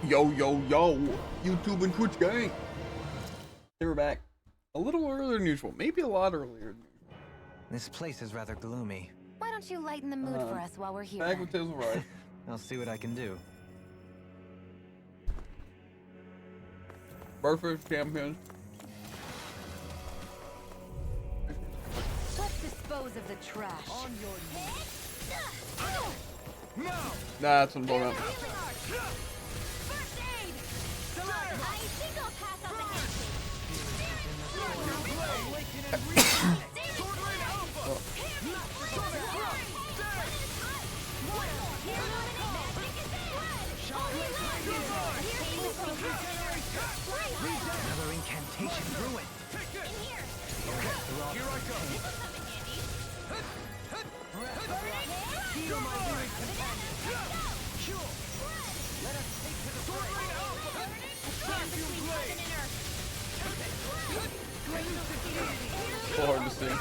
Yo, yo, yo, YouTube and Twitch gang. They were back a little earlier than usual, maybe a lot earlier than usual. This place is rather gloomy. Why don't you lighten the mood for us while we're here? Back with Tales of Arise. I'll see what I can do. Breakfast champions. Let's dispose of the trash. On your knees. That's what I'm talking about. First aid. I think I'll pass on the Another incantation ruined. Here I go. Heal my weary companion. Sure. Let us take to the fray. Vacuum blade. So hard to see.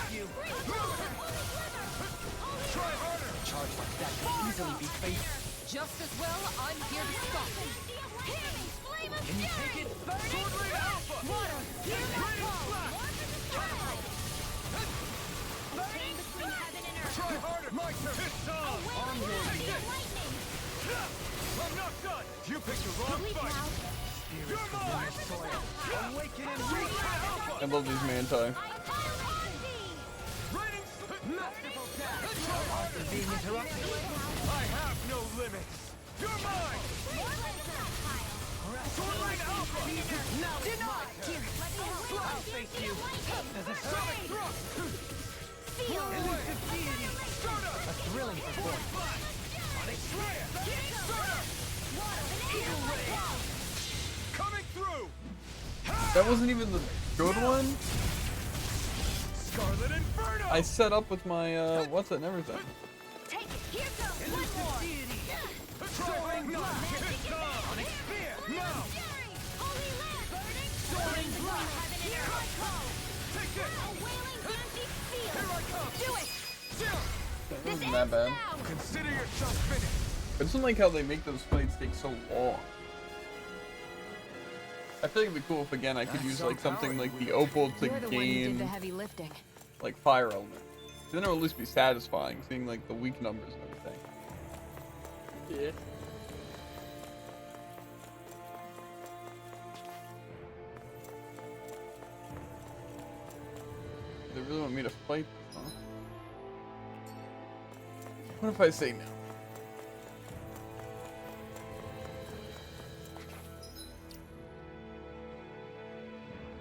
Try harder. Charge like that can easily be faced. Just as well, I'm here to stop it. Can you take it? Sword Rain Alpha. Water. Raining Slash. Try harder. My turn. It's on. On your knees. I'm not done. You picked the wrong fight. You're mine. Awaken and reach Alpha. I love these manti. Raining Masterful dash. After being interrupted. I have no limits. You're mine. Sword Rain Alpha. Now it's my turn. I'll face you. As a sonic thrust. Elusive deity. Stardust. A thrilling performance. Sonic Slayer. Stardust. Eagle Ray. Coming through. That wasn't even the good one. Scarlet Inferno. I set up with my what's it and everything. Take it. Here goes. Elusive deity. Soaring blood. It's on. Sonic Spear. Now. Holy land. Soaring blood. Here I come. Take it. A wailing dancing field. Here I come. Do it. Zero. It wasn't that bad. Consider yourself finished. I just don't like how they make those fights take so long. I feel like it'd be cool if again I could That's use so like something like the powerful. opal to You're the one who did gain the heavy lifting. like fire element. Then it'll at least be satisfying seeing like the weak numbers and everything. Yeah. They really want me to fight this, huh? What if I say no?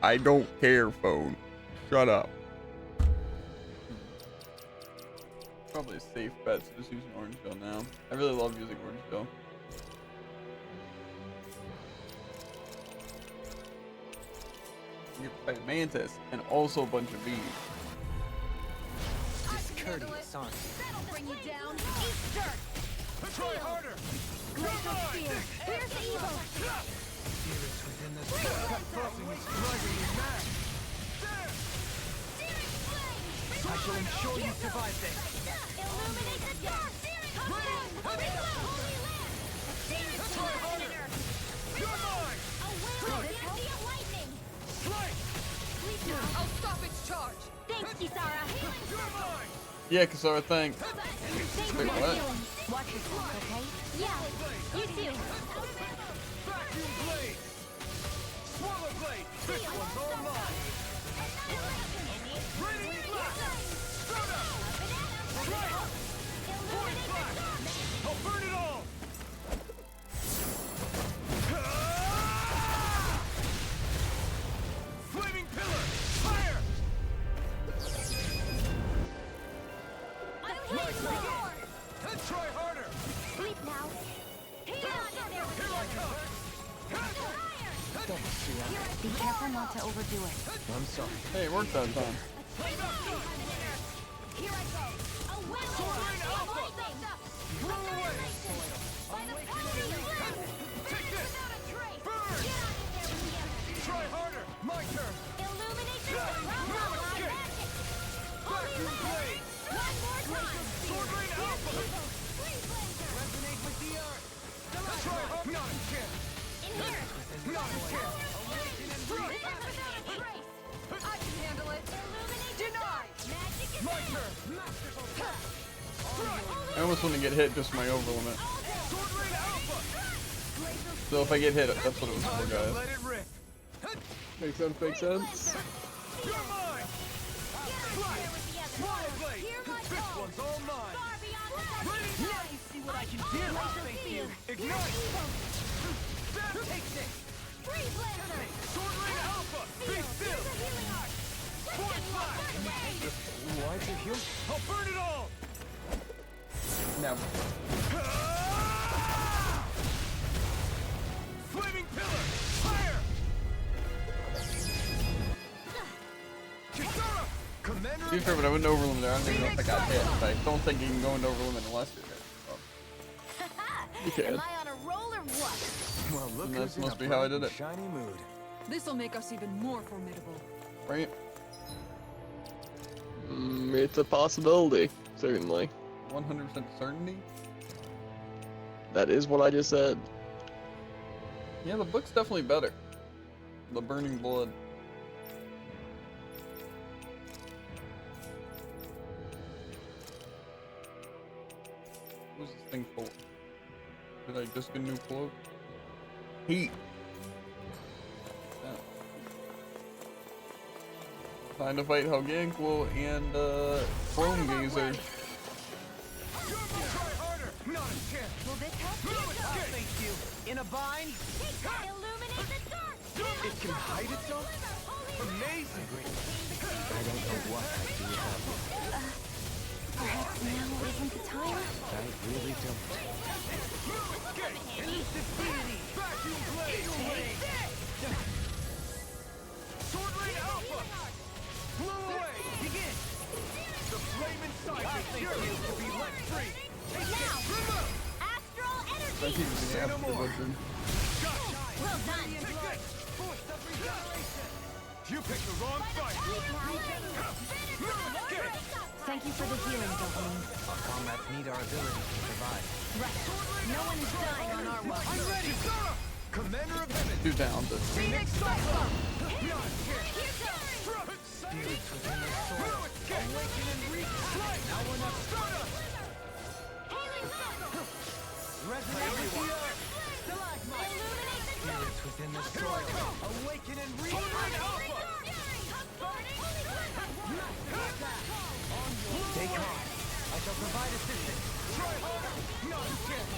I don't care, phone. Shut up. Probably a safe bet to just use an orange pill now. I really love using orange pill. You get to fight Mantis and also a bunch of bees. Discourteous, aren't you? That'll bring you down. Eat dirt. Try harder. Glacial spear. Here's the evil. Spirits within the That crossing is driving me mad. I shall ensure you survive this. Illuminate the dark. Come on. Holy land. Try harder. You're mine. A wailing dancing lightning. Slice. I'll stop its charge. Thanks, Kisara. You're mine. Yeah, Kasara, thanks. Thanks Wait, for what? healing. Watch yourself, okay? Yeah. You too. Vacuum blade. Swallow blade. This one's all mine. Raining blast. Stardust. Right. Void blast. I'll burn it all. Flaming pillar. Fire. I'm hitting the door. Let's try harder. Sleep now. Here I come. Be careful not to overdo it. I'm sorry. Hey, it worked that time. Here I go. A wailing lightning. Blow away. By the power of the land. Take this. Without a trace. Burn. Get out of there, Mia. Try harder. My turn. Illuminate the No dark. escape. Vacuum blade. One more time. Sword Rain Alpha. Freeze laser. Resonate with the earth. Try hard. Not a chance. within the soil. Awaken and reach. I can handle it. Illuminate deny. Magic is My turn. Masterful path. I almost want to get hit just for my over limit. Sword Rain Alpha. So if I get hit, that's what it was for, guys. Let it rip. Makes sense, makes sense. You're mine. Fire blade. This one's all mine. Now you see what I can do. Ignite. Take this. Sword Rain Alpha. Be still. Force flash. Why to heal? I'll burn it all. Now, Flaming pillar. Fire. Kisara. Commander. to be fair, but I went over limit there. I don't even know if I got hit. But I don't think you can go into over limit unless you're hit. So. You Am can. I on a roll or what? Well, look And who's that's in must a be how I bright did and it. shiny mood. This'll make us even more formidable. Right? It's a possibility, certainly. 100% certainty? That is what I just said. Yeah, the book's definitely better. The Burning Blood. What was this thing for? Did I just get a new cloak? Heat! Yeah. Time to fight Helganklo and, Chrome Gazer. Try harder. Not a chance. Will this help? Oh, thank you. In a bind. Illuminate the dark. It can hide itself? Amazing. I don't know what I do have. Perhaps now isn't the time. I really don't. Escape. Elusive deity. Vacuum blade. Sword Rain Alpha. Blow away. Begin. The flame inside is yearning to be let free. Now, Remote. astral Thank energy. you for the Say no after more. button. Well done. Take this. Force of regeneration. You picked the wrong fight. Escape. Thank you for the healing, Dopamine. Our combats need our ability to survive. Right. No one is dying on our watch. I'm ready. Kisara. Commander of Heaven. Too talented. Phoenix Cyclone. Spirits within the soil. Awaken and reach. Now we're not resonate with the earth. Stalagmite. Spirits within the soil. Awaken and reach. Stay calm. I shall provide assistance. Try harder. Not a chance.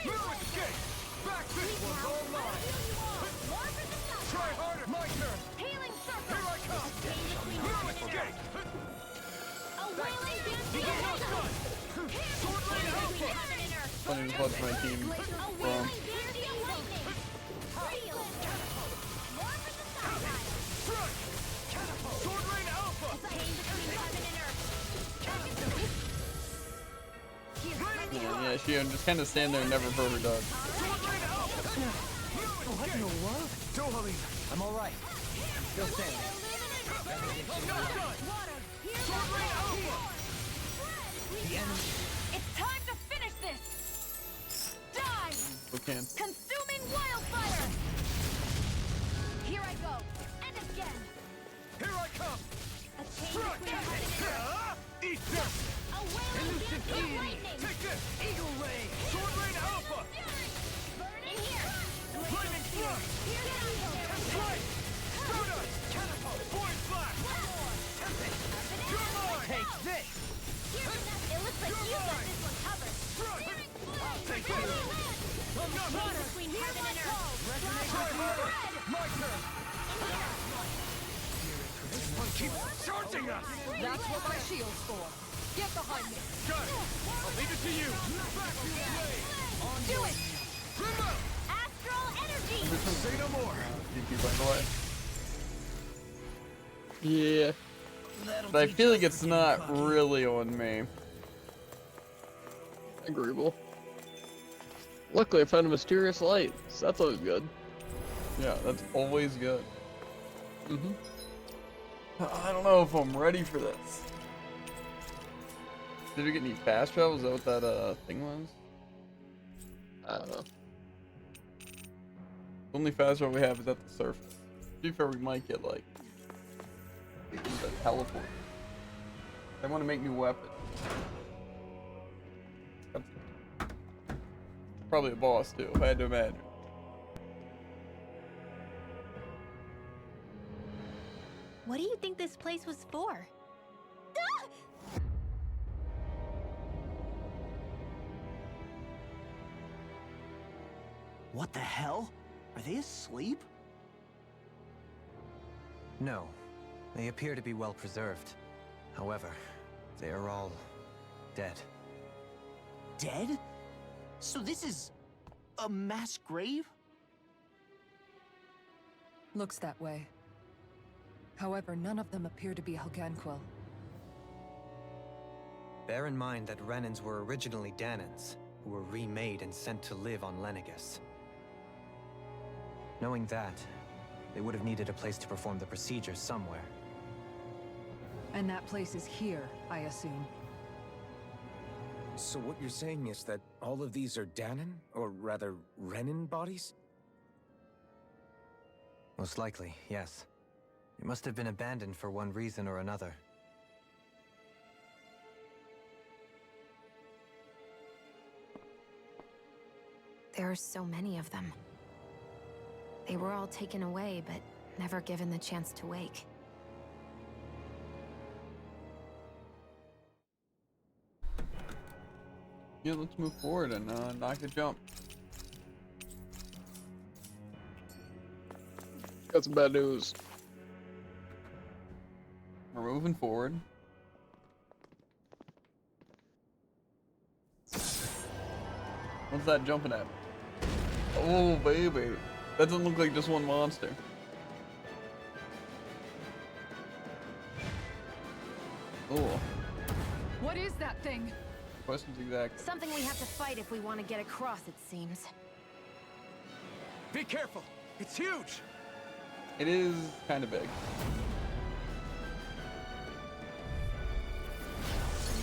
No escape. Back this one's all mine. Try harder. My turn. Healing circle. Here I come. No escape. A wailing You're not done. Sword Rain Alpha. Funny to watch my team from. Front. Sword Rain Alpha. Yeah, she just kind of stand there and never throw her dog. Sword Rain Alpha. What in the world? Dohalim. I'm all right. I'm still standing. I'm not done. Sword Rain Alpha. The enemy. It's time to finish this! Die! We can. Consuming wildfire! Here I go! And again! Here I come. A chain Front. between heaven and earth! Eat this. A wailing Elusive dancing deity. lightning! Take this. Eagle ray. Sword Rain Alpha. In here! Flaming thrust. Strike. Stardust. Catapult. Void flash. You're mine. Take this. It looks like you got this one covered! Front. I'll take Chain this. I'm not moving. between heaven and earth! Try harder. My turn. This one keeps charging us. That's what my shield's for. Get behind me. Got it. I'll leave it to you. Vacuum blade. Do it! Remote. Astral energy! Say no more. GP, by the way. Yeah. But I feel like it's not really on me. Agreeable. Luckily, I found a mysterious light, so that's always good. Yeah, that's always good. Mm-hmm. I don't know if I'm ready for this. Did we get any fast travel? Is that what that thing was? I don't know. The only fast travel we have is at the surface. To be fair, we might get like a teleport. They want to make new weapons. Probably a boss too, if I had to imagine. What do you think this place was for? What the hell? Are they asleep? No, they appear to be well preserved. However, they are all dead. Dead? So this is a mass grave? Looks that way. However, none of them appear to be Helganquil. Bear in mind that Renans were originally Danans, who were remade and sent to live on Lenegus. Knowing that, they would have needed a place to perform the procedure somewhere. And that place is here, I assume. So what you're saying is that all of these are Danon, or rather, Renan bodies? Most likely, yes. It must have been abandoned for one reason or another. There are so many of them. They were all taken away, but never given the chance to wake. Yeah, let's move forward and knock the jump. Got some bad news. We're moving forward. What's that jumping at? Oh, baby. That doesn't look like just one monster. Oh, What is that thing? questions exactly. Something we have to fight if we want to get across, it seems. Be careful. It's huge. It is kind of big.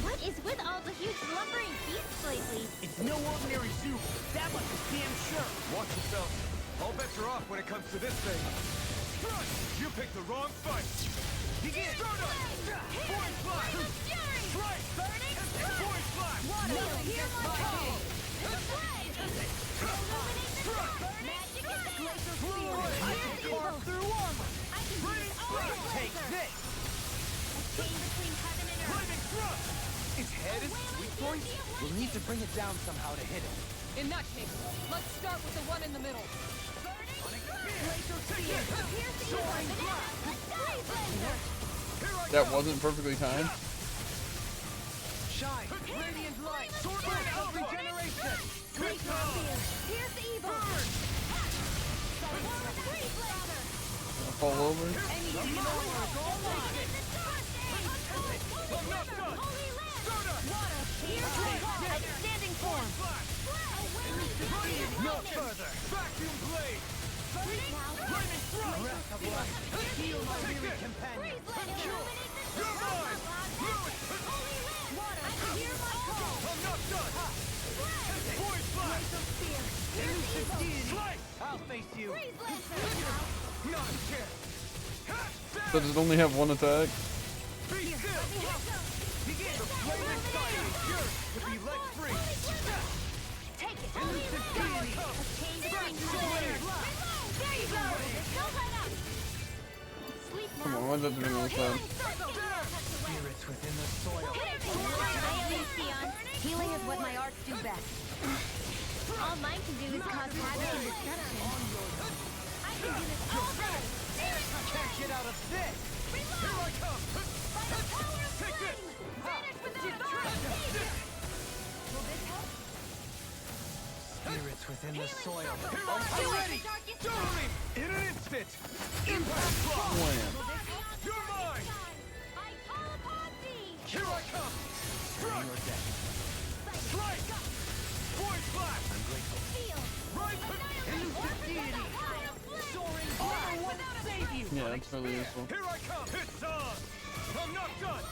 What is with all the huge lumbering beasts lately? It's no ordinary zoo. That much is damn sure. Watch yourself. All bets are off when it comes to this thing. Strike! You picked the wrong fight. Begin! Void flash! Strike! Burning Void flash! Water, hear my call! Illuminate the magic is the glacier field! I can carve through armor. I can use all Take this! A chain between heaven and earth! Flaming thrust! Its head is the weak point. We'll need to bring it down somehow to hit it. In that case, let's start with the one in the middle. Glacier field! Here's the banana! Sky blender! That wasn't perfectly timed. Shine! Radiant light! Sword of regeneration! Glacier field! Here's the evil! Freeze blaster! I'll fall over. Any evil is all wicked! Holy land! Water! Here's my call! Outstanding form! No further! Vacuum blade! Flaming thrust! Breath of life! Heal my weary companion! You're mine! Holy land! Water! I can hear my call! I'm not done! Void flash! Here's the evil! Slice! I'll face you! Freeze blaster! Not a chance! So does it only have one attack? Be still! Begin! Flaming fire is yours to be let free! Take it! Elusive deity! A chain between heaven and earth! There you go! Don't let up! Sleep now! Come on, why does that make no sense? Spirits within the soil! Sion. Healing is what my arts do best. All mine can do is cause havoc and destruction. I can do this all day! Can't get out of this! Here I come! By the power of Take this! flame! Vanish with the divine savior! Will this help? Spirits within the soil! Here I I'm come! ready! Totally! In an instant! Impact block! Wham. You're mine! I call upon thee! Here I come! Struck! Strike! Void flash! Feel! Right! Elusive deity! Soaring Honor won't save you! Yeah, that's really useful. Here I come! It's on! I'm not done!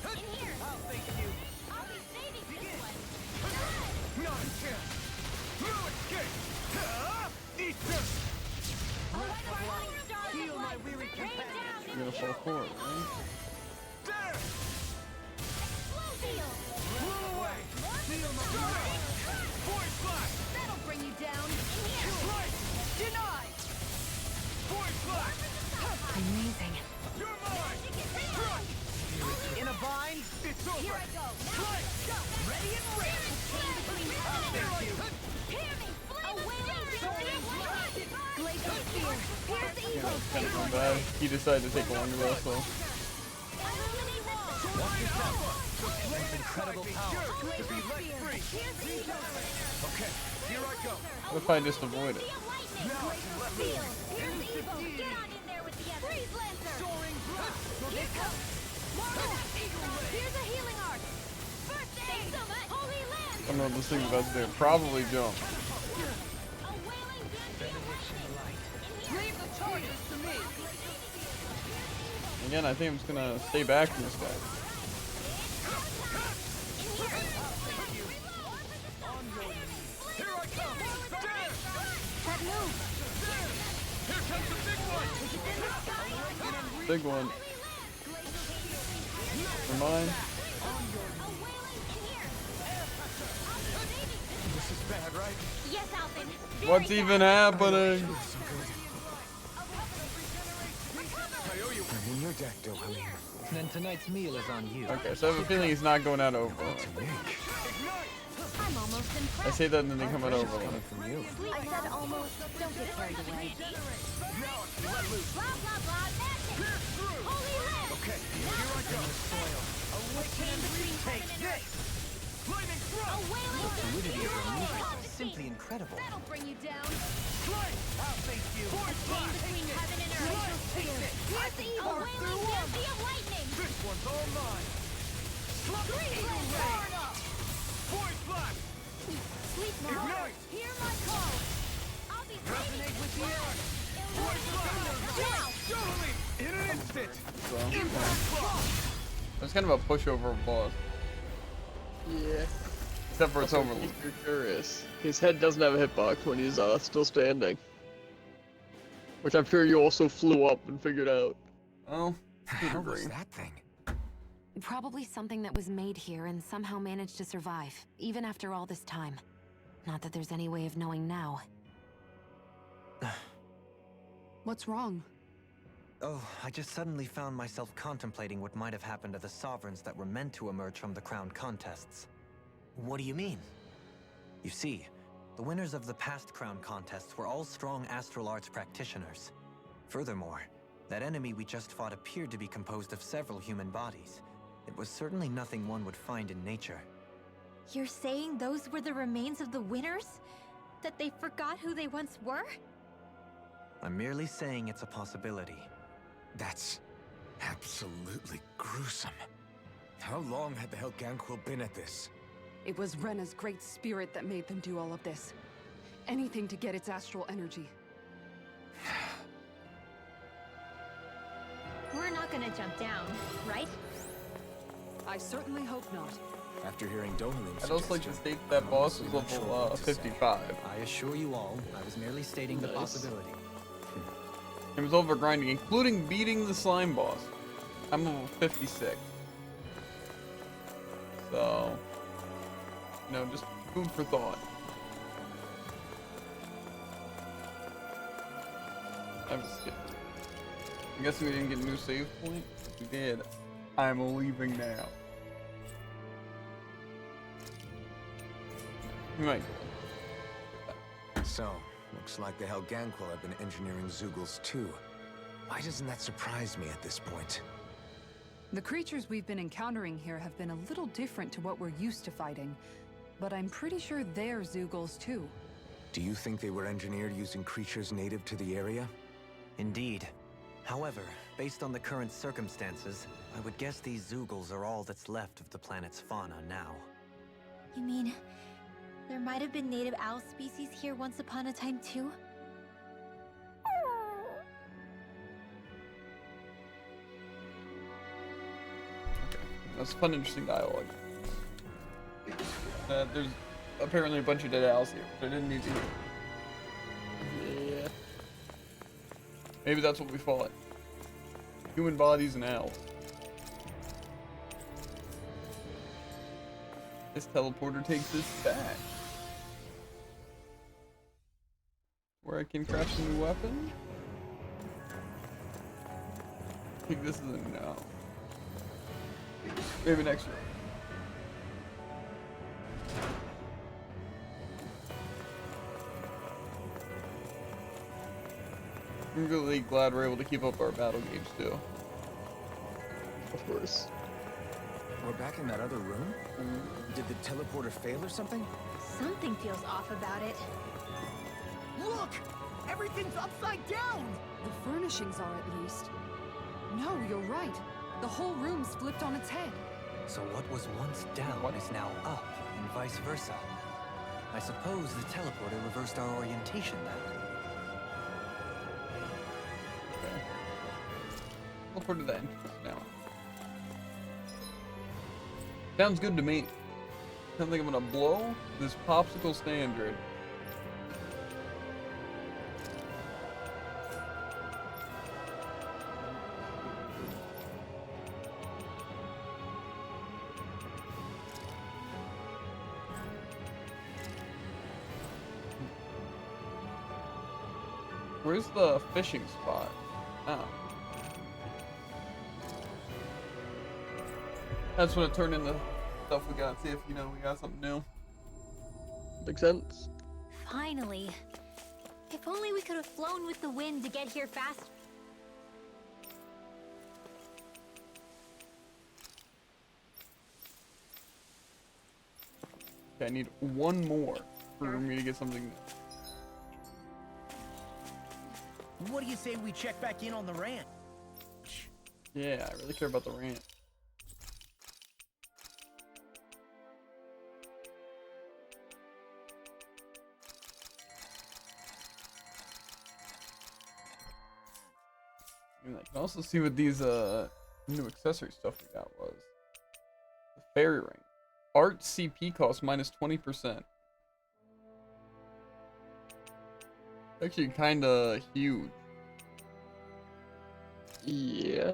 In here! I'll face you! I'll be saving this one! Not a chance! No escape! Eat this! Heal my weary companion. You're gonna fall forward, right? There! Rule away. Feel my Void Blast! That'll bring you down. Right! Denied. Void Blast! Amazing. You're mine! in a bind. It's over! Here I go. Right! Go. Ready and ready. Hear me. A wailing Glacial Spear. Here's the evil. Kind of feel bad. He decided to take a longer rest, though. Incredible power. To be let free! Okay, here I go! What if I just avoid it? Here's the evil. Get on in there with the others. Freeze Lancer. Soaring blast. Here comes. Here's a healing arc. First aid. Thanks so much. Holy Land. I don't know what this thing's about to do. Probably jump. A wailing Leave the charges to me. Again, I think I'm just gonna stay back from this guy. Here I come! There! That move. Here comes the big one! Big one. For mine. This is bad, right? Yes, Alvin. What's even happening? I owe you I'm in your deck, Dohalim. Then tonight's meal is on you. Okay, so I have a feeling he's not going out over. To make. I'm almost I impressed. say that and then they come out over. Coming from you. I said almost. Don't get carried away. Blah, blah, blah. Magic. Holy Land. Okay, here I go! Chain between heaven and earth. Lightning A thrust! wailing Fluidity of your movement is Palpatine. simply incredible. That'll bring you down. Strike! I'll face you! Void Chain Blast! between heaven and earth. Here's the evil. A wailing Dancy of lightning. This one's all mine! Freeze Lancer. Void Blast! Sleep now. Ignite. Hear my call. I'll be Resonate with the earth. Void Blast! now. Totally! In an instant! So, Impact Blast! it's kind of a pushover boss. Yeah. Except for it's Also, overload. if you're curious, his head doesn't have a hitbox when he's still standing. Which I'm sure you also flew up and figured out. Well, The hell was that thing? Probably something that was made here and somehow managed to survive, even after all this time. Not that there's any way of knowing now. What's wrong? Oh, I just suddenly found myself contemplating what might have happened to the sovereigns that were meant to emerge from the crown contests. What do you mean? You see, the winners of the past crown contests were all strong astral arts practitioners. Furthermore, that enemy we just fought appeared to be composed of several human bodies. It was certainly nothing one would find in nature. You're saying those were the remains of the winners? That they forgot who they once were? I'm merely saying it's a possibility. That's absolutely gruesome. How long had the Helganquil been at this? It was Rena's great spirit that made them do all of this. Anything to get its astral energy. We're not gonna jump down, right? I certainly hope not. After hearing Dohalim's I'd also like to suggestion, state that I'm boss honestly was not sure level what to say. 55. I assure you all, I was merely stating the Nice. possibility. It was over grinding, including beating the slime boss. I'm level 56. So, you know, just food for thought. I'm guessing we didn't get a new save point? If we did, I'm leaving now. Right. So, looks like the Helganquil have been engineering Zeugles too. Why doesn't that surprise me at this point? The creatures we've been encountering here have been a little different to what we're used to fighting, but I'm pretty sure they're Zeugles too. Do you think they were engineered using creatures native to the area? Indeed. However, based on the current circumstances, I would guess these Zeugles are all that's left of the planet's fauna now. You mean there might have been native owl species here once upon a time too? That's fun, interesting dialogue. There's apparently a bunch of dead owls here, but I didn't need to hear. Yeah. Maybe that's what we fought. Human bodies and owls. This teleporter takes us back. Where I can craft a new weapon? I think this is a no. Maybe next round. I'm really glad we're able to keep up our battle gauge too. Of course. We're back in that other room? Did the teleporter fail or something? Something feels off about it. Look! Everything's upside down! The furnishings are at least. No, you're right. The whole room's flipped on its head. So what was once down is now up, and vice versa. I suppose the teleporter reversed our orientation then. Okay. Teleport to the entrance now. Sounds good to me. I think I'm gonna blow this popsicle standard. Where's the fishing spot? Oh. That's when it turned into stuff we got. See if, you know, we got something new. Makes sense. Finally. If only we could have flown with the wind to get here faster. Okay, I need one more for me to get something new. What do you say we check back in on the ranch? Yeah, I really care about the rant. And I can also see what these new accessory stuff we got was. The fairy ring. Art CP cost minus 20%. Actually kinda huge. Yeah.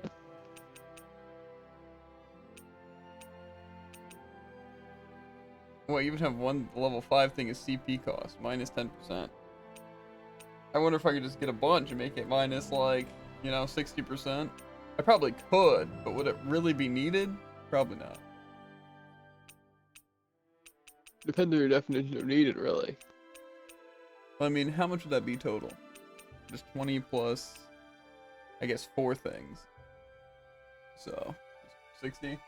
Well, I even have one level 5 thing is CP cost, minus 10%. I wonder if I could just get a bunch and make it minus, like, you know, 60%. I probably could, but would it really be needed? Probably not. Depends on your definition of needed, really. I mean, how much would that be total? Just 20 plus, I guess, 4 things. So, 60?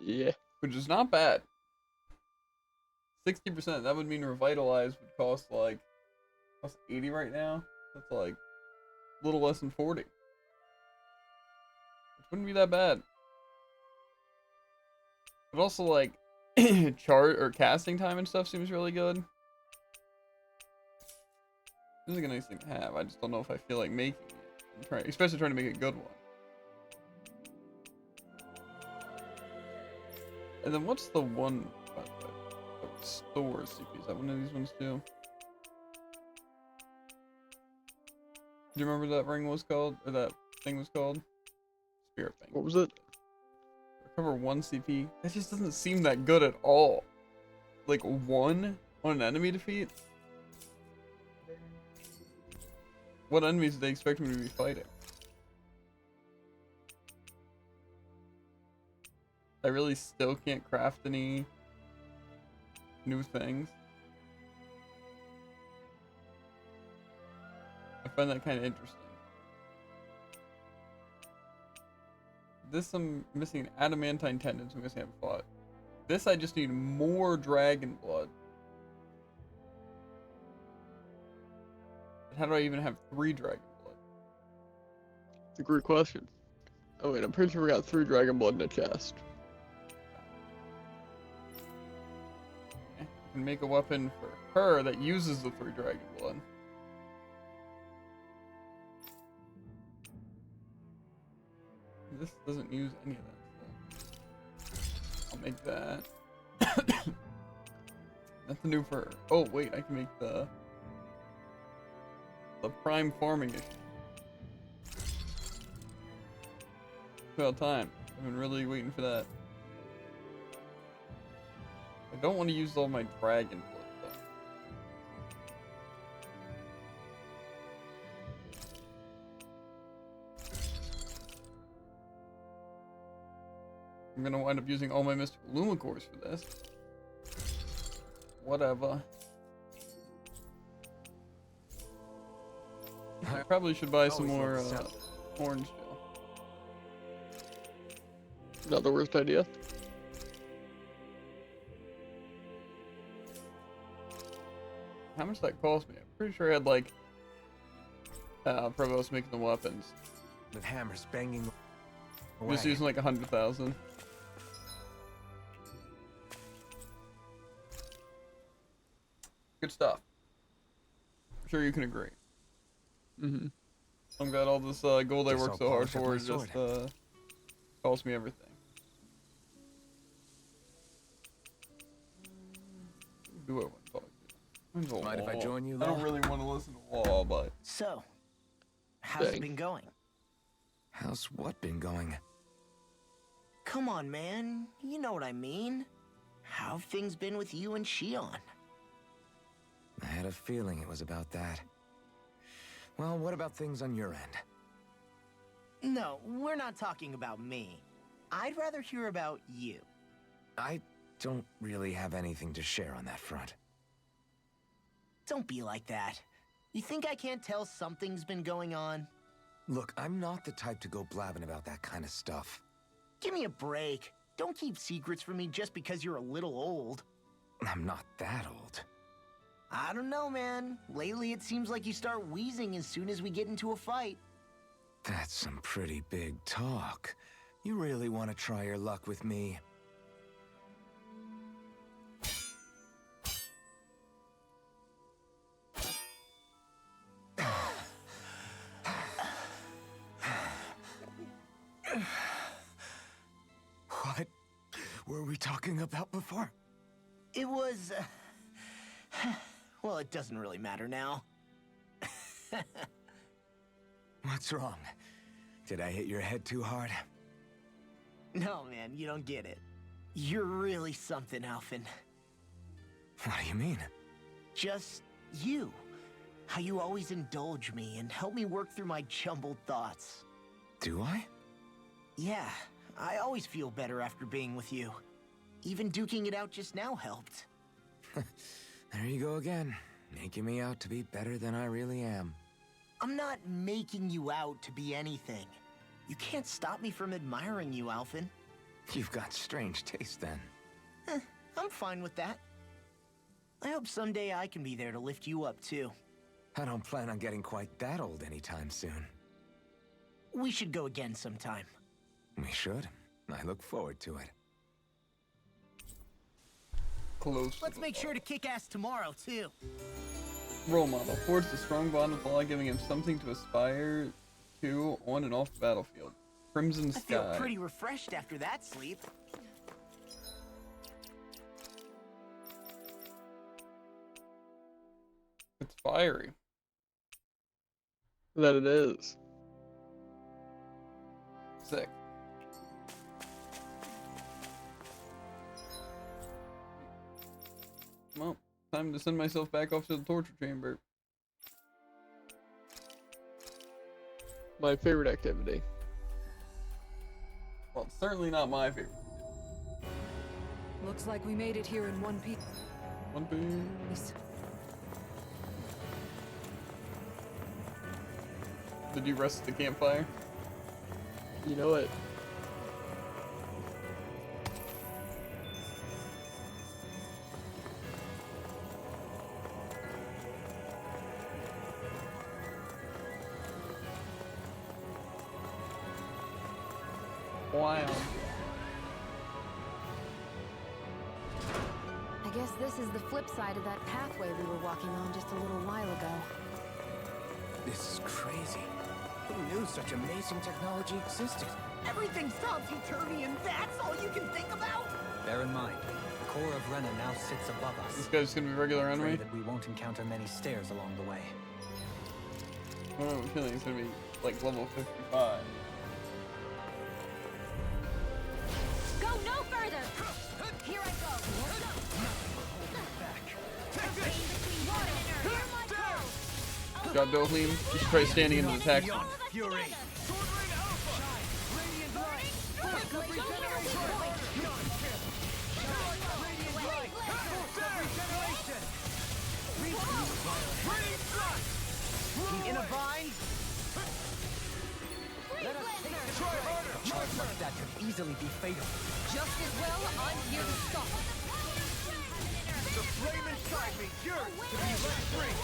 Yeah. Which is not bad. 60%, that would mean Revitalize would cost like, cost 80 right now. That's like a little less than 40. Which wouldn't be that bad. But also like, chart or casting time and stuff seems really good. This is a nice thing to have. I just don't know if I feel like making it. Especially trying to make a good one. And then what's the one store CP? Is that one of these ones too? Do you remember that ring was called? Or that thing was called? Spirit thing. What was it? Recover 1 CP. That just doesn't seem that good at all. Like 1 on an enemy defeat? What enemies do they expect me to be fighting? I really still can't craft any new things. I find that kind of interesting. This I'm missing adamantine tendons. I'm missing haven't fought. This I just need more dragon blood. How do I even have 3 dragon blood? It's a great question. Oh wait, I'm pretty sure we got 3 dragon blood in a chest. I can make a weapon for her that uses the 3 dragon blood. This doesn't use any of that stuff. I'll make that. That's new for her. Oh wait, I can make the prime farming issue. About time. I've been really waiting for that. I don't want to use all my dragon blood though. I'm gonna wind up using all my mystical Lumicores for this. Whatever. I probably should buy some more orange gel. Not the worst idea. How much did that cost me? I'm pretty sure I had like Provost making the weapons. With hammers banging I'm just away. using like 100,000. Good stuff. I'm sure you can agree. Mm-hmm. I'm glad all this gold I Guess worked I'll so hard polish up for my just cost me everything. Who do I want to talk to? When's the Mind if I law? join you, I don't Law? really want to listen to law, but So, how's Dang. it been going? How's what been going? Come on, man. You know what I mean. How have things been with you and Shion? I had a feeling it was about that. Well, what about things on your end? No, we're not talking about me. I'd rather hear about you. I don't really have anything to share on that front. Don't be like that. You think I can't tell something's been going on? Look, I'm not the type to go blabbing about that kind of stuff. Give me a break. Don't keep secrets from me just because you're a little old. I'm not that old. I don't know, man. Lately, it seems like you start wheezing as soon as we get into a fight. That's some pretty big talk. You really want to try your luck with me? What were we talking about before? It was... well, it doesn't really matter now. What's wrong? Did I hit your head too hard? No, man, you don't get it. You're really something, Alphen. What do you mean? Just you. How you always indulge me and help me work through my jumbled thoughts. Do I? Yeah, I always feel better after being with you. Even duking it out just now helped. There you go again, making me out to be better than I really am. I'm not making you out to be anything. You can't stop me from admiring you, Alphen. You've got strange taste then. I'm fine with that. I hope someday I can be there to lift you up, too. I don't plan on getting quite that old anytime soon. We should go again sometime. We should. I look forward to it. close. Let's make sure to kick ass tomorrow, too. Role model forged a strong bond with Law, giving him something to aspire to on and off the battlefield. Crimson I feel Sky. pretty refreshed after that sleep. It's fiery. That it is. Sick. Well, time to send myself back off to the torture chamber. My favorite activity. Well, it's certainly not my favorite. Looks like we made it here in one piece. One piece. Did you rest at the campfire? You know it. Wow. I guess this is the flip side of that pathway we were walking on just a little while ago. This is crazy. Who knew such amazing technology existed? Everything's topsy-turvy and that's all you can think about? Bear in mind, the core of Rena now sits above This us. guy's gonna be a regular Pray enemy. that we won't encounter many stairs along the way. I don't have a feeling it's gonna be like level 55. Go no further! Here I go! Between water and earth. Hear my call! Good job, Dohlim. You should try standing into the text. All of us Fury. together. Sword Rain Alpha. Radiant light. Force of regeneration. Radiant light. Force of regeneration. Radiant thrust. In a bind. Let us take this Try harder. A charge like that could easily be fatal. Just as well, I'm here to stop. The flame inside me yearns to be let free.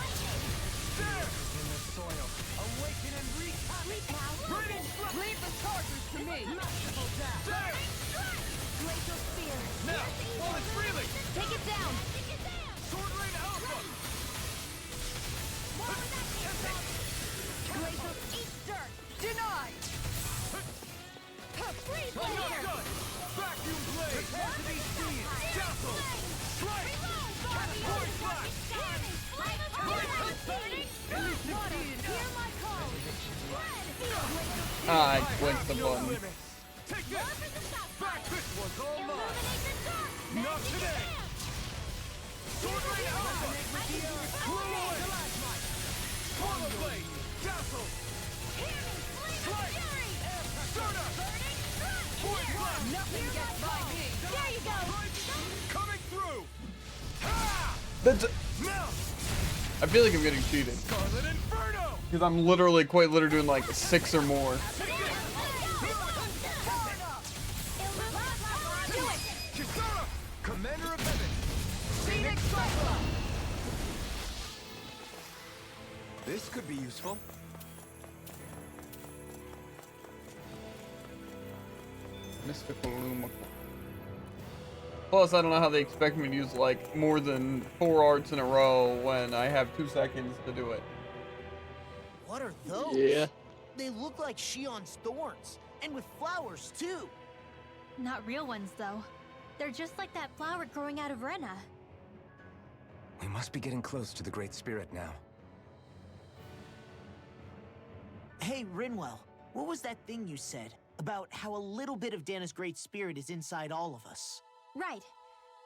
There! In the soil. Awaken and wreak havoc. Radiant thrust! Leave the chargers to me. Merciful death. There! Glacial spear. Now, while it's reeling! Take it down. Sword Rain Alpha! Glacial eat dirt. Denied. Freeze I'm not laser. done! Vacuum blade! Prepare to be seized. Dazzle! Strike! Point flash! Hear my call. Ah, I clicked the No button. limits! Take this! Back this was all mine! Not today! Sword Rain Alpha! Blow away! Portal blade! Dazzle! Strike! Stardust! Point flash! Nothing gets by me. There you go. Coming through! Ha! That's. Now! I feel like I'm getting cheated. Scarlet Inferno! Because I'm literally, quite literally doing like 6 or more. Kisara! Commander of Heaven! Phoenix Cyclone. This could be useful. Mystical Luma. Plus, I don't know how they expect me to use like more than 4 arts in a row when I have 2 seconds to do it. What are those? Yeah. They look like Shion's thorns, and with flowers too. Not real ones, though. They're just like that flower growing out of Rena. We must be getting close to the Great Spirit now. Hey, Rinwell, what was that thing you said about how a little bit of Dana's Great Spirit is inside all of us? Right.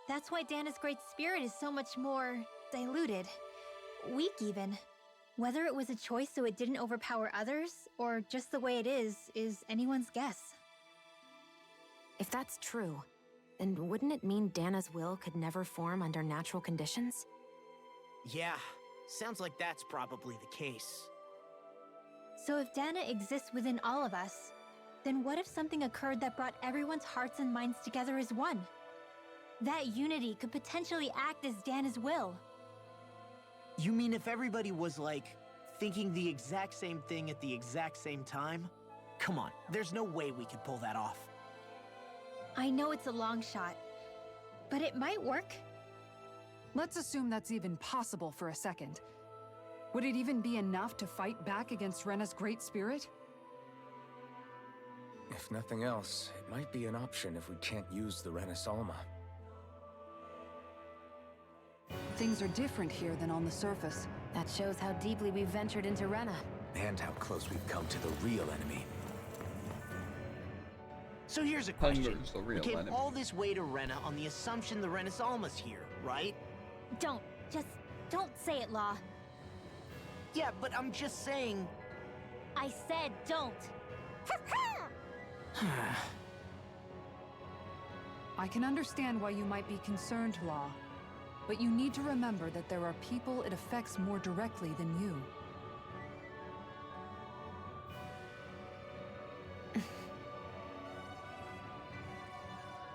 That's why Dana's Great Spirit is so much more diluted. Weak, even. Whether it was a choice so it didn't overpower others, or just the way it is anyone's guess. If that's true, then wouldn't it mean Dana's will could never form under natural conditions? Yeah, sounds like that's probably the case. So if Dana exists within all of us, then what if something occurred that brought everyone's hearts and minds together as one? That unity could potentially act as Dana's will. You mean if everybody was, like, thinking the exact same thing at the exact same time? Come on, there's no way we could pull that off. I know it's a long shot, but it might work. Let's assume that's even possible for a second. Would it even be enough to fight back against Rena's Great Spirit? If nothing else, it might be an option if we can't use the Renis Alma. Things are different here than on the surface. That shows how deeply we've ventured into Rena. And how close we've come to the real enemy. So here's a question. Hunger's the We real came enemy. all this way to Rena on the assumption the Renis Alma's here, right? Don't say it, Law. Yeah, but I'm just saying... I said don't. I can understand why you might be concerned, Law. But you need to remember that there are people it affects more directly than you.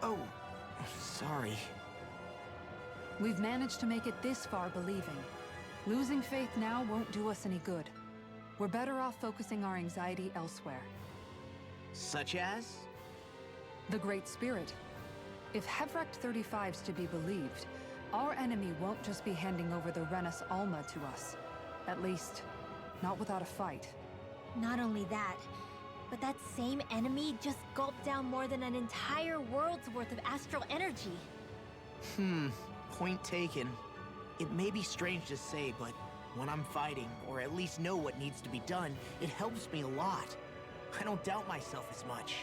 Oh, sorry. We've managed to make it this far believing. Losing faith now won't do us any good. We're better off focusing our anxiety elsewhere. Such as? The Great Spirit. If Hevracht 35's to be believed, our enemy won't just be handing over the Renis Alma to us. At least, not without a fight. Not only that, but that same enemy just gulped down more than an entire world's worth of astral energy. Point taken. It may be strange to say, but when I'm fighting, or at least know what needs to be done, it helps me a lot. I don't doubt myself as much.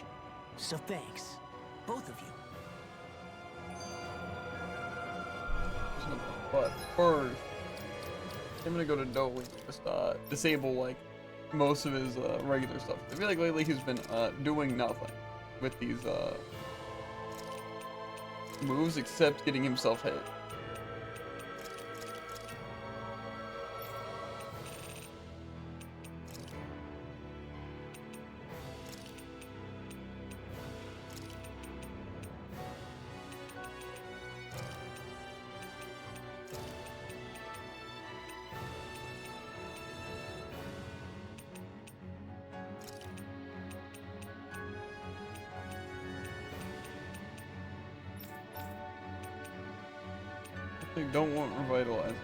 So thanks. Both of you. some of them. But first, I'm gonna go to Dolly and just disable like most of his regular stuff. I feel like lately he's been doing nothing with these moves except getting himself hit. I don't want revitalize them.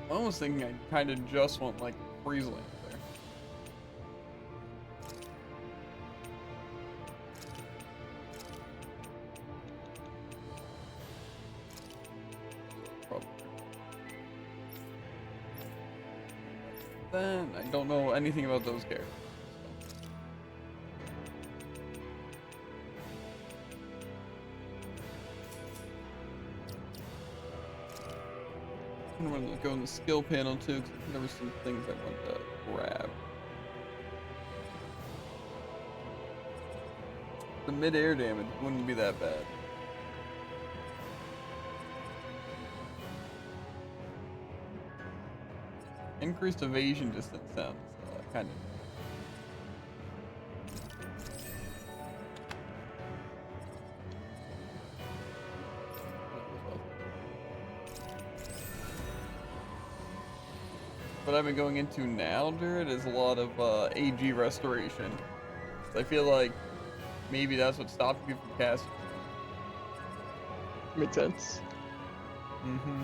I'm almost thinking I kind of just want like freeze land there. Then I don't know anything about those characters. I'm gonna go in the skill panel too, because there were some things I wanted to grab. The mid-air damage wouldn't be that bad. Increased evasion distance sounds kind of. What I've been going into now, Jared, is a lot of AG restoration. I feel like maybe that's what stopped me from casting. Makes sense. Mm-hmm.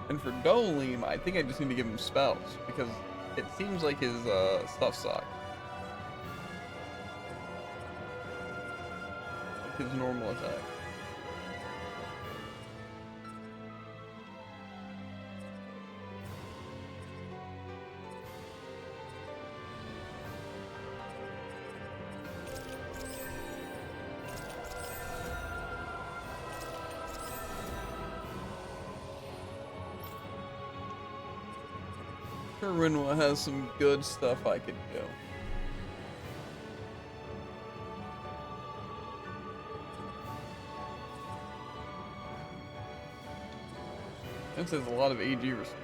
And for Dolim, I think I just need to give him spells, because it seems like his stuff sucks. Like his normal attack. Rinwa has some good stuff I could do. This has a lot of AG restriction.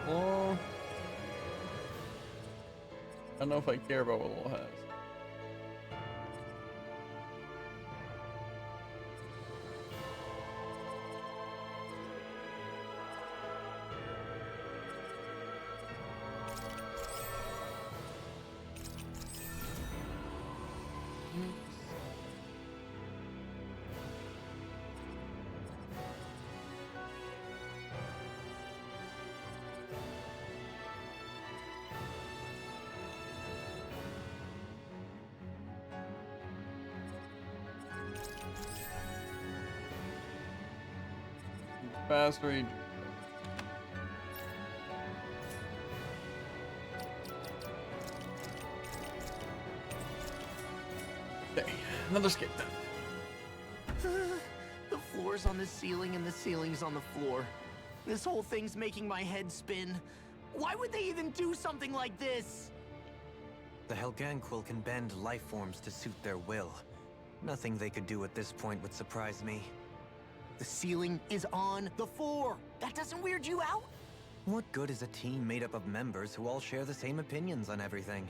Well, I don't know if I care about what Lil has. Fast rage. Okay, another skip. The floor's on the ceiling and the ceiling's on the floor. This whole thing's making my head spin. Why would they even do something like this? The Helganquil can bend life forms to suit their will. Nothing they could do at this point would surprise me. The ceiling is on the floor. That doesn't weird you out? What good is a team made up of members who all share the same opinions on everything?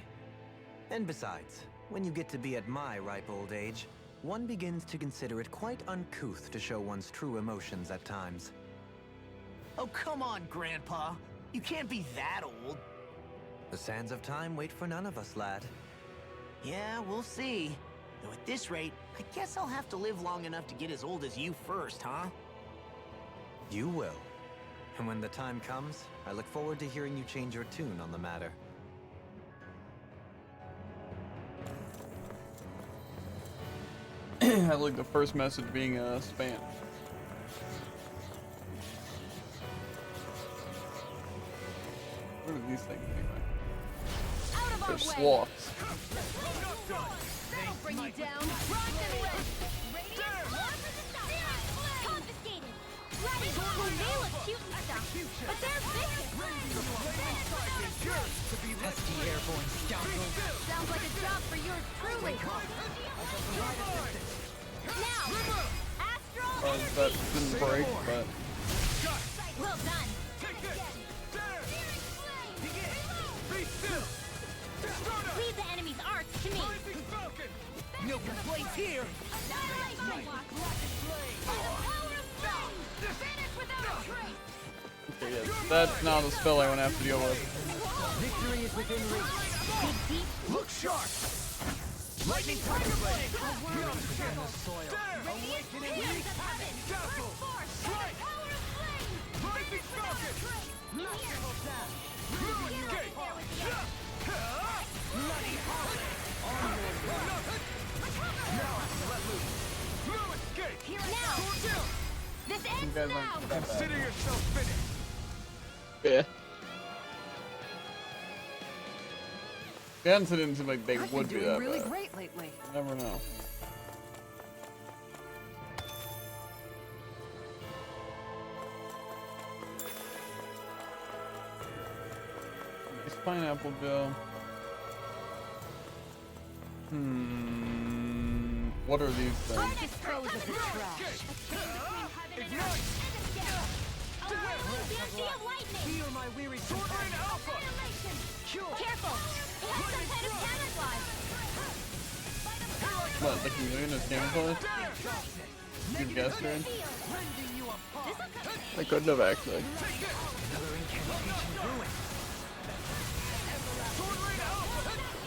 And besides, when you get to be at my ripe old age, one begins to consider it quite uncouth to show one's true emotions at times. Oh, come on, Grandpa. You can't be that old. The sands of time wait for none of us, lad. Yeah, we'll see. Though at this rate, I guess I'll have to live long enough to get as old as you first, huh? You will. And when the time comes, I look forward to hearing you change your tune on the matter. I like the first message being spam. What are these things anyway? Out of our They're way. sloths. That'll bring you down. Rock and red. Confiscated. They look cute and stuff, but they're vicious. Pesky airborne scoundrel. Sounds like a job for yours truly. Now, Astral That didn't break, but well done. Leave the enemy's arts to me. No complaints here. okay, yeah, that's not a spell I want to have to deal with. Victory is within reach. Look sharp. Lightning tiger blade. In the soil. Awakening reach. Dazzle. Strike. Lightning falcon. Merciful death. Escape. Bloody holiday. Now let loose. No escape. Now, this You ends guys now. aren't that bad. Consider yourself finished. Yeah. The answer didn't seem like they I've would been be doing that really bad. great lately. You never know. Nice pineapple, Joe. What are these things? Dispose of the trash. Feel my weary companion. Careful! He has some kind of camouflage! What, the chameleon is camouflage? You guessed her in? I couldn't have actually. Another incantation ruined.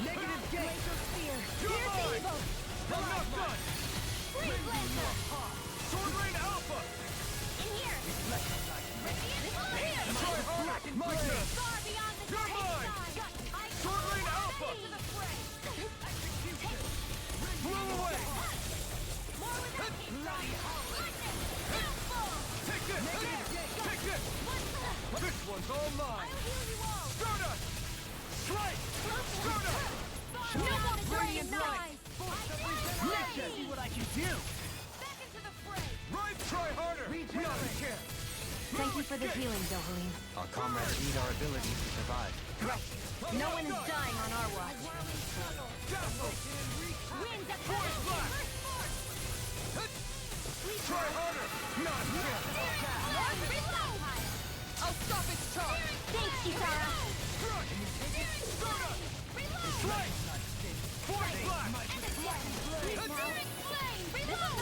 Negative gate. Here's evil! I'm not done. Freeze laser! Sword Rain Alpha. In here! Try harder. My turn. Far beyond the You're mine. Sword Rain Alpha. Blow away. Take it. Take it. This one's all mine. Stardust. Strike. Stardust. No more brilliant lies! Let's see what I can do. Right. Try harder. Not a chance. Thank you for the healing, Zohaline. Our comrades need our ability to survive. No one is dying on our watch. Dazzle. Winds at Force blast. Try harder. Not a chance. I'll stop its charge! Thanks, Kisara! Strike. Force blast.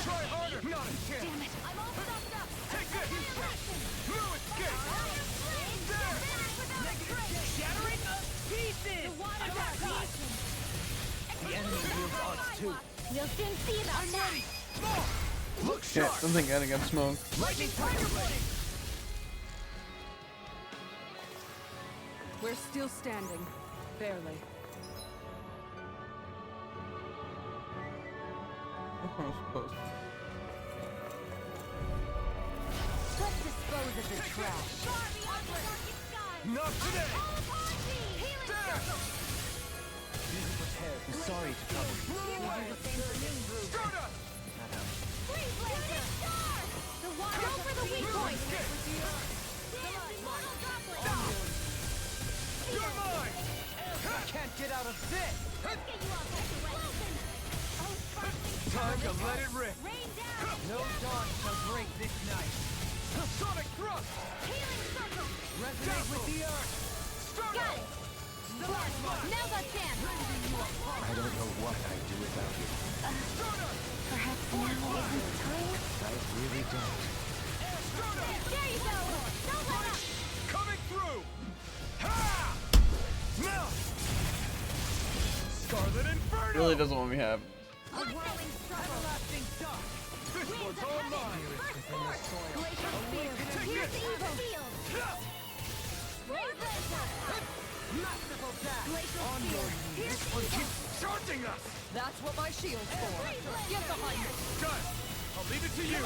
Try harder. Not a chance. Damn it! I'm all stopped up! Take this. No escape. Shattering the pieces. The enemy wields odds too. We'll soon see about that! Look Yeah, sharp. something gotta get smoked. Lightning tiger blade. We're still standing. Barely. What am I supposed to? Let's dispose of the trash. Not today. There. I'm sorry to trouble you. Blow away. Stardust. The water! Go for the weak point! You're mine. Can't get out of this. Time to let it rip. Rain down! No dawn shall break this night. Sonic thrust. Healing circle! Resonate with the earth. Got it! Now got Sam! I don't know what I'd do without you. Perhaps now isn't the time? I really don't. There you go! Don't let up! Coming through. Ha! Now. Scarlet Inferno. Really doesn't want me having. A whirling struggle! Everlasting dust. This one's all mine! Within the soil. Glacial Spear. Here's evil. Masterful dash. Glacial On Spear. your knees. Here's This one evil. keeps charging us! That's what my shield's for. Get behind me. Done! I'll leave it to you!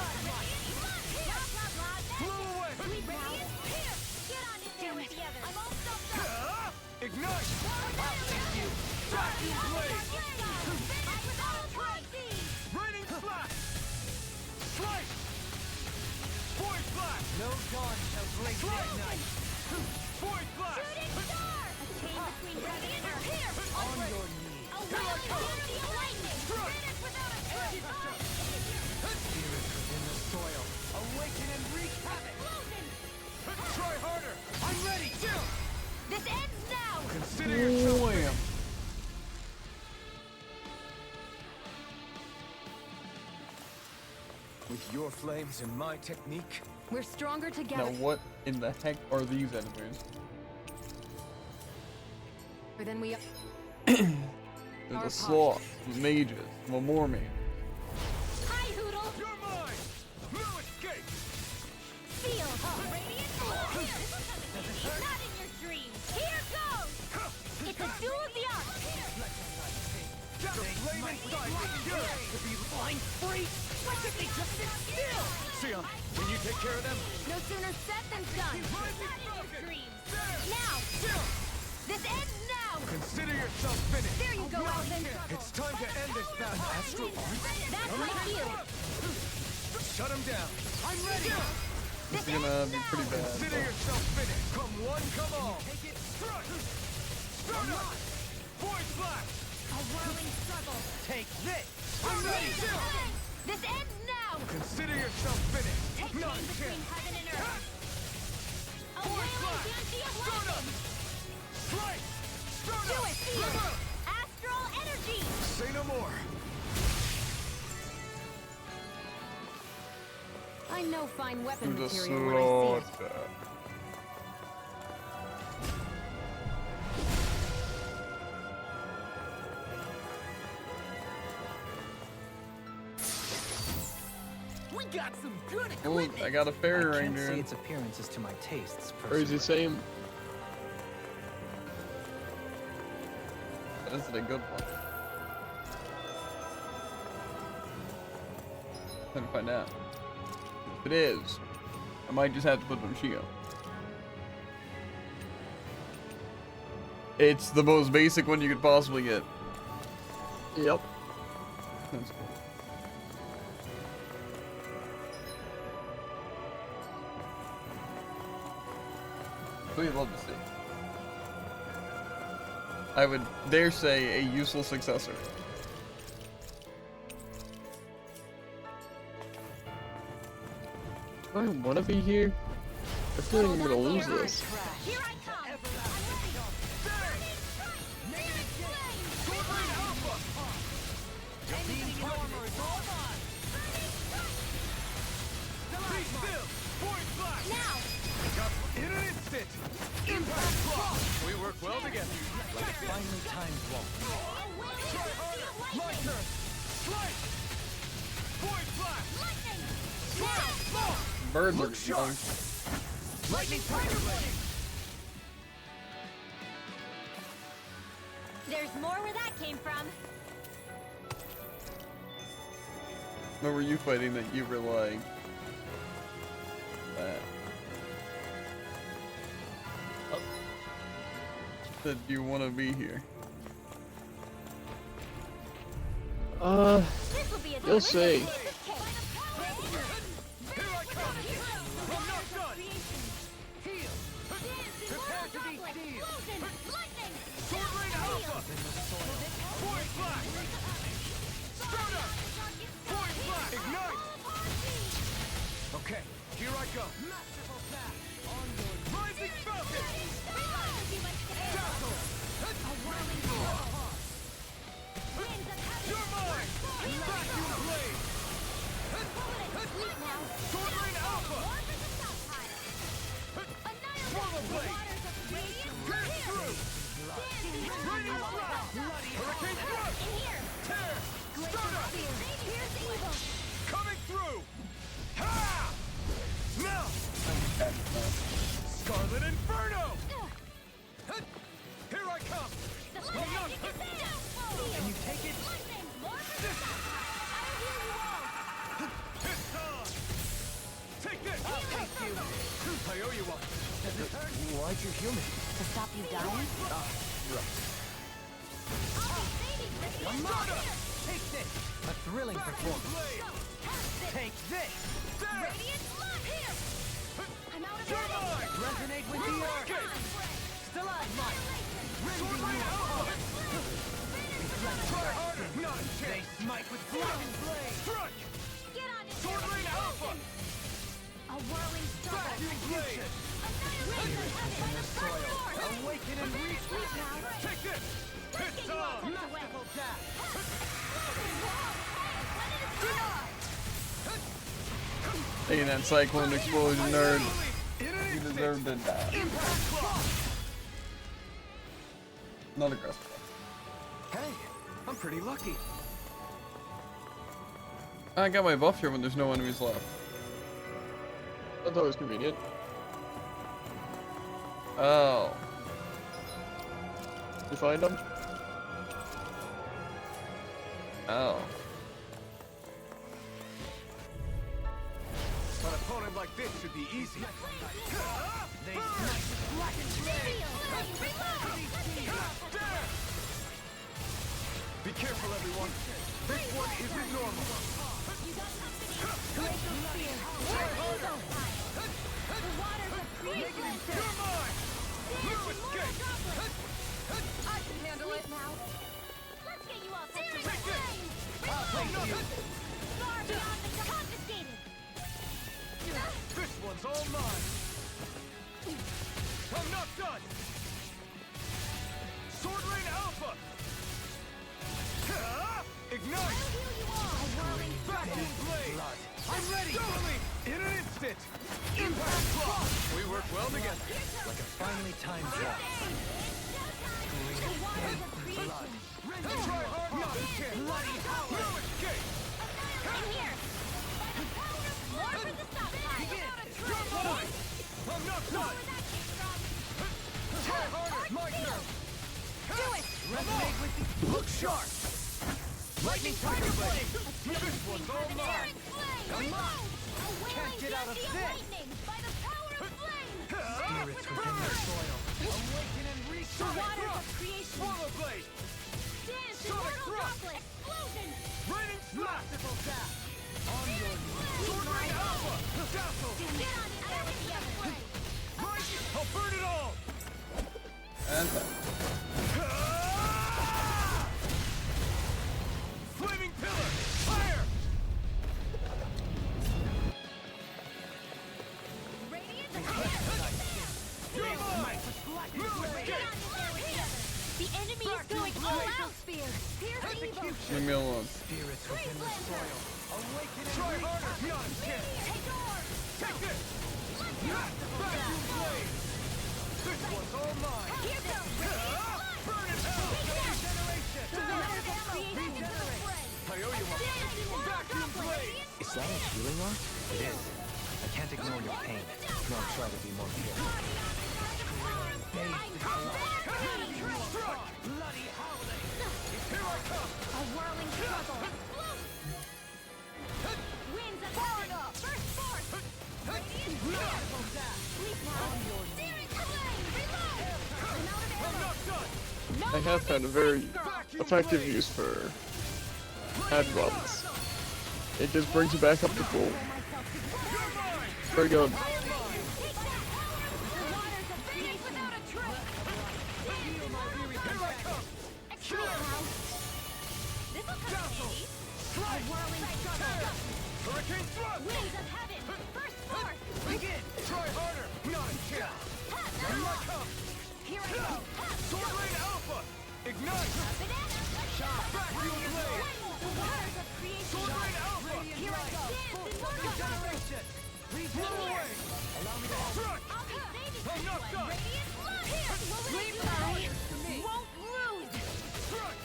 Blow away! Get on in there with the others. I'm all stuffed up. Ignite! Vacuum blade! blade. Raining splash! Slice! Void flash! No dawn shall break this night. Void flash! Shooting star. A chain between heaven and earth. Here. On your knees. A whirling unity of lightning. Finish without a trace. Spirits within the soil. Awaken and wreak havoc. Try harder! I'm ready. This ends now. Consider yourself Wham. With your flames and my technique, We're stronger Now together what in the heck are these enemies? than we are. There's Our a sloth, mages, well, more mages. Hi, Hoodle. You're mine! No escape! Feel radiant glow. Not in your dreams. Here goes. It's a duel of the arts. The flame inside is yours to be blind free! Why did they just sit still? Sion, can you take care of them? No sooner said than done. Not in your dreams. Now. This ends now. Consider yourself finished! There you go, Alvin. It's time to end this battle, Astral Arts! That's my cue. Shut him down! I'm ready. This is gonna be pretty bad. Consider yourself finished! Come one, come all! Take it! Strike! Start up! Void flash! A whirling struggle. Take this. I'm ready! This ends now. Consider yourself finished! Take Not chain a between chance! heaven and earth. A Void wailing flash! unity of Start up! lightning. Strike! Start Do up! it, feel. Astral energy. Say no more! I know fine weapon The material when I see it. slaughter. We got some good Oh, equipment. I got a fairy I can't ranger. say its appearance is to my tastes, Crazy personally. same. That isn't a good one. Trying to find out. If it is, I might just have to put on Shio. It's the most basic one you could possibly get. Yep. That's cool. We'd love to see. I would dare say a useless successor. I want to be here. I feel like I'm gonna lose this. Here I come. I'm ready. Burning strike. Negative flame. Swordblade Alpha! Beam armor is all mine. Burning strike. Be still! Void flash! Now. In an instant! Impact block! We work well together. Finely timed walk. A wailing unity of Light lightning. turn! Slice! Void flash! Lightning. Now. Birds Look are sharp. young. Lightning Tiger Blade! There's more where that came from. What were you fighting that you were like that? Oh. That you want to be here? This will be a You'll see. delicious piece of cake. Here I come! I'm not done! Heal. Prepare to be sealed. Lightning. Swordblade Alpha! Void flash! Start up! Void flash! Ignite! Okay, here I go! Masterful path. On your knees. Rising Falcon! Dazzle! You're mine! Vacuum Blade! Can you take it? Take this! I'll take you. I owe you one. Does it hurt? Why'd you heal me? To stop you dying? One more. Take this. A thrilling performance. Take this. Resonate with the earth. Stalagmite. Rending you apart. Try harder! Not a They chance! smite with flaming blade. Strike! Get on it! Sword Lane Alpha! A whirling star! Vacuum Blade! In the soil. Awaken and reach now. Take this! It's on! Merciful death. Taking that Cyclone Explosion, nerd. You deserve to die. Not aggressive. Hey, I'm pretty lucky. I got my buff here when there's no enemies left. That's always convenient. Oh. You find them? Oh. An opponent like this should be easy. They smite with blackened blade. Be careful, everyone. This one isn't normal. You're mine! No escape! I can handle it now. Let's get you all set to Take this! I'll take you. Far beyond the confiscated. This one's all mine! I'm not done! Sword Lane Alpha! Ignite! I'll heal you all. A whirling Vacuum Blade! Blood. I'm ready! In an instant! Impact Block! We work well together. Like a finely timed walk. The waters of creation. Try hard not to kill! Bloody howler. No escape! In here. More for the stop sign. You're mine! I'm not done! Try harder! My turn! Do it. Resonate with the... Look sharp. Lightning Tiger Blade. This one's all mine! Come on. Can't get out of this. Lightning by the power of flame. Spirits within the soil. Awaken and reach. The waters of creation. Swallow Blade! Dance Sonic immortal Thrust. droplet. Explosion. Raining Slap! Merciful death. On your knees. Sword Lane Alpha! Dazzle! Get on it. Energy of flame. Right! I'll burn it all! And that. Flaming Pillar! Fire! Radiant You're mine! No Get escape! on it there with the others. The enemy is going all out. Spear. Pierce evil. Leave me alone. Spirits within the soil. Awaken and Try reach. harder! Not a chance! Take this! Vacuum Blade! This one's all mine! Here goes. Burn in hell! Regeneration. The waters of creation. I owe you one! Vacuum Blade! Is that a healing art? It is. I can't ignore your pain, nor try to be more careful. Bloody howling. Here I come! A whirling struggle. Winds of heaven. First force. Radiant Merciful death. Sleep now. Searing flame. Reload. I'm out of I'm ammo. not done! I have found a very effective use for ad runs. It just brings you back up to full. You're mine! Very good. Take that. The waters of fate without a trace. Dance immortal droplet. Explode now. This'll come in handy. A whirling struggle. Hurricane Thrust! Winds of heaven. First force. Begin! Try harder! Not a chance! Here I come! Here I go. Sword Lane Alpha! Ignite! Vacuum Blade! The waters of creation. Sword Lane Alpha! Here I go. Dance immortal droplet. Blow away! Allow me to help. Strike! I'll be saving I'm this not one. done. Radiant blood. Here. Sleep tight. Won't lose. Strike!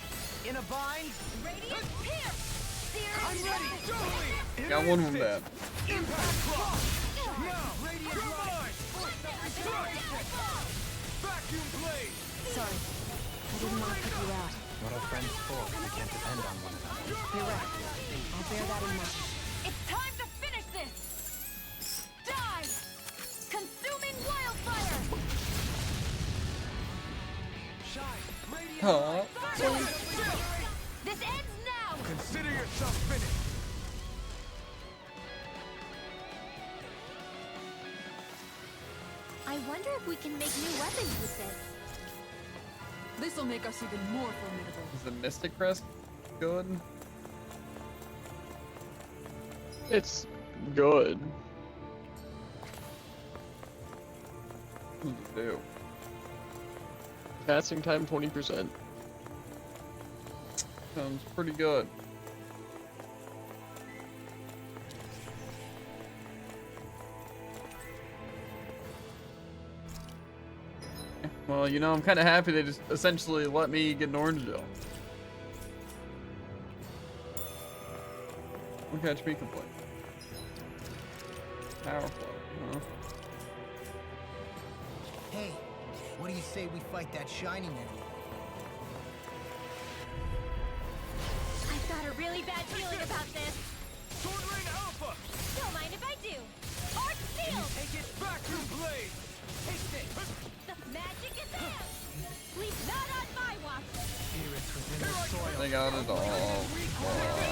In a bind. Radiant pierce. Searing I'm ready! flame. Totally! In Got an one of them instant. bad. Impact Block! Now! Radiant You're light. mine! Strike! Vacuum Blade! Sorry. didn't want to put you out. What are friends for if we can't depend on one another? You're right. I'll bear that in mind. It's time to finish this! Die! Consuming wildfire! Shine, radiant Huh? This ends now! Consider yourself finished. I wonder if we can make new weapons with this. This'll make us even more formidable. Is the Mystic Crest good? It's good. What does it do? Passing time 20%. Sounds pretty good. Well, you know, I'm kind of happy they just essentially let me get an orange gel. What catch me complain? Powerful, huh? Hey, what do you say we fight that shining enemy? I've got a really bad feeling about this. Sword Rain Alpha! Don't mind if I do. Arc Seal! Take it back, you blade! Taste it! The magic is there! Sleep not on my watch! Spirits within the soil. They got it all. Fuck.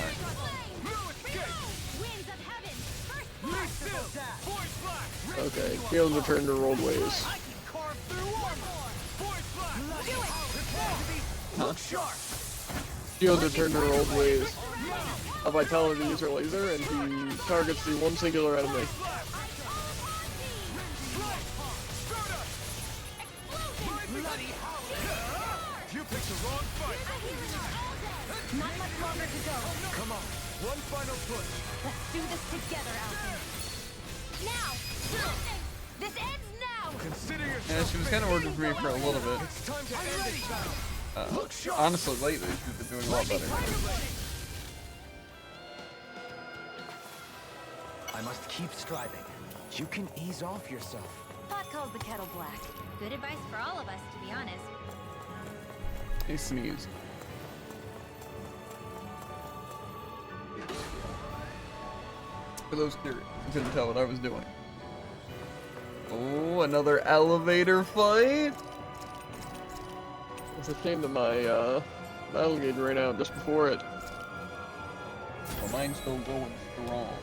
Winds of heaven! First Be blood! still! Void Flash! Okay, Gale's returned to her old ways. I can carve through armor! Void Flash! Do it! Prepare to be... Look sharp! Gale's returned to her old ways. A vitality user laser, and he targets the one singular enemy. You picked the wrong fight! Not much longer to go. Come on, one final push! Let's do this together, Alvin. Now! This ends now! Consider yourself Yeah, she was kind of working for me for a little bit. It's time to end this battle! Honestly, lately she's been doing a lot better. I must keep striving. You can ease off yourself. Pot calls the kettle black. Good advice for all of us, to be honest. He sneezed. For those curious, you couldn't tell what I was doing. Oh, another elevator fight? It's a shame that my battle gauge ran out just before it. Well, mine's still going strong.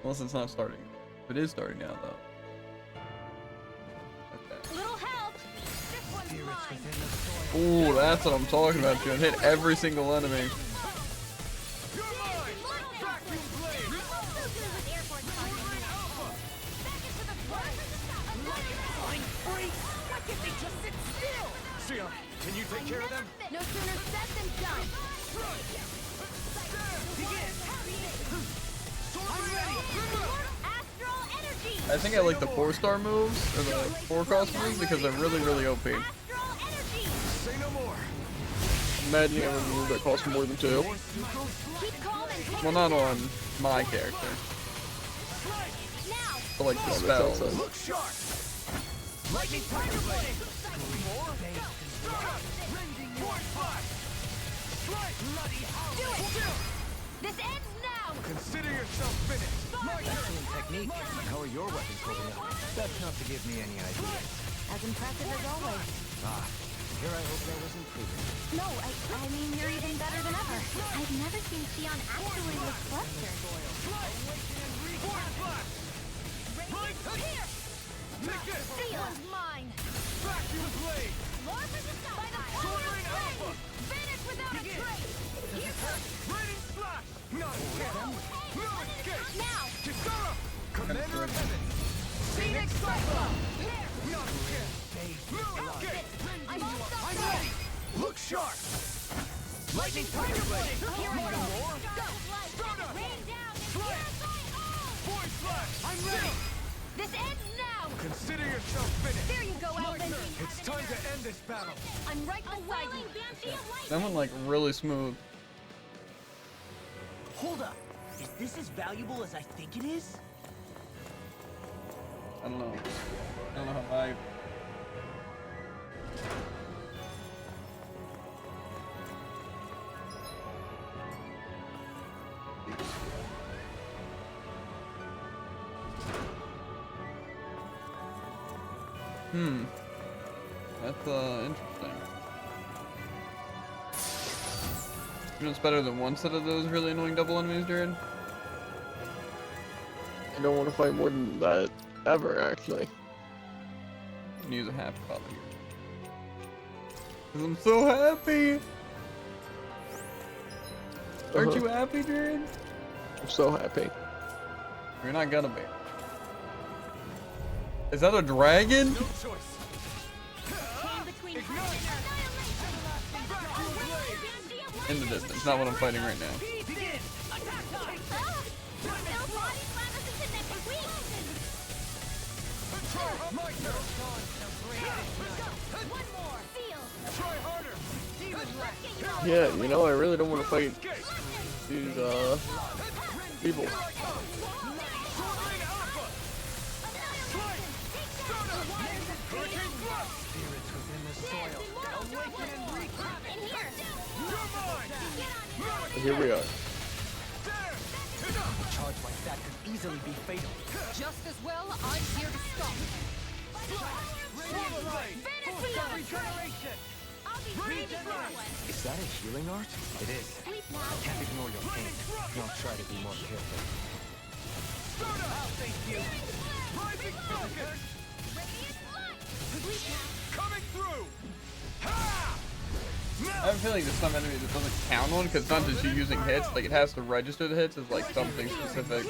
Unless it's not starting. If it is starting now, though. Okay. Little help! This one's Spirits mine! within the soil. Ooh, that's what I'm talking about, June. Hit every single enemy. You're mine! Vacuum blade! With airport back into the front! free! Why can't they just sit still? Sia, can you take care of them? No sooner said than done! I'm ready! Astral energy! I think I like the 4-star moves, or the 4-cost moves, because they're really, really OP. Astral energy! Say no more! Imagine having a move that costs more than 2. Keep calm and take Well, not on my character, now! but like the That spells. makes sense. Look sharp! Lightning Tiger Blade! More? Rending Void Flash! Strike! Bloody Do it! This ends now! Consider yourself finished! Excellent technique. How are your weapons holding up? That's not to give me any ideas. As impressive as always. Here I hope there was improvement. No, I mean, you're even better than ever. I've never seen Xion actually look flustered. Void Flash! Right here! Take this! This one's mine! Vacuum Blade! Lord for the sky! By the Sword power Rain of Alpha! flame! Vanish without a trace! Raining Splash! Not escape! No escape! Now! Kisara! Commander of Heaven! Phoenix Cyclone! Not escape! No escape! I'm all set! I'm ready! Look sharp! Lightning Tiger Blade! Here I One go! more! Stardust! Rain down and purify all! Void Flash! I'm ready! This ends now! Consider yourself finished! There you go, Elvin! It's time to end this battle! I'm right beside you! Banshee of light! That went like really smooth. Hold up. Is this as valuable as I think it is? I don't know. I don't know how valuable. Hmm. That's interesting. You know, it's better than one set of those really annoying double enemies, Jared. I don't want to fight more than that ever, actually. You can use a happy pop here. Cause I'm so happy. Aren't you happy, Jared? I'm so happy. You're not gonna be. Is that a dragon? No choice. In the distance, not what I'm fighting right now. Yeah, you know, I really don't want to fight these, people. Spirits within the soil. Awaken and wreak havoc. Here we are. A charge like that could easily be fatal. Just as well, I'm here to stop it. Is that a healing art? It is. Can't ignore your pain. Now try to be more careful. Coming through. I have a feeling there's some enemy that doesn't count on because it's not just you using hits, like it has to register the hits as like something specific.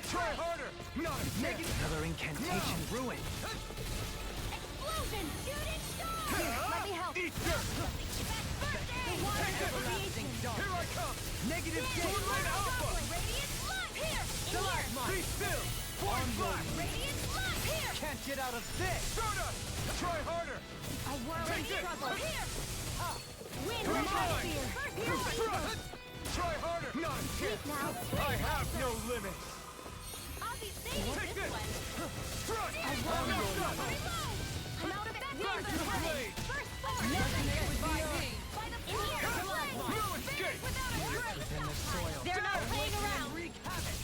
Try harder. Not Another incantation ruined. Let me help. eat dirt. Here I come. Negative Sword Rain Alpha. Be still. Force flash. Can't get out of this. Stardust. Try harder. A whirling struggle. Wind Come will not on. fear. Thrust. Try harder. Not a chance. Now, I have no limits. I'll be saving Take this this. one. Thrust. A whirling struggle. I'm out of it. Back to the blade. First forward. By the power of blood. No escape. Without a trace. Within the soil. They're not playing around. Wreak havoc.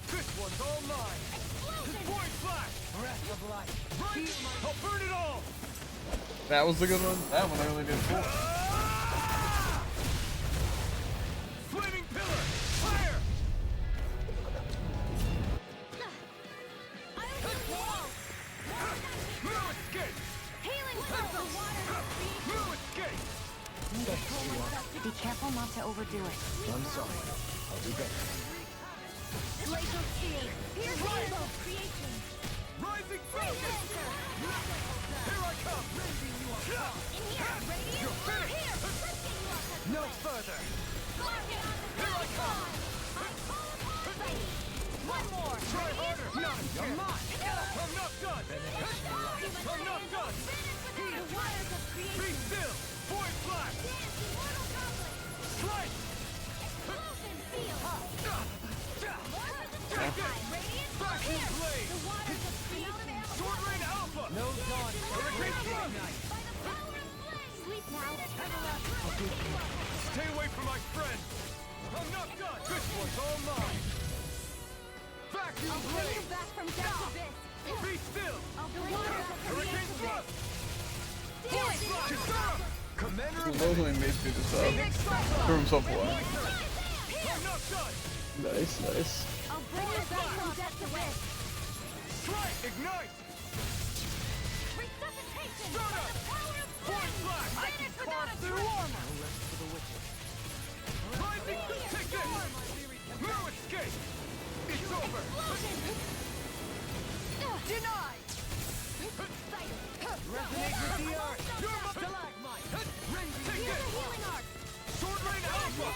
This one's all mine. Explosion. Point flash. Breath of life. Right. I'll burn it all. That was the good one. That one I really did cool. Flaming pillar. Fire. I'll do wall. No escape. Healing circle. No escape. Be careful not to overdo it. I'm sorry. I'll do better. Glacial shield. Here's rainbow creation. Rising focus. Here I come. In here, radiant. You're finished. Here, lifting you up. No further. Blocking on the Here I come. I call upon fate. One more. Try harder. Not a You're chance. mine. I'm not done. I'm not done. The waters of Be creation. still. Point flash. Dance immortal goblet. Strike. Explosion field. More for the Take dark it. side. Radiant. Vacuum blade. The waters of creation. Sword Rain Alpha. No dawn. Hurricane Thrust. By the power of flame. Sleep now. Stay away from my friend. I'm not done. This one's all mine. Vacuum I'll bring you blade. back from death abyss. Be still. I'll bring you back from Hurricane death Thrust. abyss. Kisara. Commander of Locally basically just threw himself away. I'm not done. Nice, nice. I'll bring you back from death abyss. Strike. Ignite. Resuscitation. Stardust. By the power of Point flash. Finish without a trace. Rising. Take this. No escape. It's over. Denied. Resonate with the earth. You're my Stalagmite. Take Here's this. a healing art. Sword Rain Alpha.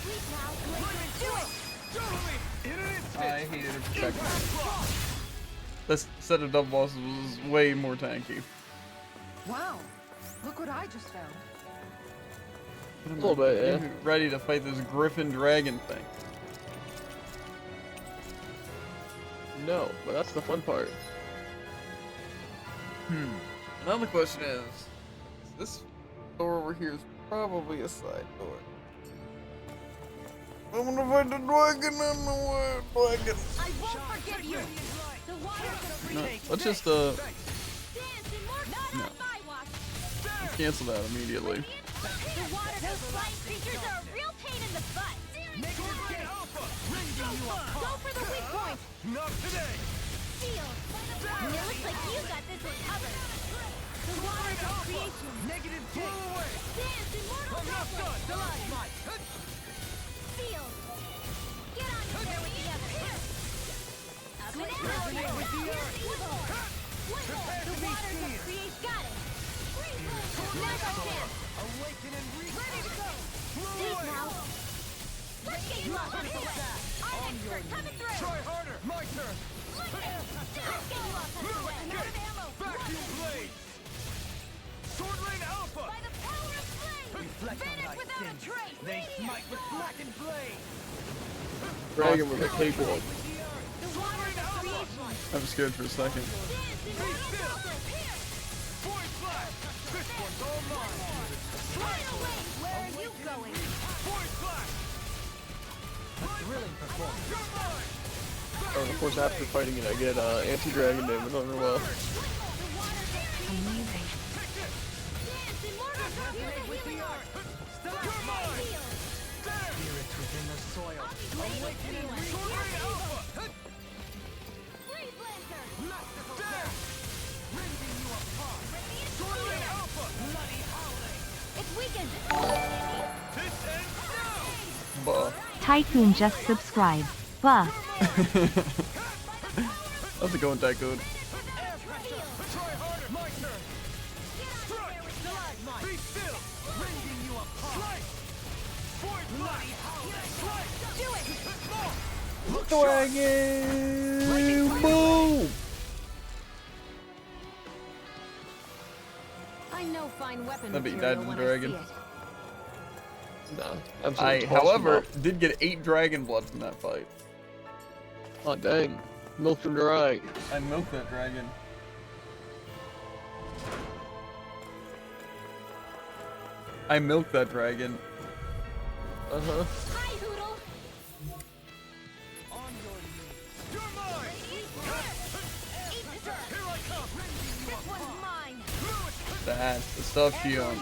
Sleep now. Glacier. Do it. Totally. In an instant. I hated it for Impact second. block. This set of double bosses was way more tanky. Wow, look what I just found. A little bit, yeah. Ready to fight this Griffin Dragon thing. No, but that's the fun part. Another question is this door over here is probably a side door. I'm gonna find the dragon in the way. Dragon. I won't forgive you. The waters No, of let's just dance and more not no. on my watch. Cancel that immediately. The waters of flying creatures are a real pain in the butt. Go for the weak point. Not today! Seal. It looks like you got this one covered. The waters of creation. Negative blow away! Dance immortal I'm not couplet. done! Seal. Get on there with the others. Up and out. Resonate with the earth! Evil. The waters of creation. Got it. Now's our chance. Awaken and Ready to go. Please now. Let's get you off this way. I'm expert coming through. Try harder! My turn! Let's get you off this way. I'm out of ammo. Vacuum blade! Sword Rain Alpha! By the power of flame. Reflect on Vanish thy without a sins. trace. They smite with blackened blade. Dragon with a cakewalk. The waters of creation. I was scared for a second. Dance immortal couplet. Here. Void Flash! This one's all mine! Right away. Where are you going? Void Flash! Thrilling performance. You're mine! Oh, and of course, after fighting it, I get anti-dragon damage on her well. Amazing. Dance immortal couplet. With the art. You're mine! Spirits within the soil. Awaken and Sword Rain Alpha! Freeze Lancer. Masterful dash. Rending you apart. Sword Rain Alpha! Bloody howling. It's weakened. This ends now! Buh. Tycoon just subscribed. Buh. How's it going, Tycoon? Air pressure! Try harder! My turn! Strike! Stalagmite. Be still! Rending you apart. Strike! Void Flash! Strike! Do it. More! Dragon! Boom! I know fine weapon I bet you material died to the when dragon. I see it. Nah, I, absolutely tossed him however, up. did get 8 dragon blood from that fight. Oh dang, milked him dry. I milked that dragon. I milked that dragon. Uh huh. Hi, Hoodle. On your knees! You're mine! Eat dessert. Here I come! This one's mine. That's the stuff she owns.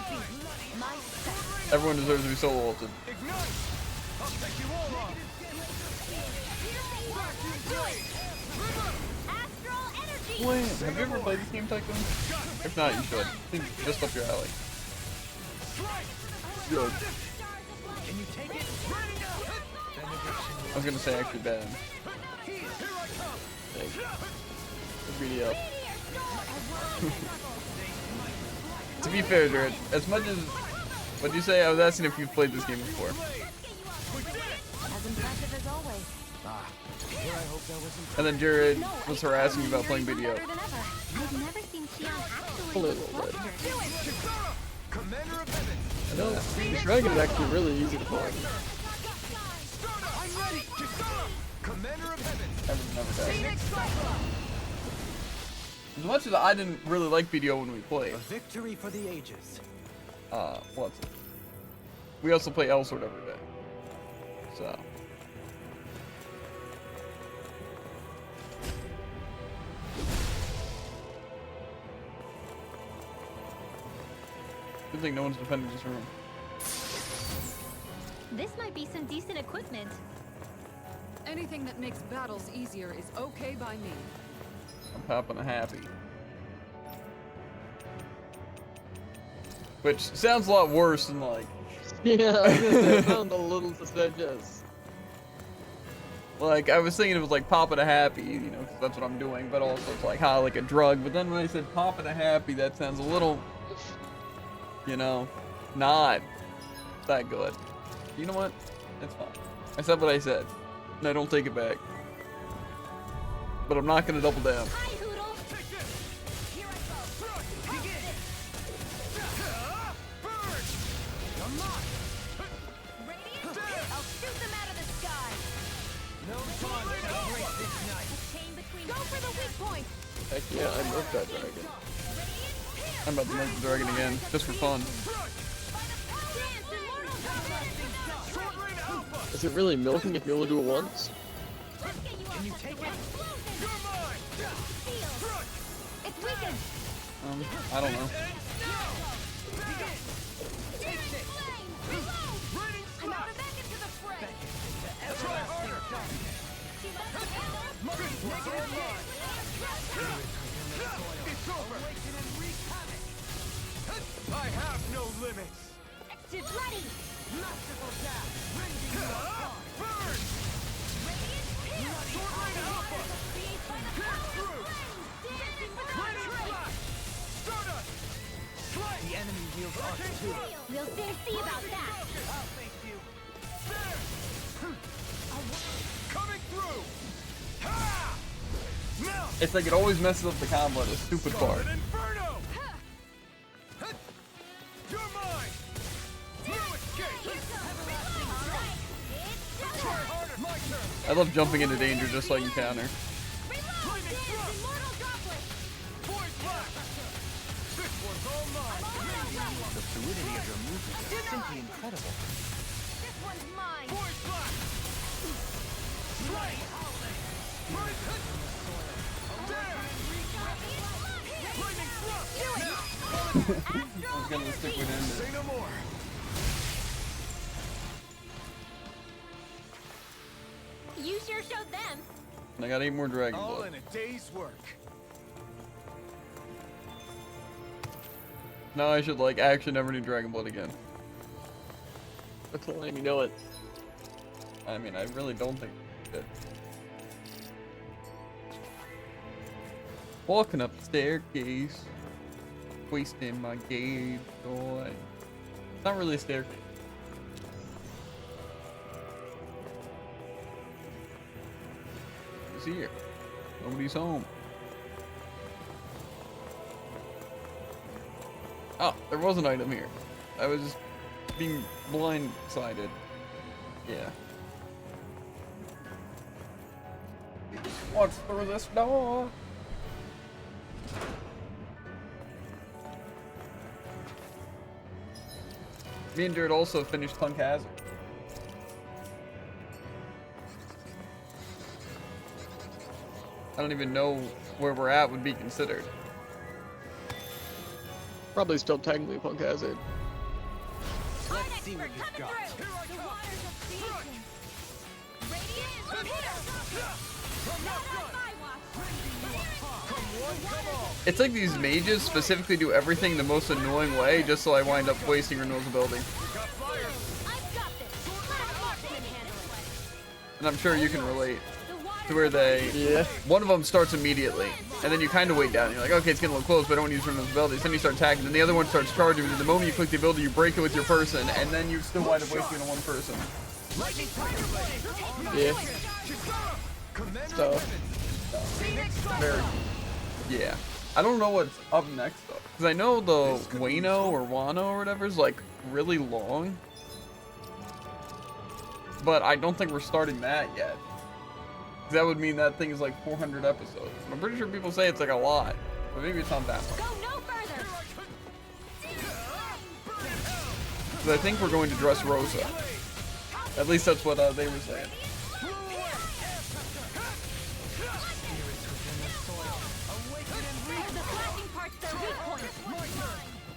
My set. Everyone deserves to be solo ulted. Ignite! I'll take you all on! Astral energy. Wait, have you ever played this game, Tycoon? If not, you should. I think it's just up your alley. Good. Can you take it? I was gonna say actually bad. Thanks. Good video. To be fair, Jared, as much as what'd you say? I was asking if you've played this game before. As impressive as always. Here I hope that wasn't. And then Jared was harassing you about playing video. Better than ever. I've never seen Xion A actually little bit. Commander of Heaven! I know, this dragon is actually really easy to find. I'm ready! Kisara! Commander of Heaven! Never died. Phoenix Cyclops! As much as I didn't really like video when we played, A victory for the ages. what's it? We also play Elsword every day. So. Good thing no one's defending this room. This might be some decent equipment. Anything that makes battles easier is okay by me. I'm popping a happy. Which sounds a lot worse than like. Yeah, I was gonna say, I found a little suspicious. Like, I was thinking it was like popping a happy, you know, 'cause that's what I'm doing, but also it's like, like a drug. But then when I said popping a happy, that sounds a little, you know, not that good. You know what? It's fine. I said what I said, and I don't take it back. But I'm not gonna double down. Hi, Hoodle. Here I go. Begin. I'm not! Radiant. I'll shoot them out of the sky. No time to break this night. A chain between Heck yeah, I love that dragon. I'm about to make the dragon again, just for fun. Is it really milking if you only do it once? Can you take it? It's weakened. I don't know. I'm out of back into the fray. It's over! I have no limits! She's ready. Masterful dash. Rending you apart. Burn! Sword Rain Alpha! Pierce through! Radiant Flash! Stardust! Strike! The enemy wields arc too. We'll soon see about that. Oh, thank you. Coming through! Ha! Now! It's like it always messes up the combo, the stupid part. Scarlet Inferno! You're mine! No escape! Try harder! My turn! I love jumping into danger just so I can counter. Lightning thrust! Void blast! This one's all mine! The fluidity of your movement is simply incredible. This one's mine. Void blast! Strike! Lightning thrust! Now! I was gonna stick with him. Say no more! You sure showed them. And I got 8 more Dragon All Blood. in a day's work. Now I should like actually never do Dragon Blood again. That's the lame, you know it. I mean, I really don't think it. Walking up the staircase, wasting my gauge joy. It's not really a staircase. Who's here? Nobody's home. Oh, there was an item here. I was just being blindsided. Yeah. What's through this door? Me and Jared also finished Punk Hazard. I don't even know where we're at would be considered. Probably still technically Punk Hazard. Let's see what you've got. The waters of creation. Radiant It's like these mages specifically do everything the most annoying way just so I wind up wasting Renewal's ability. And I'm sure you can relate to where they, one of them starts immediately, and then you kind of wait down. You're like, okay, it's getting a little close, but I don't want to use Renewal's abilities. Then you start attacking, and the other one starts charging, and the moment you click the ability, you break it with your person, and then you still wind up wasting it on one person. Yeah. Stuff. Very. Yeah. I don't know what's up next though, because I know the Wano or Wano or whatever is like really long, but I don't think we're starting that yet. 'Cause that would mean that thing is like 400 episodes. I'm pretty sure people say it's like a lot, but maybe it's not that much. Go no further. 'Cause I think we're going to Dressrosa. At least that's what they were saying.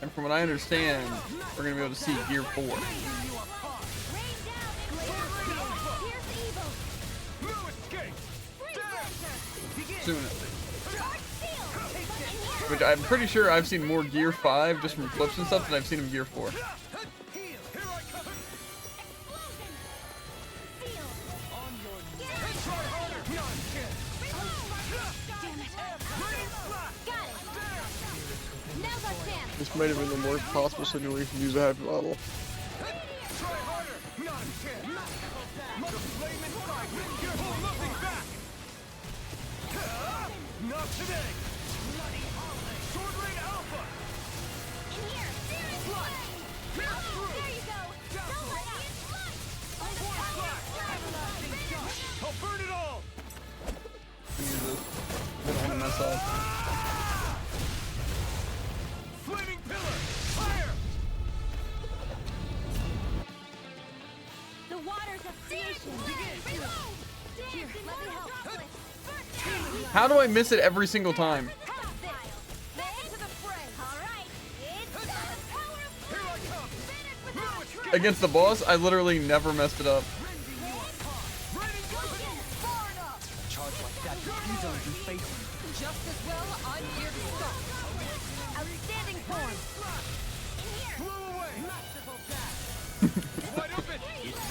And from what I understand, we're going to be able to see Gear 4. Soon at least. Which I'm pretty sure I've seen more Gear 5 just from clips and stuff than I've seen of Gear 4. This might have been the worst possible situation to use a heavy level. Not today! Sword Rain Alpha! In here! There you go! Don't let I'll burn it all! I don't want to mess mess up. Flaming pillar! Fire! The waters of creation. Reload! Here, let me help. How do I miss it every single time? Against the boss, I literally never messed it up. Charge like that could easily be fatal. Just as well, I'm here to stop. Outstanding form.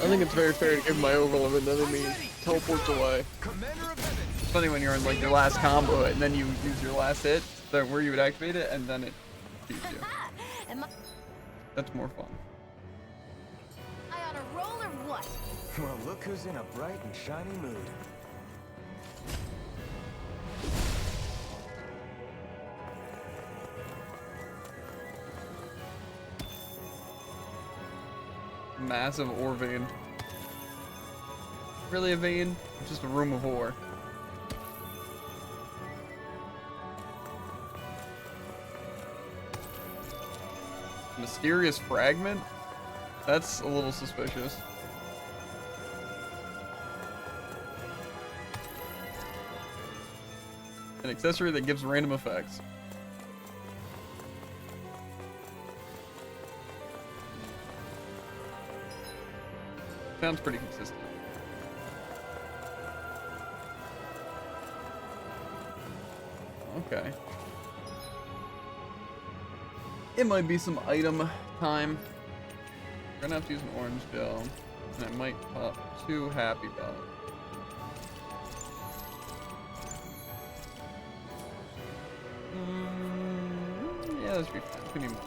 I think it's very fair to give my overlimit, then it means teleports away. It's funny when you're in like your last combo and then you use your last hit, then where you would activate it, and then it shoots you. That's more fun. I on a roll or what? Well, look who's in a bright and shiny mood. Massive ore vein. Really a vein? It's just a room of ore. Mysterious fragment? That's a little suspicious. An accessory that gives random effects. Sounds pretty consistent. Okay. It might be some item time. We're gonna have to use an orange gel, and I might pop 2 happy bells. Yeah, that should be fine. We need more.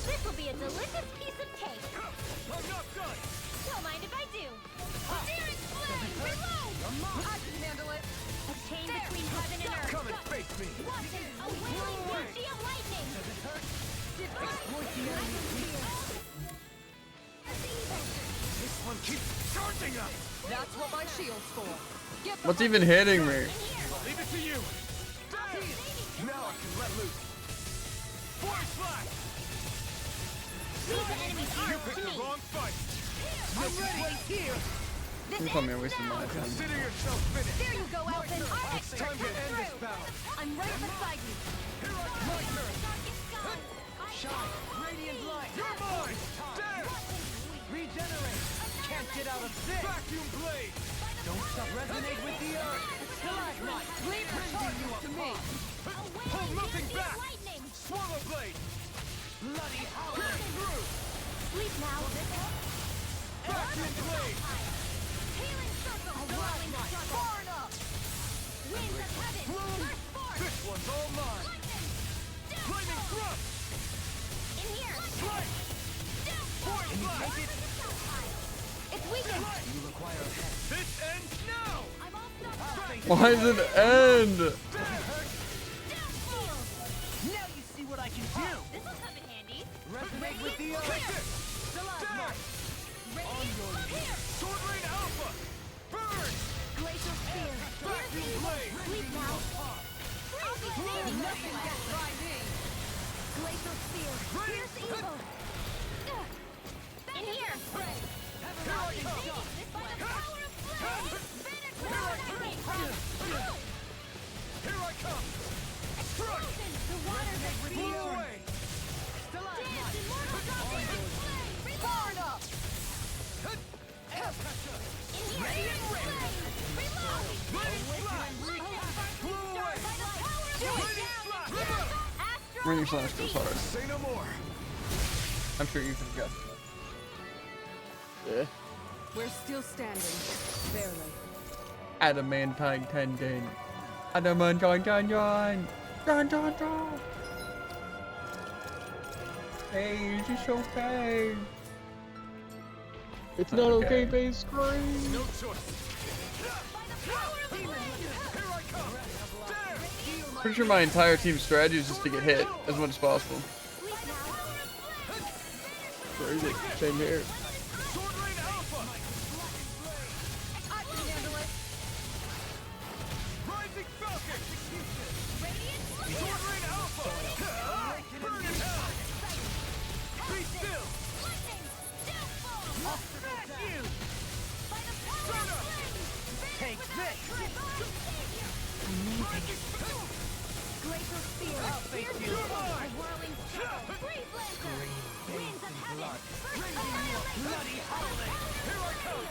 This will be a delicious piece of cake. I'm not done! Don't mind if I do. Dearest flame, reload! I can handle it. A chain between heaven and earth. Come and face me! Watch it! A wailing energy of lightning! Exploit the enemy's weakness. This one keeps charging us! That's what my shield's for. Get What's even hitting me? I'll leave it to you! Now I can let loose! Force flash! Leave the enemy's You arms picked to the me. wrong fight! I'm ready. Here. This You told me I ends wasted now. my time. Consider yourself finished! There you go, Elfin. It's time to end this battle! I'm right beside you. Here I come! My turn! Shine, radiant light. You're mine! Dare! Regenerate. Can't get out of this. Vacuum blade! Don't stop. Resonate with the earth. Stalagmite. Leave the charges to me. Hold nothing back! Swallow blade! Bloody hell. Pierce through! Sleep now. Vacuum blade! Healing circle. A whirling struggle. Far enough. Winds of heaven. Burst forth. This one's all mine! Lightning thrust! In here. Strike! Force flash! It's weakened. You require a head. This ends now! I'm all stuck. Why does it end? Now you see what I can do. This will come in handy. Resonate with the Take earth. this! Stalagmite. Sword Rain Alpha! Burn! Glacial spear. Vacuum blade! Sleep now. Nothing gets by me. Glacial spear. Pierce evil. In here. Here I come! By the power of flame. Here I come! Strike! The waters of Blow creation. away! Dance immortal dominance of flame. Far enough. In here. Reload. Lightning flash! Blow away! By the power of Lightning flash! Astral Rainy Slash goes hard. Say no more! I'm sure you can guess. Yeah. We're still standing. Barely. Adamantine tendon. Adamantine tendon. Dun dun dun. Hey, is this okay? It's not okay, base screen. No choice! Here I come! Dare! Pretty sure my entire team's strategy is just to get hit as much as possible. Crazy. Same here. Sword Rain Alpha! I can handle it. Rising Falcon! Radiant Sword Rain Alpha! Burn in hell! Be still! lightning. Downfall. I'll smash you! By the power Burn of up! flame. Take this! Rising Glacial spear. I'll face you. You're mine! A whirling circle. Breeze lancer. Winds of heaven. First annihilation. Bloody howling! Here I come!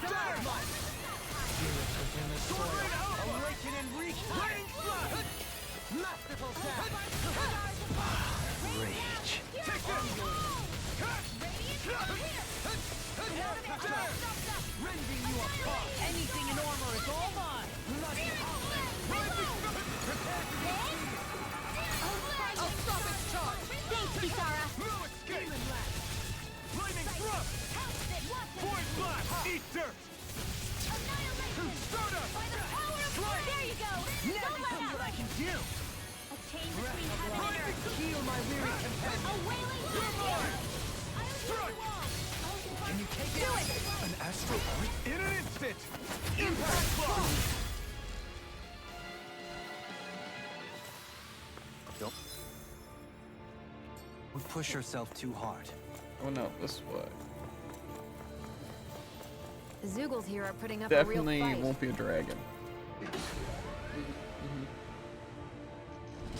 Stalagmite! Spirits within the Sword soil. Rain Alpha! Awaken and reclaim! Rain Slash! Masterful dash! Rage. Take this! Rending you apart! Anything in armor is all mine! Bloody howling! Prepare to be I'll stop its charge. Thanks, Kisara. No escape! Flaming thrust! Void blast! Eat dirt! Stardust! There you go. Now becomes what I can do! A chain between heaven and earth. Heal my weary companion! A wailing You're mine! I'll you all. Can you take it? Do it. An astral point in an instant! Impact blast! Don't push yourself too hard. Oh no, this way. The Zoogles here are putting up a real Definitely fight. won't be a dragon.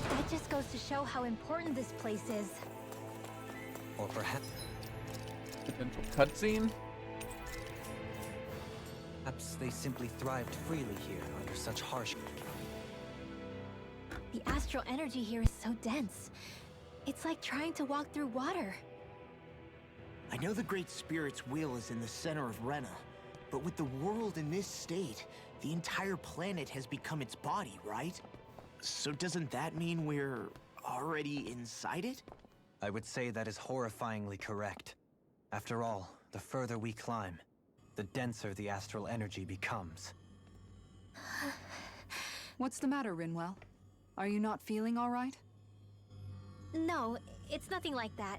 That just goes to show how important this place is. Or perhaps Potential cutscene? they simply thrived freely here under such harsh... The astral energy here is so dense. It's like trying to walk through water. I know the Great Spirit's will is in the center of Rena, but with the world in this state, the entire planet has become its body, right? So doesn't that mean we're already inside it? I would say that is horrifyingly correct. After all, the further we climb, the denser the astral energy becomes. What's the matter, Rinwell? Are you not feeling all right? No, it's nothing like that.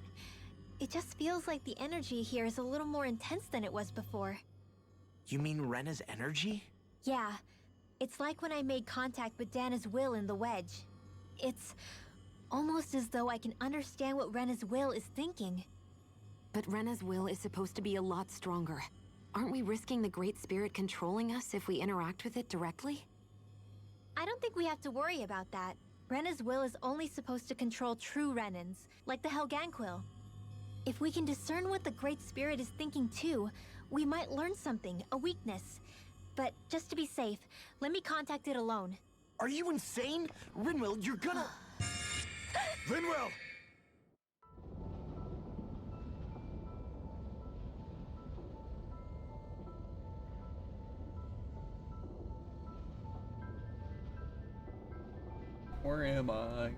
It just feels like the energy here is a little more intense than it was before. You mean Rena's energy? Yeah, it's like when I made contact with Dana's will in the wedge. It's almost as though I can understand what Rena's will is thinking. But Rena's will is supposed to be a lot stronger. Aren't we risking the Great Spirit controlling us if we interact with it directly? I don't think we have to worry about that. Rena's will is only supposed to control true Renans, like the Helganquil. If we can discern what the Great Spirit is thinking too, we might learn something, a weakness. But just to be safe, let me contact it alone. Are you insane? Rinwell, you're gonna... Rinwell! Where am I?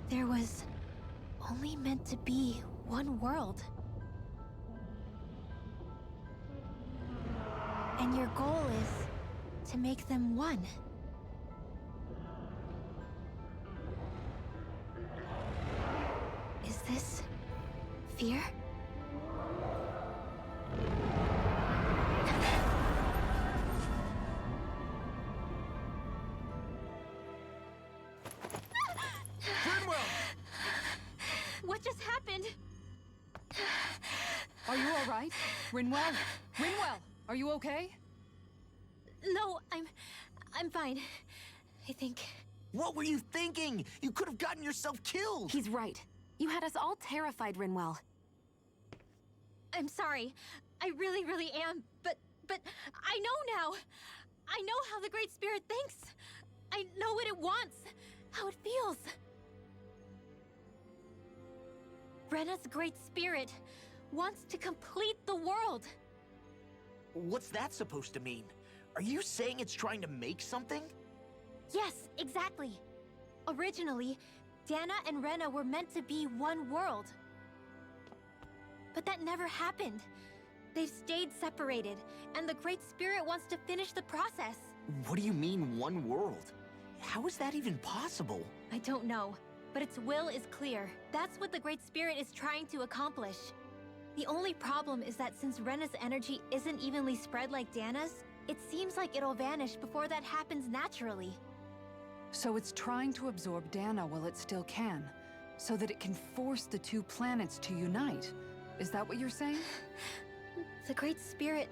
There was only meant to be one world. And your goal is to make them one. Is this fear? What just happened? Are you all right? Rinwell? Rinwell, are you okay? No, I'm fine. I think. What were you thinking? You could have gotten yourself killed! He's right. You had us all terrified, Rinwell. I'm sorry. I really, really am. But I know now. I know how the Great Spirit thinks. I know what it wants, how it feels. Rena's Great Spirit wants to complete the world. What's that supposed to mean? Are you saying it's trying to make something? Yes, exactly. Originally, Dana and Rena were meant to be one world. But that never happened. They've stayed separated, and the Great Spirit wants to finish the process. What do you mean, one world? How is that even possible? I don't know, but its will is clear. That's what the Great Spirit is trying to accomplish. The only problem is that since Rena's energy isn't evenly spread like Dana's, it seems like it'll vanish before that happens naturally. So it's trying to absorb Dana while it still can, so that it can force the two planets to unite. Is that what you're saying? The Great Spirit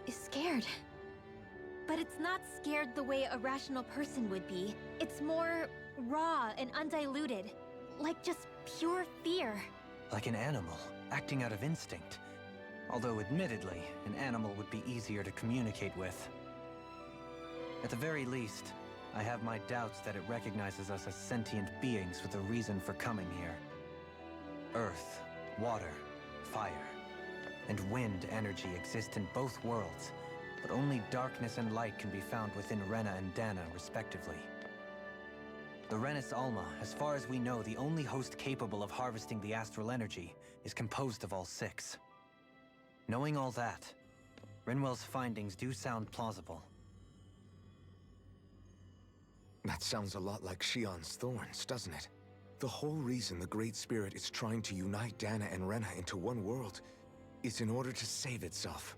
is scared. But it's not scared the way a rational person would be. It's more raw and undiluted, like just pure fear. Like an animal, acting out of instinct. Although admittedly, an animal would be easier to communicate with. At the very least, I have my doubts that it recognizes us as sentient beings with a reason for coming here. Earth, water, fire, and wind energy exist in both worlds, but only darkness and light can be found within Rena and Dana, respectively. The Renis Alma, as far as we know, the only host capable of harvesting the astral energy, is composed of all six. Knowing all that, Rinwell's findings do sound plausible. That sounds a lot like Shion's thorns, doesn't it? The whole reason the Great Spirit is trying to unite Dana and Rena into one world is in order to save itself.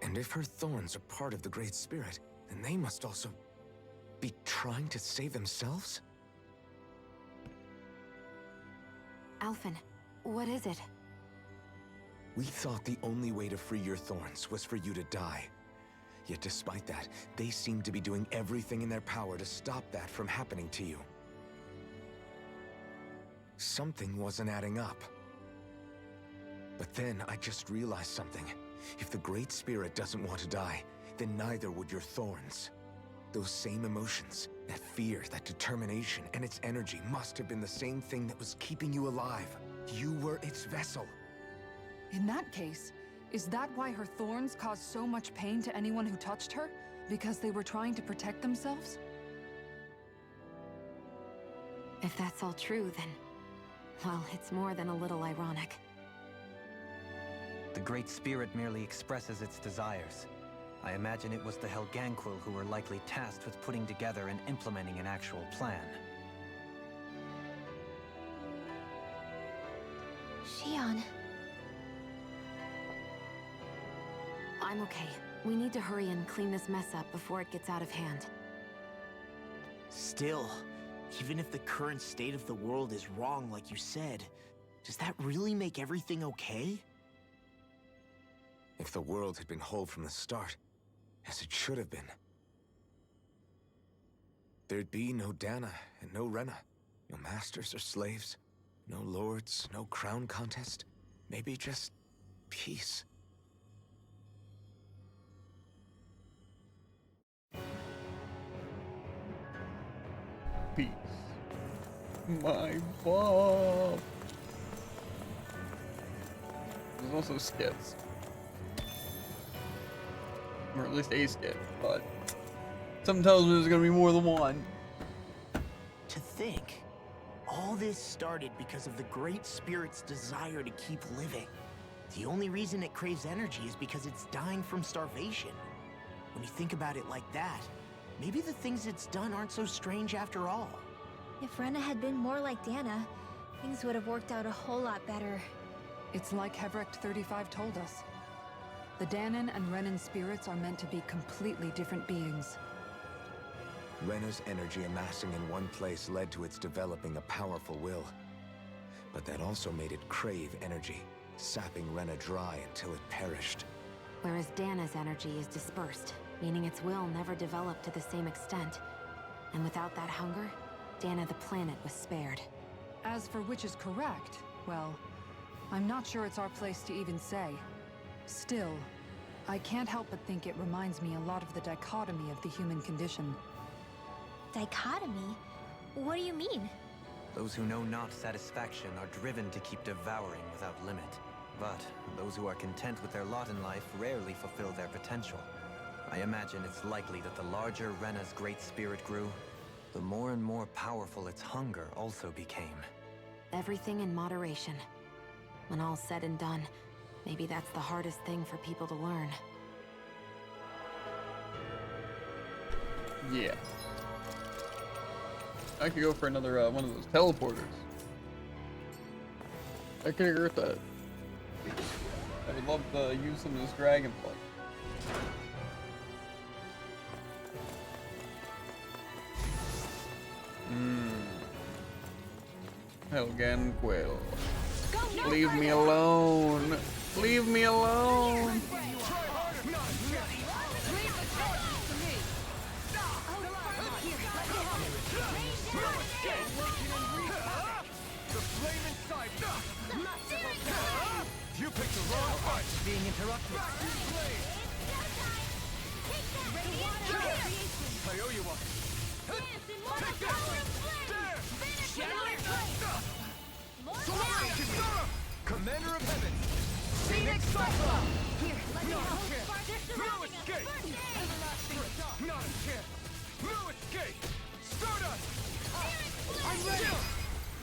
And if her thorns are part of the Great Spirit, then they must also be trying to save themselves? Alphen, what is it? We thought the only way to free your thorns was for you to die. Yet despite that, they seem to be doing everything in their power to stop that from happening to you. Something wasn't adding up. But then I just realized something. If the Great Spirit doesn't want to die, then neither would your thorns. Those same emotions, that fear, that determination, and its energy must have been the same thing that was keeping you alive. You were its vessel. In that case, is that why her thorns caused so much pain to anyone who touched her? Because they were trying to protect themselves? If that's all true, then... well, it's more than a little ironic. The Great Spirit merely expresses its desires. I imagine it was the Helganquil who were likely tasked with putting together and implementing an actual plan. Shion. I'm okay. We need to hurry and clean this mess up before it gets out of hand. Still, even if the current state of the world is wrong like you said, does that really make everything okay? If the world had been whole from the start, as it should have been, there'd be no Dana and no Rena, no masters or slaves, no lords, no crown contest, maybe just peace. Peace. My Bob. There's also skits. Or at least a skit, but something tells me there's gonna be more than one. To think, all this started because of the Great Spirit's desire to keep living. The only reason it craves energy is because it's dying from starvation. When you think about it like that, maybe the things it's done aren't so strange after all. If Rena had been more like Dana, things would have worked out a whole lot better. It's like Hevrecht 35 told us. The Danan and Renan spirits are meant to be completely different beings. Rena's energy amassing in one place led to its developing a powerful will. But that also made it crave energy, sapping Rena dry until it perished. Whereas Dana's energy is dispersed, meaning its will never developed to the same extent. And without that hunger, Dana the planet was spared. As for which is correct, well, I'm not sure it's our place to even say. Still, I can't help but think it reminds me a lot of the dichotomy of the human condition. Dichotomy? What do you mean? Those who know not satisfaction are driven to keep devouring without limit. But those who are content with their lot in life rarely fulfill their potential. I imagine it's likely that the larger Rena's Great Spirit grew, the more and more powerful its hunger also became. Everything in moderation. When all's said and done, maybe that's the hardest thing for people to learn. Yeah. I could go for another one of those teleporters. I can agree with that. I would love to use some of this dragonfly. Helgen Quill. Leave me alone. Leave me alone. You picked the wrong fight. Being interrupted. I owe you one. Take that. Commander of Heaven. Phoenix Cyclops. Here, let me No help. escape. They're No surrounding us. escape. Not a chance. No escape. Stardust. I'm ready.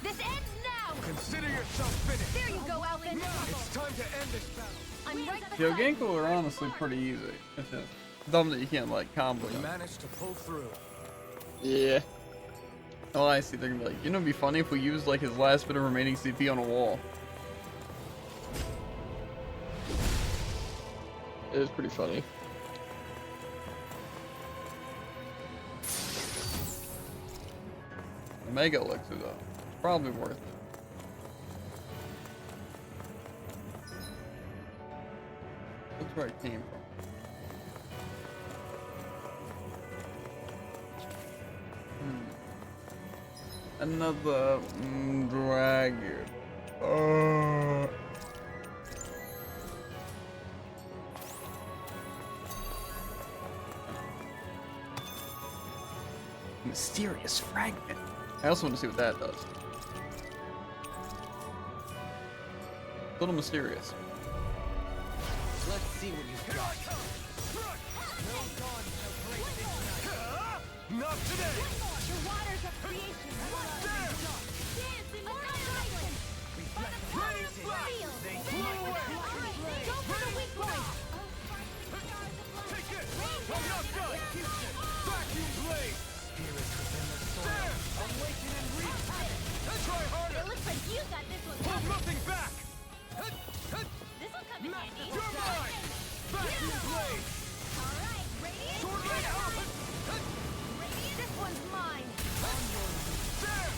This ends now. Consider yourself finished. There you go, Alvin. It's time to end this battle. I'm right Yo, beside Ganku are honestly pretty easy. It's just dumb that you can't like combo We them. managed to pull through. Yeah. Oh, I see. They're gonna be like, you know, it'd be funny if we used like his last bit of remaining CP on a wall. It is pretty funny. The Mega Elixir though, it's probably worth it. That's where it came from. Another dragon. Mysterious fragment. I also want to see what that does. A little mysterious. Let's see what you've got. Not today. The waters of creation. Dance in annihilation. By the power of steel. Go for the weak point. Take it. I'm not done. Vacuum blade. Spirits within the soil. Awaken and reach. Try harder. It looks like you got this one Hold covered. nothing back. This'll come in handy. You're mine. Vacuum blade. All right, Radiant. Sword blade out. Radiant. This one's mine. There.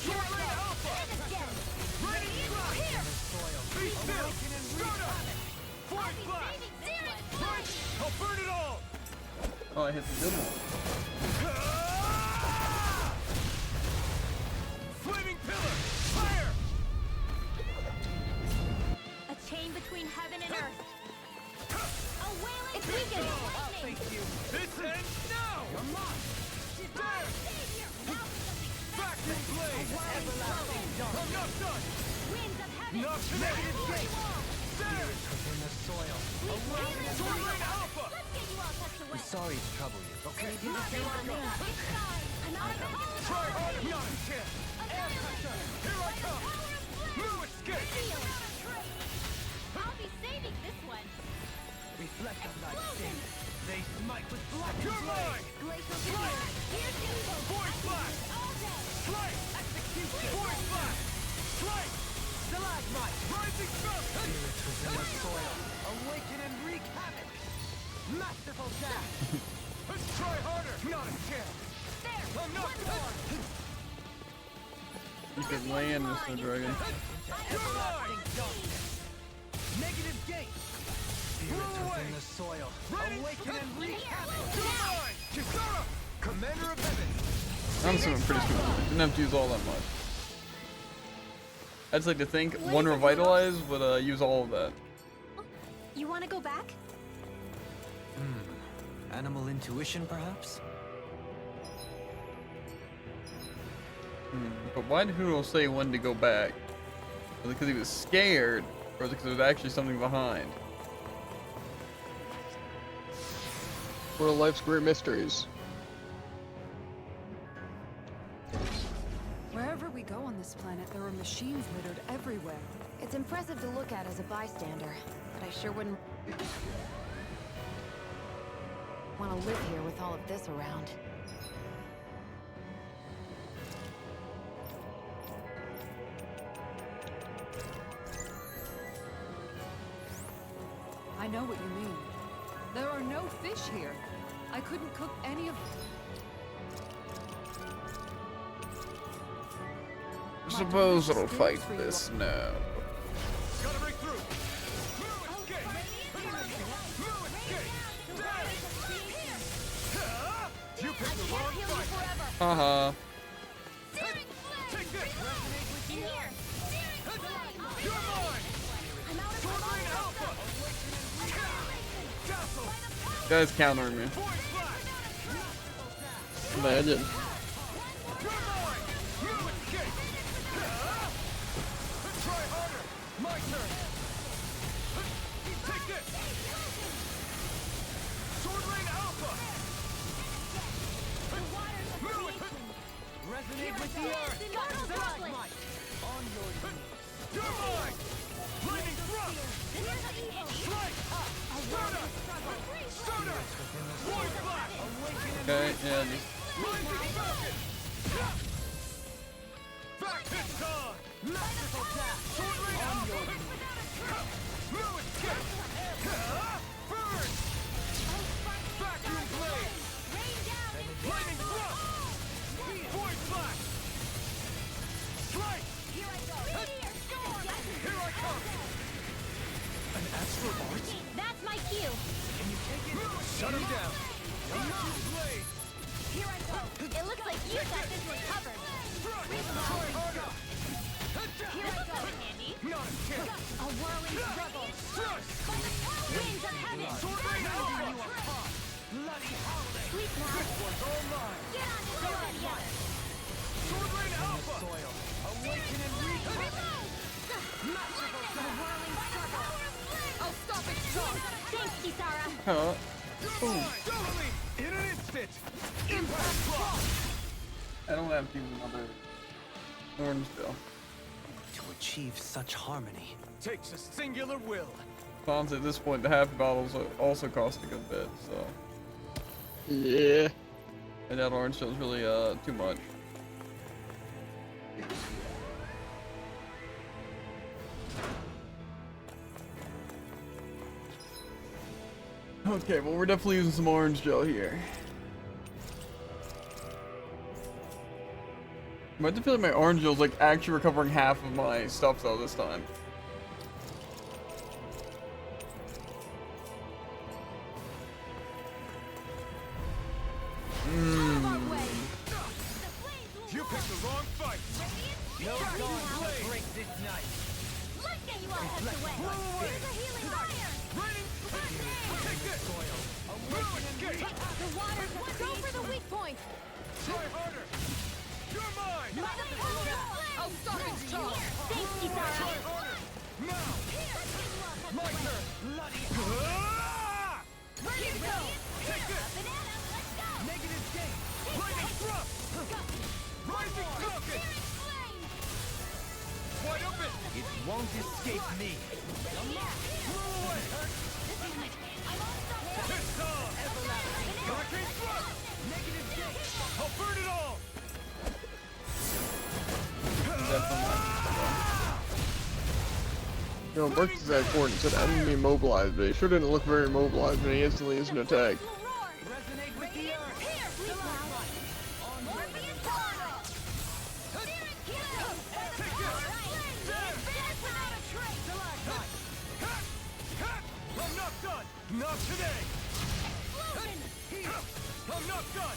Here I go. And again. Radiant. Here. Be still. Stardust. Void blast. I'll burn it all. Oh, I hit the good one. Flaming pillar. Fire. A chain between heaven and earth. A wailing it's weakened. Lightning. This ends now. You're mine. Divine savior. Now Vacuum blade. I'm not done. winds of heaven. Not today. There. Within the soil. Sword blade alpha. Let's get you all tucked away. I'm sorry to trouble you. Okay. Do the same on me. Try harder. Not a chance. Air pressure. Here I come. No escape. I'll be saving this one. Reflect on thy state. They smite with black You're mine. Glacial Spear. Here's info. Void blast. All day. Strike. Execution. Void blast. Strike. stalagmite. Rising sun. Spirits within the soil. Awaken and wreak havoc. Masterful dash. Let's try harder. Not a chance. There. I'm not done. You could land, Mr. Dragon. Everlasting darkness. Negative gate. Spirits within the soil. Awaken and wreak havoc. Kisara. Commander of Heaven. I'm assuming pretty smooth. Didn't have to use all that much. I'd just like to think one revitalize would use all of that. You want to go back? Animal intuition, perhaps? But why did Huro say when to go back? Was it because he was scared, or was it because there was actually something behind? One of life's great mysteries. Wherever we go on this planet, there are machines littered everywhere. It's impressive to look at as a bystander, but I sure wouldn't... want to live here with all of this around. I know what you mean. There are no fish here. I couldn't cook any of... Suppose it'll fight this now. Gotta break through. Move, escape. Move, escape. You picked the wrong fight. Haha. Take this. In here. You're mine. I'm out of Sword Lane Alpha. Dazzle. Guys countering me. Void Flash. Imagine. You're mine. You escape. Try harder. My turn. Take this. Sword Lane Alpha. Resonate with the earth. Stalagmite. On your knees. You're mine. Lightning thrust. Strike. Soda. Soda. Void Flash. Okay, yeah, just Lightning Falcon. Back this time. Masterful tap. Sword Lane Alpha. No escape. Burn. Vacuum blade. Lightning thrust. Void Flash. Strike. Here I come. An astral art? That's my cue. Shut him down. Vacuum blade. Here I go. It looks like you got this one covered. Try harder. Here I go, Andy. Not a chance. A whirling struggle. Thrust. Winds of heaven. Sword Lane Alpha. Bloody holiday. Sleep now. This one's all mine. Get on this one together. Sword Lane Alpha. Soil. Awaken and rebirth. Masterful A tap. whirling struggle. I'll stop it, John! Thanks, Kisara. huh. You're mine. Totally. In an instant. Impact block. I don't have to use another orange bill. To achieve such harmony. Takes a singular will. Fonz, at this point, the half bottles also cost a good bit, so. Yeah. And that orange bill's really, too much. Okay, well, we're definitely using some orange gel here. I have to feel like my orange gel's like actually recovering half of my stuff though this time. You picked the wrong fight. No dawn will break this night. Let's get you all heads away. Here's a healing fire. Raining. Take this. Move, escape. The waters of Go for the weak point! Try harder. You're mine. I'll stop it, John! Thanks, Kisara. Try harder. Now. My turn. Bloody Ah! Ready to go. Take this. Banana, let's go. negative gate. Lightning thrust. Rising Falcon. Wide open. It won't escape me. Move away. This time. Hurricane thrust. Negative gate. I'll burn it all. No, Burks is at court and said enemy immobilized, but he sure didn't look very immobilized when he instantly used an attack. Resonate with the earth. Stalagmite. On your Stalagmite. I'm not done. Not today. I'm not done.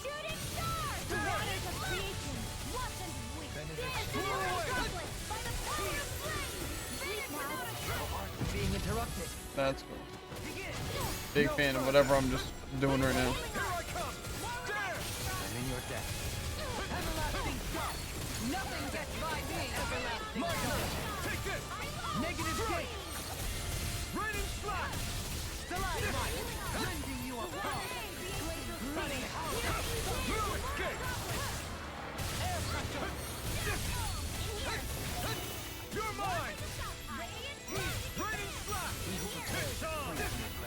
Shooting star. The waters of creation. Watch and weep. Dance in the goblet by the power of flame. Sleep now. being interrupted. That's cool. Big fan of whatever I'm just doing right now. Here I come. Dare. I'm in your debt. Everlasting death. Nothing gets by me! Everlasting My turn. death. Take this. Negative gate. Raining slash. Stalagmite. Rending you apart. Bloody holiday. No escape. Air pressure. You're mine. Raining slash. It's on.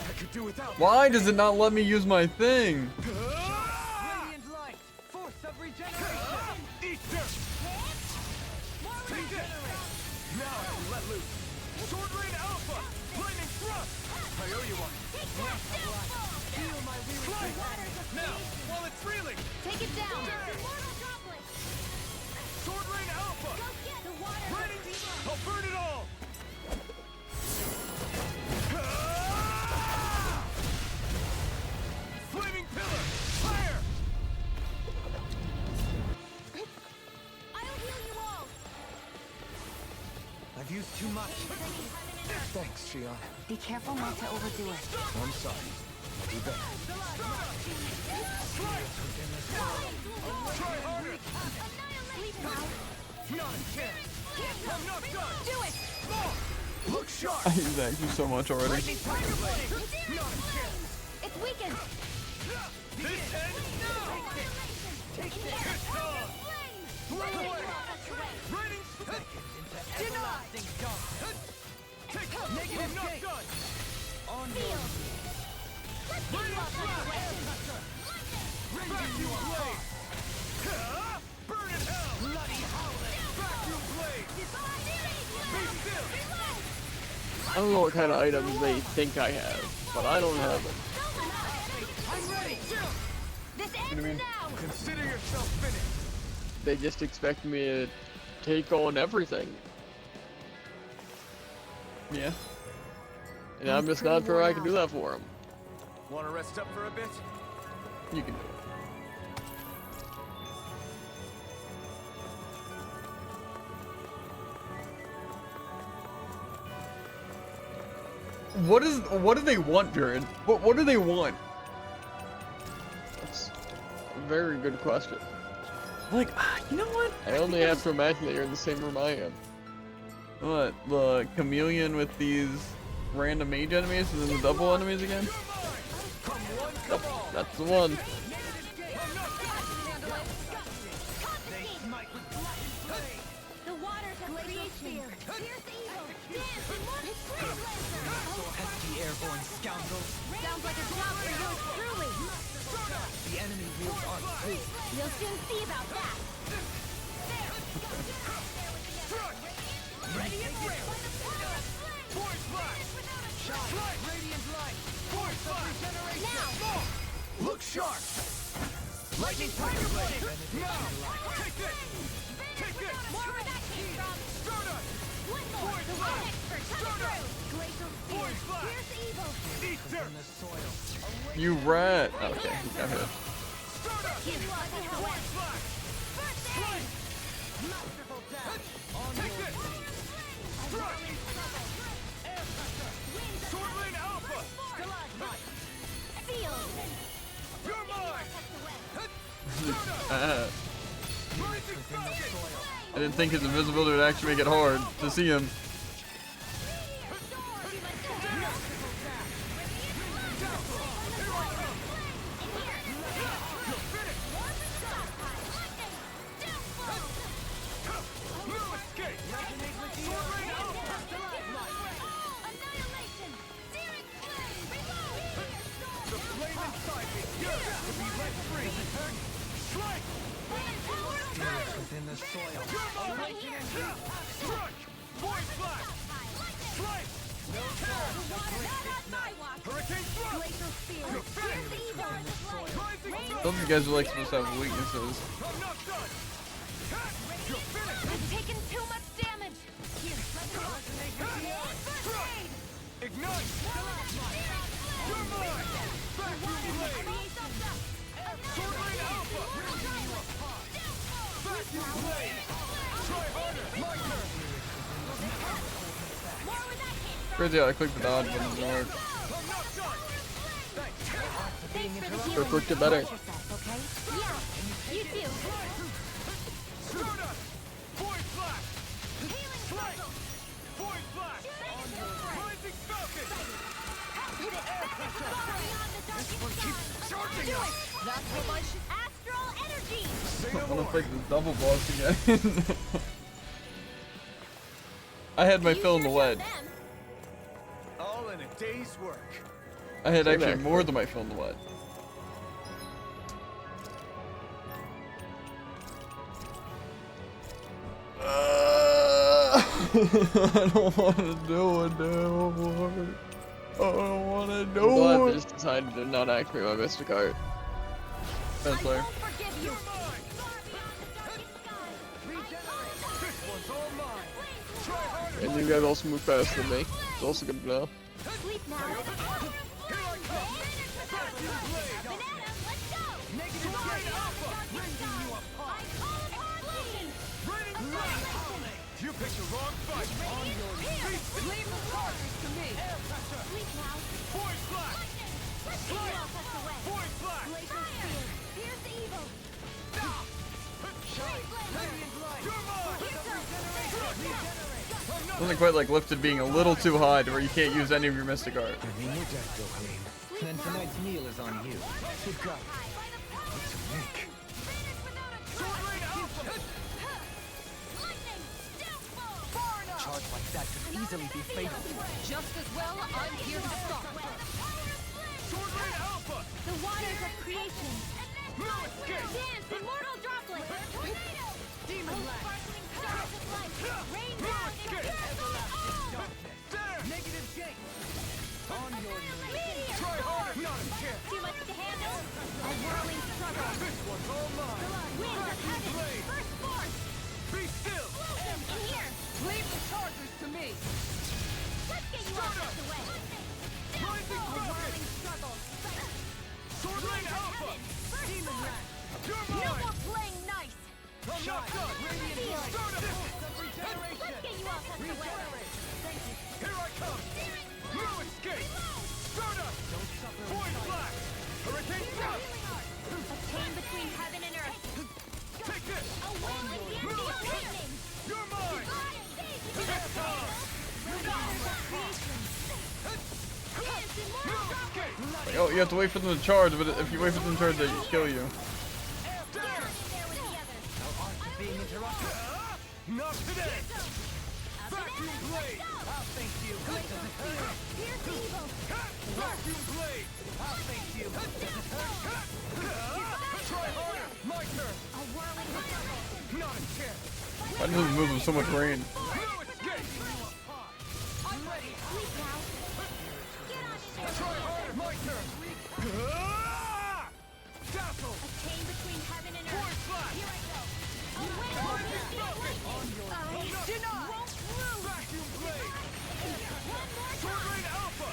I could do without Why does it not let me use my thing? Radiant light, force of regeneration. Eat dirt! Take this! Now I will let loose. Sword Rain Alpha! Lightning Thrust! I owe you one. Feel my weary Now, while it's reeling! Take it down. Sword Rain Alpha! Raining... I'll burn it all! Flaming Pillar! Fire! I'll heal you all. I've used too much. Thanks, Shion. Be careful not to overdo it. I'm sorry. I'll do better. Try harder! Not a chance. I'm not done! Do it. Look sharp! I use that you so much already. It's weakened. This ends now! Take this. It's on! Blow away! Raining... everlasting dark. Take... I'm not done! On your Raining Flash! Vacuum Blade! Burn in hell! bloody howling. Vacuum Blade! Be still! I don't know what kind of items they think I have, but I don't have them. I'm ready. This What do you mean? ends now. Consider yourself finished! They just expect me to take on everything, Yeah. and I'm just not sure I can do that for them. Want to rest up for a bit? You can do it. What do they want, Jared? What do they want? That's a very good question. Like, you know what? I only have to imagine that you're in the same room I am. What, the chameleon with these random mage enemies and then the double enemies again? Yep, that's the one. The waters of creation. Pierce evil. Dance and Pesky airborne scoundrels. sounds like a job for yours truly. The enemy wields arc too. You'll soon see about that. Radiant Rail! Force Flash! Strike! Radiant light. Force Flash! Now. Look sharp! Lightning Tiger Blade! Now! Take this! Take this! More where that came from. Stardust! One more. The one expert coming through. Glacial spear. Force Flash! Pierce evil. Eat dirt! In the soil. You rat. Okay, he got hit. Stardust! Give you all the Force Flash! First aid. Masterful dash. On Take your this! Strike! Sword Rain Alpha! stalagmite. Feel. You're mine! Ah, Rising Falcon! I didn't think his invisibility would actually make it hard to see him. No escape! Sword Rain Alpha! Annihilation. Searing flame. The flame inside me yearns to be let free! Strike! Within the soil. Strike! Void Flash! Strike! Hurricane Thrust! Glacial spear. Pierce evil. Rising Falcon! Those guys are like supposed to have weaknesses. I'm not done! You're finished! I've taken too much damage. Here, first aid. Ignite! You're mine! Vacuum Blade! Sword Rain Alpha! Vacuum Blade! Try harder! My turn! More where that came from. Crazy how I clicked the dodge button didn't work. I'm not done! Thanks for the Or healing. clicked it better. Okay? Yeah, you too. Stardust! Void Flash! Strike! Void Flash! Rising Falcon! Charging Do us! it. That's what my astral energy. Say I no wanna more! fight this double boss again. I had my You fill in the sure showed lead. them. All in a day's work. I had Same actually actually. more than my fill in the wet. I don't want to do it no. I don't want to I'm do glad they it. just decided to not activate my Mystic Art. Best player. Forgive you. And you guys also move faster than me. It's also good to know. Sleep now. You picked the wrong fight. On your feet. Leave the charges to me. Sleep now. Void flash. Lightning off us away. Void flash. Glacier spear. Here's the evil. Wasn't quite like lifted being a little too high to where you can't use any of your Mystic Art. I mean your death, Dohalim. Then tonight's meal is on you. You've got what to make. Charge like that could easily be fatal. Just as well, I'm here to stop. The waters of creation. Dance, immortal droplet. Demon sparkling stars of light. Rain down in Negative Jake. On your meteor. Try harder. Not a chance. Too much to handle. A whirling struggle. This one's all mine. Wind of heaven. First force. Be still. In here. Leave the charges to me. Let's get you off this way. Rising A rocket. whirling struggle. Sword Rain Alpha. Demon rat. You're No mine. more playing nice. I'm not done. Feel. Start up. Let's get you off this way. Here I come. No escape. Start up. Void flash. Hurricane Stop. A chain between heaven and earth. Take this. A wailing beauty of lightning. You're mine. It's time. Waters of creation. Dance, immortal No droplet. escape. Like, oh, you have to wait for them to charge, but if you wait for them to charge, they kill you. Get on in there with the others. being interrupted. Not today. Vacuum blade. I'll thank you. Here's evil. Vacuum blade. I'll thank you. Try harder. My turn. A whirling struggle. Not a chance. Why does this move with so much rain? No escape. I'm ready. Sleep now. Get on in there. Try harder. My turn. Ah! Dazzle. A chain between heaven and Void earth. flash. Here I go. A wailing beauty of lightning. Denied. Won't lose. Vacuum blade. One more Sword time. Rain Alpha.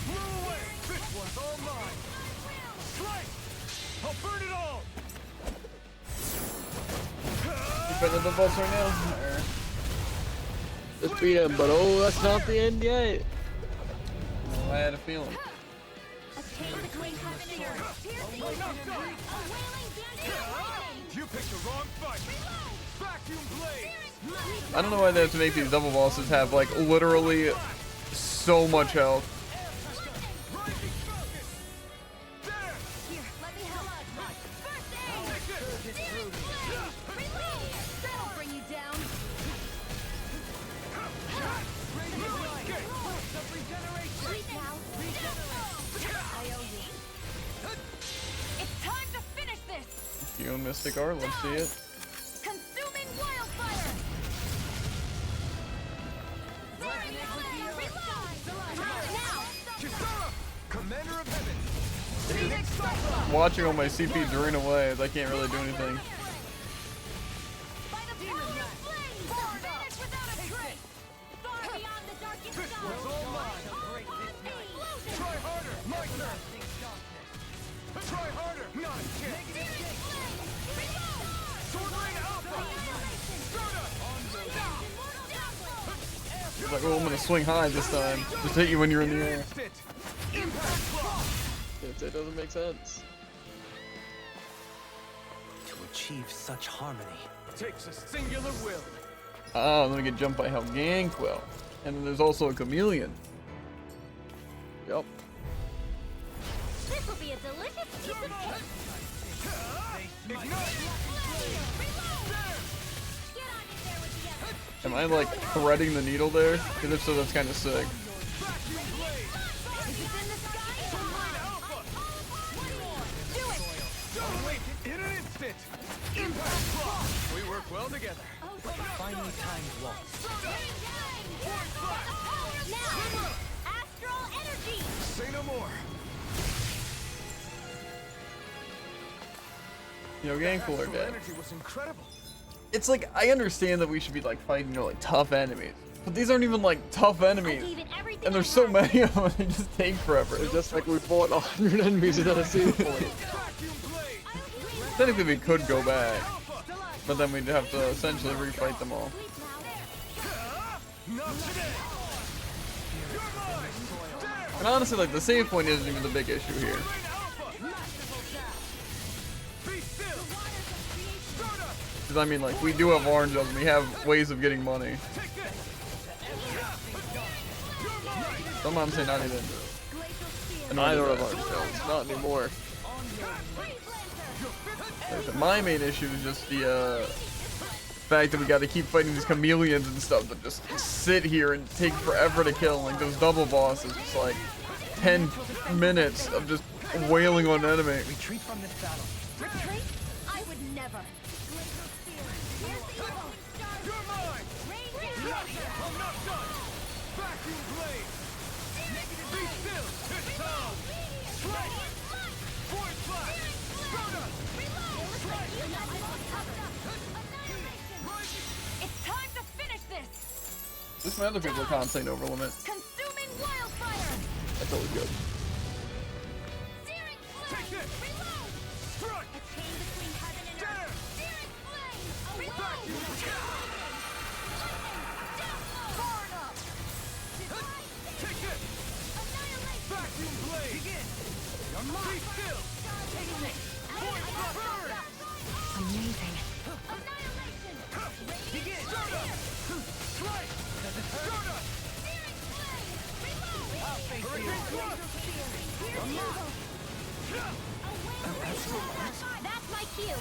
Blew away. This one's all mine. Strike. I'll burn it all. You better the boss right now? Or... Just beat him, but oh, that's not the end yet. I had a feeling. A chain between heaven and earth. Here's the evil. A wailing beauty of lightning. You picked the wrong fight. Vacuum blade. I don't know why they have to make these double bosses have like literally so much health. Rising focus. There. Here, let me help. First aid. Take this. Demon flame. Release. That'll bring you down. No escape. Sleep now. I owe you. It's time to finish this. You Mystic Art, let's see it. Consuming wildfire. Now. Kisara. Commander of Heaven. Watching all my CP drain away, as I can't really do anything. By the power of flame. Vanish without a trace. Far beyond the darkest sky. one's all mine. Try harder. My turn. Try harder. Not a chance. Sword Rain Alpha. Start up. It's like, oh, I'm gonna swing high this time. Just hit you when you're in the air. Missed it. Impact block. It doesn't make sense. To achieve such harmony. Takes a singular will. Ah, I'm gonna get jumped by Helganquil. And then there's also a chameleon. Yup. This will be a delicious piece of cake. Ignite. Get on in there with the others. Am I like threading the needle there? Because if so, that's kind of sick. Is it in the sky? Instant! Impact block! We work well together. Finely timed waltz. Now, astral energy. Say no more. You know, getting cooler, Astral Dad. energy was incredible. It's like, I understand that we should be like fighting, you know, like tough enemies. But these aren't even like tough enemies. And there's so many of them, they just take forever. It's just like we fought 100 enemies at a save point. Technically we could go back. But then we'd have to essentially refight them all. And honestly, like, the save point isn't even the big issue here. Because, I mean, like, we do have oranges and we have ways of getting money. Some I'm saying not even. Neither of our skills, not anymore. My main issue is just the fact that we got to keep fighting these chameleons and stuff that just sit here and take forever to kill. Like those double bosses, just like 10 minutes of just wailing on an enemy. Retreat from this battle. Retreat? I would never. You're mine! I'm not done! Vacuum blade! Be still! It's time! Strike! Void flash! Soda! It's time to finish this! This my other people are constantly over limit. Consuming wildfire! That's always good. Searing Take flame! this! Reload! Strike! A chain between heaven and earth! Searing flame! Reload! Far enough! Take this! Annihilation! Vacuum blade! Begin! Be still! Void flash! Amazing. Annihilation! Begin! Strike! Soda! Searing flame! Reload! I'll face you. That's my cue!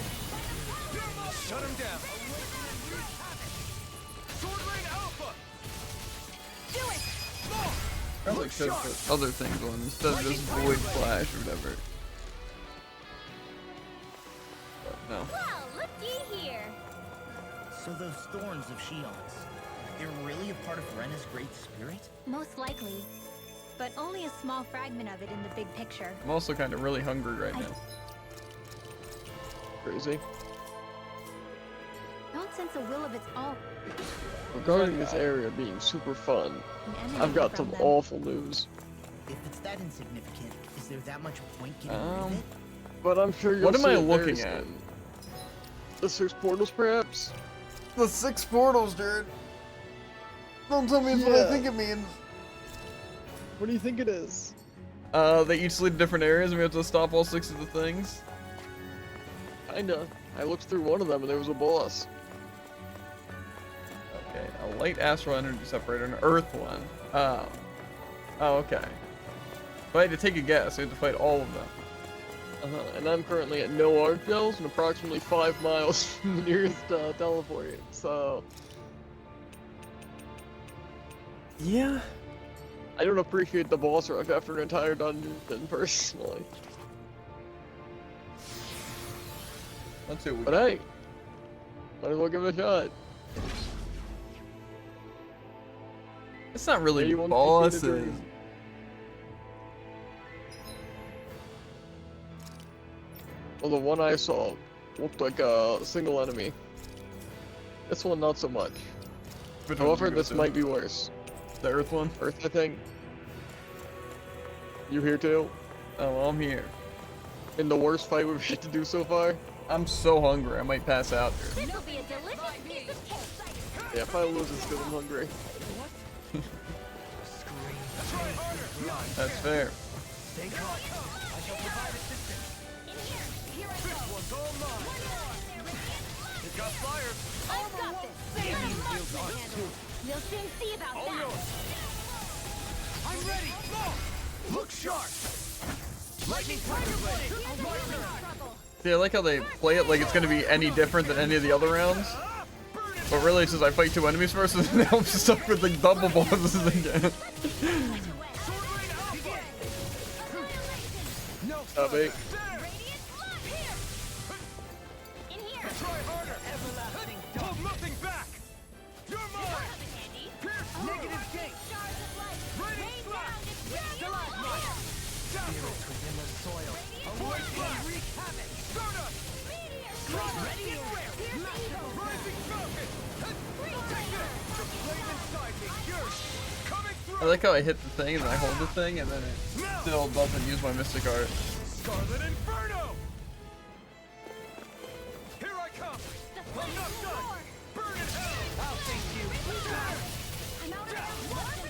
Shut him down! Sword Rain Alpha! Do it! Probably should put other things on instead of just void flash or whatever. But no. Well, looky here! So those thorns of Shion's, they're really a part of Rena's great spirit? Most likely. But only a small fragment of it in the big picture. I'm also kind of really hungry right now. Crazy. Don't sense a will of its own. Regarding this area being super fun, I've got some awful news. If it's that insignificant, is there that much point getting rid of it? But I'm sure you'll What am see I it very looking at? soon. The 6 portals, perhaps? The 6 portals, dude. Don't tell me it's what I think it means. What do you think it is? They each lead to different areas and we have to stop all 6 of the things. Kinda. I looked through one of them and there was a boss. Okay, a light astral energy separator, an earth one. Oh. Oh, okay. If I had to take a guess, I have to fight all of them. And I'm currently at no art gels and approximately 5 miles from the nearest teleport, so... Yeah. I don't appreciate the boss rush after an entire dungeon, personally. Let's see what we But hey, might as well give it a shot. It's not really Anyone bosses. take it Well, the one I saw looked like a single enemy. This one, not so much. Which one However, did you go this to? might be worse. The earth one? Earth, I think. You here too? Oh, well, I'm here. In the worst fight we've had to do so far? I'm so hungry, I might pass out here. This'll be a delicious piece of cake! Yeah, if I lose, it's because I'm hungry. That's fair. Stay calm. I shall provide assistance. In here! Here I go! This one's all mine! It got fired! I've got this! Very much to handle! We'll soon see about All that! yours! I'm ready! Go! Look sharp! Lightning Thunder Blade! My turn! See, I like how they play it like it's gonna be any different than any of the other rounds. But really, it's just I fight 2 enemies first, and now I'm stuck with like double bosses again. Stop it. Try harder! Everlasting Hold nothing back! You're mine! Negative gate. Radiant slash! Stalagmite. Spirits within the soil. Awaken and wreak havoc. Stardust! Ready and where? Rising Falcon! Take this! The flame inside me, yours! Coming through! I like how I hit the thing and then I hold the thing and then it still doesn't use my Mystic Art. Scarlet Inferno! Here I come! I'm not done! Burn in hell! I'll thank you.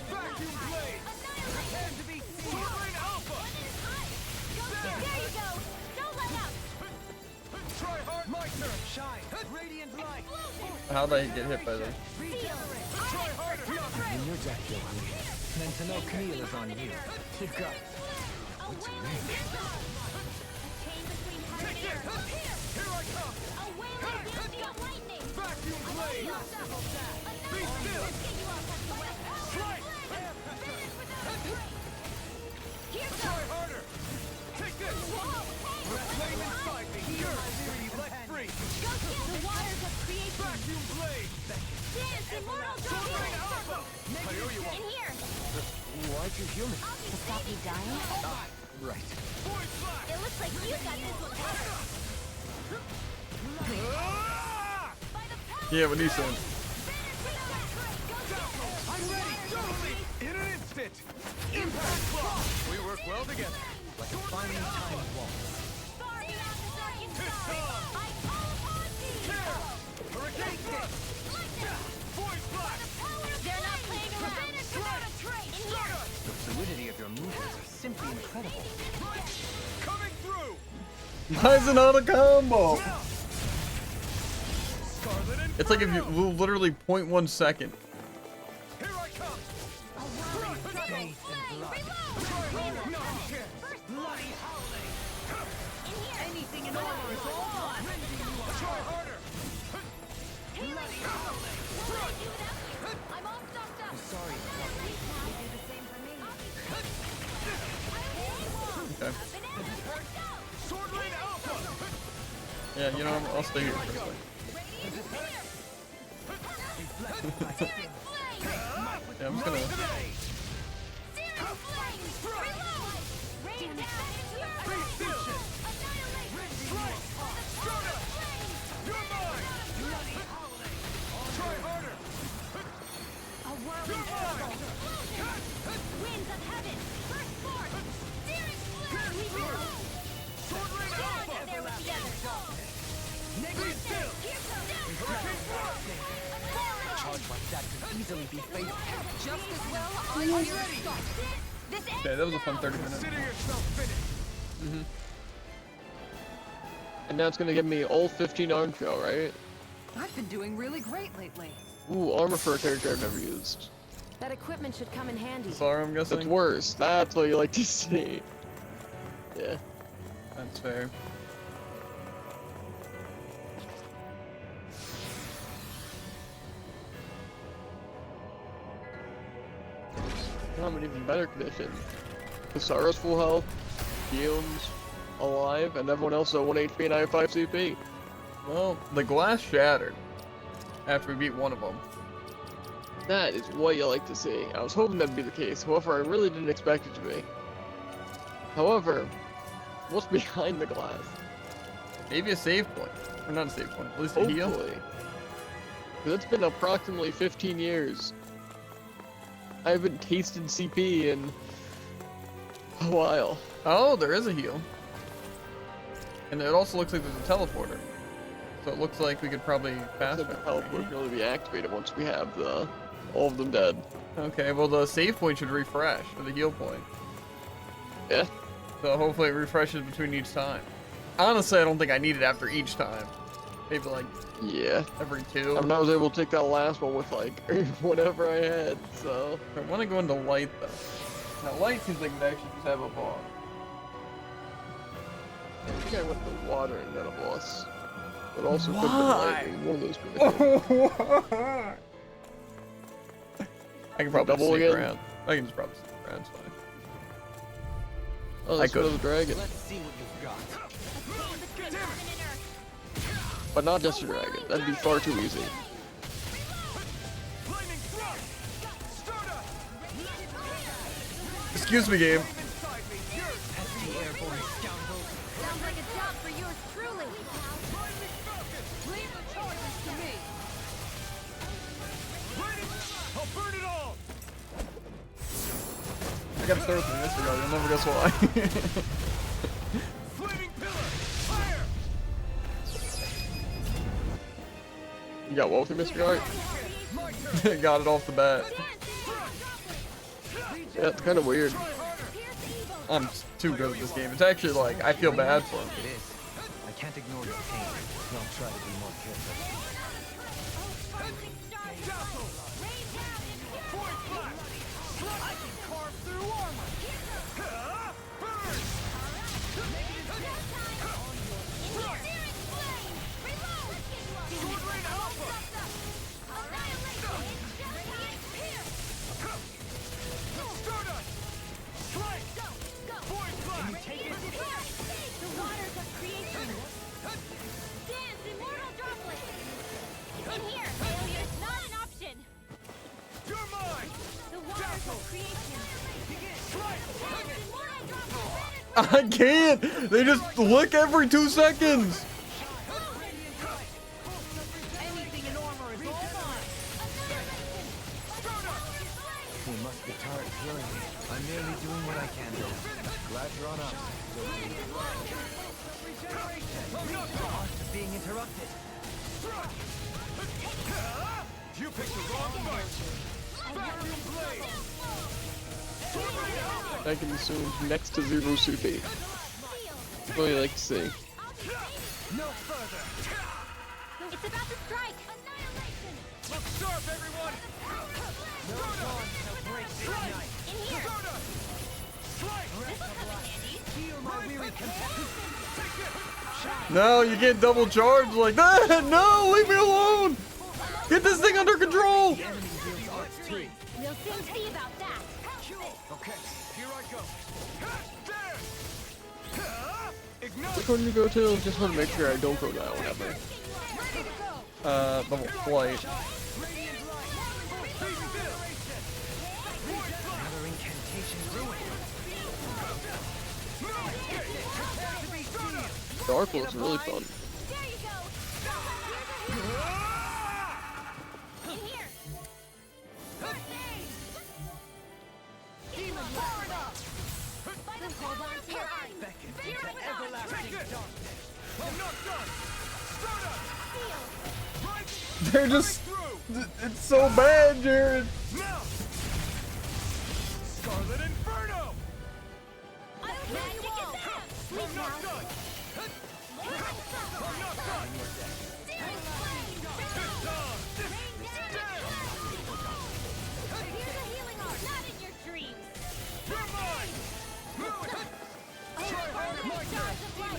Vacuum blade! Prepare to be seen. Sword Rain Alpha! There you go! Don't let up! Try hard! My turn. Shine. Radiant light. How did I get hit by this? Try harder! In your deck, Yogi. Then to know Camille is on you. You've got it. What's your name? Take this! Here I come! Vacuum blade! Be still! Strike! Try harder! Take this! Flame inside me! Yours! Be let free! Vacuum blade! Sword Rain Alpha! I owe you one! Why'd you human? To stop you dying? Right. Void Flash! It looks like you got this one covered. Ah! Yeah, what he said. I'm ready! Totally! In an instant! Impact Claw! We work well together. Like a finely timed waltz. Hurricane Thrust! Void Flash! They're not playing around. The fluidity of your movements are simply incredible. Coming through! Why is it not a combo? Now! Scarlet Inferno! It's like if you literally 0.1 second. Here I come! Faith and blood. No chance. Bloody howling. Anything in order is all gone. Try harder! Bloody howling. I'm all stocked up. Sorry. Okay. Sword Rain Alpha! Yeah, you know, I'll stay here for a second. Yeah, I'm just gonna. You're mine! Try harder! A whirling struggle. Winds of heaven. Burst forth. Searing flame. Sword Rain Alpha! There with the others. Be still! Hurricane Thrust! Charge like that could easily be fatal. Just as well I'm here to stop. This Okay, that was a fun 30 minutes. Consider yourself finished. And now it's gonna give me all 15 arm trail, right? I've been doing really great lately. Ooh, armor for a character I've never used. That equipment should come in handy. Sorry, I'm guessing. That's worse. That's what you like to see. Yeah. That's fair. I'm in even better condition. Kasara's full health, Guillaume's alive, and everyone else at 1 HP and I have 5 CP. Well, the glass shattered after we beat one of them. That is what you like to see. I was hoping that'd be the case, however, I really didn't expect it to be. However, what's behind the glass? Maybe a save point. Or not a save point, at least a heal. Hopefully. 'Cause it's been approximately 15 years. I haven't tasted CP in a while. Oh, there is a heal. And it also looks like there's a teleporter. So it looks like we could probably fast The travel. teleport will only be activated once we have all of them dead. Okay, well the save point should refresh, or the heal point. Yeah. So hopefully it refreshes between each time. Honestly, I don't think I need it after each time. Maybe like Yeah. every two. I mean, I was able to take that last one with like whatever I had, so. I want to go into light though. Now light seems like it actually just have a boss. I think I went to water and then a boss. But also could have Why? been lightning, one of those two. I can probably Double sneak again? around. I can just probably sneak around, it's fine. Oh, I that's could. another dragon. Let's see what you've got. But not just a dragon. That'd be far too easy. Lightning thrust. Starter. Excuse me, game. Inside me. Yours. Pesky airborne scoundrel. Sounds like a job for yours truly. Lightning falcon. Leave the charges to me. Lightning. I'll burn it all. I gotta start with the disregard. You'll never guess why. Flaming pillar. Fire. You got what with Mr. Art? Got it off the bat. Yeah, it's kind of weird. I'm too good at this game. It's actually like, I feel bad for him. It is. I can't ignore your pain. I'll try to be more careful. Void blast. I can carve through armor. Burn. Sword rain alpha. Stardust. Strike. Void blast. The waters of creation. Dance, immortal droplet. In here, failure's not an option. You're mine. The waters of creation. Strike. Dance, immortal droplet. I can't! They just lick every 2 seconds! Anything in armor is all mine. You must be tired of healing me. I'm merely doing what I can, though. Glad you're on us. Hearts are being interrupted. You picked the wrong fight. Vacuum blade. Sword rain alpha. I can assume next to Zero Sufi. Really like to see. No further. It's about to strike. Look sharp, everyone. No dawn shall break this night. In here. Stardust. Strike. Heal my weary companions. No, you can't double charge like that! No, leave me alone! Get this thing under control! We'll soon see about that. Okay, here I go. There. Ignite. Which one do you go to? Just want to make sure I don't go that one ever. The flight. Another incantation ruined. Dark looks really fun. There you go. In here. Demon powered up. Hold on to your ice. Beckon Here to I go. everlasting Take it. darkness. I'm not done. Stardust. Right They're just... through. It's so bad, Jared! Now. Scarlet Inferno. Magic is out. I'm not done. I'm not done. It's on. Here's a healing art. Not in your dreams. You're mine. Try harder, my turn. Rain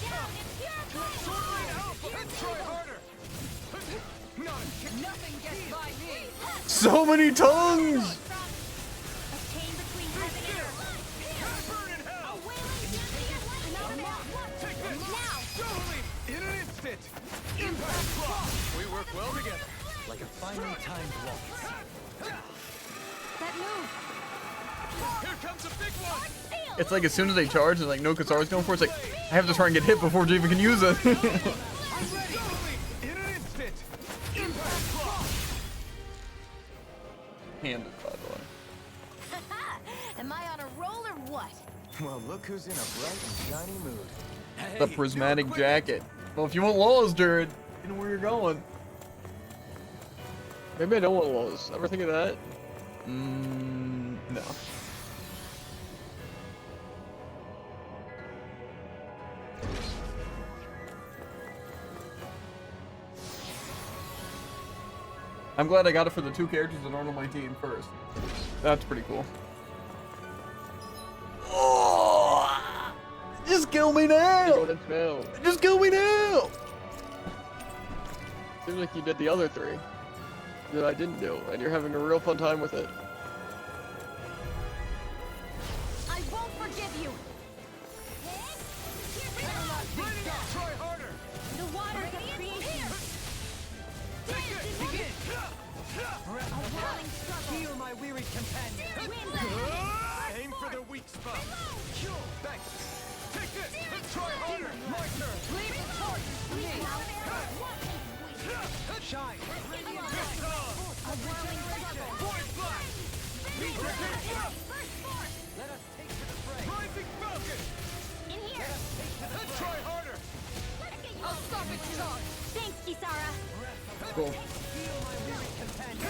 down and pure Sword rain alpha. Try harder. Not a kick. Nothing gets by me. So many tongues! A chain between heaven and earth. Burn in hell. Take this. Now. Totally. In an instant. Impact block. We work well together. Like a finely timed waltz. That move. Here comes a big one. It's like as soon as they charge, it's like no Kasar's going for it. It's like, I have to try and get hit before Javen can use it. I'm ready. Totally. In an instant. Impact block. Handed, by the way. Am I on a roll or what? Well, look who's in a bright and shiny mood. The prismatic jacket. Well, if you want laws, Jared, you know where you're going. Maybe I don't want laws. Ever think of that? No. I'm glad I got it for the 2 characters that aren't on my team first. That's pretty cool. Oh, just kill me now! Go to fail. Just kill me now! Seems like you did the other 3 that I didn't do, and you're having a real fun time with it. I won't forgive you. Try harder. The waters of my weary companion. Aim for the weak spot. Thanks. Take this. Let's try harder. My turn. Leave the charges to me. Shine. Piss off. Void blast. Let us take to the fray. Rising Falcon. In here. Let's try harder. I'll stop it, charge. Thanks, Kisara. Cool. Feel my weary companion.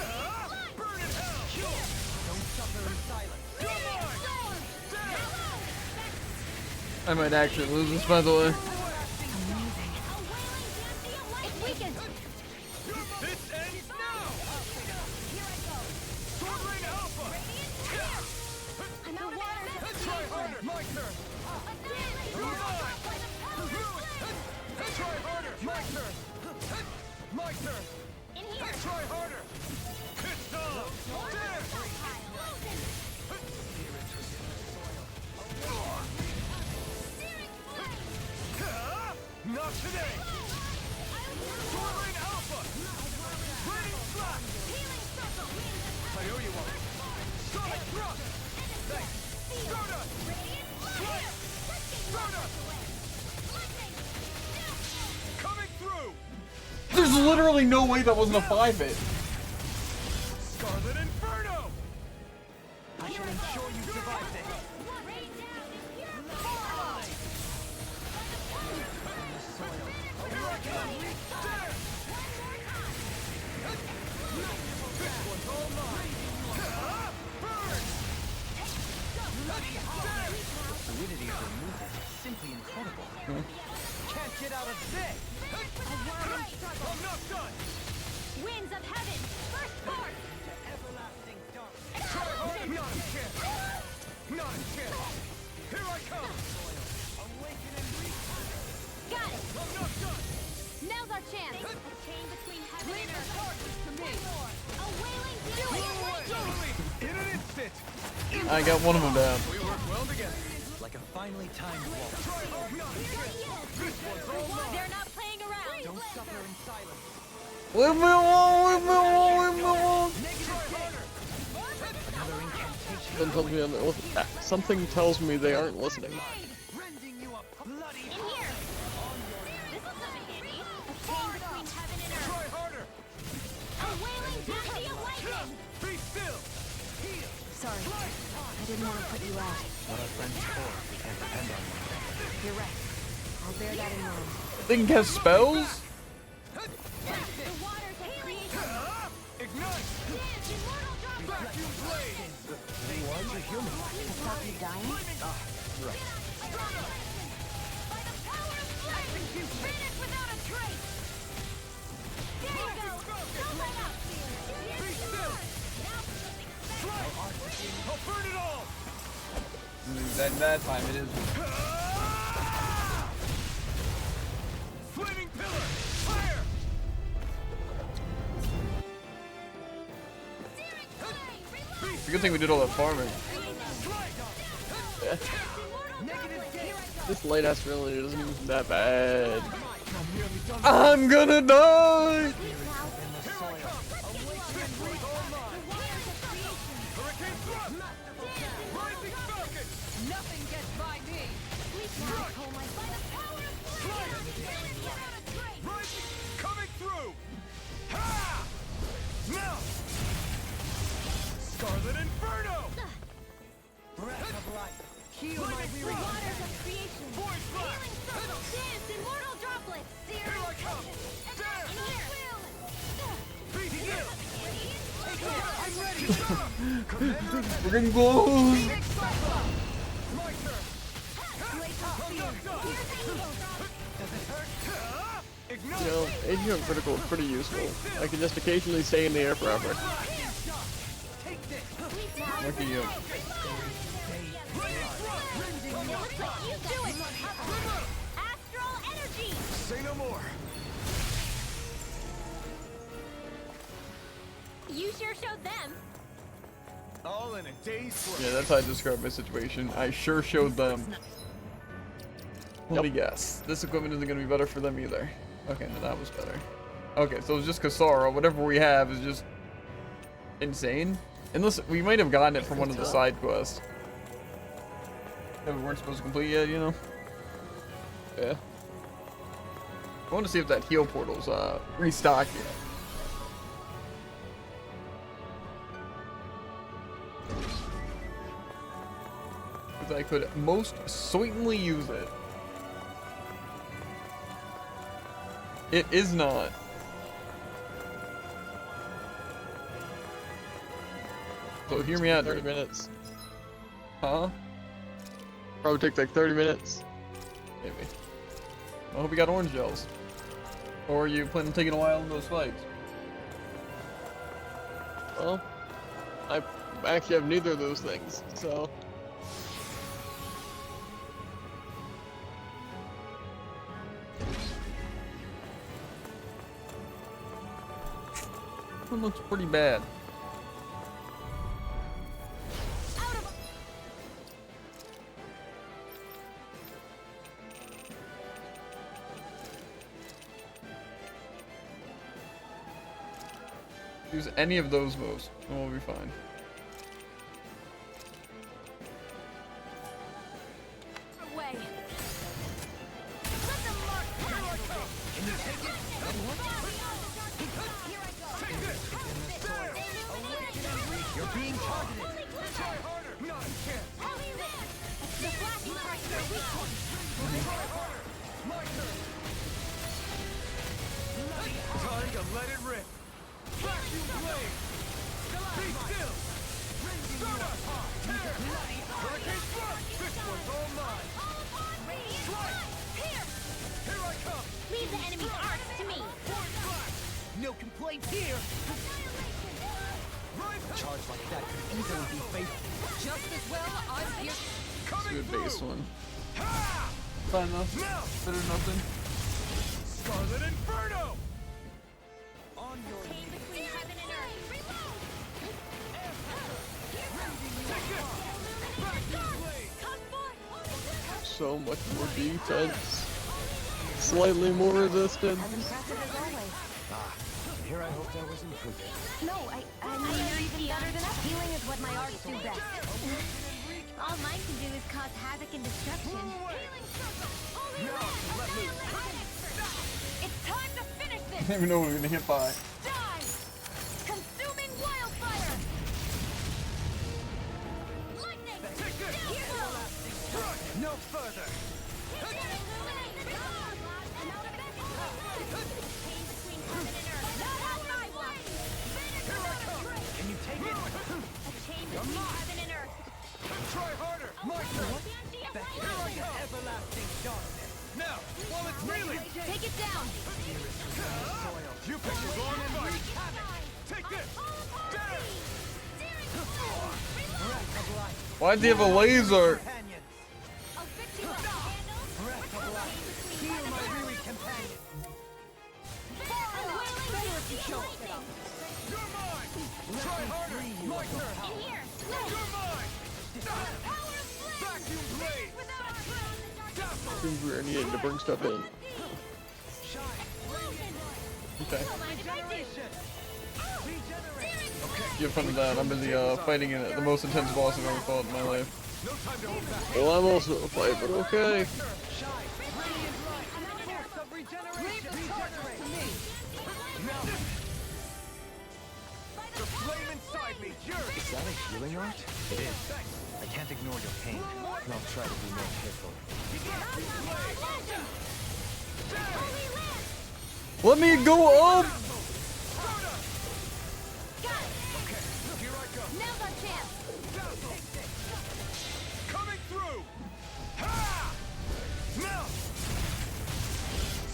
Burn in hell. Don't suffer in silence. I might actually lose this, by the way. It's weakened. This ends now. Sword Rain Alpha. I'm out of mana. Let's try harder. My turn. You're mine. Let's try harder. My turn. My turn. In here. Let's try harder. Pissed off. There. Not today. Sword Rain Alpha. Raining Slash. I owe you one. Sonic Thrust. Thanks. Stardust. Slice. Stardust. Coming through. There's literally no way that wasn't a 5-hit. Scarlet Inferno. I shall ensure you survive this. The fluidity of their movement is simply incredible. Can't get out of this. I'm not done. Winds of heaven. First spark. Everlasting dark. Try harder. Not a chance. Not a chance. Here I come. Awaken and Got it. I'm not done. Now's our chance. A chain between heaven Leave and the earth. charges to me. A wailing Blow away. In an instant. I got one of them down. We work well together. Like a finely timed waltz. Try hard. Not a chance. This one's all mine. They're not playing around. Don't suffer in silence. Leave me alone, leave me alone, leave me alone. Another incantation. Something tells me something tells me they aren't listening. Rending you a bloody In here. This will come in handy. A chain between heaven and earth. Try harder. A wailing dynasty of lightning. Be still. Sorry, I didn't want to put you out. What our friends for, we can't depend on one another. You're right. I'll bear that in mind. They can cast spells? The waters of creation. Ignite. Dance immortal droplets. Vacuum blade. Why are you human? To stop you dying? Right. By the power of flame. Finish without a trace. There you go. Don't let up. Be still. I'll burn it all. That time it is. Flaming pillar. Fire. It's a good thing we did all that farming. Yeah. This light ass villain isn't even that bad. I'm gonna die! Hurricane thrust. Rising Falcon. Nothing gets by me. Rising. Coming through. Ha! Now. Scarlet Inferno. breath of life. Heal my Lightning weary thrust. Waters of creation. Void blast. Healing circle. Dance immortal droplets. Here I come. Dance. In here. Be still. I'm ready. We're getting close! My turn. I'm not done. Does it hurt? Ignite. You know, Agent of Critical is pretty useful. I can just occasionally stay in the air forever. Take this. Look at you. You do it. Astral energy. Say no more. You sure showed them. All in a day's work. Yeah, that's how I describe my situation. I sure showed them. Let me guess. This equipment isn't going to be better for them either. Okay, no, that was better. Okay, so it's just Kasara. Whatever we have is just insane. Unless we might have gotten it from one of the side quests that we weren't supposed to complete yet, you know? Yeah. I want to see if that heal portal's restocked yet. 'Cause I could most certainly use it. It is not. So hear me out. 30 minutes. Huh? Probably takes like 30 minutes. Maybe. I hope you got orange gels. Or you plan on taking a while in those fights. Well, I actually have neither of those things, so. One looks pretty bad. Use any of those moves, and we'll be fine. Away. Let them mark. Can you take it? Here I go. You're being targeted. Try harder. Not a chance. The flashing parts are weak points. Try harder. My turn. Time to let it rip. Vacuum blade. Be still. Stardust. There. Hurricane thrust. This one's all mine. Strike. Here I come. Leave the enemy's arcs to me. Point flash. No complaints here. Charge like that could easily be fatal. Just as well, I'm here. Good base one. Ha! Fine enough. Now. Better than nothing. Scarlet Inferno. On your chain between heaven and earth. Reload. Vacuum blade. Come forth. So much more defense. Slightly more resistance. As impressive as always. Here I hoped I was improving. No, I mean, you're even better than ever. Healing is what my arts do best. All mine can do is cause havoc and destruction. It's time to finish I this. don't even know what we're gonna hit by. Die. Consuming wildfire. Lightning. Take this. Here. No further. Can you take it? Try harder. My turn. Here I go. Everlasting darkness. Now, while it's reeling. Take it down. You picked the wrong fight. Take this. Down. Breath of life. Why'd they have a laser? Companions. Breath of life. Heal my weary companion. You're mine. Try harder. My turn. You're mine. Vacuum blade. Dazzle. Seems we're needing to bring stuff in. Okay. Regeneration. Regenerate. You have fun with that. I'm busy fighting in the most intense boss I've ever fought in my life. No time to hold back. Well, I'm also a fight, but okay. Shine. Radiant light. Force of regeneration. Regenerate. Now. The flame inside me. Yours. Is that a healing art? It is. I can't ignore your pain. I'll try to be more careful. Let me go up! Here I go. Now's our chance. Dazzle. Coming through. Ha! Now.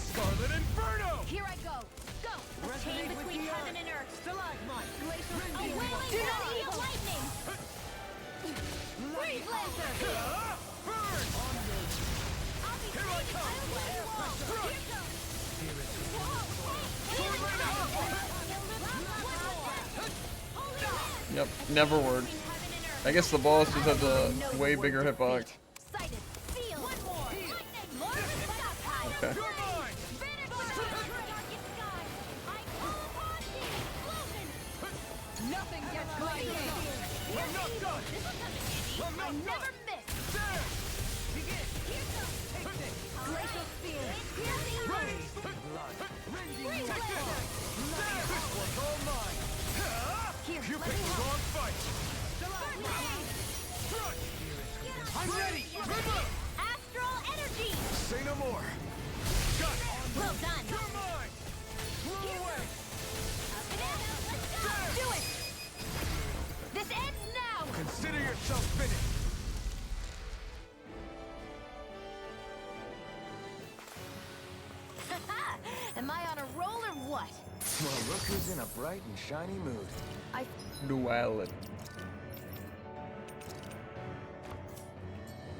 Scarlet Inferno. Here I go. Go. A chain between heaven and earth. Stalagmite. A wailing do not heal lightning. Breeze Lancer. Burn. I'll be Here I come. Here goes. Yep, never worked. I guess the boss just has a way bigger hitbox. Sighted. Feel. One more. Lightning. More of a Okay. You're mine. I call upon the explosion. Nothing gets my I'm not done! I'm not Never done! miss! There! Begin! Here goes! Take this! Glacial Spear! Here's the Ready! Freeze Take Blade! this! There! This one's all mine! Here, You let picked me the help. wrong fight! Crush! I'm ready! Remember! Astral Energy! Say no more! Got it! Well done! You're mine! Roll away! Up and out! Let's go! Do it! This ends now! Consider yourself finished! Am I on a roll or what? Well, look who's in a bright and shiny mood. I Duality.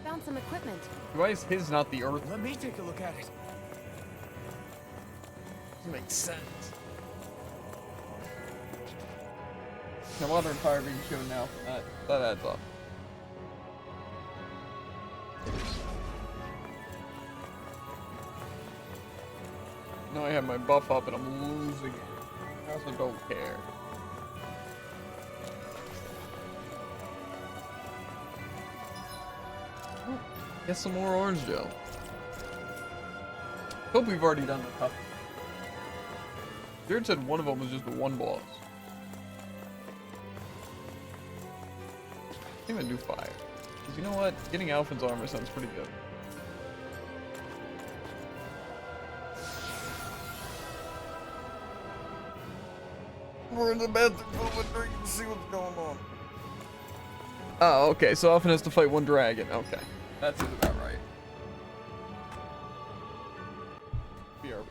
Found some equipment. Why is his not the Earth? Let me take a look at it. Doesn't make sense. No modern fire being shown now for that. That adds up. Now I have my buff up and I'm losing it. I also don't care. Oh, get some more orange gel. Hope we've already done the tough. Jared said one of them was just the one boss. I think I'm gonna do 5. Because you know what? Getting Alphen's armor sounds pretty good. We're in the bathroom, go and drink and see what's going on. Oh, okay, so Alphen has to fight one dragon. Okay. That seems about right. BRB.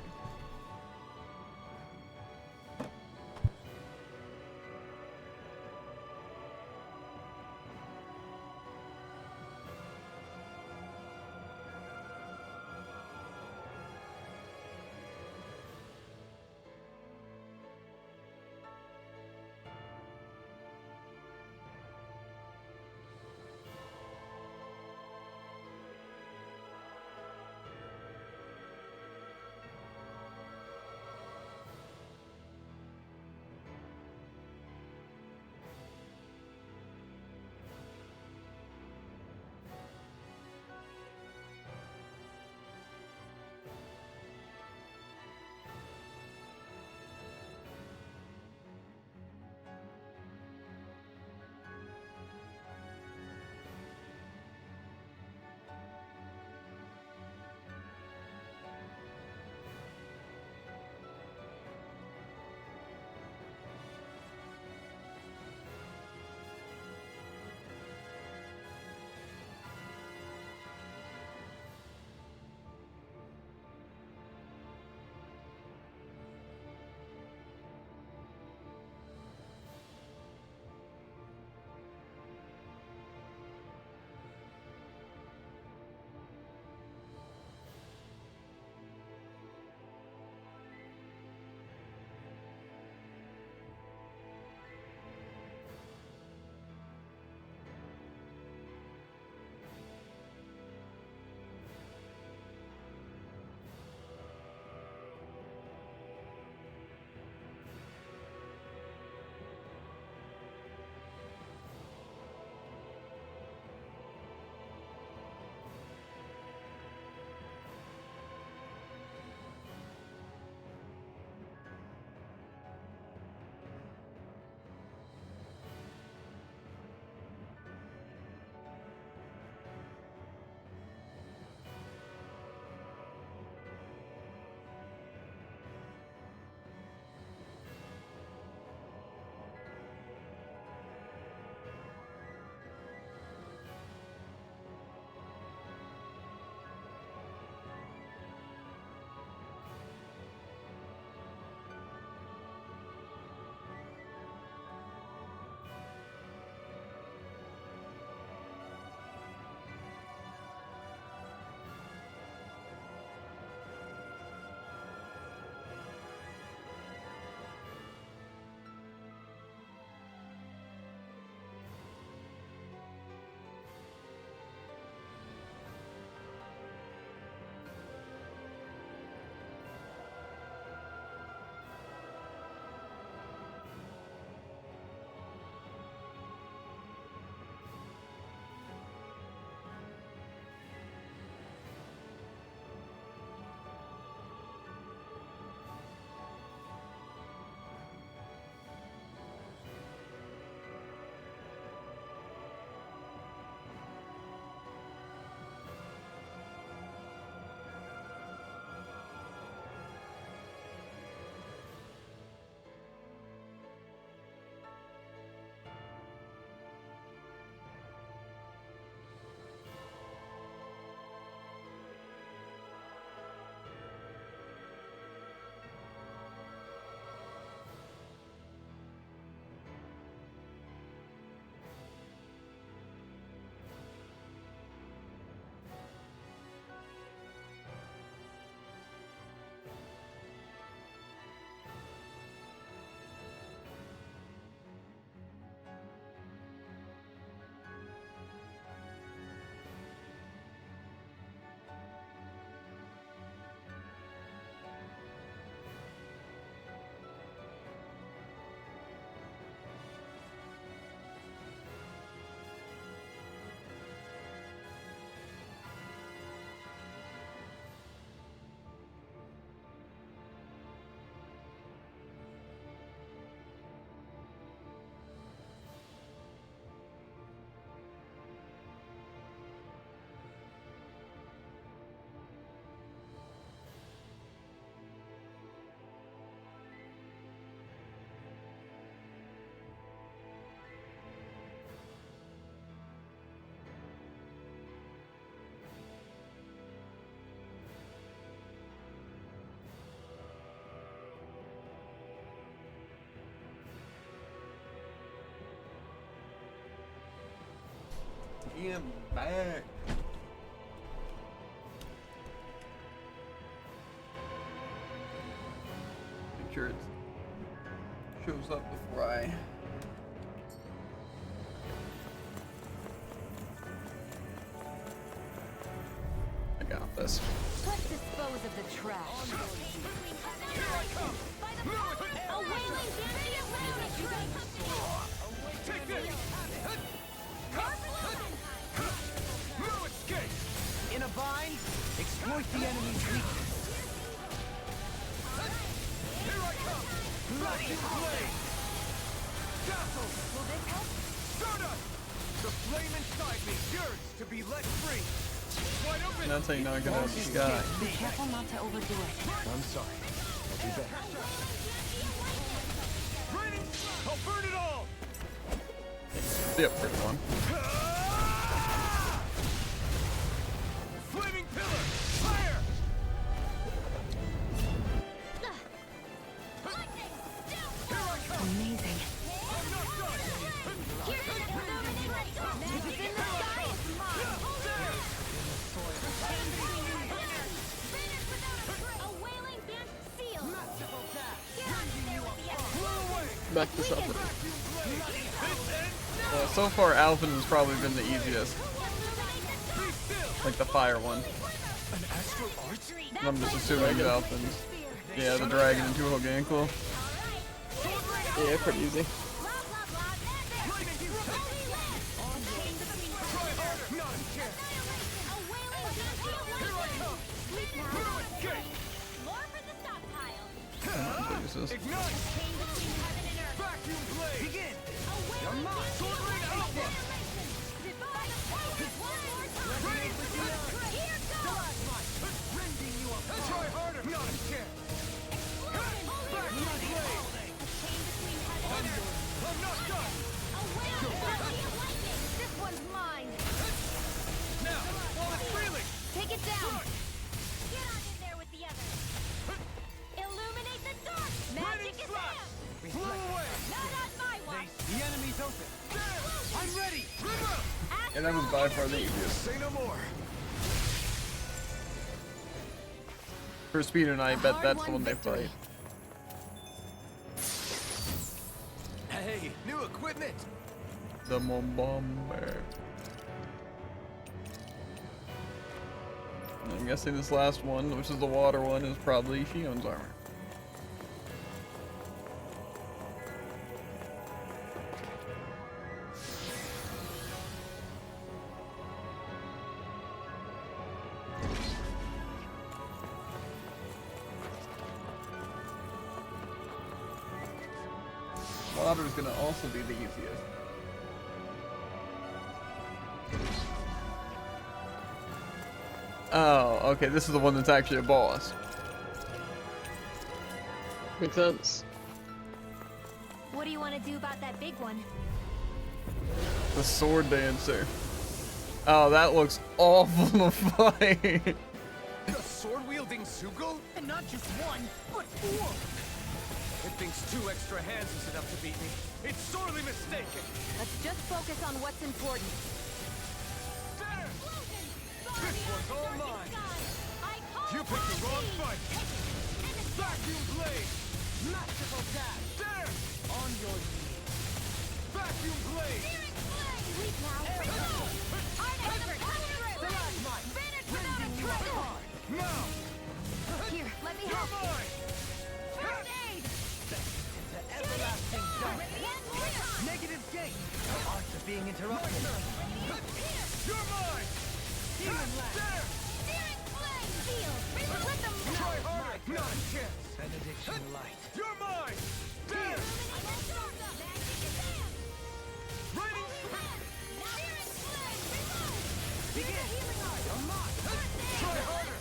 She am back. Make sure it shows up before I. I got this. Let's dispose of the trash. Here I come! By the power! A wailing dandy awareness! You guys have to go! Take this! No escape! In a bind, exploit the enemy's weakness. Here I come! Bloody blade! Dazzle! Will this help? Stardust! The flame inside me yearns to be let free! Wide open! That's how you know I got a guy. Be careful not to overdo it. I'm sorry. I'll do better. Raining! I'll burn it all! Yep, first one. Flaming pillar! Fire! Here I come! Amazing. I'm not done! If it's in the sky, it's mine! A wailing band seal! Get on in there with the others! Back this up. So far, Alphen has probably been the easiest. Like the fire one. An astral arch? I'm just assuming I get Alphen's. Yeah, the dragon and Tuho Gankle. Yeah, pretty easy. Jesus. Ignite! Vacuum blade! Begin! You're mine! Sword Rain Alpha! Rain! Rending you up! Try harder! Not a chance! Vacuum blade! I'm not done! This one's mine! Now, while it's feeling! Take it down! Get on in there with the others! Illuminate the dark! Magic is slash! there! Flew away! Not on my watch! The enemy's open. I'm ready! River! And that was by far the easiest. Say no more! For Speed and I bet that's the one they victory. fight. Hey, new equipment! The Mombomber. I'm guessing this last one, which is the water one, is probably Shion's armor. Water is gonna also be the easiest. Oh, okay, this is the one that's actually a boss. Makes sense. What do you want to do about that big one? The sword dancer. Oh, that looks awful to fight. A sword-wielding Sugel? And not just one, but four. It thinks 2 extra hands is enough to beat me. It's sorely mistaken! Let's just focus on what's important. There! This one's all mine! You picked the wrong fight! Vacuum blade! Masterful dash. There! On your knees. Vacuum blade! Now! Here, let me You're help. mine! First aid! The everlasting dark. Negative gate. The art of being interrupted. You're mine! Demon lash. There! Let them Try harder! Not a chance! Benediction light. You're mine! There! Raining Begin. You're mine. Try harder!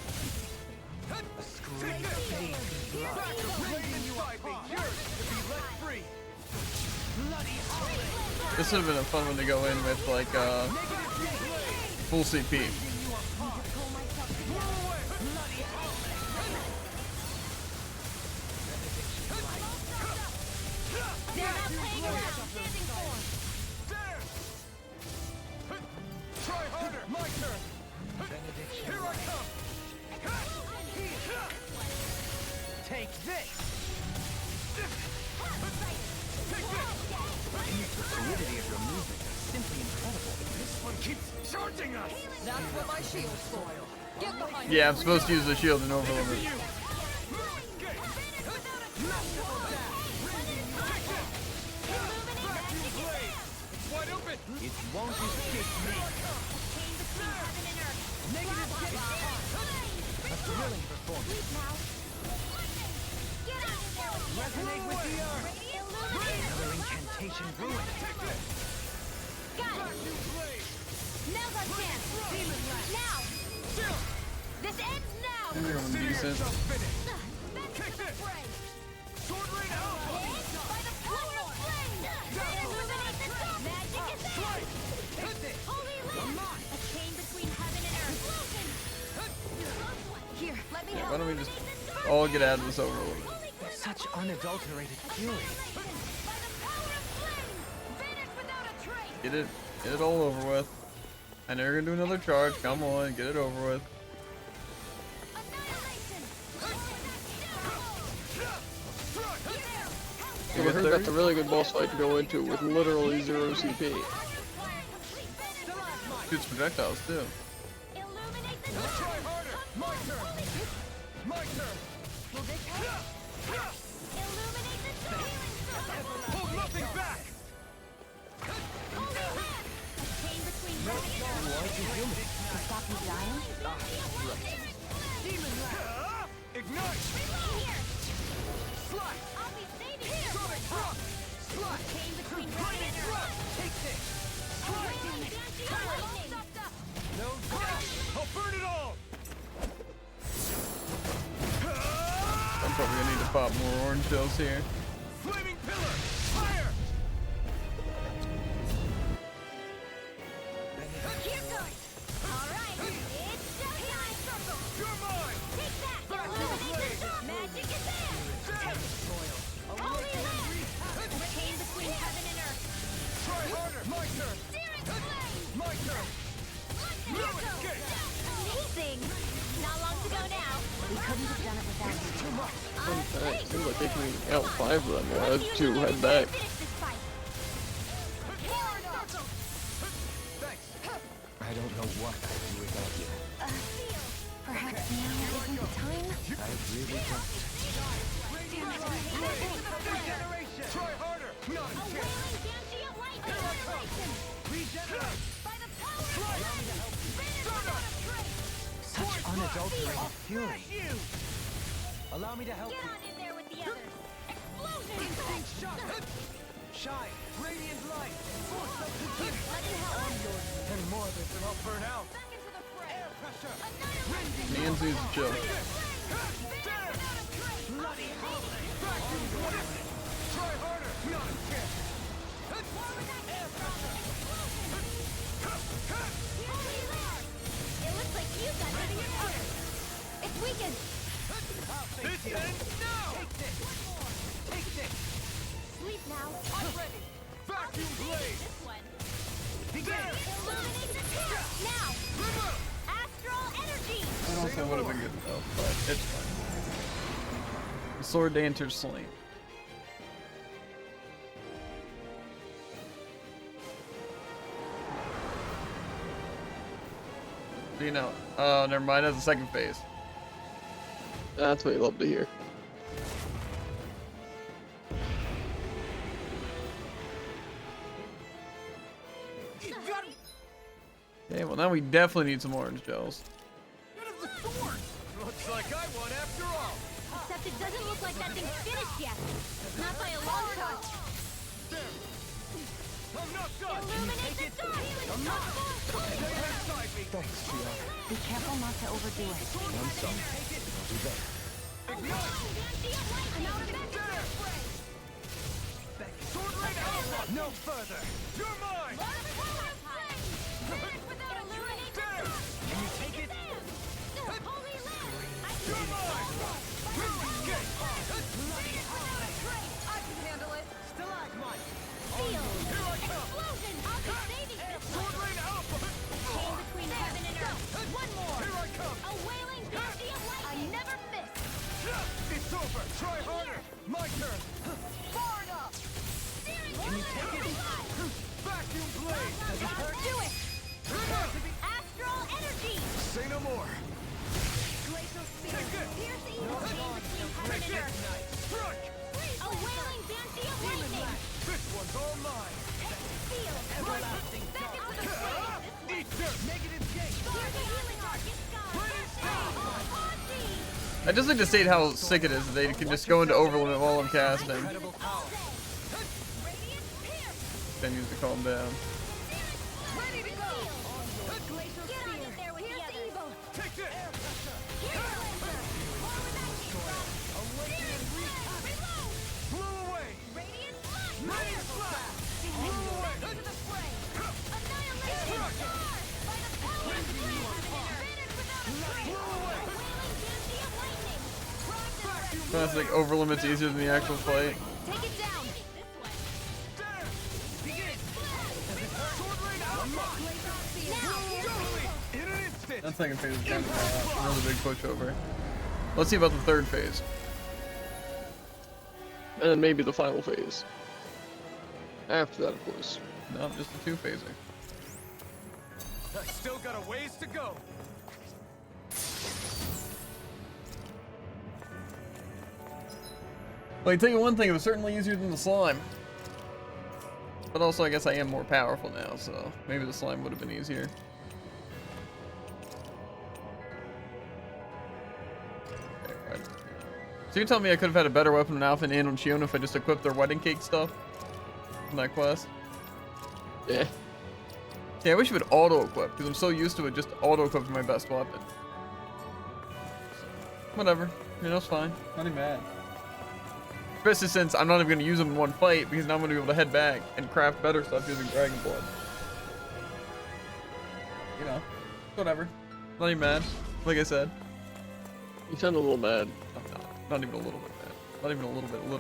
A scream Take of this! pain and blood. Back of flame inside me yearns to be let free! Bloody howling. This would have been a fun one to go in with, like, full CP. They're not paying around, standing for. There! Try us. That's what my shield's for. Get behind Yeah, I'm supposed to use the shield and overload it. It's wide open. It won't escape me. Negative hit. A thrilling performance. Resonate with the earth. Another incantation ruined. Got it. Now's our chance. Now. This ends now. Everyone decent. Kick this. Sword rain out. By the power of flame. Illuminate the dark. Magic is there. Hit this. Holy land. A chain between heaven and earth. Here, let me help. Why don't we just all get out of this overload? Such unadulterated fury. Get it all over with. I know you're gonna do another charge. Come on, get it over with. I heard that's a really good boss fight to go into with literally 0 CP. Shoots projectiles too. Try harder. My turn. My turn. Hold nothing back. Stop you dying? Ignite. Slash. Sonic rock. Slash. Take this. No doubt. I'll burn it all. I'm probably gonna need to pop more orange shells here. Flaming pillar. Fire. Here goes. All right, it's showtime. You're mine. Take that. Illuminate the dark. Magic is there. Holy land. The chain between heaven and earth. Try harder. My turn. Searing flame. My turn. Here goes. Amazing. Not long to go now. We couldn't have done it without you. Too much. Fun fact, seems like they can out 5 of them. I had 2 head back. Finish this fight. Thanks. I don't know what I'd do without you. Perhaps now isn't the time? I really don't. Regeneration. Try harder. Not a chance. Regenerate. Such unadulterated fury. Allow me to help Get you. on in there with the others. Explosion. Instinct shot. Shine. Radiant light. Force up to Here, let me help. Any more of this and I'll burn out. Back into the fray. Air pressure. Nan's needs to chill. Bloody hell. Vacuum blast. Try harder. Not a chance. Air pressure. It looks like you got nothing to cover. It's weakened. This ends now. Take this. Take this. Sleep now. I'm ready. Vacuum blade. This one. Begin. Illuminate the pit. Now. Astral energy. I don't think it would have been good enough, but it's fine. The sword dancer slain. You know, oh, never mind. That's the second phase. That's what you love to hear. Okay, well now we definitely need some orange gels. Looks like I won after all. Except it doesn't look like that thing's finished yet. Not by a long shot. I'm not done. Illuminate the dark. I'm not. Stay inside me. Thanks, Shion. Be careful not to overdo it. I'm sorry. I'll do better. Ignite. Sword rain alpha. No further. You're mine. Can you take it? You're mine. Escape. I can handle it. Stalagmite. Here I come. Explosion. I'll be saving this Sword one. rain alpha. Chain between heaven and earth. One more. Here I come. A wailing guardian of lightning. I never miss. It's over. Try harder. My turn. Far enough. Can you take it? Vacuum I just like to state how sick it is that they can just go into overlimit while I'm casting. Then use to calm down. Ready to go. Glacial Get on in there with the others. Evil. Take this. Here's Cleanser. Awaken and reload. Blow away. Radiant Radiant blast. Blow away. Into the fray. Annihilation. By the power of flame. Advantage without a trace. Blow away. Wailing Dynasty of Lightning. That's like overlimit's easier than the actual fight. Take it down. That second phase is kind of a really big pushover. Let's see about the third phase. And then maybe the final phase. After that, of course. No, just a two-phaser. I still got a ways to go. Well, I tell you one thing, it was certainly easier than the slime. But also, I guess I am more powerful now, so maybe the slime would have been easier. Okay, right. So you're telling me I could have had a better weapon than Alpha and Anno and Shion if I just equipped their wedding cake stuff in that quest? Yeah. Yeah, I wish it would auto-equip, because I'm so used to it just auto-equipping my best weapon. Whatever. You know, it's fine. Not even mad. Especially since I'm not even going to use them in one fight, because now I'm going to be able to head back and craft better stuff using Dragon Blood. You know, whatever. Not even mad, like I said. You sound a little mad. I'm not even a little bit mad. Not even a little bit mad.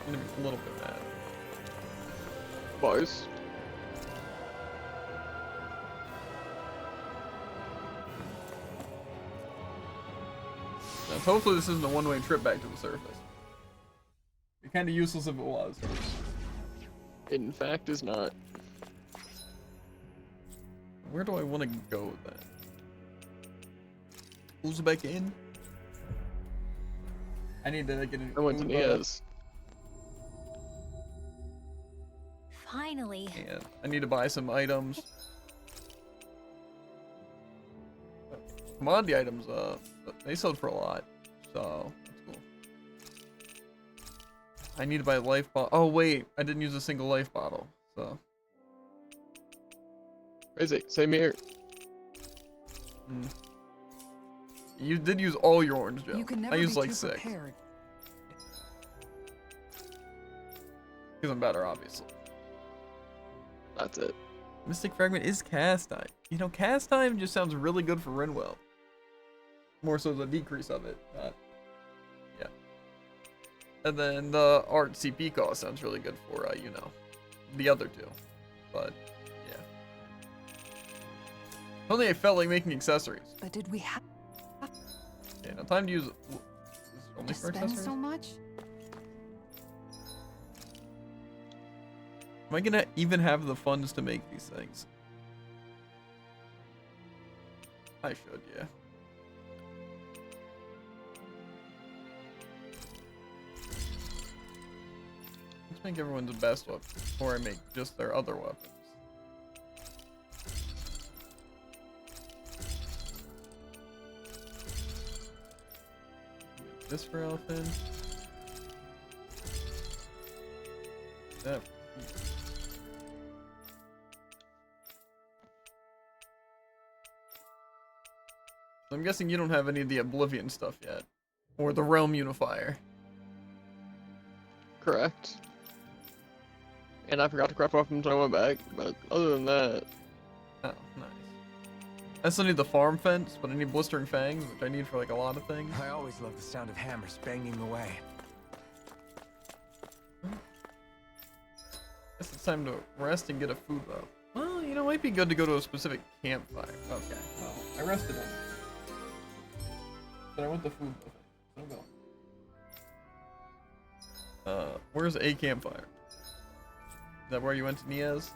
Not even a little bit mad. Bars. Now, hopefully this isn't a one-way trip back to the surface. It'd be kind of useless if it was. It in fact is not. Where do I want to go with that? Uzbek in? I need to get an I went to Niaz. Finally. And I need to buy some items. Commodity items, they sold for a lot, so that's cool. I need to buy a life bottle. Oh wait, I didn't use a single life bottle, so. Crazy, same here. You did use all your orange gel. You can never I used be like too 6. prepared. Because I'm better, obviously. That's it. Mystic Fragment is cast time. You know, cast time just sounds really good for Rinwell. More so the decrease of it. Yeah. And then the art CP cost sounds really good for, you know, the other two. But, yeah. Only I felt like making accessories. But did we have Yeah, now time to use only to for spend accessories? so much? Am I gonna even have the funds to make these things? I should, yeah. Let's make everyone's best weapon before I make just their other weapons. This for Elfin. That. So I'm guessing you don't have any of the Oblivion stuff yet. Or the Realm Unifier. Correct. And I forgot to craft weapons when I went back, but other than that. Oh, nice. I still need the Farm Fence, but I need Blistering Fangs, which I need for like a lot of things. I always love the sound of hammers banging away. Guess it's time to rest and get a food though. Well, you know, it might be good to go to a specific campfire. Okay, well, I rested in. But I want the food with it. So go. Where's a campfire? Is that where you went to Niaz?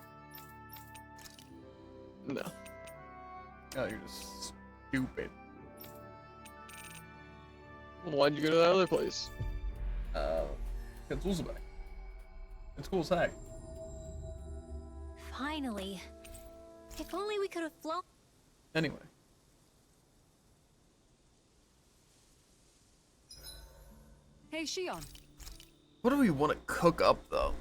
No. Oh, you're just stupid. Well, why'd you go to that other place? It's Uzbek. It's cool as heck. Finally. If only we could have flown. Anyway. Hey, Shion. What do we want to cook up, though?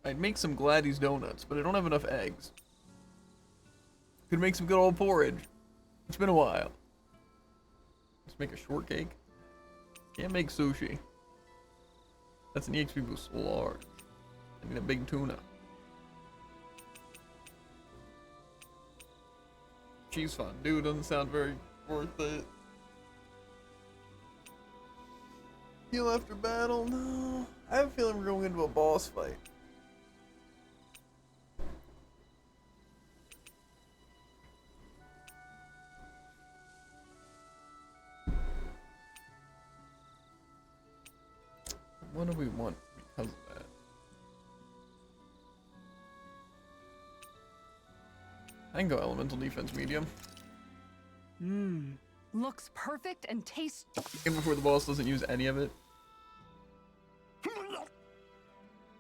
I'd make some Gladys donuts, but I don't have enough eggs. Could make some good old porridge. It's been a while. Let's make a shortcake. Can't make sushi. That's an EXP boost so large. I need a big tuna. Cheese fondue doesn't sound very worth it. Heal after battle? No. I have a feeling we're going into a boss fight. What do we want because of that? I can go elemental defense medium. Looks perfect and tastes. Even before the boss doesn't use any of it.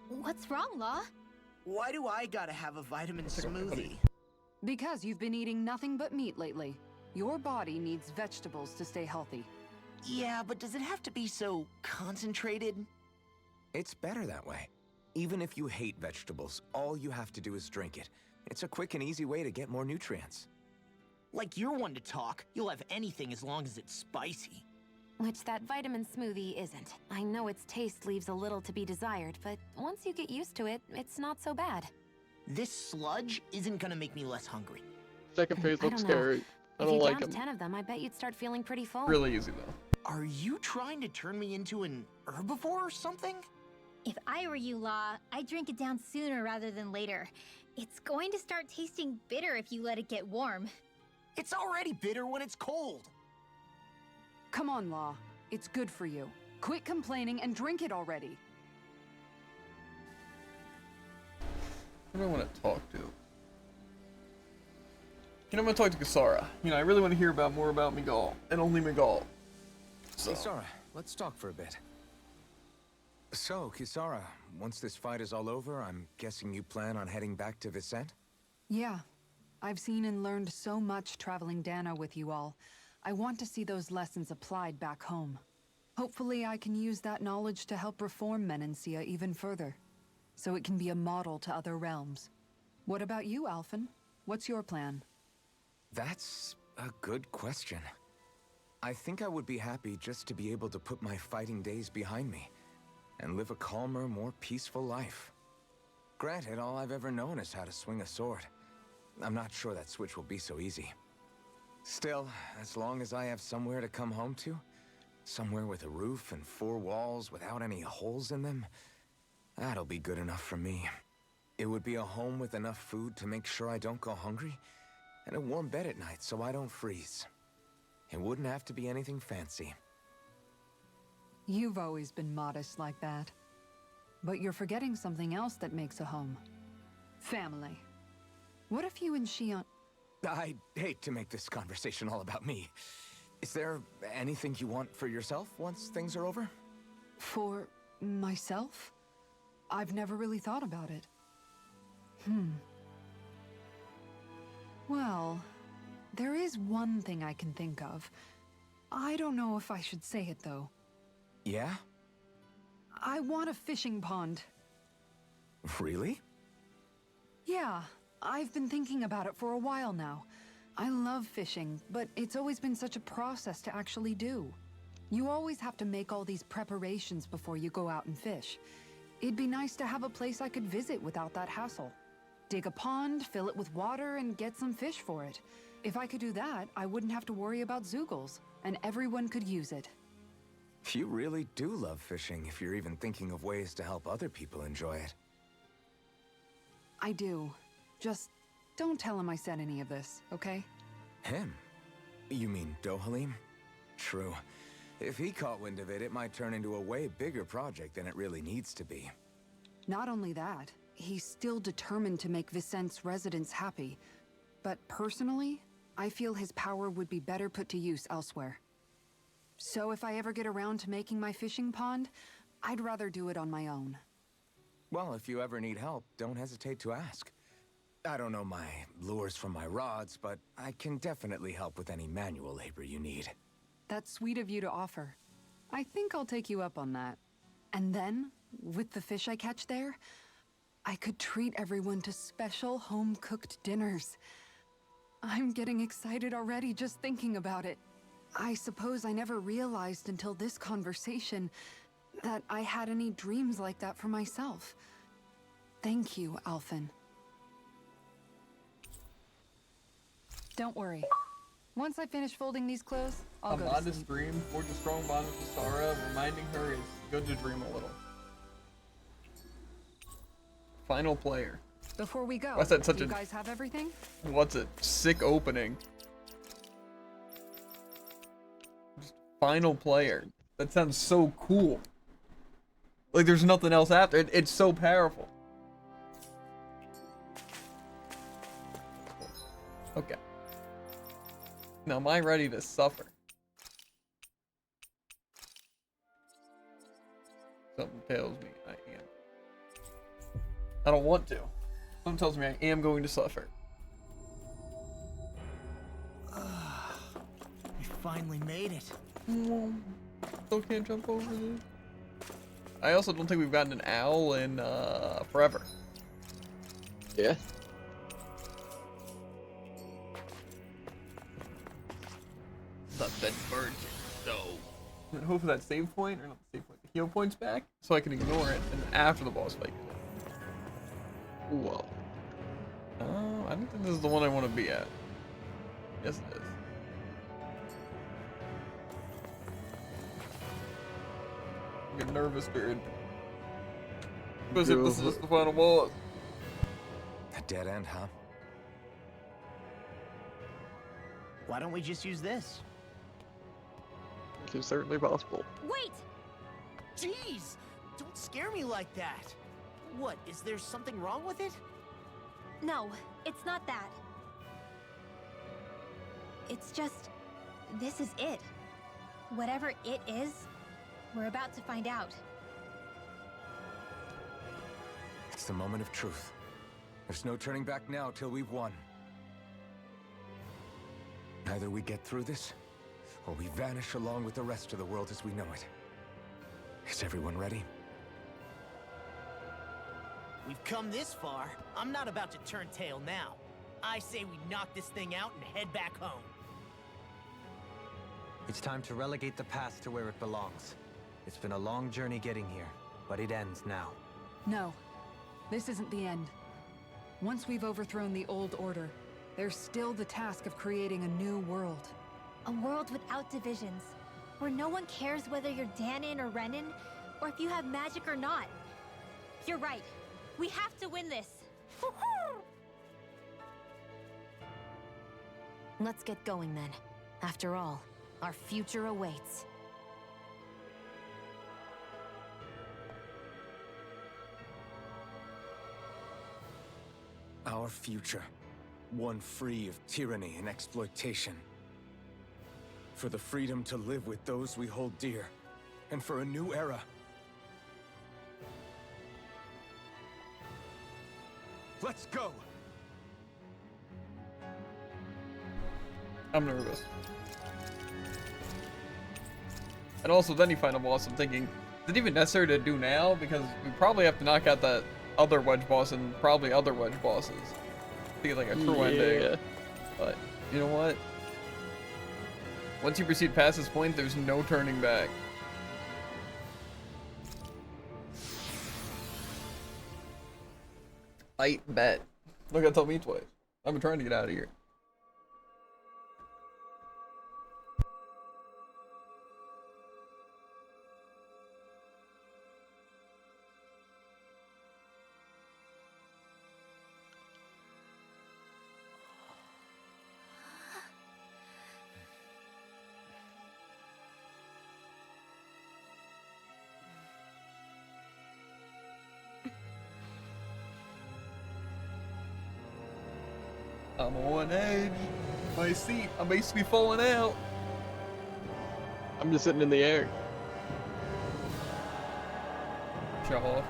What's wrong, Law? Why do I gotta have a vitamin smoothie? Because you've been eating nothing but meat lately. Your body needs vegetables to stay healthy. Yeah, but does it have to be so concentrated? It's better that way. Even if you hate vegetables, all you have to do is drink it. It's a quick and easy way to get more nutrients. Like you're one to talk. You'll have anything as long as it's spicy. Which that vitamin smoothie isn't. I know its taste leaves a little to be desired, but once you get used to it, it's not so bad. This sludge isn't gonna make me less hungry. Second phase I looks don't know. scary. I If don't you like downed them. 10 of them, I bet you'd start feeling pretty full. Really easy though. Are you trying to turn me into an herbivore or something? If I were you, Law, I'd drink it down sooner rather than later. It's going to start tasting bitter if you let it get warm. It's already bitter when it's cold. Come on, Law. It's good for you. Quit complaining and drink it already. Who do I want to talk to? I'm gonna talk to Kisara. I really want to hear more about Miguel, and only Miguel. So. Kisara, let's talk for a bit. So, Kisara, once this fight is all over, I'm guessing you plan on heading back to Vicente? Yeah. I've seen and learned so much traveling Dana with you all. I want to see those lessons applied back home. Hopefully I can use that knowledge to help reform Menancia even further, so it can be a model to other realms. What about you, Alphen? What's your plan? That's a good question. I think I would be happy just to be able to put my fighting days behind me and live a calmer, more peaceful life. Granted, all I've ever known is how to swing a sword. I'm not sure that switch will be so easy. Still, as long as I have somewhere to come home to, somewhere with a roof and 4 walls without any holes in them, that'll be good enough for me. It would be a home with enough food to make sure I don't go hungry, and a warm bed at night so I don't freeze. It wouldn't have to be anything fancy. You've always been modest like that. But you're forgetting something else that makes a home. Family. What if you and Shion... I'd hate to make this conversation all about me. Is there anything you want for yourself once things are over? For myself? I've never really thought about it. Well, there is one thing I can think of. I don't know if I should say it, though. Yeah? I want a fishing pond. Really? Yeah, I've been thinking about it for a while now. I love fishing, but it's always been such a process to actually do. You always have to make all these preparations before you go out and fish. It'd be nice to have a place I could visit without that hassle. Dig a pond, fill it with water, and get some fish for it. If I could do that, I wouldn't have to worry about Zeugles, and everyone could use it. You really do love fishing if you're even thinking of ways to help other people enjoy it. I do. Just don't tell him I said any of this, okay? Him? You mean Dohalim? True. If he caught wind of it, it might turn into a way bigger project than it really needs to be. Not only that, he's still determined to make Vicente's residents happy. But personally, I feel his power would be better put to use elsewhere. So if I ever get around to making my fishing pond, I'd rather do it on my own. Well, if you ever need help, don't hesitate to ask. I don't know my lures from my rods, but I can definitely help with any manual labor you need. That's sweet of you to offer. I think I'll take you up on that. And then, with the fish I catch there, I could treat everyone to special home-cooked dinners. I'm getting excited already just thinking about it. I suppose I never realized until this conversation that I had any dreams like that for myself. Thank you, Alphen. Don't worry. Once I finish folding these clothes, I'll go to modest sleep. dream, forge a strong bond with Sarah, reminding her it's good to dream a little. Final player. Before we go, What's that such do you a- guys have everything? What's it? Sick opening. Just final player. That sounds so cool. Like there's nothing else after it. It's so powerful. Okay. Now am I ready to suffer? Something tells me I am. I don't want to. Something tells me I am going to suffer. We finally made it. Still can't jump over this. I also don't think we've gotten an owl in forever. Yeah. Not that bird, though. And hopefully that save point, or not the save point, the heal point's back, so I can ignore it, and after the boss fight. Whoa. I don't think this is the one I want to be at. Yes, it is. I get nervous, dude. Especially if this is the final boss. A dead end, huh? Why don't we just use this? It's certainly possible. Wait! Jeez! Don't scare me like that! What, is there something wrong with it? No, it's not that. It's just, this is it. Whatever it is, we're about to find out. It's the moment of truth. There's no turning back now till we've won. Either we get through this, or we vanish along with the rest of the world as we know it. Is everyone ready? We've come this far. I'm not about to turn tail now. I say we knock this thing out and head back home. It's time to relegate the past to where it belongs. It's been a long journey getting here, but it ends now. No, this isn't the end. Once we've overthrown the old order, there's still the task of creating a new world. A world without divisions, where no one cares whether you're Danon or Renan, or if you have magic or not. You're right. We have to win this. Let's get going then. After all, our future awaits. Our future. One free of tyranny and exploitation. For the freedom to live with those we hold dear. And for a new era. Let's go! I'm nervous. And also, then you find a boss, I'm thinking, is it even necessary to do now? Because we probably have to knock out that other wedge boss and probably other wedge bosses to get like a true ending. But, you know what? Once you proceed past this point, there's no turning back. I bet. Look, that told me twice. I've been trying to get out of here. I'm on edge. My seat. I'm basically falling out. I'm just sitting in the air. Show off.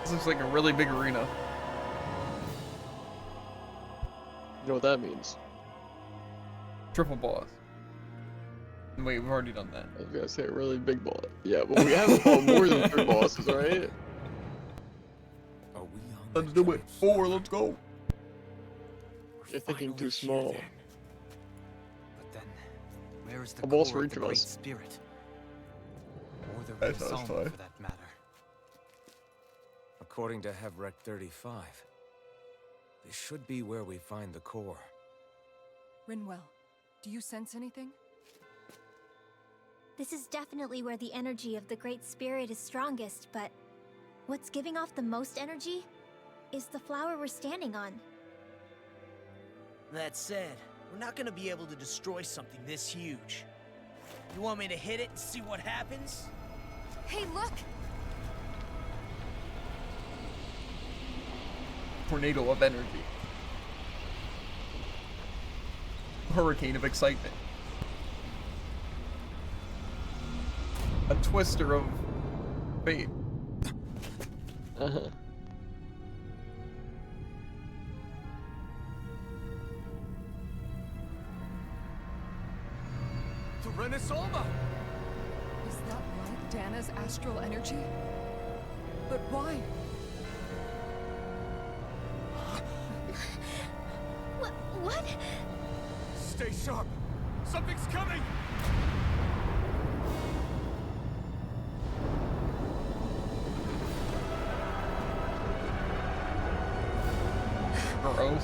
This looks like a really big arena. You know what that means? Triple boss. Wait, we've already done that. I was gonna say a really big boss. Yeah, but we haven't fought more than 3 bosses, right? Are we on Let's the do it. 4, let's go. You're thinking too small. But then, where is the A boss core for of each the of Great us. Spirit? Or the That sounds Renaissance, fine. for that matter. According to Hevrek 35, this should be where we find the core. Rinwell, do you sense anything? This is definitely where the energy of the Great Spirit is strongest, but what's giving off the most energy is the flower we're standing on. That said, we're not gonna be able to destroy something this huge. You want me to hit it and see what happens? Hey, look! Tornado of energy. Hurricane of excitement. A twister of fate. Uh-huh. To Renasolma! Is that like Dana's astral energy? But why? What? Stay sharp! Something's coming! Gross.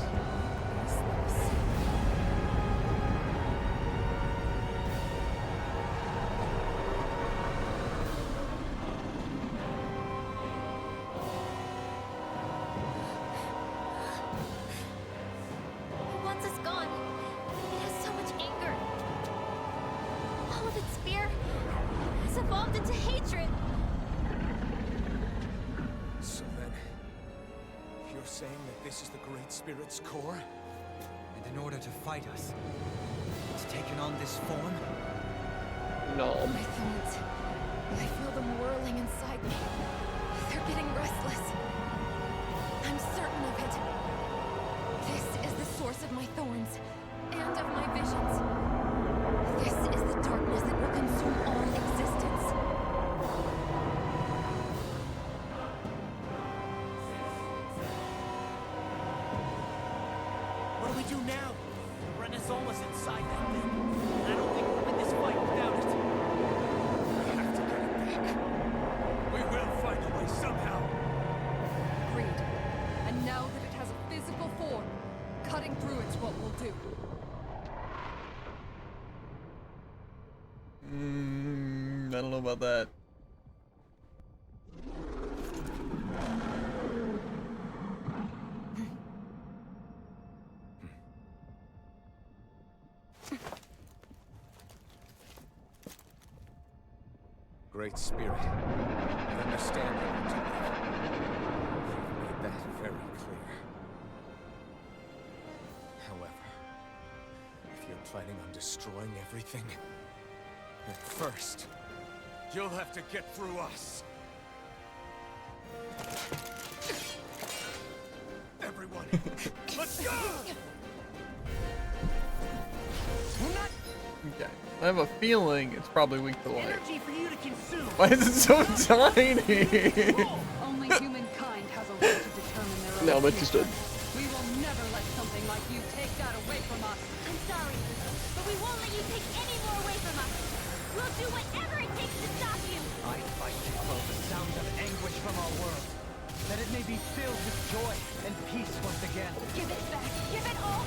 It wants us gone. It has so much anger. All of its fear has evolved into hatred. So then, you're saying that this is the Great Spirit's core? And in order to fight us, it's taken on this form? No. My thorns. I feel them whirling inside me. They're getting restless. I'm certain of it. This is the source of my thorns, and of my visions. This is the darkness that will consume all existence. What do we do now? Renasolma's inside that thing. And I don't think we'll win this fight without it. We have to get it back. We will find a way somehow! Agreed. And now that it has a physical form, cutting through it's what we'll do. I don't know about that. Great Spirit, I understand you want to live. You've made that very clear. However, if you're planning on destroying everything, then first, You'll have to get through us! Everyone, let's go! Okay. I have a feeling it's probably weak to light. Energy for you to consume! Why is it so tiny? Only humankind has a way to determine their own No, but future. just a... We will never let something like you take that away from us. I'm sorry, but we won't let you take any more away from us. We'll do whatever it takes to stop you. I fight to quell the sound of anguish from our world, that it may be filled with joy and peace once again. Give it back. Give it all.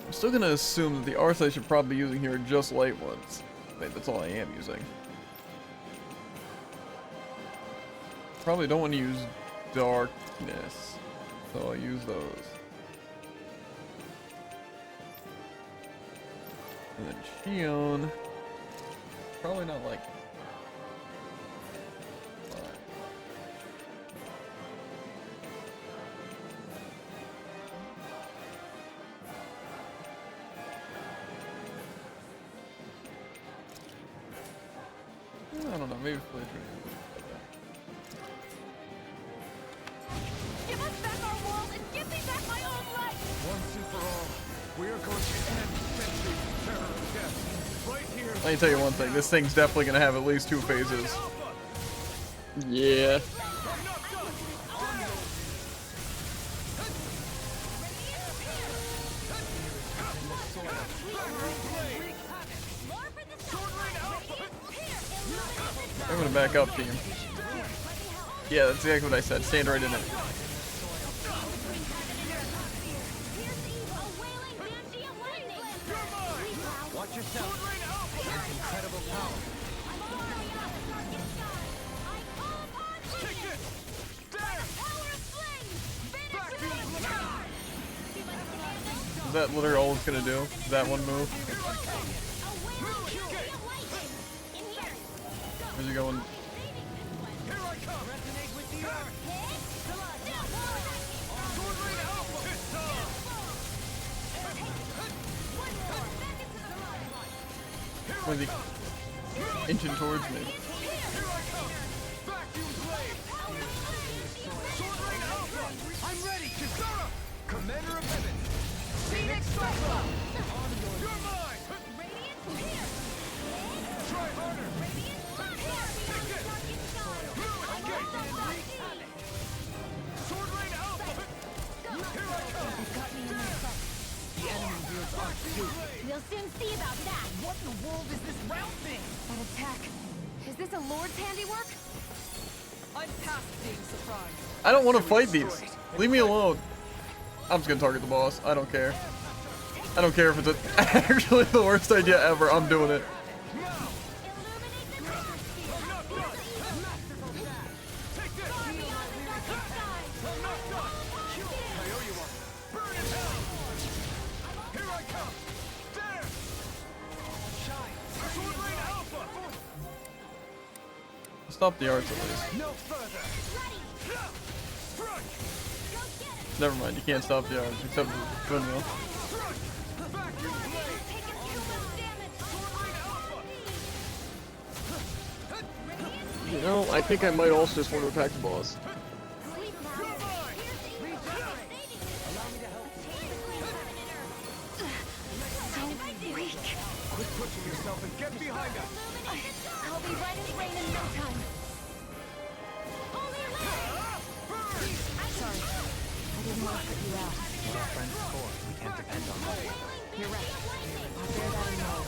I'm still gonna assume that the arts I should probably be using here are just light ones. Wait, that's all I am using. Probably don't want to use darkness, so I'll use those. And then Shion. Probably not like. I don't know, maybe Flash. Give us back our world Let me tell you one thing. This thing's definitely gonna have at least 2 phases. Yeah. I'm gonna back up, team. Yeah, that's exactly what I said. Stand right in it. Watch yourself. It's incredible power. Is that literally all it's gonna do? That one move? Where's he going? Where's he inching towards me? I'm ready, Kisara! Commander of Heaven! Phoenix Cyclone! You're mine! Radiant here! Try harder! Radiant here! Take it! Sword Rain Alpha! Here I come! The enemy wields Arc 2. We'll soon see about that. What in the world is this round thing? An attack. Is this a Lord's handiwork? I'm past being surprised. I don't want to fight these. Leave me alone. I'm just gonna target the boss. I don't care. I don't care if it's actually the worst idea ever. I'm doing it. Stop the arts at least. No further. Never mind, you can't stop the arts except for windmill. You know, I think I might also just want to attack the boss. Quit pushing yourself and get behind us. I'll be right in rain in no time. Sorry. I didn't want to put you out. What our friends for, we can't depend on them. You're right. I'll bear that in mind.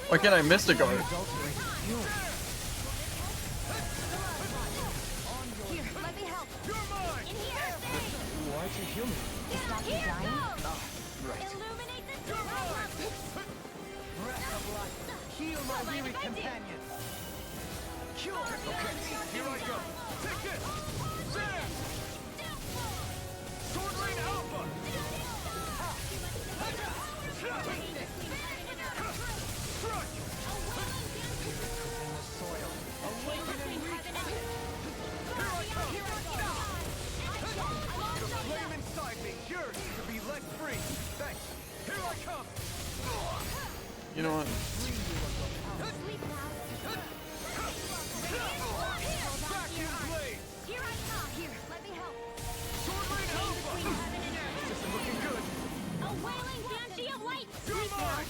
Why can't I Mystic Art? Here, let me help. In here. Why aren't you human? To stop you dying? Right. Illuminate the Heal my weary companion. Cure. Okay, here I go. Take it. There. Sword Rain Alpha. Awaken and reconnect. Here I come. The flame inside me yearns to be let free. Thanks. Here I come. You know what? Vacuum blade. Here I come. Here, let me help. Sword Rain Alpha. This is looking good. A wailing banshee of light. You're mine.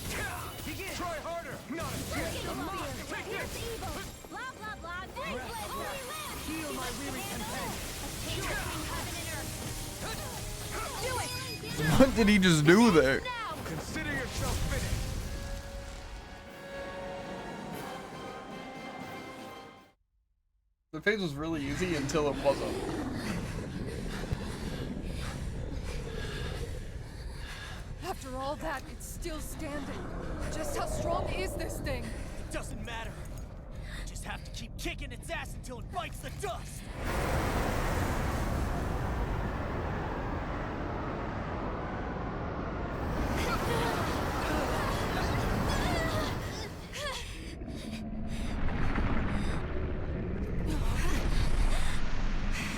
Begin. Try harder. Not a chance. Take it. Here's evil. Blah, blah, blah. Holy land. Heal my weary companion. Do it. What did he just do there? Now. Consider yourself finished. The phase was really easy until it wasn't. After all that, it's still standing. Just how strong is this thing? It doesn't matter. You just have to keep kicking its ass until it bites the dust.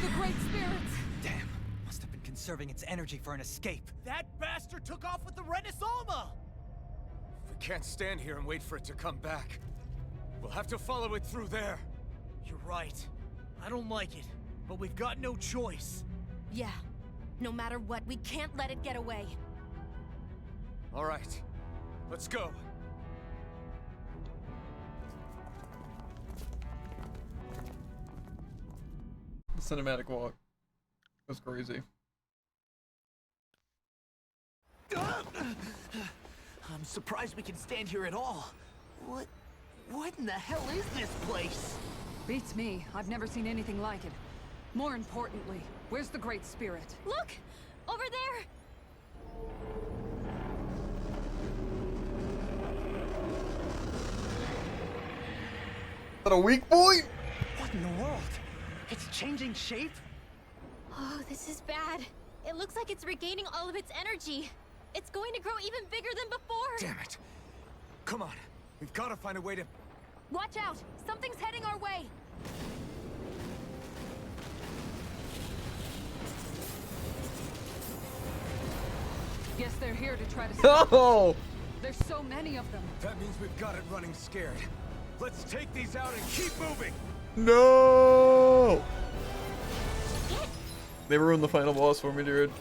The Great Spirits! Damn. Must have been conserving its energy for an escape. That bastard took off with the Renis Alma! We can't stand here and wait for it to come back. We'll have to follow it through there. You're right. I don't like it, but we've got no choice. Yeah, No matter what, we can't let it get away. All right, let's go. The cinematic walk. That's crazy. I'm surprised we can stand here at all. What in the hell is this place? Beats me. I've never seen anything like it. More importantly, where's the Great Spirit? Look! Over there! Is that a weak point? What in the world? It's changing shape? Oh, this is bad. It looks like it's regaining all of its energy. It's going to grow even bigger than before. Damn it. Come on. We've got to find a way to... Watch out! Something's heading our way! Guess they're here to try to No! There's so many of them. That means we've got it running scared. Let's take these out and keep moving! No! They ruined the final boss for me, dude.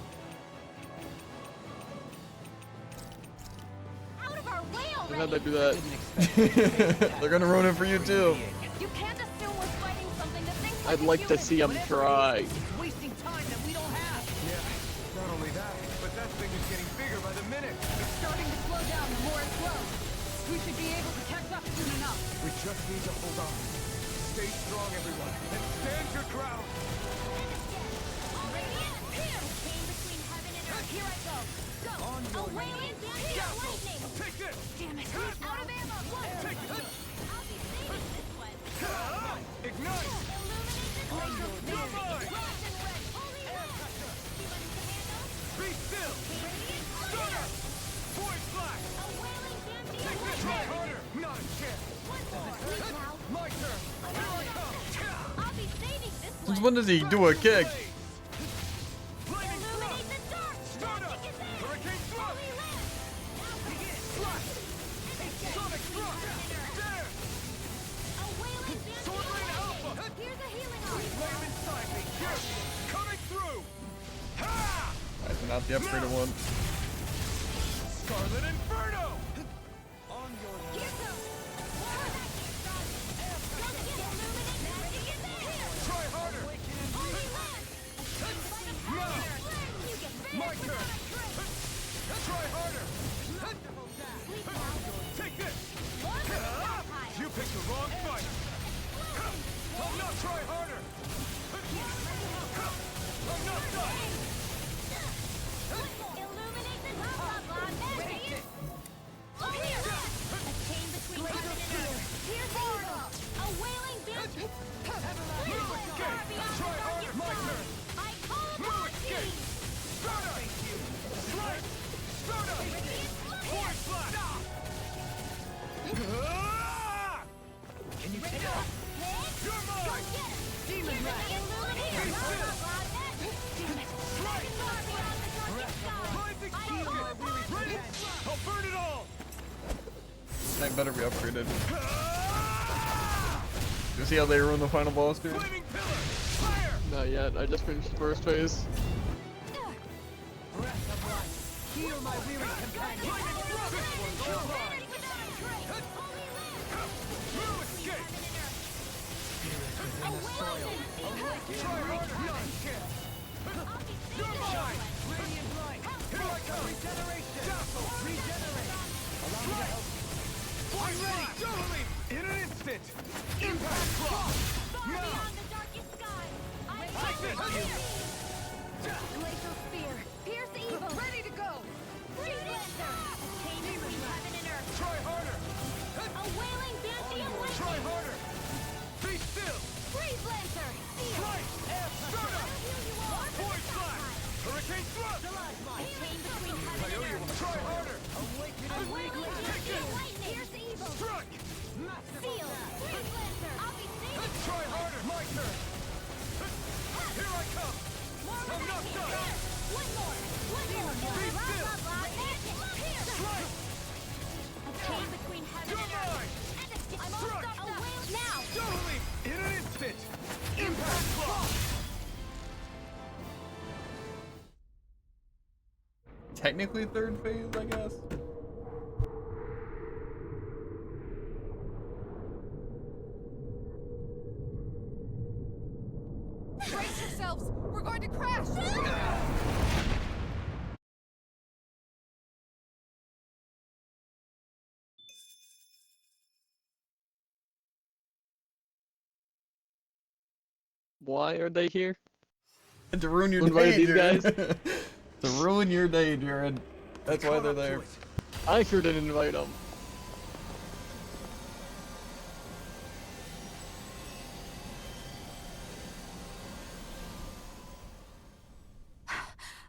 Out of our way How'd already! they do that? They're gonna ruin it for you too. You can't assume we're fighting something that thinks I'd like to see them try. It's wasting time that we don't have. Yeah, not only that, but that thing is getting bigger by the minute. It's starting to slow down the more it grows. We should be able to catch up soon enough. We just need to hold on. Stay strong, everyone, and stand your ground! Here I go! Go! Away and lightning! Take this! Damn it! Out of ammo! Take it! I'll be saving this one! Ignite! Illuminate the You're mine! Flash and red! Holy red! Be still! Stunner! Void flash! A wailing Take this! Try harder! Not a chance! One more! Please now! My turn! Here I come! I'll be saving this one! Since when does he do a kick? Illuminate the dark! Stardust! Hurricane thrust! Holy land! Slash! Sonic thrust! There! A wailing Sword Rain Alpha! Here's a healing Flame inside me! Here! Coming through! Ha! Alright, so not the upgraded one. Scarlet Inferno! On your Here goes! Try harder! Holy land! Now! My turn! Try harder! Take this! You picked the wrong fight! I'll not try harder! I'm not done! Illuminate the blah blah blah magic! Oh, here! A chain between heaven and earth. Here's evil! A wailing bandit! Move escape! Try harder! My turn! I call Move upon escape! thee! Stardust! Strike! Stardust! Void flash! Can you take off? You're mine! Demon rat! Illuminate the blah blah blah magic! Damn it! Strike! Beyond the darkest sky! Mine's exploded! Ready? I'll burn it all! That better be upgraded. You see how they ruined the final boss, dude? Flaming pillar! Fire! Not yet. I just finished the first phase. Heal my weary companion. This one's all mine! Move escape! Try harder! Not a chance! You're mine! Radiant light. Here I come! Regeneration. Dazzle! Regenerate. Allow me to help. I'm ready! Totally! In an instant! Impact block! No! Take this! Glacial spear! Pierce evil! Ready to go! Freeze Lancer! A chain between heaven and earth! Try harder! A wailing banshee of Try lightning! harder! Be still! Freeze Lancer! Strike! Stardust! Void flash! Hurricane thrust! A chain between heaven and earth! Try harder! A wailing banshee of lightning! Pierce evil! Strike! Seal! Freeze Lancer! I'll be saving! Try harder! My turn! Here I come! I'm not done! One more! Be Blah still! blah blah magic! Pierce! Strike! A chain between heaven You're and earth! mine! I'm all Strike! stuck up! Now! Totally! In an instant! Impact block! technically third phase, I guess. Brace yourselves! We're going to crash! Why are they here? To ruin your Who invited day, these Jared. guys? To ruin your day, Jared. That's why they're there. I sure didn't invite them.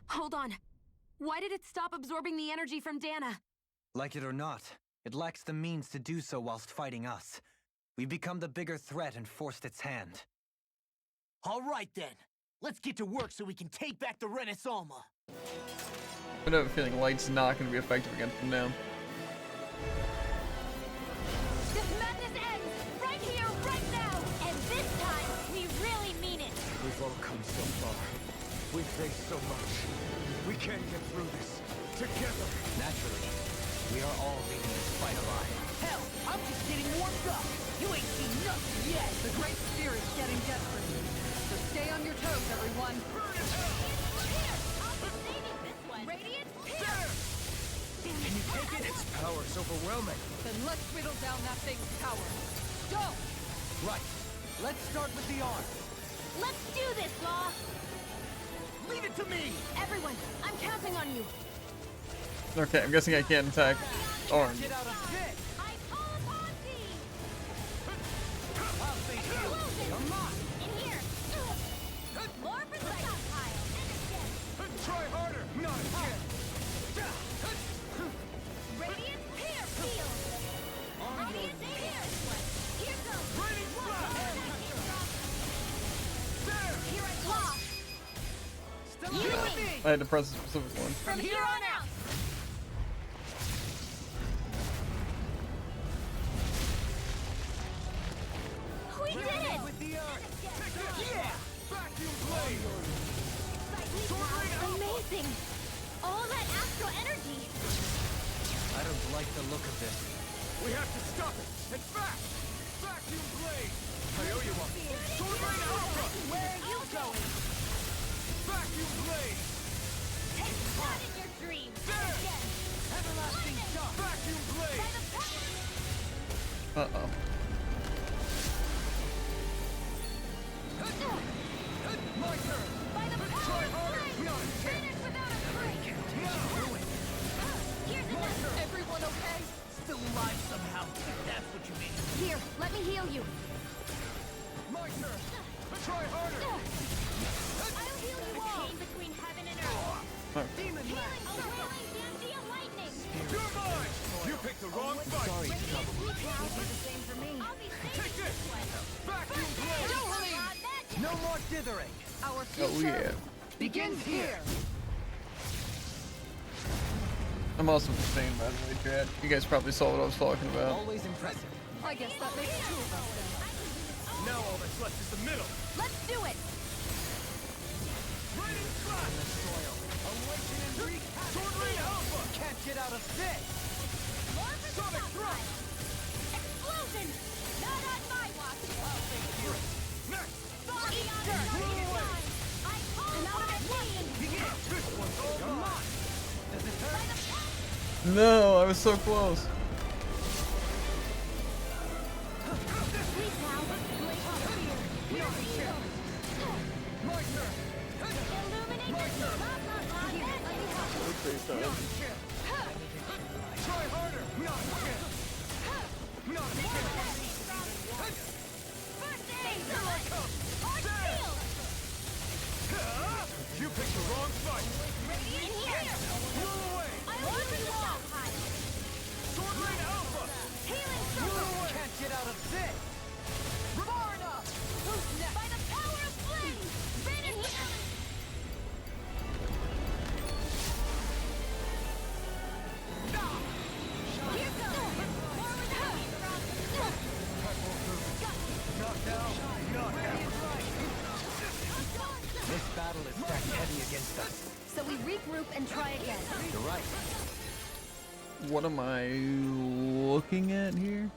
Hold on. Why did it stop absorbing the energy from Dana? Like it or not, it lacks the means to do so whilst fighting us. We've become the bigger threat and forced its hand. All right then. Let's get to work so we can take back the Renis Alma. I have a feeling Light's not going to be effective against them now. This madness ends right here, right now. And this time, we really mean it. We've all come so far. We've faced so much. We can get through this together. Naturally, we are all leaving this fight alive. Hell, I'm just getting warmed up. You ain't seen nothing yet. The Great Spirit's getting desperate. So stay on your toes, everyone. Here, I'll be saving this one. Radiant, here. Can you take it? Its power's overwhelming. Then let's whittle down that thing's power. Go! Right. Let's start with the arm. Let's do this, Law. Leave it to me. Everyone, I'm counting on you. Okay, I'm guessing I can't attack arms. Get out of bed. I call upon thee. I'll face you. Come on. In here. More for the stockpile. And again. Try harder. Not again. Radiant Pier Field. Radiant Pier. Here goes. Raining blast. There. Here I come. Still You with win. me. I had to press a specific one. From here on out. We did it. With the earth. Yeah. Vacuum blade. Amazing. All that astral energy. I don't like the look of this. We have to stop it. And fast. Vacuum blade. I owe you one. Sword Rain Alpha. Where are you going? Vacuum blade. Take that in your dreams. There. Again. Everlasting shock. Vacuum blade. By the power. Uh-oh. My turn. By the power Try of harder. flame. Not again. Finish without a break. Here's another. Everyone okay? Still alive somehow, if that's what you mean. Here, let me heal you. My turn. Try harder. I'll heal you all. Chain between heaven and earth. Demon Healing, swirling, Dandia lightning. You're mine. You picked the wrong fight. Sorry, Radiant Trouble. recall. The same for me. I'll be Take saving this. this one. Vacuum blade. Raw magic. No more dithering. Our Oh, future yeah. begins here. I'm also insane, by the way, Chad. You guys probably saw what I was talking about. Always impressive. I guess that makes two of us then. Now all that's left is the middle. Let's do it. Raining blast. Awaken and wreak havoc. Sword Rain Alpha. Can't get out of this. More for the Sonic stockpile. Explosion. Not on my watch. Next. Body on the time. I call out of pain. This one's all mine. Does it hurt? No, I was so close. Sleep now. Blade clear. Here he goes. My turn. Illuminate the magic. Try harder. Not again. Not again. First aid. Here I come. Arch There. shield. You picked the wrong fight. Radiant here. Blew away. I'll use the stockpile. Sword Rain Alpha. Healing circle. Can't get out of this. Barna. Who's next? By the power of flame. Finish him. Here goes. Forward heavy thrust. Not now. Not ever. This battle is stacked heavy against us. So we Regroup and try again. You're right. What am I looking at here?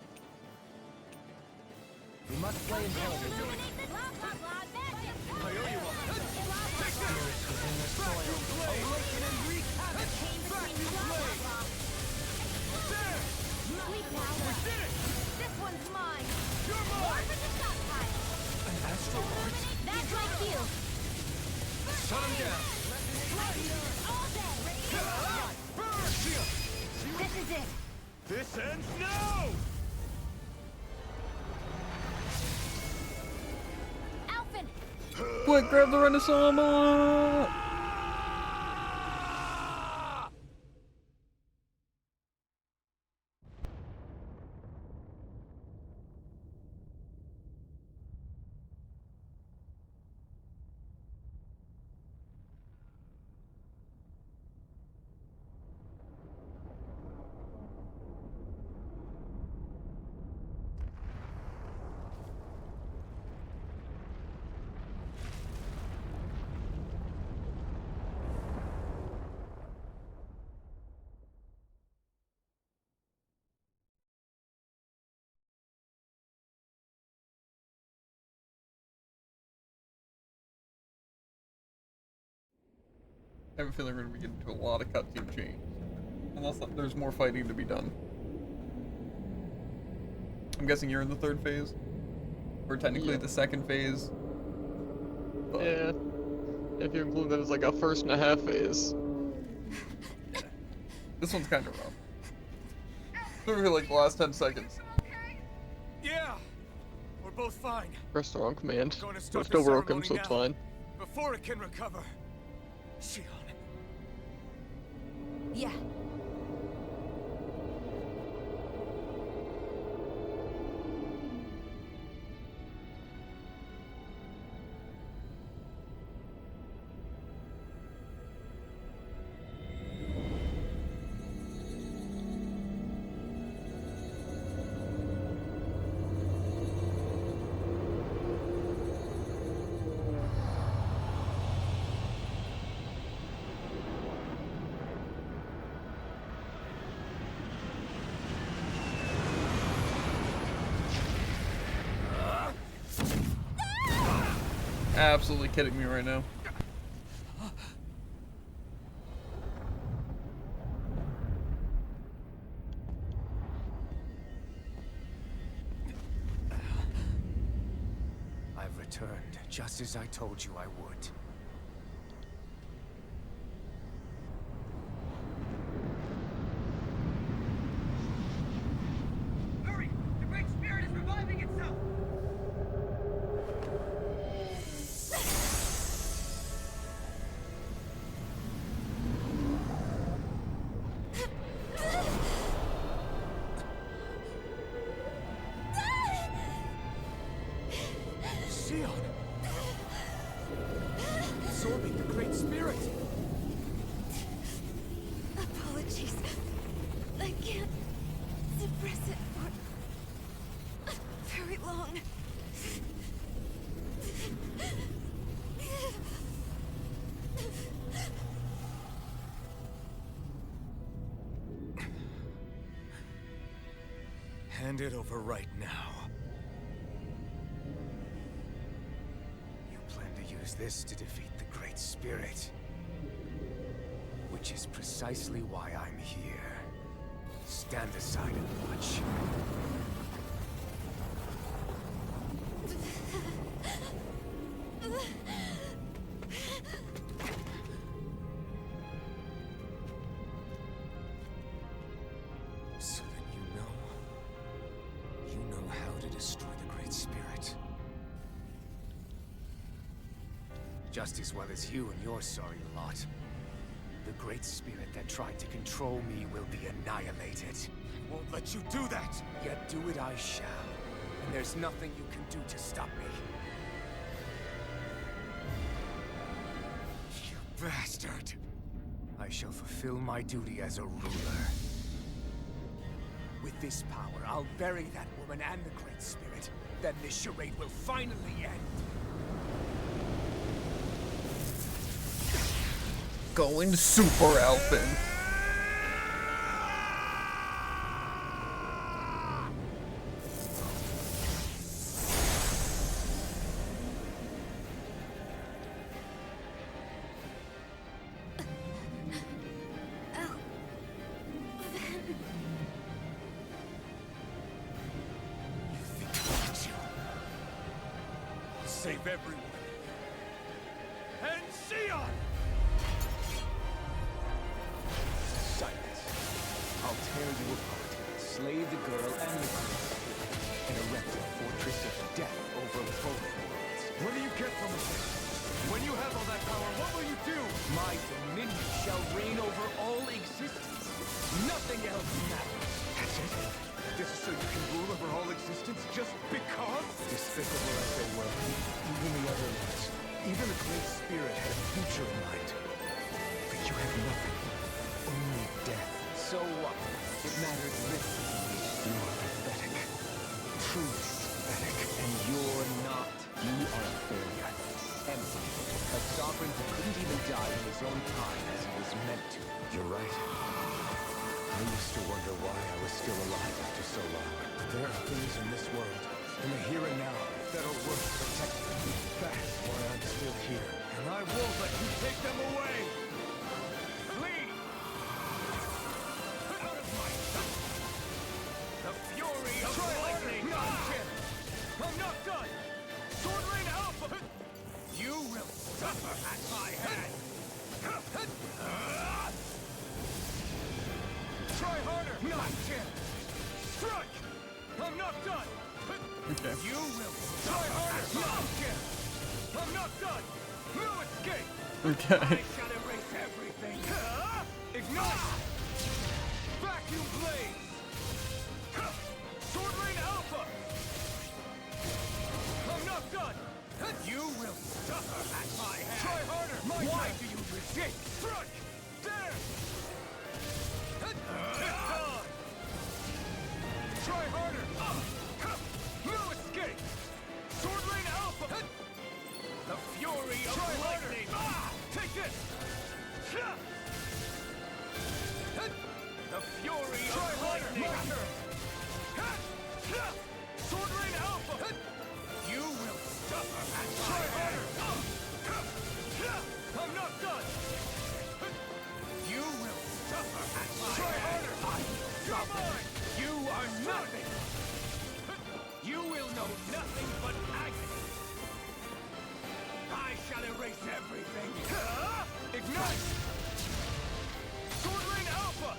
We must play intelligent. Blah, blah, blah, magic. I owe you one. Take this! Spirits within the soil. Awaken and wreak havoc! Came Back between you blah, blah, blade! blah. There! Sweet now. We did it! This one's mine. You're More mine! for the stockpile. An astromart? That's my cue. Shut him down! All day. Burn! Shield! This is it. This ends now! Alphen. Quick, grab the Renaissance! I have a feeling we're going to be getting into a lot of cutscene change. Unless there's more fighting to be done. I'm guessing you're in the third phase? Or technically the second phase? But Yeah. If you include that as like a first and a half phase. this one's kind of rough. Literally like the last 10 seconds. Yeah! We're both fine. Press the wrong command. Going to We're start still the broken, ceremony so it's now. fine. Before it can recover. Shion. Yeah. Absolutely kidding me right now. I've returned, just as I told you I would. Hurry! The Great Spirit is reviving itself! Shion! Absorbing the Great Spirit! Apologies. I can't suppress it for very long. Hand it over right now. You plan to use this to defeat the Great Spirit. Which is precisely why I'm here. Stand aside and watch. So then you know how to destroy the Great Spirit. Just as well as you and your sorry lot. The Great Spirit that tried to control me will be annihilated. I won't let you do that! Yet do it I shall. And there's nothing you can do to stop me. You bastard! I shall fulfill my duty as a ruler. With this power, I'll bury that woman and the Great Spirit. Then this charade will finally end. Going Super Alpin. Save everyone. And Sion! Silence. I'll tear you apart, slay the girl and the great spirit, and erect a fortress of death over both worlds. What do you get from it? When you have all that power, what will you do? My dominion shall reign over all existence. Nothing else matters. That's it? This is so you can rule over all existence just because? Despicable as they were, even the other ones, even the Great Spirit had a future in mind. But you have nothing. Only death. So what? It matters little. You are pathetic. Truly pathetic. And you're not. You are a failure. Empty. A sovereign who couldn't even die in his own time as he was meant to. You're right. I used to wonder why I was still alive after so long. But there are things in this world, in the here and now, that are worth protecting. That's why I'm still here. And I won't let you take them away! Flee! Out of my sight! The fury of lightning! I'm not done! Sword Rain Alpha! You will suffer at my hand! Try harder! Not yet! Strike! I'm not done! Okay. You will try harder! Not yet! I'm not done! No escape! Okay. I shall erase everything! Ignite! Vacuum Blaze! Sword Rain Alpha! I'm not done! You will suffer at my hand! Try harder! Why do you resist? Strike! There! Try harder! No escape! Sword Rain Alpha! The fury of lightning! Take this! The fury of lightning! Sword Rain Alpha! You will suffer at my hand! I'm not done! You will suffer at my hand! You're mine! You are nothing! You will know nothing but agony! I shall erase everything! Ignite! Sword Rain Alpha!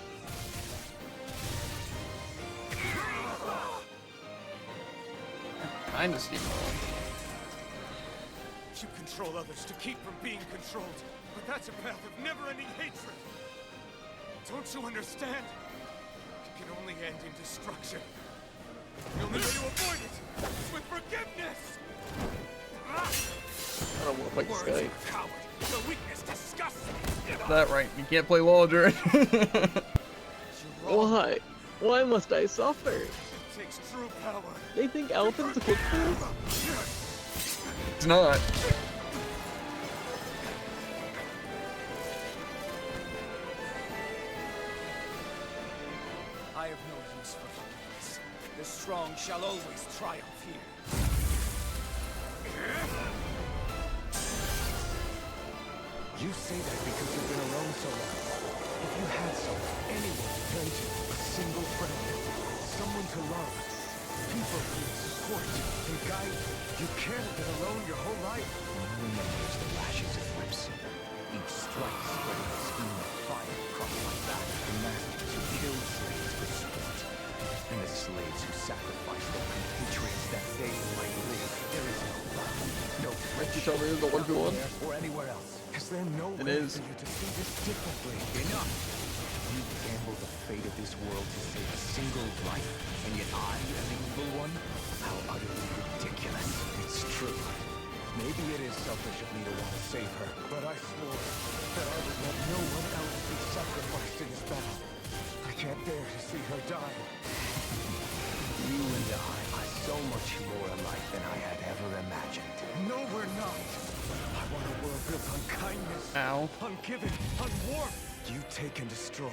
Kinda steamroll. You control others to keep from being controlled, but that's a path of never-ending hatred! Don't you understand? It can only end in destruction. The only way to avoid it is with forgiveness! I don't want to fight this Words guy. of a coward. The weakness disgusts me! That right. You can't play Waldron. Why? Why must I suffer? It takes true power. They think elephants are quick for this? It's not. I have no use for forgiveness. The strong shall always triumph here. You say that because you've been alone so long. If you had someone, anyone to turn to, a single friend, someone to love, people who would support and guide you, you can't have been alone your whole life. Remember the lashes of whips. Each strike spreading a stream of fire across my back. The masters who killed slaves for sport, and the slaves who sacrificed their compatriots that they might live. There is no love, no friendship. You tell me this is the 1v1? Or anywhere else. Is there no It way is. for you to see this differently? Enough! You gamble the fate of this world to save a single life, and yet I am the evil one? How utterly ridiculous. It's true. Maybe it is selfish of me to want to save her, but I swore that I would let no one else be sacrificed in this battle. I can't bear to see her die. You and I are so much more alike than I had ever imagined. No, we're not. I want a world built on kindness. Ow. Ungiven, unwarped. You take and destroy.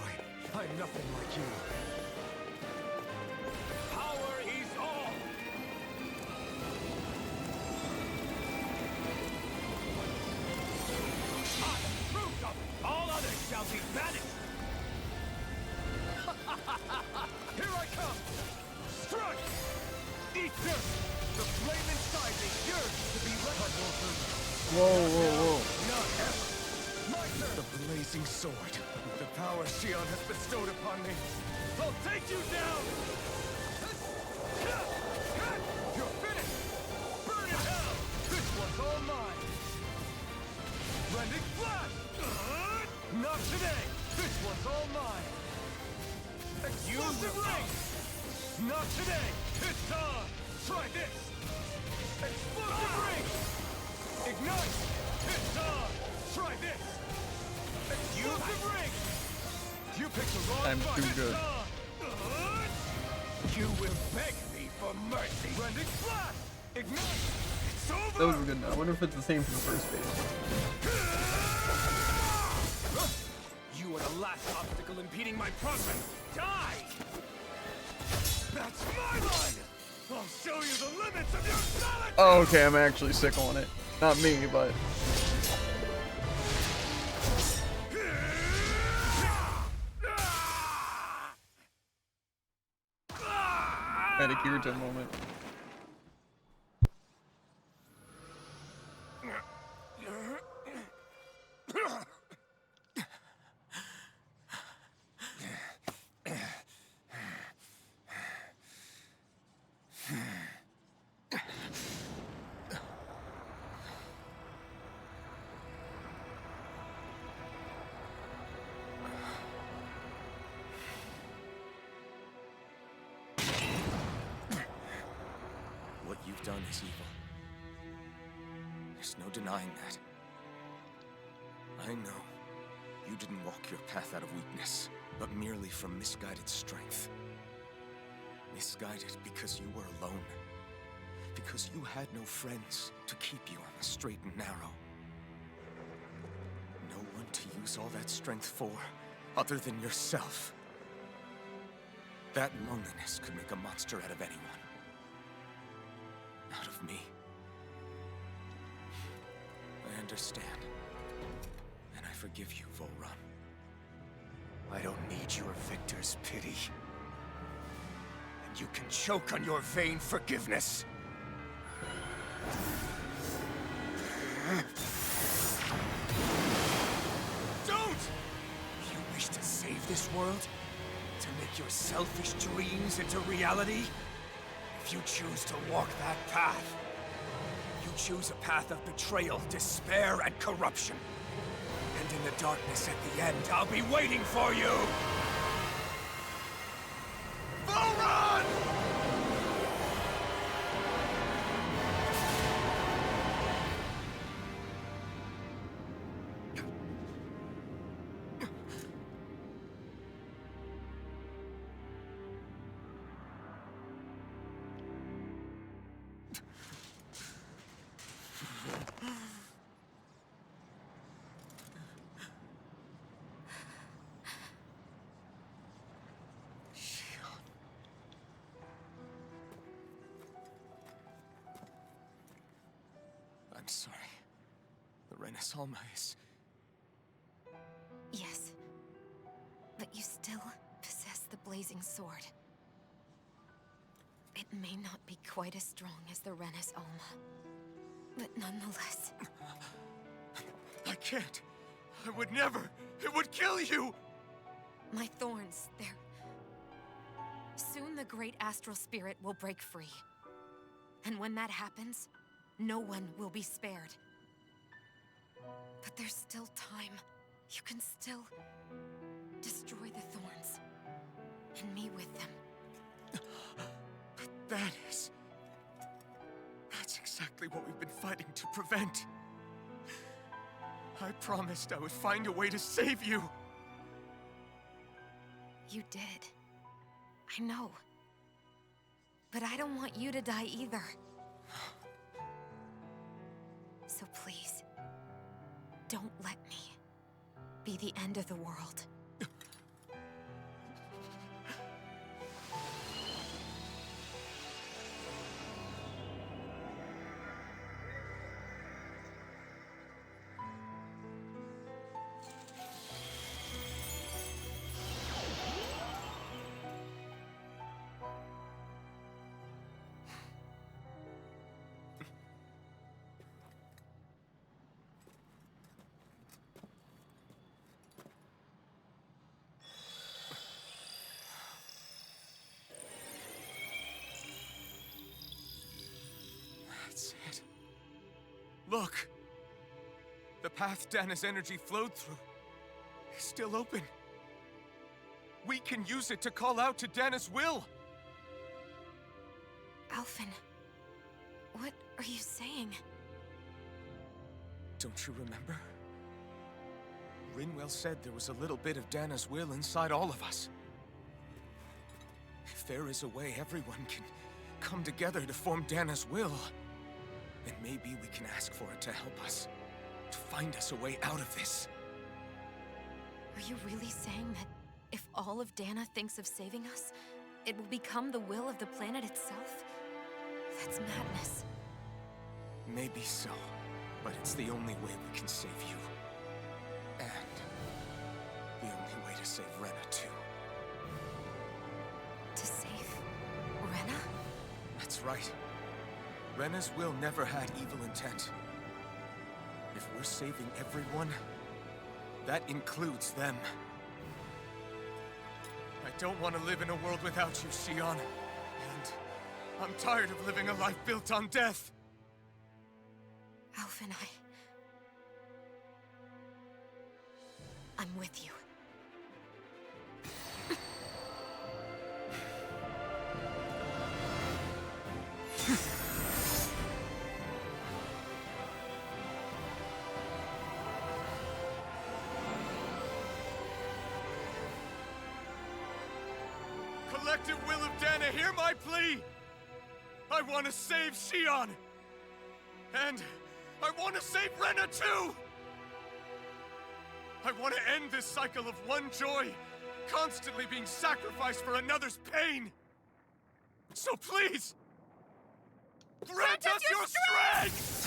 I'm nothing like you. Power is all. I approve of it. All others shall be banished. Here I come. Strike. Eat dirt. The flame inside me yearns to be let go. Whoa, whoa, whoa. Not ever. My turn. The blazing sword. The power Shion has bestowed upon me. I'll take you down! You're finished! Burn in hell! This one's all mine! Rending flash! Not today! This one's all mine! Explosive ring! Not today! It's on! Try this! Explosive ring! Ignite! It's on! Try this! Explosive ring! You picked the wrong I'm fight. too good. You will beg me for mercy. Rending flash! Ignite! It's over! Those were good. I wonder if it's the same for the first phase. You are the last obstacle impeding my progress. Die! That's my line! I'll show you the limits of your solitude! Oh, okay, I'm actually sick on it. Not me, but... I had a Kirito moment. What you've done is evil. There's no denying that. I know you didn't walk your path out of weakness, but merely from misguided strength. Misguided because you were alone. Because you had no friends to keep you on the straight and narrow. No one to use all that strength for, other than yourself. That loneliness could make a monster out of anyone. Out of me. I understand. And I forgive you, Volrun. I don't need your victor's pity. And you can choke on your vain forgiveness. Don't! You wish to save this world? To make your selfish dreams into reality? If you choose to walk that path, you choose a path of betrayal, despair, and corruption. And in the darkness at the end, I'll be waiting for you! Volrun! I'm sorry. The Renis Alma is... Yes. But you still possess the blazing sword. It may not be quite as strong as the Renis Alma, but nonetheless... I can't. I would never. It would kill you! My thorns, they're... Soon the great astral spirit will break free. And when that happens, no one will be spared. But there's still time. You can still destroy the thorns. And me with them. But that's exactly what we've been fighting to prevent. I promised I would find a way to save you. You did. I know. But I don't want you to die either. So please, don't let me. be the end of the world. That's it. Look! The path Dana's energy flowed through is still open. We can use it to call out to Dana's will! Alphen, what are you saying? Don't you remember? Rinwell said there was a little bit of Dana's will inside all of us. If there is a way everyone can come together to form Dana's will, then maybe we can ask for it to help us, to find us a way out of this. Are you really saying that if all of Dana thinks of saving us, it will become the will of the planet itself? That's madness. Maybe so, but it's the only way we can save you. And the only way to save Rena, too. To save Rena? That's right. Rena's will never had evil intent. If we're saving everyone, that includes them. I don't want to live in a world without you, Xion. And I'm tired of living a life built on death. Alphen, I'm with you. Collective will of Dana, hear my plea! I want to save Xion! And I want to save Rena too! I want to end this cycle of one joy, constantly being sacrificed for another's pain! So please, grant us your strength!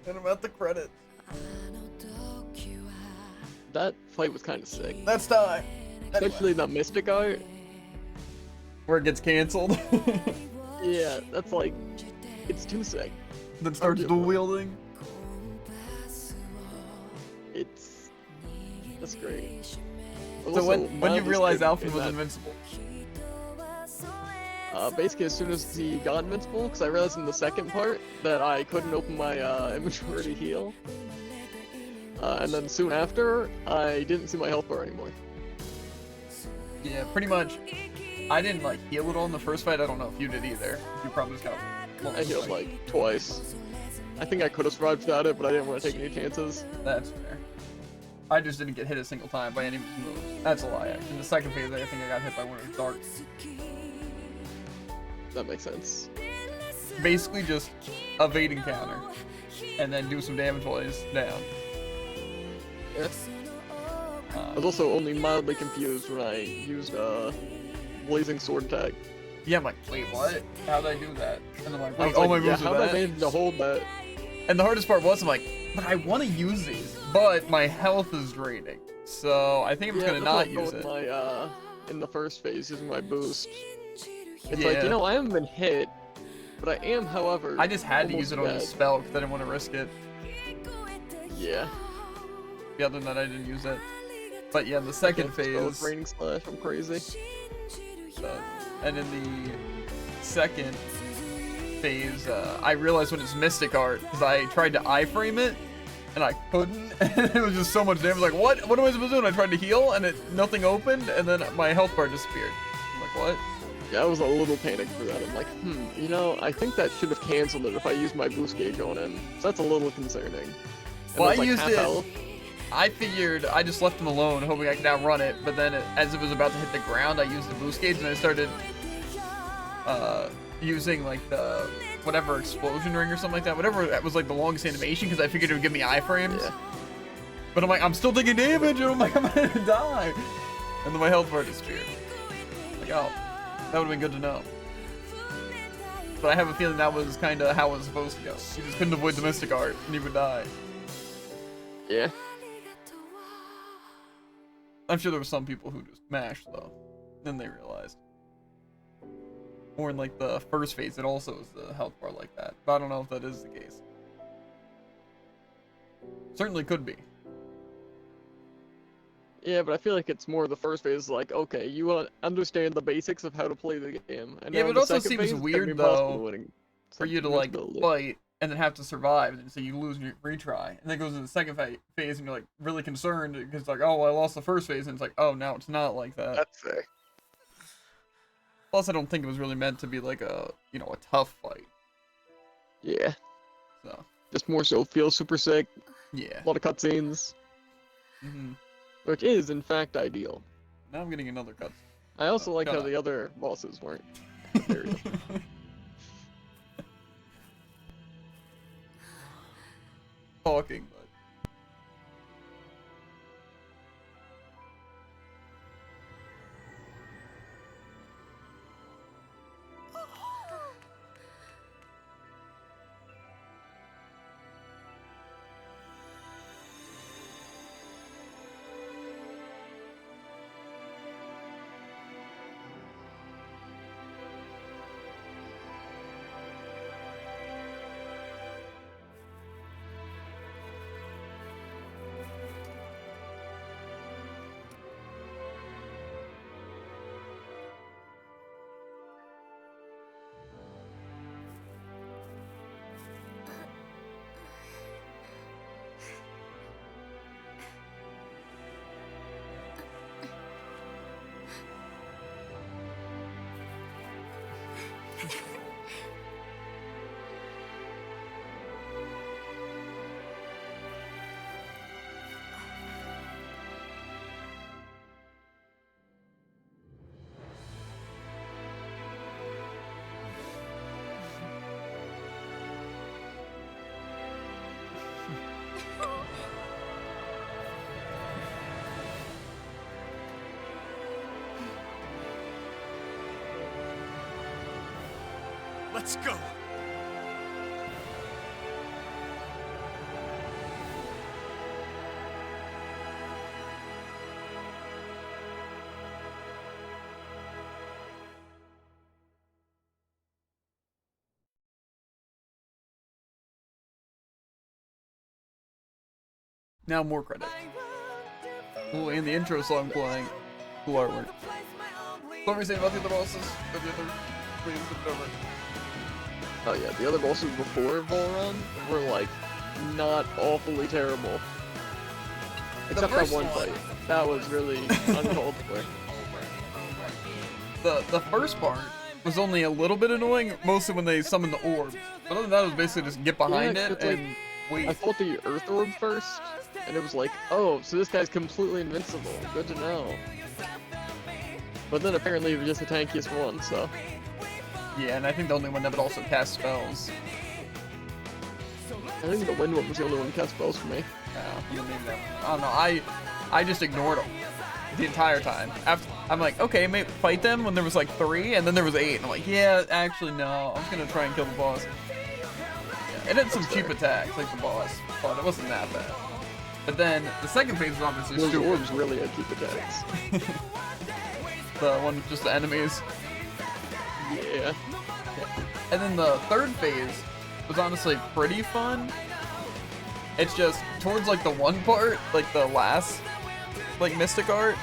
And I'm at the credits. That fight was kind of sick. That's time. Especially the Mystic art. Where it gets canceled. Yeah, that's like, it's too sick. Then starts dual wielding. That's great. So when you realize Alfred was invincible? Basically as soon as he got invincible, because I realized in the second part that I couldn't open my inventory to heal. And then soon after, I didn't see my health bar anymore. Yeah, pretty much. I didn't like heal at all in the first fight. I don't know if you did either. You probably just got. I healed like twice. I think I could have survived without it, but I didn't want to take any chances. That's fair. I just didn't get hit a single time by any of his moves. That's a lie. Actually. In the second phase, I think I got hit by one of his darts. That makes sense. Basically, just evading counter, and then do some damage while he's down. Yes. I was also only mildly confused when I used blazing sword attack. Yeah, I'm like, wait, what? How'd I do that? And I'm like, I wait, was all like, my moves how are did I that? manage to hold that? And the hardest part was, I'm like, but I want to use these, but my health is draining. So I think I'm just gonna not use it. My, in the first phase, using my boost. It's Yeah. like, you know, I haven't been hit, but I am, however, I just had to use it on dead. a spell because I didn't want to risk it. Yeah. Yeah, other than that, I didn't use it. But yeah, the second phase. Raining slash, I'm crazy. And in the second phase, I realized when it's Mystic Art, because I tried to iframe it, and I couldn't, and it was just so much damage. Like, what am I supposed to do? And I tried to heal, and nothing opened, and then my health bar disappeared. I'm like, what? Yeah, I was a little panicked for that. I'm like, you know, I think that should have canceled it if I used my boost gauge on him. So that's a little concerning. And Well, I it's like used half it. health. I figured I just left him alone, hoping I could outrun it. But then, as it was about to hit the ground, I used the boost gauge, and I started using like the whatever explosion ring or something like that. Whatever that was like the longest animation, because I figured it would give me iframes. Yeah. But I'm like, I'm still taking damage, and I'm like, I'm gonna die. And then my health bar disappeared. Like, oh, that would have been good to know. But I have a feeling that was kind of how it was supposed to go. You just couldn't avoid the Mystic Art, and you would die. Yeah. I'm sure there were some people who just mashed, though. Then they realized. Or in, like, the first phase, it also is the health bar like that. But I don't know if that is the case. Certainly could be. Yeah, but I feel like it's more the first phase, like, okay, you understand the basics of how to play the game. And Yeah, now but in it the also second seems phase, it's gonna be weird, impossible though, winning. for you to, like, fight and then have to survive, and so you lose and you retry. And then it goes to the second phase, and you're, like, really concerned, because, like, oh, well, I lost the first phase, and it's like, oh, now it's not like that. That's fair. Plus, I don't think it was really meant to be, like, a, you know, a tough fight. Yeah. So. Just more so feels super sick. Yeah. A lot of cutscenes. Mm-hmm. Which is, in fact, ideal. Now I'm getting another cut. I also like shut how up. the other bosses weren't. There we go. Talking, but Let's go. Now more credits. Oh, and the intro song playing. Cool artwork. What were you saying about the other bosses? Or the other ways of over? Oh yeah, the other bosses before Volron were like not awfully terrible. Except that one fight. That was really uncalled for. The first part was only a little bit annoying, mostly when they summoned the orbs. But other than that, it was basically just get behind it and wait. I fought the Earth Orb first, and it was like, oh, so this guy's completely invincible. Good to know. But then apparently he was just the tankiest one, so. Yeah, and I think the only one that would also cast spells. I think the Wind one was the only one who cast spells for me. I don't know. I just ignored them the entire time. After I'm like, okay, maybe fight them when there was like 3, and then there was 8. And I'm like, yeah, actually no. I'm just gonna try and kill the boss. Yeah, it had some cheap attacks, like the boss, but it wasn't that bad. But then the second phase was obviously Those stupid. orbs really had cheap attacks. The one with just the enemies. Yeah. And then the third phase was honestly pretty fun. It's just towards like the one part, like the last like mystic art,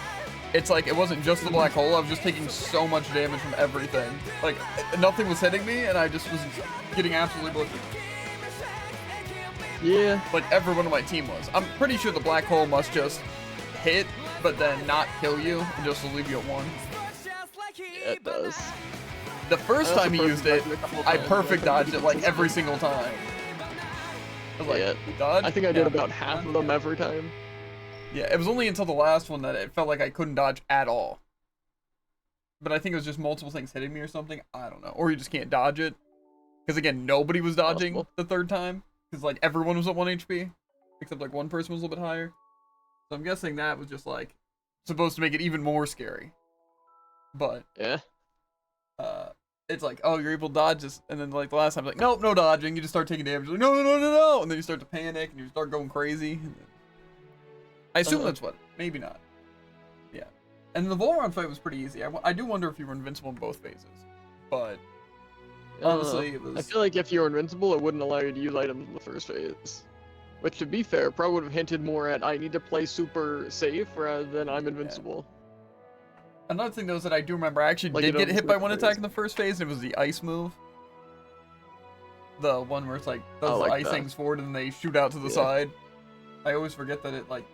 it's like it wasn't just the black hole. I was just taking so much damage from everything. Like nothing was hitting me, and I just was getting absolutely butchered. Yeah. Like everyone on my team was. I'm pretty sure the black hole must just hit, but then not kill you and just leave you at 1. Yeah, it does. The first time he used it, I perfect dodged it like every single time. I was like, Yeah. dodge? I think I did Yeah. about half of them every time. Yeah, it was only until the last one that it felt like I couldn't dodge at all. But I think it was just multiple things hitting me or something. I don't know. Or you just can't dodge it. Because again, nobody was dodging Possible. the third time. Because like everyone was at 1 HP. Except like one person was a little bit higher. So I'm guessing that was just like supposed to make it even more scary. But yeah. It's like, oh, you're able to dodge this. And then like the last time, like, nope, no dodging. You just start taking damage. Like, no, no, no, no, no. And then you start to panic and you start going crazy. I assume that's what. Maybe not. Yeah. And the Volron fight was pretty easy. I do wonder if you were invincible in both phases. But honestly, it was... I feel like if you were invincible, it wouldn't allow you to use items in the first phase. Which, to be fair, probably would have hinted more at I need to play super safe rather than I'm invincible. Yeah. Another thing though is that I do remember I actually Like, did it get hit by almost one looks attack in the first phase, and it was the ice move. The one where it's like does I the like ice that. things forward and they shoot out to the Yeah. side. I always forget that it like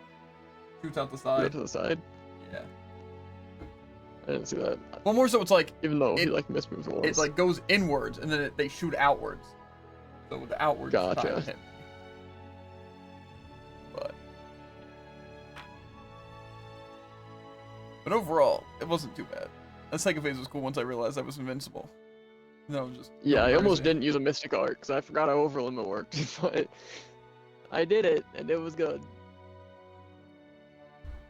shoots out the Go side. to the side. Yeah. I didn't see that. Well, more so it's like Even though he it- like mismoves once. it like goes inwards and then they shoot outwards. So with the outwards Gotcha. kind of hit me. But overall, it wasn't too bad. The second phase was cool once I realized I was invincible. No, just Yeah, I going almost crazy. didn't use a Mystic Art because I forgot how Overlimit worked, but I did it, and it was good.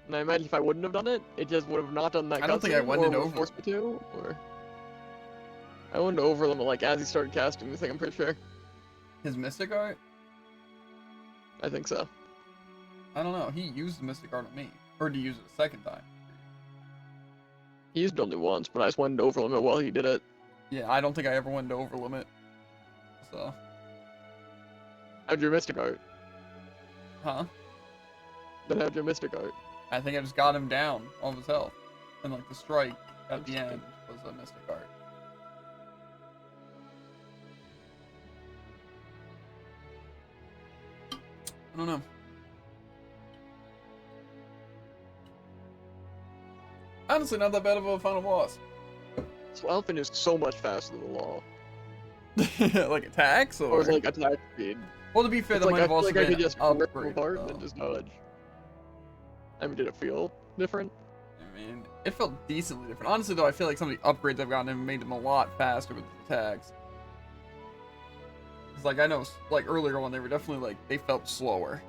And I imagine if I wouldn't have done it, it just would have not done that. I don't think I cutscene, went or into would have forced me to, or I went to Overlimit like as he started casting the thing. I'm pretty sure. His Mystic Art? I think so. I don't know. He used the Mystic Art on me. Or did he use it a second time? He used it only once, but I just went into Overlimit while he did it. Yeah, I don't think I ever went into Overlimit. So. How'd your Mystic Art? Huh? Then how'd your Mystic Art? I think I just got him down, all of his health. And like the strike at the end was a Mystic Art. I don't know. Honestly, not that bad of a final boss. Swelfin is so much faster than the Law. Like attacks or? Or like attack speed. Well, to be fair, It's that like, might have I feel also like I been could just rip them upgrade, apart and though. then just dodge. I mean, did it feel different? I mean, it felt decently different. Honestly, though, I feel like some of the upgrades I've gotten have made them a lot faster with the attacks. It's like, I know, like, earlier on, they were definitely, like, they felt slower.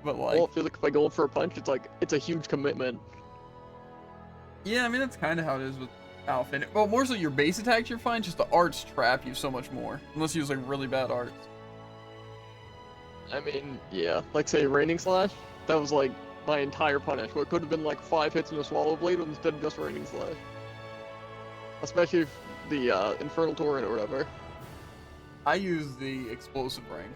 But, like... Well, I feel like if I go for a punch, it's like, it's a huge commitment. Yeah, I mean, that's kind of how it is with Alpha. Well, more so your base attacks, you're fine. Just the arts trap you so much more. Unless you use, like, really bad arts. I mean, yeah. Like, say, Raining Slash, that was, like, my entire punish, where it could have been, like, 5 hits in a Swallow Blade instead of just Raining Slash. Especially if the, Infernal Torrent or whatever. I use the Explosive Ring.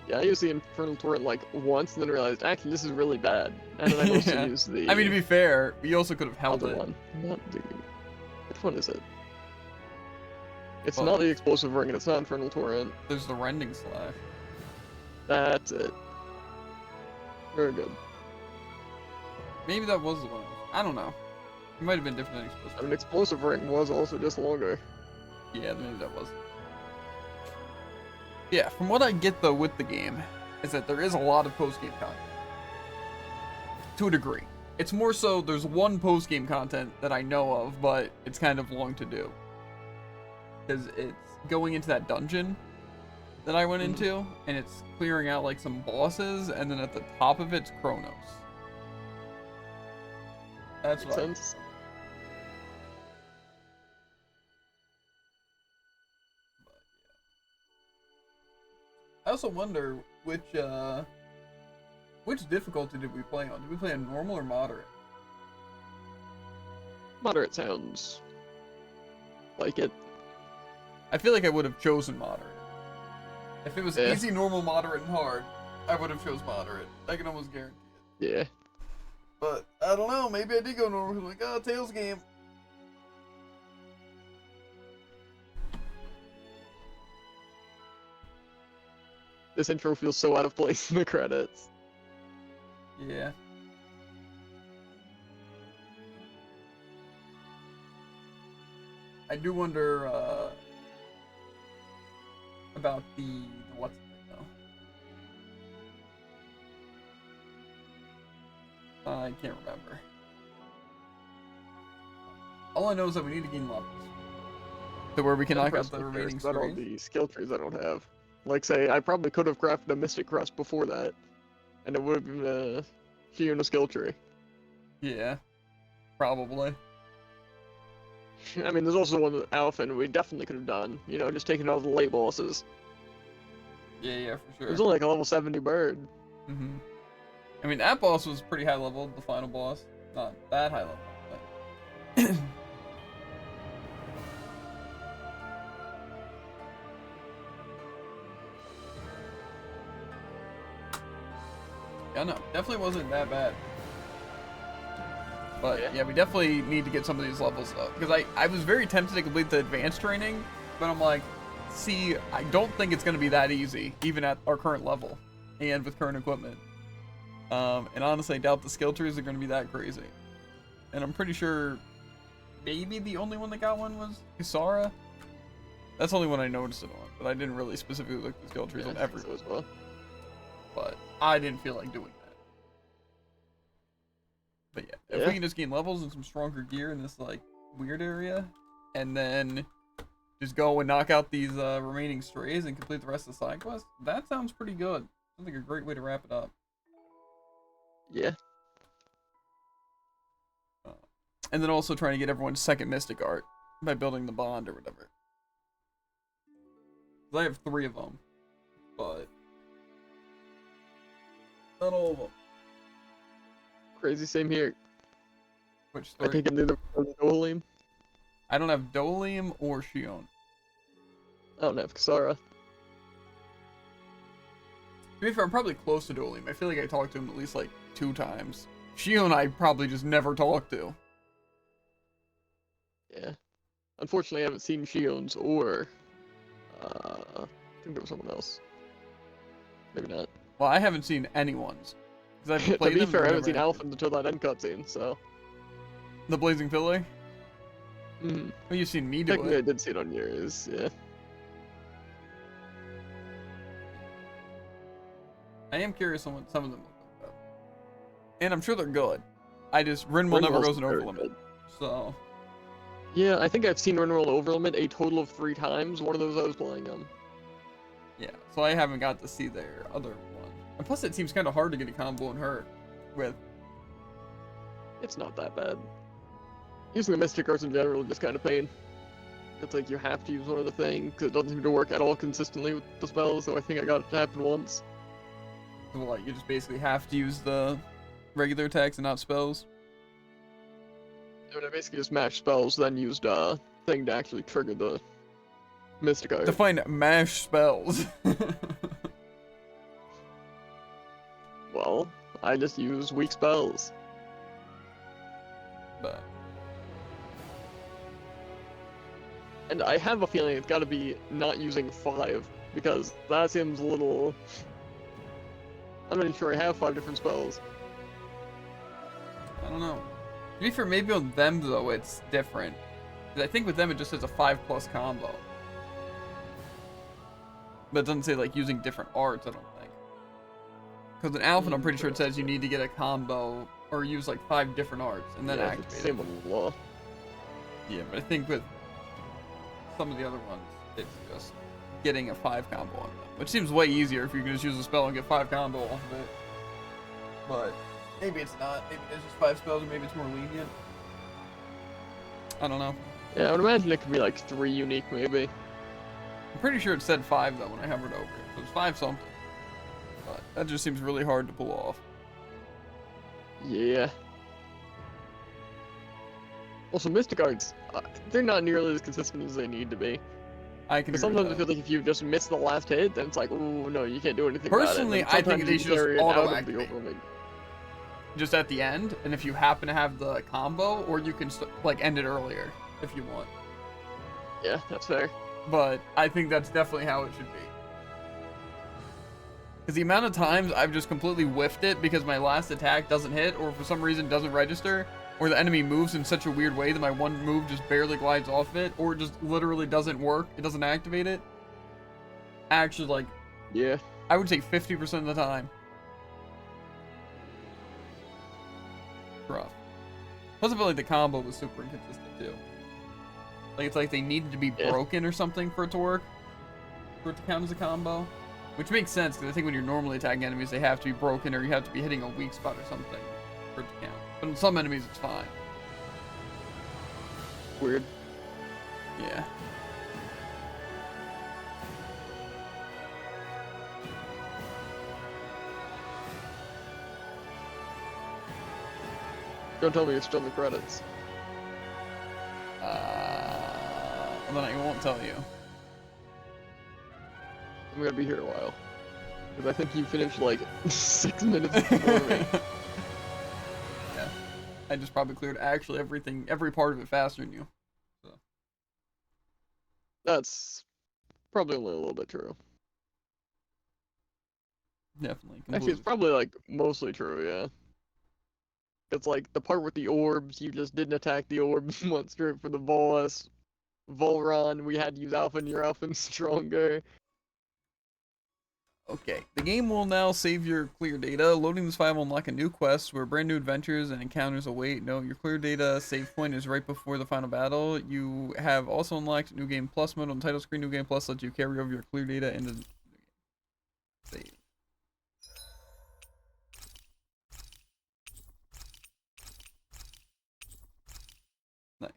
Yeah, I used the Infernal Torrent like once and then realized, actually, this is really bad. And then I also Yeah. used the I mean, to be fair, you also could have held other it. one. Not the... Which one is it? It's Well- not the Explosive Ring and it's not Infernal Torrent. There's the Rending Slash. That's it. Very good. Maybe that was the one. I don't know. It might have been different than Explosive. I mean, Explosive Ring was also just longer. Yeah, maybe that was. Yeah, from what I get though with the game, is that there is a lot of post-game content. To a degree. It's more so there's one post-game content that I know of, but it's kind of long to do. Because it's going into that dungeon that I went into, and it's clearing out like some bosses, and then at the top of it's Kronos. That's Makes what sense. I also wonder which difficulty did we play on? Did we play on normal or moderate? Moderate sounds like it. I feel like I would have chosen moderate. If it was Yeah. easy, normal, moderate, and hard, I would have chose moderate. I can almost guarantee it. Yeah. But I don't know. Maybe I did go normal. 'Cause I'm like, oh, Tails game. This intro feels so out of place in the credits. Yeah. I do wonder about the what's it though. I can't remember. All I know is that we need to gain levels to where we can knock out the remaining about all strings. the skill trees I don't have. Like, say, I probably could have crafted a Mystic Crest before that, and it would have been a Fiona skill tree. Yeah, probably. I mean, there's also one with Alphen we definitely could have done. You know, just taking all the late bosses. Yeah, for sure. It was only like a level 70 bird. Mm-hmm. I mean, that boss was pretty high level, the final boss. Not that high level, but... Yeah, no, definitely wasn't that bad. But yeah, we definitely need to get some of these levels up. Because I was very tempted to complete the advanced training, but I'm like, see, I don't think it's going to be that easy, even at our current level, and with current equipment. And honestly, I doubt the skill trees are going to be that crazy. And I'm pretty sure maybe the only one that got one was Kisara. That's the only one I noticed it on, but I didn't really specifically look at the skill trees on everyone. As well. But I didn't feel like doing that. But yeah, if we can just gain levels and some stronger gear in this like weird area, and then just go and knock out these remaining strays and complete the rest of the side quest, that sounds pretty good. Sounds like a great way to wrap it up. Yeah. And then also trying to get everyone's second Mystic art by building the bond or whatever. 'Cause I have 3 of them, but not all of them. Crazy, same here. Which I think I'm neither Dolim. I don't have Dolim or Shion. I don't have Kisara. To be fair, I'm probably close to Dolim. I feel like I talked to him at least like 2 times. Shion I probably just never talked to. Yeah. Unfortunately, I haven't seen Shion's or... I think there was someone else. Maybe not. Well, I haven't seen anyone's. Because I've To played be them, fair, I but haven't seen never- Alpha until that end cutscene, so... The Blazing Pillar? Mm. Well, you've seen me do Technically, I it. did see it on yours, yeah. I am curious on what some of them look like, though. And I'm sure they're good. I just... Rinwell never Rinwell's goes in very Overlimit. good. So... Yeah, I think I've seen Rinwell Overlimit a total of 3 times. One of those I was playing on. Yeah, so I haven't got to see their other one. And plus it seems kind of hard to get a combo on her with. It's not that bad. Using the Mystic Arts in general is just kind of pain. It's like you have to use one of the things, because it doesn't seem to work at all consistently with the spells, so I think I got it to happen once. So like, you just basically have to use the regular attacks and not spells. I mean, I basically just mashed spells, then used a thing to actually trigger the Mystic Art. Define mash spells. Well, I just use weak spells. But And I have a feeling it's gotta be not using 5, because that seems a little... I'm not even sure I have 5 different spells. I don't know. To be fair, maybe on them though it's different. 'Cause I think with them it just says a 5+ combo. But it doesn't say like using different arts, I don't think. Because in Alpha, I'm pretty sure it says you need to get a combo or use like 5 different arts and then Yeah, activate it's it. same with Law. Yeah, but I think with some of the other ones, it's just getting a 5 combo on them. Which seems way easier if you can just use a spell and get 5 combo off of it. But maybe it's not. Maybe it's just 5 spells or maybe it's more lenient. I don't know. Yeah, I would imagine it could be like 3 unique, maybe. I'm pretty sure it said 5 though when I hovered over it. So it was 5 something. But that just seems really hard to pull off. Yeah. Also, Mystic Arts, they're not nearly as consistent as they need to be. I can. Sometimes I feel like if you just miss the last hit, then it's like, ooh, no, you can't do anything Personally, about it. I think they should just auto-activate. Overwhelming. Just at the end, and if you happen to have the combo, or you can like end it earlier if you want. Yeah, that's fair. But I think that's definitely how it should be. Because the amount of times I've just completely whiffed it because my last attack doesn't hit, or for some reason doesn't register, or the enemy moves in such a weird way that my one move just barely glides off of it, or it just literally doesn't work, it doesn't activate it. Actually, like, yeah, I would say 50% of the time. Rough. Plus I feel like the combo was super inconsistent too. Like it's like they needed to be broken or something for it to work. For it to count as a combo. Which makes sense, because I think when you're normally attacking enemies, they have to be broken or you have to be hitting a weak spot or something for it to count. But in some enemies, it's fine. Weird. Yeah. Don't tell me it's still in the credits. Then I won't tell you. I'm gonna be here a while. Because I think you finished like 6 minutes before me. Yeah. I just probably cleared actually everything, every part of it faster than you. So. That's probably only a little bit true. Definitely. Actually, it's probably like mostly true, yeah. It's like the part with the orbs, you just didn't attack the orbs, went straight for the boss. Volron, we had to use Alpha and your Alpha stronger. Okay, the game will now save your clear data. Loading this file will unlock a new quest where brand new adventures and encounters await. No, your clear data save point is right before the final battle. You have also unlocked New Game Plus mode on the title screen. New Game Plus lets you carry over your clear data into the save. Nice.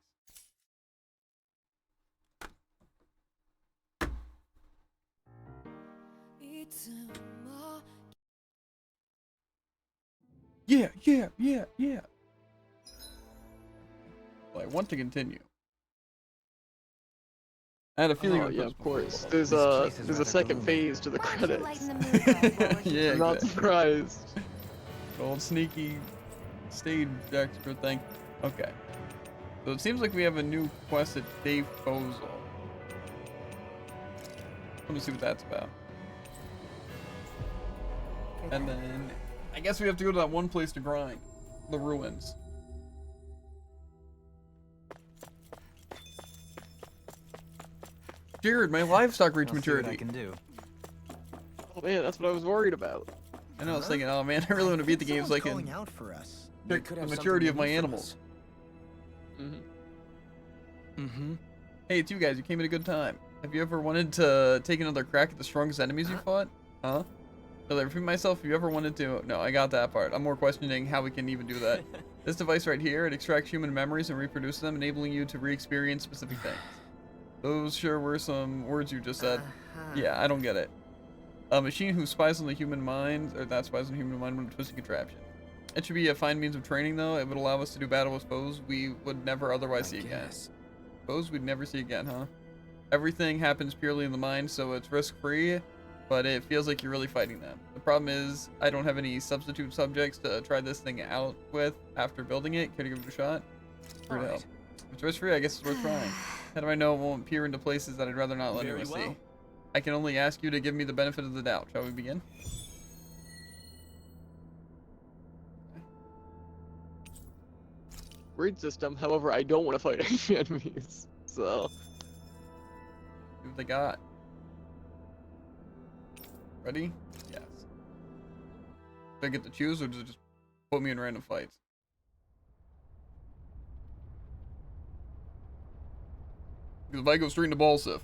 Yeah. Well, I want to continue. I had a feeling. Oh, yeah, of course. There's a second phase to the credits. Yeah, I'm not exactly. surprised. Old sneaky stage extra thing. Okay. So it seems like we have a new quest at Dave Fozol. Let me see what that's about. And then I guess we have to go to that one place to grind. The ruins. Jared, my livestock reached I'll see what maturity. I can do. Oh man, that's what I was worried about. I know, I was thinking, oh man, I really want to beat the game so I can Calling out for us. check the maturity of my animals. Hey, it's you guys. You came at a good time. Have you ever wanted to take another crack at the strongest enemies you fought? Huh? Shall I repeat myself? If you ever wanted to... No, I got that part. I'm more questioning how we can even do that. This device right here, it extracts human memories and reproduces them, enabling you to re-experience specific things. Those sure were some words you just said. Yeah, I don't get it. A machine who spies on the human mind, or that spies on the human mind with a twisted contraption. It should be a fine means of training, though. It would allow us to do battle with foes we would never otherwise see again. Foes we'd never see again, huh? Everything happens purely in the mind, so it's risk-free. but it feels like you're really fighting them. The problem is I don't have any substitute subjects to try this thing out with after building it. Could you give it a shot? Free to help. If it's risk free, I guess it's worth trying. How do I know it won't peer into places that I'd rather not let anyone see? I can only ask you to give me the benefit of the doubt. Shall we begin? Great system. However, I don't want to fight any enemies. So. See what they got. Ready? Yes. Do I get to choose, or does it just put me in random fights? Because if I go straight into Balsif.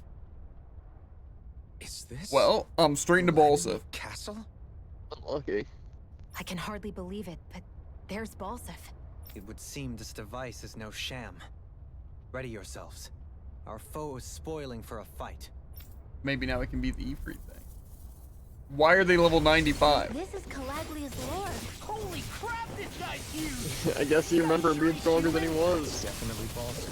Is this? Well, I'm straight into Balsif. Castle? Unlucky. I can hardly believe it, but there's Balsif. It would seem this device is no sham. Ready yourselves. Our foe is spoiling for a fight. Maybe now I can beat the Ifrit thing. Why are they level 95? This is Calaglia's lord. Holy crap, this guy's huge! I guess you remember him being stronger than he was. Definitely Balsif.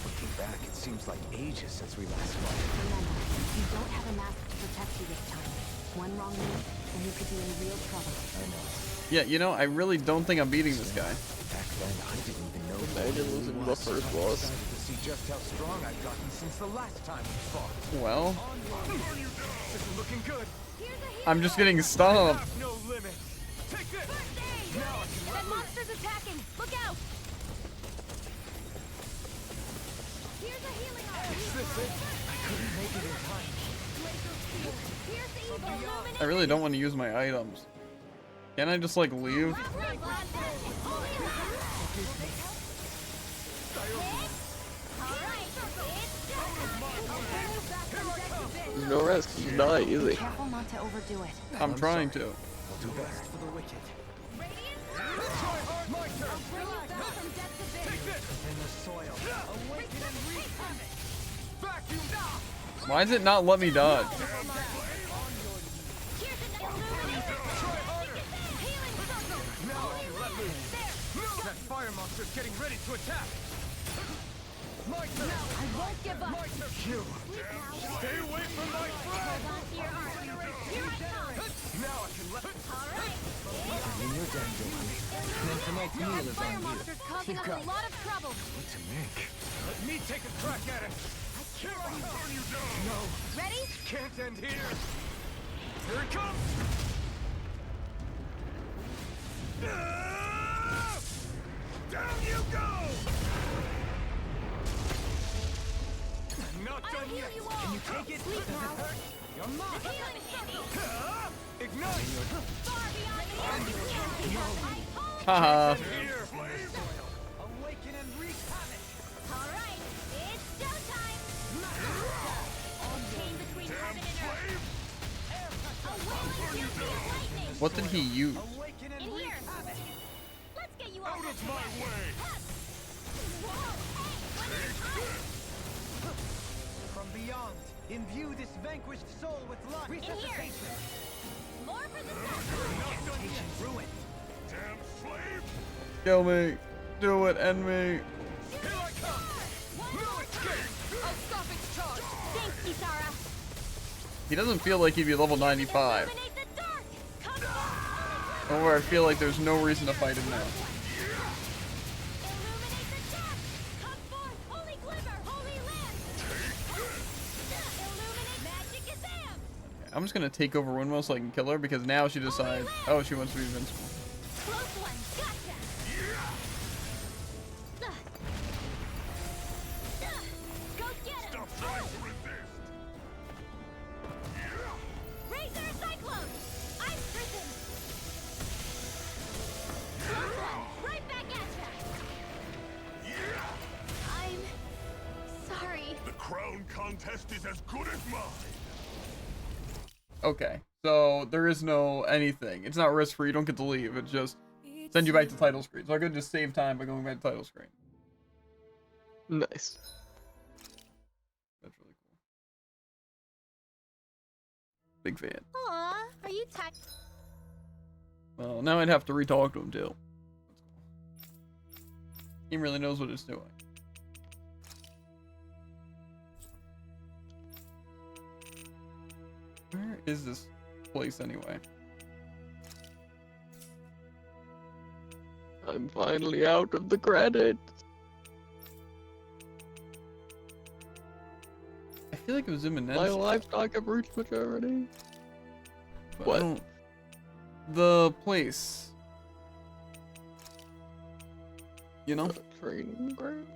Looking back, it seems like ages since we last fought. Remember, you don't have a mask to protect you this time. One wrong move, and you could be in real trouble. I know. Yeah, you know, I really don't think I'm beating this guy. Back then, I didn't even know Imagine losing the first boss. Excited to see just how strong I've gotten since the last time we fought. Well, This is looking good. I'm just getting stomped. No limit. Take this. That monster's attacking! Look out! Here's a healing arm! I couldn't make it in time. Here's the evil illuminate! I really don't want to use my items. Can I just, like, leave? There's no risk. You die easy. Careful not to overdo it. I'm trying to. I'll do better. For the wicked. In the soil. Why does it not let me dodge? That fire monster's getting ready to attack. My turn. I won't give up. My turn. You. Stay away from my friend. Hold on to your arm. Here I come. Now I can let. All right. In your den, Johan. And tonight's meal is Fire on you. monster's causing us a lot of trouble. What to make? Let me take a crack at it. Here I come. You down. No. Ready? Can't end here. Here it comes. Down you go. Not done yet. Can you take it? Sleep now. You're not. The healing circle. Ignite. Far beyond the earth. Haha. Here. Awaken and wreak havoc. All right. It's showtime. Chain between heaven and earth. A wailing piercing lightning. What did he use? Awaken and In wreak here. havoc. Let's get you all Out of my way. From beyond, imbue this vanquished soul with life. Resuscitation. More for the sun. Temptation ruined. Damn slave. Kill me. Do it. End me. Here I come. No escape. I'll stop its charge. Thanks, Kisara. He doesn't feel like he'd be level 95. Illuminate the dark. Come forth. Or I feel like there's no reason to fight him now. Illuminate the dark. Come forth. Holy glimmer. Holy lamp. Illuminate magic Azam. I'm just gonna take over Winwell so I can kill her because now she decides, oh, she wants to be invincible. Close one. Gotcha. Go get him. Stop trying to resist. Razor Cyclone. Ice Prison. Close one. Right back at ya. I'm sorry. The crown contest is as good as mine. Okay, so there is no anything. It's not risk free. You don't get to leave. It just sends you back to title screen. So I could just save time by going back to title screen. Nice. That's really cool. Big fan. Aw, are you tired? Well, now I'd have to re-talk to him too. He really knows what it's doing. Where is this place anyway? I'm finally out of the credits. I feel like it was in My livestock have reached maturity. but What? I don't- The place. You know? Training ground?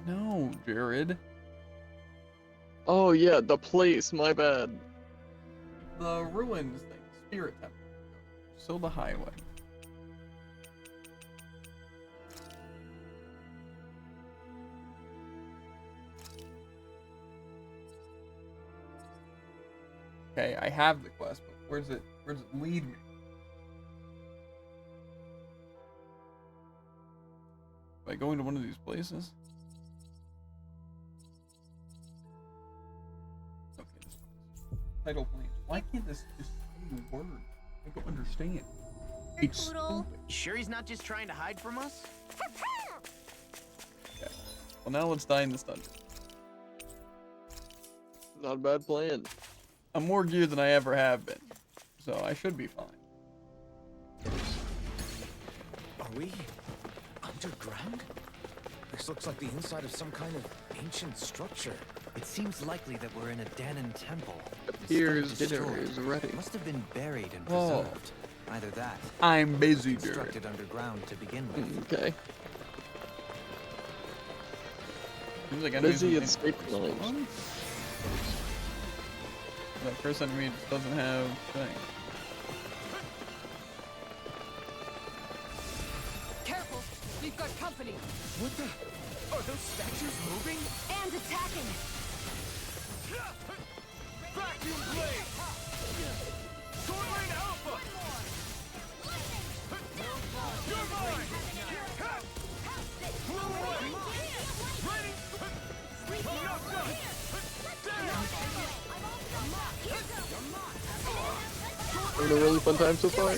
No, Jared. Oh yeah, the place, my bad. The ruins thing. Spirit Temple. So the highway. Okay, I have the quest, but where's it lead me? By going to one of these places? Okay, this one. Title planes. Why can't this just say the word? I don't understand. It's You sure he's not just trying to hide from us? okay. Well, now let's die in this dungeon. Not a bad plan. I'm more geared than I ever have been, so I should be fine. Are we underground? This looks like the inside of some kind of ancient structure. It seems likely that we're in a Danon temple. Here's It's dinner destroyed. is ready. It must have been buried and Oh. preserved. Either that. I'm busy, Jared. Constructed underground to begin with. Okay. Seems like Busy enemies escape in- lines. That first enemy just doesn't have thing. Careful! We've got company! What the? Are those statues moving? And attacking! Vacuum blade! Sword Lane Alpha! You're mine! Blow away! Ready? I'm not done! Having a really fun time so far.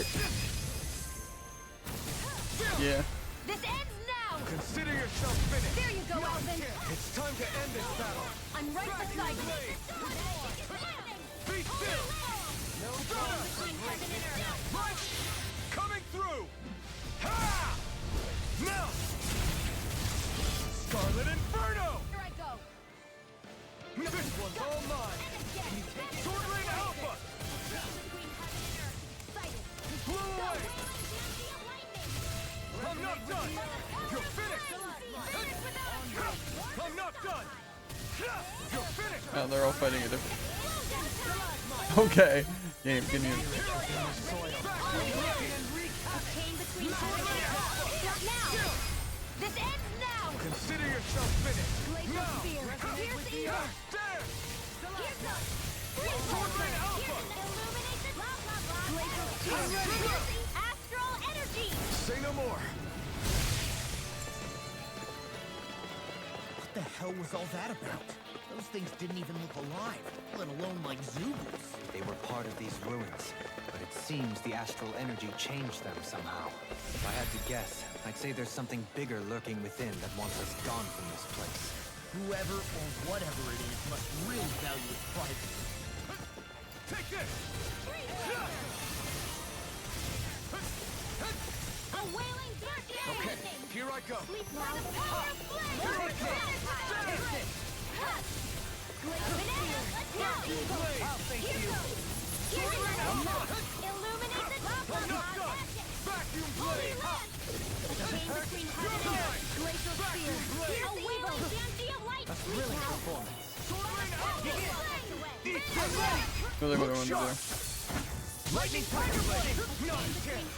Yeah. This ends now! Consider yourself finished! There you go, Alvin! It's time to end this battle! I'm right beside you! Be still! Right! Coming through! Ha! Now! Scarlet Inferno! Here I go! This one's all mine! Sword Lane Alpha! Blow away! I'm not done! You're finished! I'm not done! You're finished! Oh, they're all fighting a different. Okay. Game, give me a... A chain between now! This ends now! Consider yourself finished! Glacial Now! Spear! Here's the ear! There! Here's the... Sword Lane Alpha! Illuminate the... Glacial Spear! Releasing astral energy! Say no more! What the hell was all that about? Those things didn't even look alive, let alone like Zoobles. They were part of these ruins, but it seems the astral energy changed them somehow. If I had to guess, I'd say there's something bigger lurking within that wants us gone from this place. Whoever or whatever it is must really value its privacy. Take this! A wailing dirt Okay, here I go! Sleep now. The power of flame! I'll thank you! Illuminate the top I'm not done! Vacuum blade! Chain between heaven and earth. Glacial spear. A wailing dandy of light. That's really a performance. Sword Lane Alpha! So they're going under there. Lightning Tiger Blade! Not a chance!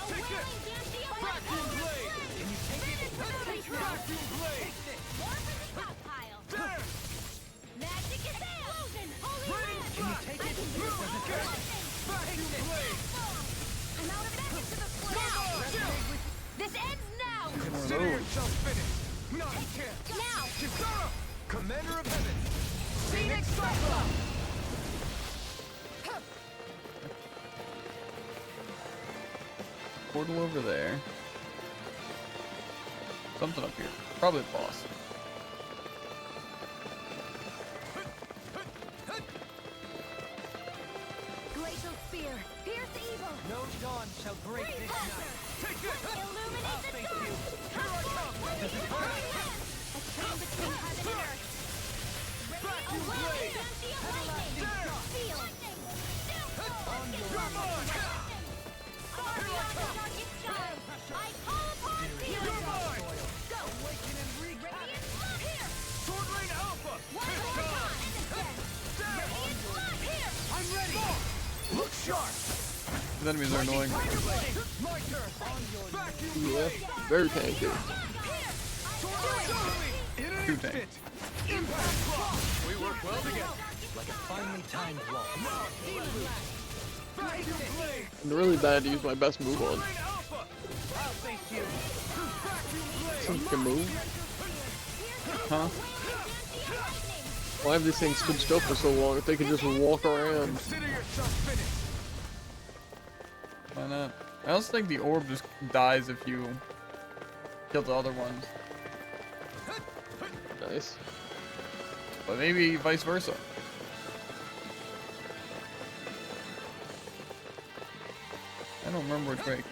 Take this! Vacuum blade! Can you take it? Vacuum blade! More for the stockpile. There! Magic is explosion. Holy Ready? red. Can you take it? Okay! Vacuum blade! I'm out of back into the flame. This ends now. Consider yourself finished! Not a chance! Now. Kisara! Commander of Heaven! Phoenix Cyclops! Portal over there. Something up here. Probably the boss. one shall break this night. Take it! I'll face you. Here I come! This is hurt! A chain between heaven and earth. Vacuum blade! There! Feel. On your mark! Here I come! I call upon thee. You're mine! Go. Awaken and recap! Radiant flood here. Sword Rain Alpha! One It's more time! time. There! Radiant flood here. I'm ready! Look sharp! These enemies are annoying. Tiger Blade! My turn! On your vacuum Yeah, blade! very tanky. Sword Rain Alpha! In an Too instant! tank. Impact Claw! We work well together! Like a finely timed blow. Vacuum Blade! I'm really bad to use my best move on. Rain Alpha! I'll face you! Vacuum Blade! Something can move. Huh? Why have these things stood still for so long if they can just walk around? Consider yourself finished! Why not? I also think the orb just dies if you kill the other ones. Nice. But maybe vice versa. I don't remember which breaking.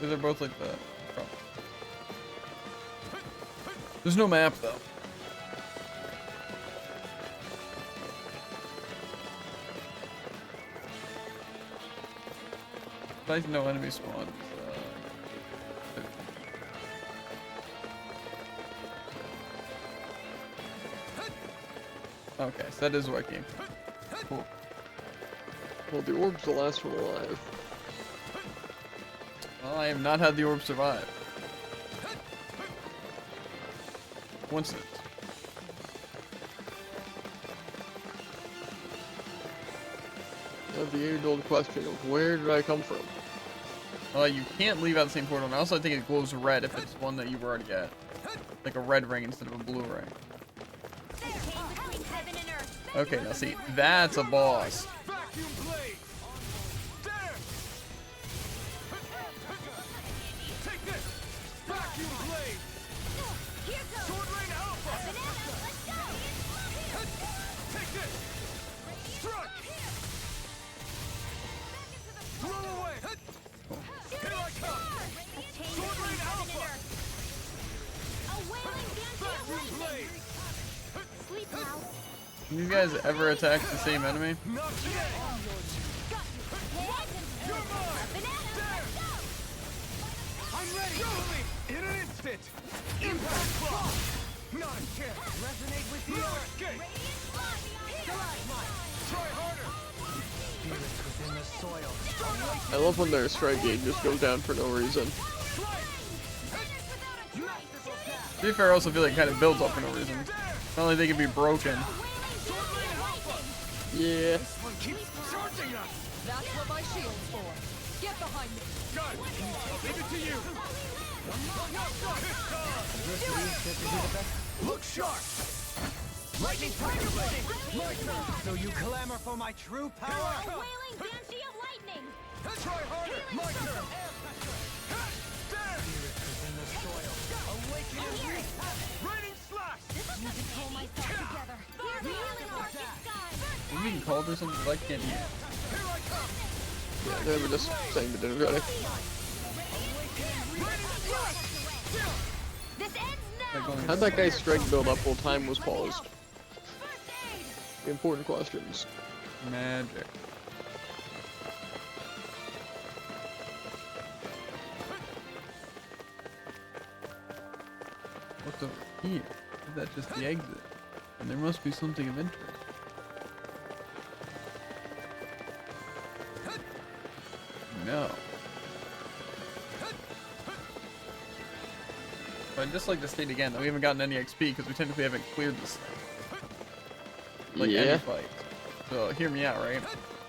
These are both like the front. There's no map though. Nice, no enemy spawns. Okay, so that is working. Cool. Well, the orb's the last one alive. Well, I have not had the orb survive. Coincidence. The age-old question of where did I come from? You can't leave out the same portal. And I also think it glows red if it's one that you were already at. Like a red ring instead of a blue ring. Okay, now see, that's a boss. Vacuum Blade! There! Take this! Vacuum Blade! Sword Rain Alpha! Take this! Struck! Throw away! Here I come! Sword Rain Alpha! Vacuum Blade! Sleep now. Have you guys ever attacked the same enemy? Not today! You're mine! There! I'm ready! Show me! In an instant! Impact Claw! Not a chance! Resonate with you! No escape! Try harder! Spirits within the soil. I love when their strike gauge just goes down for no reason. To be fair, I also feel like it kind of builds up for no reason. Not only they can be broken. Yeah. This one keeps charging us! That's what my shield's for. Get behind me. Got it! Leave it to you! Look sharp! Lightning Tiger Blade! My turn! So you clamor for my true Here I power? come! Wailing Banshee of Lightning. Try harder! My turn! There! Within the soil. Awaken and Raining Slash! Need to pull myself together. Healing Darkest Sky. Maybe you can call this something like can't eat. Here I come! Yeah, they were just saying they didn't got it. Raining Slash! This ends now. How'd that guy's strike build up while time was paused? Important questions. Magic. What's over here? Is that just the exit? And there must be something of interest. No. But I'd just like to state again that we haven't gotten any XP because we technically haven't cleared this thing. Like Yeah. any fight. So hear me out, right?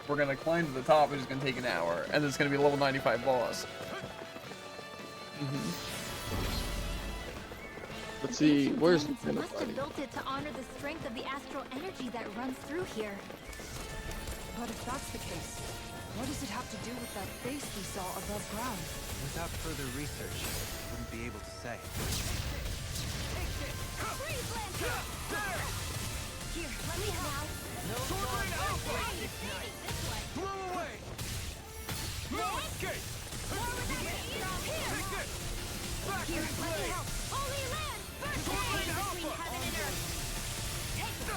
We're gonna climb to the top, which is gonna take an hour, and then it's gonna be a level 95 boss. Let's see, where's the Humans kind of must have fighting? built it to honor the strength of the astral energy that runs through here. But if that's the case, what does it have to do with that face we saw above ground? Without further research, I wouldn't be able to say. Here, let me now. Sword Rain Alpha! Throw away! No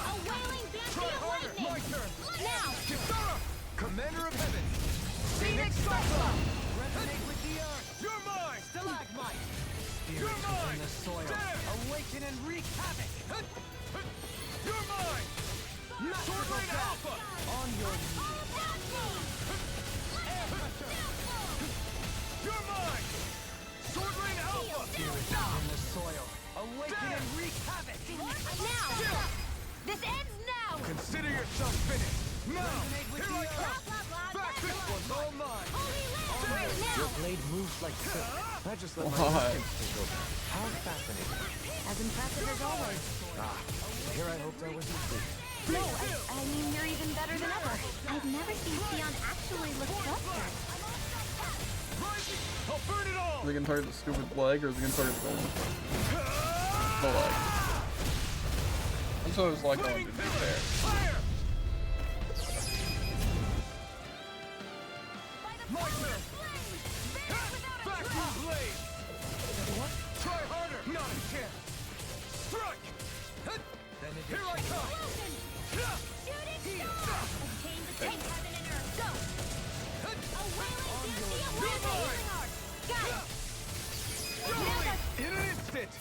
A wailing Try Bambia harder! lightning! My turn! Now! Kisara! Commander of Heaven! Phoenix Cyclone! Resonate with the earth! You're mine! Stalagmite! You're mine! the soil. Awaken and wreak havoc! You're mine! Sword Rain Alpha! On your knees! Air pressure! You're mine! Sword Rain Alpha! In the soil. Awaken and wreak havoc! Now! This ends now! Consider yourself finished! Now! Here I come! Blah, blah, blah, Back, this one's all mine! Holy land! Now! Your blade moves like silk. I just let my Why? instincts take over. How fascinating. As impressive as always. Here I hoped I was asleep. No, I mean, you're even better than ever. I've never seen Theon actually look so good. I'll burn it all! Is it gonna target the stupid leg or is it gonna target the golem? The leg. That's what it was like on, to be fair. Fire! My turn! Vacuum blade! Try harder! Not a chance! Strike! Here I come! Shooting star! A chain between heaven and earth. Go! A wailing Bambia lightning! Got it! In an instant!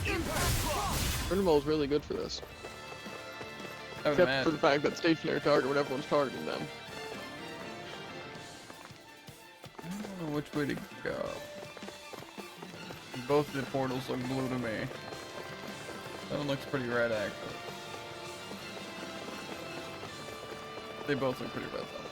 Impact block! Thunderball is really good for this. I would Except for imagine. the fact that stationary target when everyone's targeting them. I don't know which way to go. Both the portals look blue to me. That one looks pretty red, actually. They both look pretty red, though.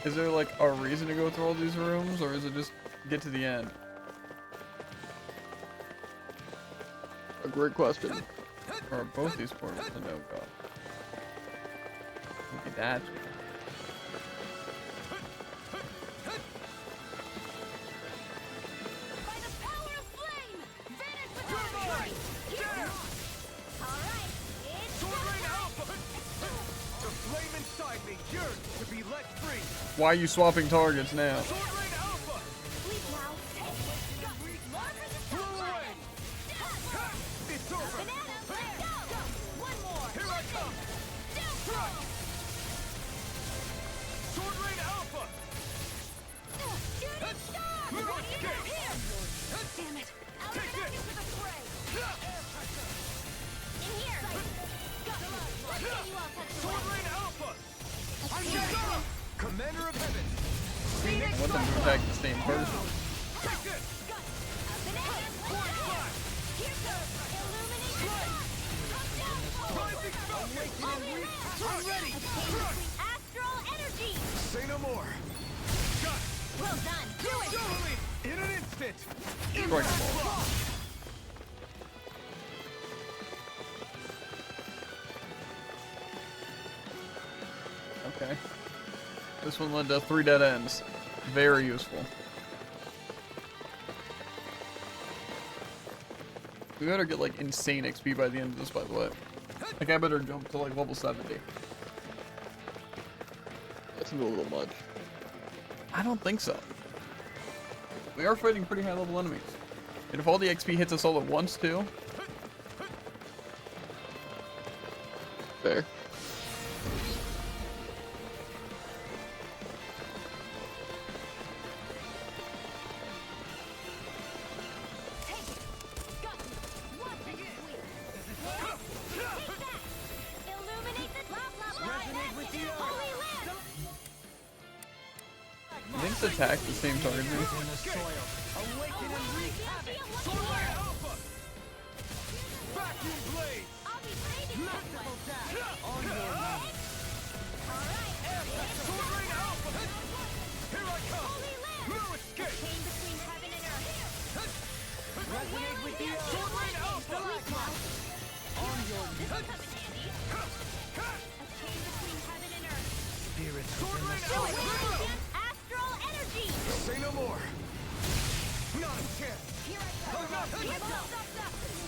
Is there like a reason to go through all these rooms, or is it just get to the end? A great question. Or are both these portals a no-go? Look at that. By the power of flame! Vanish without a trace! Here! Alright, it's Sword Rain Alpha! The flame inside me yearns to be let free! Why are you swapping targets now? Sword Rain Alpha! Sleep now. More for the Blow sun away! It's over! Banana, let's go! One more! Here I come! Strike! Sword Rain Alpha! Shooting star! Mirror escape! Here! Damn it! I'll Take back this! into the fray! In here! Let's get you all tucked Sword away! Rain Alpha! I'm Kisara! Commander of Heaven! Phoenix I want them to attack the same person. Take this! Banana, Point flash! Here goes! Illuminate Rising Falcon! I'm ready! Strike! Astral energy! Say no more! Got it! Well done! Do it! Totally! In an instant! Strike the ball. Block! Okay. This one led to 3 dead ends. Very useful. We better get like insane XP by the end of this, by the way. Like I better jump to like level 70. That's a little much. I don't think so. We are fighting pretty high level enemies. And if all the XP hits us all at once too, Fair. Illuminate the blah blah blah! Resonate with the earth. Holy land! things attack the same target me. Awaken and wreak havoc! Sword Rain Alpha! Vacuum blade! I'll be saving this Merciful one! dash! On your knees! Alright, Sword Rain Alpha! Here I come! Holy land! No escape! Chain between heaven and earth! Resonate with the earth! Sword Rain Alpha! On your This will knees! come in handy. A chain between heaven and earth. Spirits Sword within Rain the soil. Alpha! Astral energy! Say no more! Not a chance! Here I come! I'm not Give up!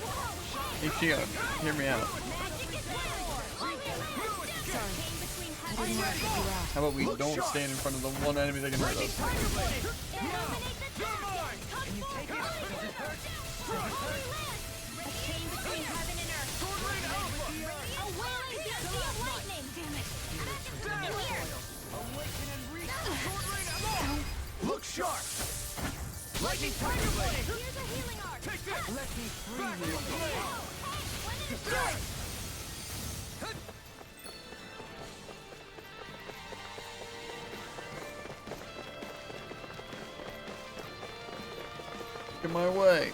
Whoa! Ichigo, hear me out. Magic is power! Holy land! Chain between heaven How about we don't stand in front of the one enemy that can hurt us? Look sharp! Lightning Tiger Blade! Here's a healing arc! Take this! Let me free you! Strike! Get my way.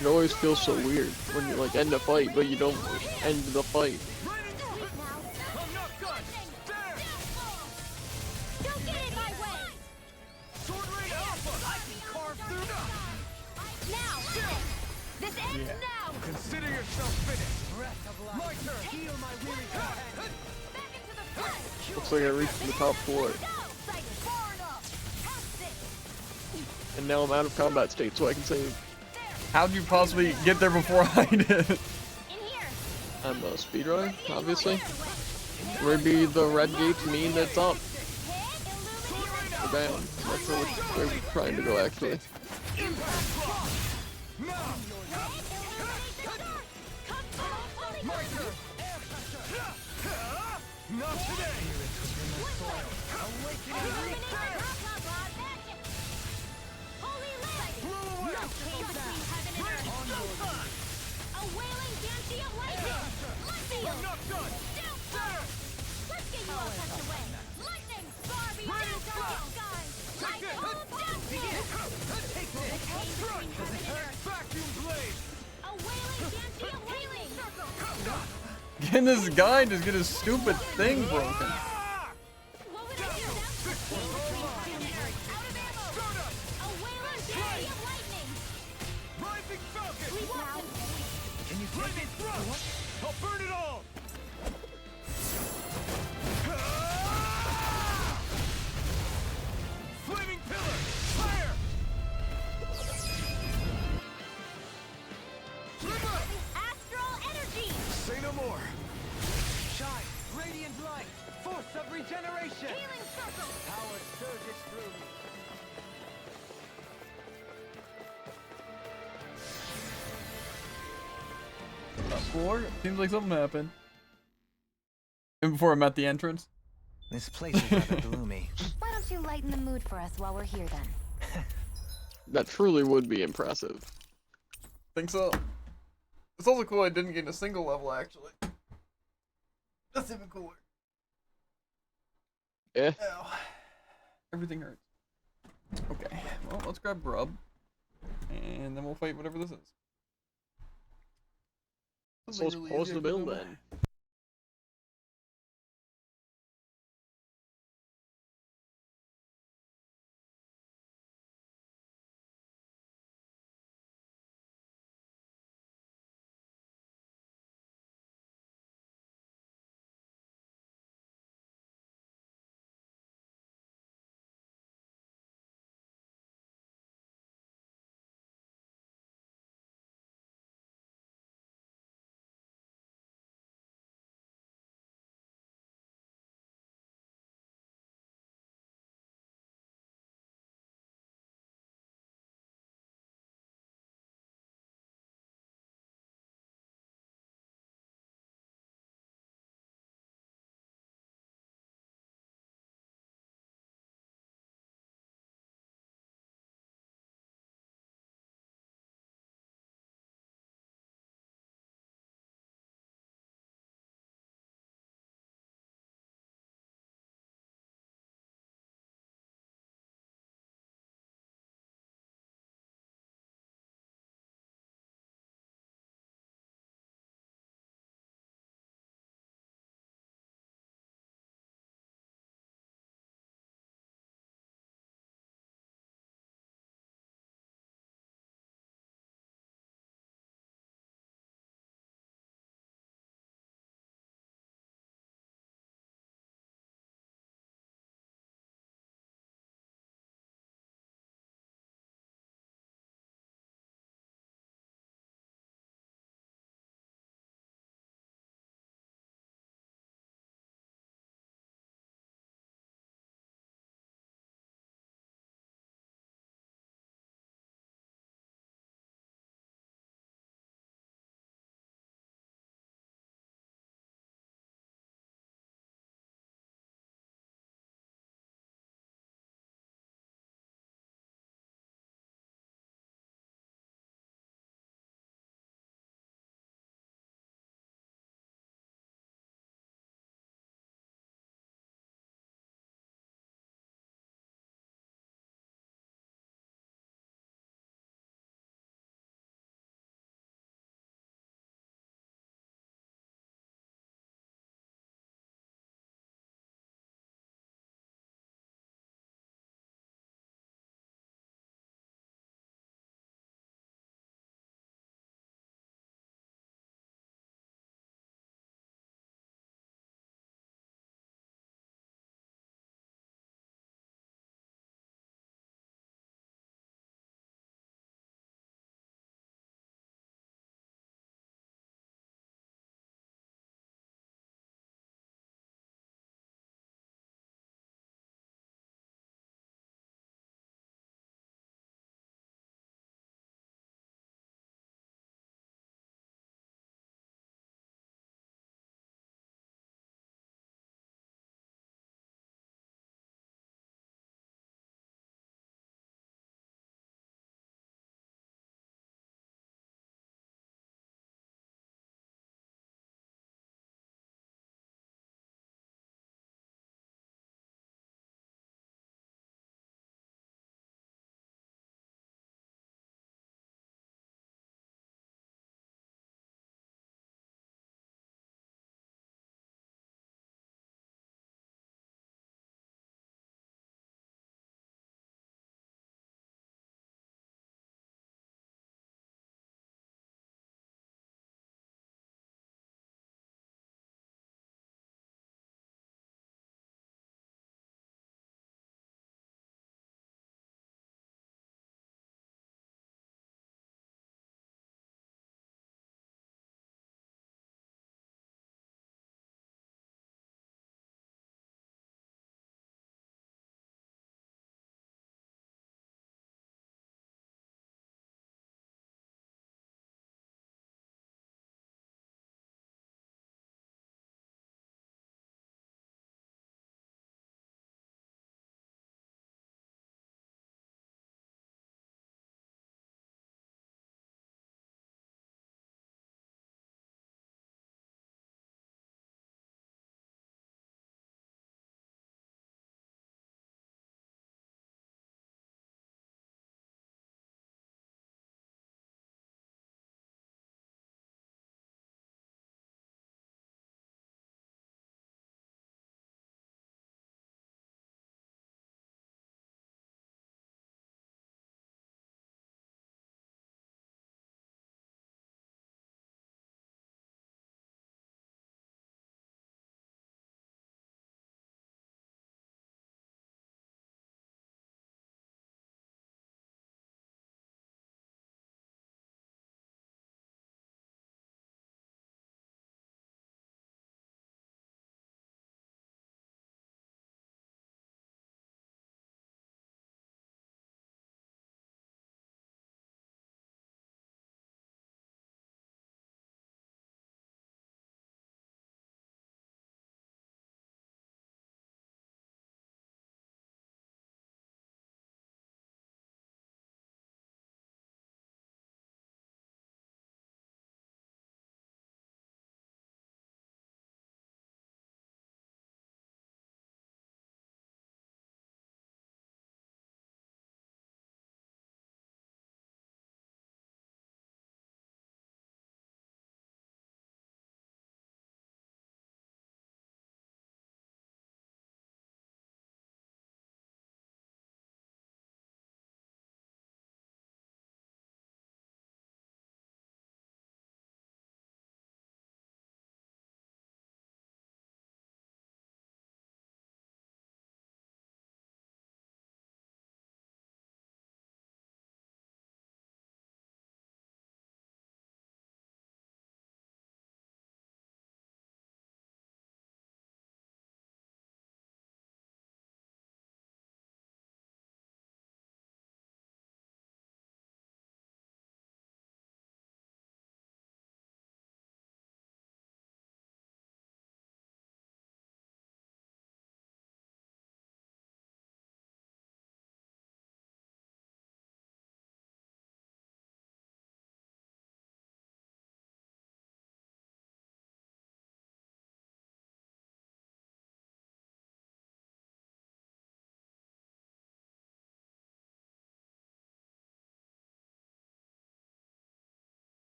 It always feels so weird when you like end a fight, but you don't end the fight. Don't get in my way! Sword Rain Alpha! I can carve through Now! This ends now! Consider yourself finished! My turn! Heal my weary companion! Back into the front! Looks like I reached the top floor. Far enough! Past it! And now I'm out of combat state, so I can save. How'd you possibly get there before I did? I'm a speedrunner, obviously. Maybe the red gates mean it's up. Or down. Not sure which way we're trying to go, actually. Not today! A wailing Banshee of lightning! Field! I'm not done! Downfall! Let's get you all tucked away! Lightning! Far beyond the dark skies! I call downfall! Take this! Vacuum Blade! A wailing Banshee of lightning! Can this guy just get his stupid thing broken? What would I do? Out of ammo! A wailing Banshee of lightning! Rising Falcon! Leave now! Can you take it? I'll burn it all! Flaming Pillar! Fire! Astral energy! Say no more! Shine, radiant light, force of regeneration. Healing circle! Power surges through me. Before, seems like something happened. And before I'm at the entrance. This place is rather gloomy. Why don't you lighten the mood for us while we're here then? That truly would be impressive. Think so. It's also cool I didn't get a single level, actually. That's even cooler. Yeah. Ow. Everything hurts. Okay, well, let's grab Grub. And then we'll fight whatever this is. So let's pause the build then.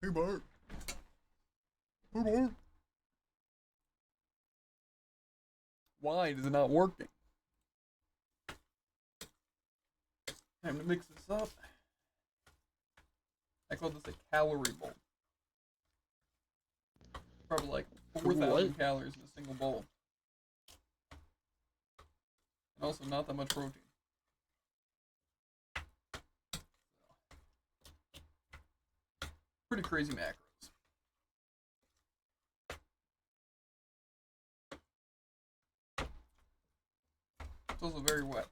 Hey, Bart. Hey, Bart. Why is it not working? Time to mix this up. I call this a calorie bowl. Probably like 4,000 calories in a single bowl. And also not that much protein. Pretty crazy macros. It's also very wet.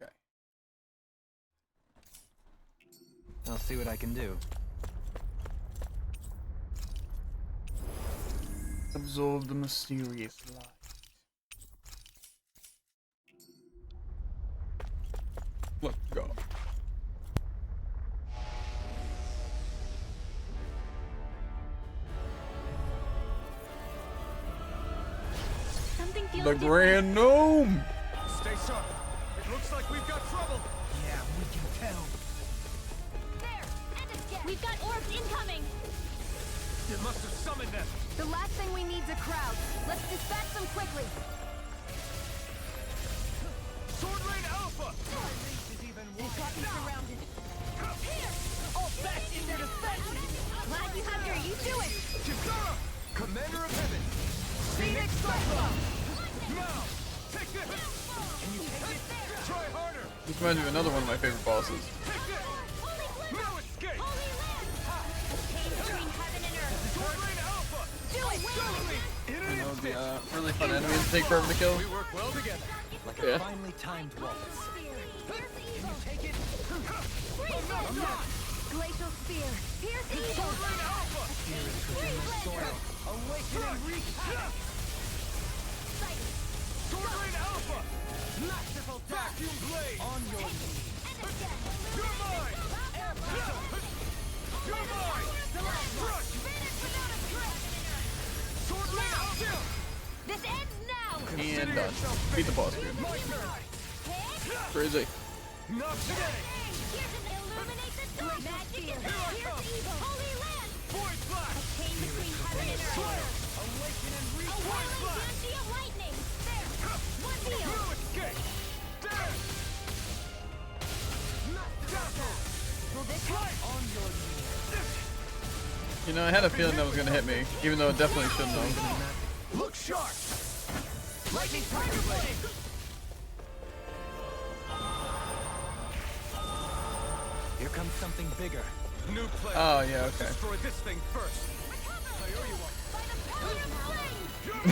Okay. I'll see what I can do. Absorb the mysterious light. Let's go. Something feels The different. Grand Gnome! Stay sharp. It looks like we've got trouble. Yeah, we can tell. There! End it again! We've got orbs incoming! You must have summoned them. The last thing we need is a crowd. Let's dispatch them quickly. Sword Rain Alpha! They've got me surrounded. Here! All back in their defense. Glad you have your you do it! Kisara! Commander of Heaven! Phoenix Cyclone. Now! Take this! Can you take it? Try harder! This reminds me of another one of my favorite bosses. Take this! Now escape! Holy land! Came between heaven and earth! Sword Rain Alpha! Do it! In You an know, instant! the really fun enemies to take forever to kill. We work well together. Like Yeah. a finely timed waltz. Take it! Glacial Spear. Pierce evil. Sword Rain Alpha! Awaken and wreak havoc! Sword Rain Alpha! Masterful Vacuum Blade! On your knees! You're mine! You're mine! Crush! Sword Rain Alpha! This ends now! And done. Beat the boss, dude. My turn! Crazy. Not today! Illuminate the dark! Magic is pierce evil! Holy land! Void Flash! Came between heaven and earth! Awaken and wreak A whirling banshee of lightning! There! One deal! No escape! There! Will this help? On your knees! You know, I had a feeling that was gonna hit me, even though it definitely shouldn't have. Look sharp! Lightning Tiger Blade! Here comes something bigger. New player. Oh, yeah, okay. Destroy this thing first. I owe you one.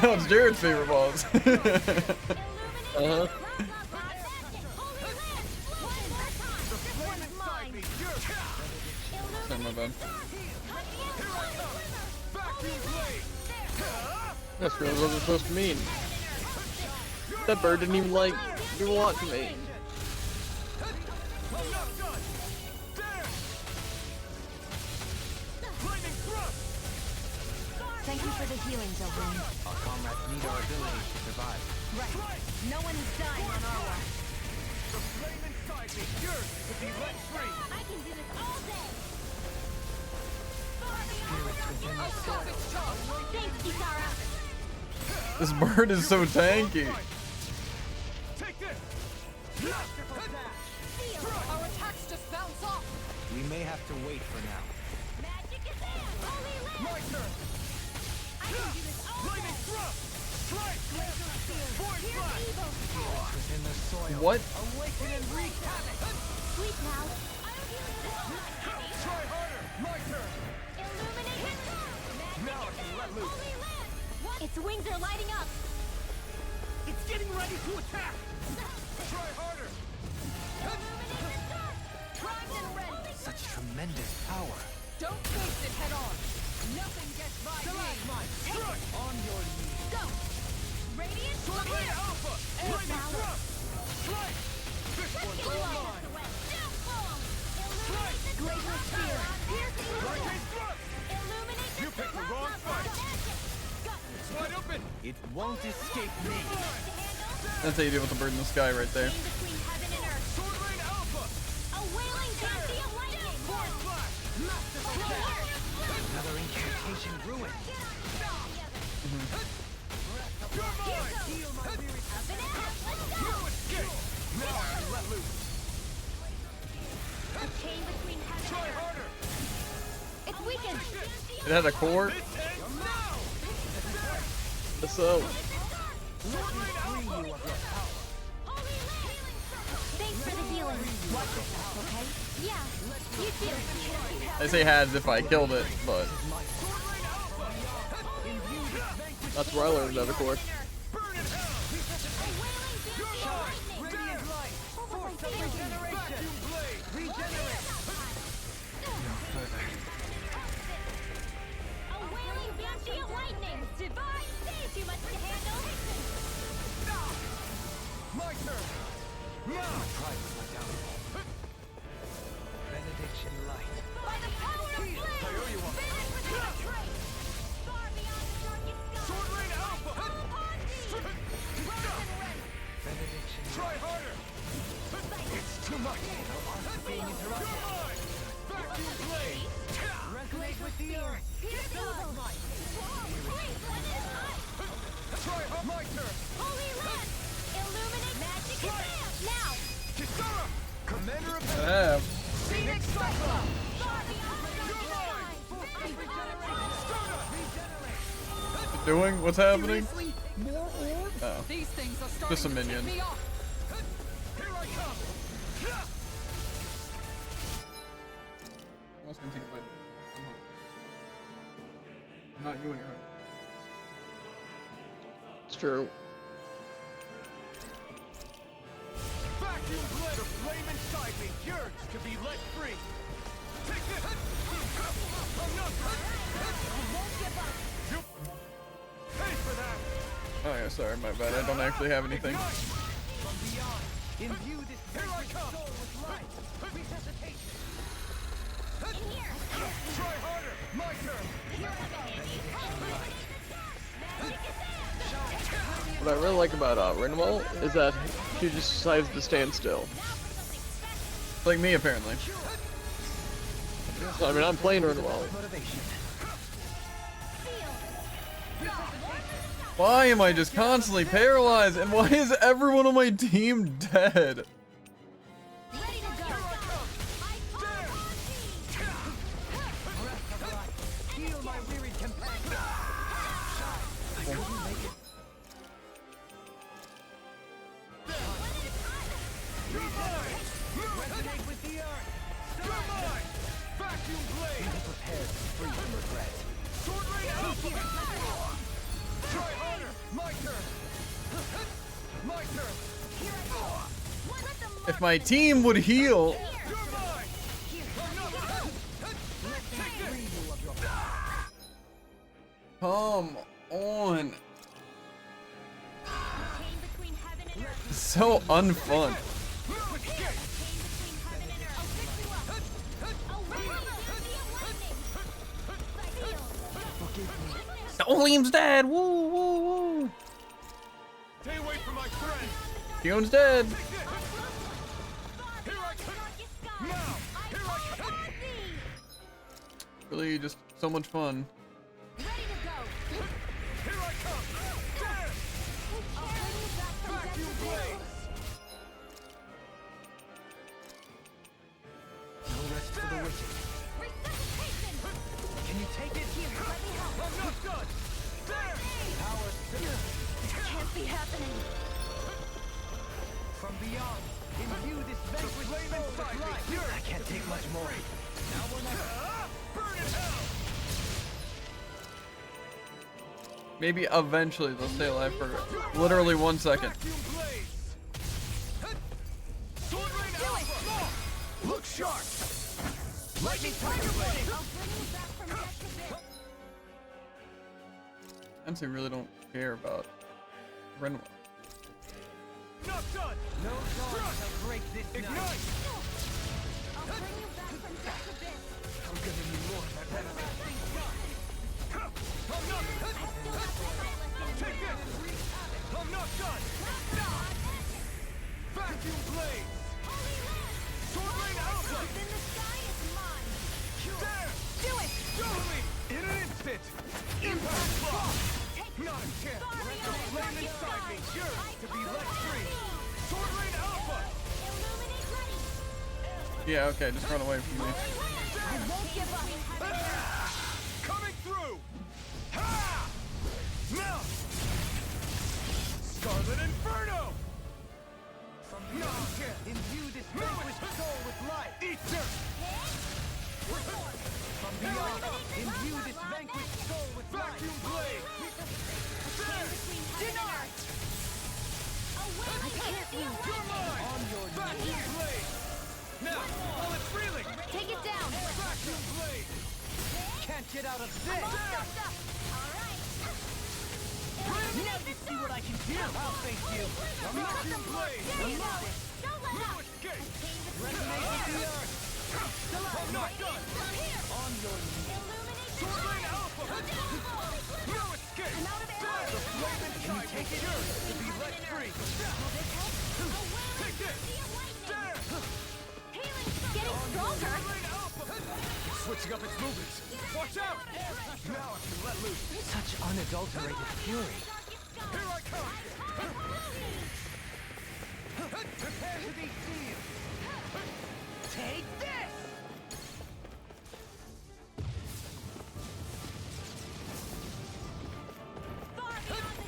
No, it's Jared's favorite boss. Uh-huh. Sorry, my bad. Vacuum Blade! That's really what it's supposed to mean. That bird didn't even like do a lot to me. I'm not done! There! Lightning Thrust! Thank you for the healing, Delvin. Our comrades need our ability to survive. Right. No one is dying on our watch. The flame inside me yearns to be let free! I can do this all day! Thanks, Kisara! This bird is so tanky. Take this! Our attacks just bounce off. We may have to wait for now. Magic is in! Holy land! My turn! I can do this all Lightning day! Thrust! Strike! Void Here's Flash! evil! Within the soil. What? Awaken and wreak havoc! Sweet now! I don't use this all day! Try harder! My turn! Illuminate his Now I can let loose! Holy land! What? Its wings are lighting up! It's getting ready to attack! Try harder! Illuminate the dark! Primed and ready. Such tremendous power. Don't face it head on. Nothing gets by me. Strike! On your knees! Go. Radiant Sword Rain fire! Alpha! Lightning now. Thrust! Strike! This one's all mine! Illuminate the Glacial Spear. Pierce evil! Hurricane Thrust! Illuminate the You picked the wrong fight! It won't escape me. That's how you deal with the bird in the sky right there. Between heaven and earth. Sword Rain Alpha! A wailing bounty of lightning. Force Flash! Another incantation ruined. You're mine! Heal my weary. Up and out. Let's go. No escape! Now I'm let loose! A chain between heaven Try and earth. harder! It's weakened. It had a core. This ends now! So, Sword Rain Alpha! Thanks for the healing. Watch yourself, okay? Yeah, you too. I say had as if I killed it, but that's where I learned that, of course. Burn in hell! You're mine! Radiant light! Force of regeneration! Vacuum blade! Regenerate! No further. A wailing bounty of lightning. Divine save too much to handle. My turn! Now! Pride was my downfall. Benediction light. By the power of flame. Finish without a trace. Far beyond the darkest sky. Sword Rain Alpha! Upon thee. Benediction Try harder! It's too much! being interrupted. You're mine! Vacuum blade! Resonate with the earth. Pierce the light. Please, what is light? Try hard! My turn! Holy land. Illuminate magic advance. Now. Kisara! Commander of I have. Phoenix Cyclone! Far beyond the darkest sky. What's it doing? What's happening? More orbs? Oh. These things are starting Just a to minion. tip me off. Here I come! I was gonna take a bite. Not you and your heart. It's true. Vacuum blade! The flame inside me yearns to be let free! Take this! I'm not You pay for that! Oh yeah, sorry, my bad. I don't actually have anything. From beyond, imbue this Here I come! soul with light. Resuscitation. Try harder! My turn! What I really like about Rinwell is that she just decides to stand still. It's like me, apparently. So, I mean, I'm playing Rinwell. Motivation. Why am I just constantly paralyzed? And why is everyone on my team dead? Ready to go. Heal my wearied companion. I couldn't make it. Resonate with the earth! You're mine! Vacuum blade! Be prepared to free from regret. Sword Rain Alpha! Try harder! My turn! My turn! If my team would heal. You're mine! Come on. Chain between heaven and earth. So unfun. No escape! Chain between heaven and earth. I'll pick you up. A wailing bounty of lightning. Seal. Oleum's dead. Woo, woo, woo. Stay away from my friend! Fion's dead. Take this! Here I come! Now! Here I come! Really, just so much fun. Ready to go. Here I come! There! I'll bring you back from death Vacuum to blade! bills. No rest for the wicked. Resuscitation. Can you take it? Here, let me help. I'm not done! There! Power Can't be happening. from beyond. Imbue this vanquished flame soul inside with me light. yearns I can't take much more. Now we're not. Burn in hell! Maybe eventually they'll stay alive for literally 1 second. Vacuum blades! Sword Rain Alpha! Look sharp! Lightning Tiger Blade! I'll bring you back from death to bills. Honestly, really don't care about Rinwell. Not done! No dawn shall break this Ignite! night. I'll bring you back from death to bills. I'm gonna need more of that benefit. I'm not... Take this! yours to be let free. Sword Rain Alpha. Yeah, okay, just run away from me. Coming through. Ha! Now. Scarlet Inferno. From beyond, imbue this vanquished soul with life. Eat dirt. From beyond, imbue this vanquished soul with life. Vacuum blade. Dinar. I can't move. You're mine. On your vacuum blade. Now, while it's reeling. Take it down. Vacuum blade. Can't get out of this! Now you see what I can do! I'll face you! Vacuum blade. Don't let No up! escape. Resonate with the earth! I'm not done. On your knees! Sword Rain Alpha. No escape. I'm out of arrows. The flame and Can you kite take it? yours to be let free. Take this. There. Getting stronger! Sword Rain Alpha. Switching up its movements. Watch out. Now I can let loose. Such unadulterated fury! Here I come. Prepare to be sealed. Take this!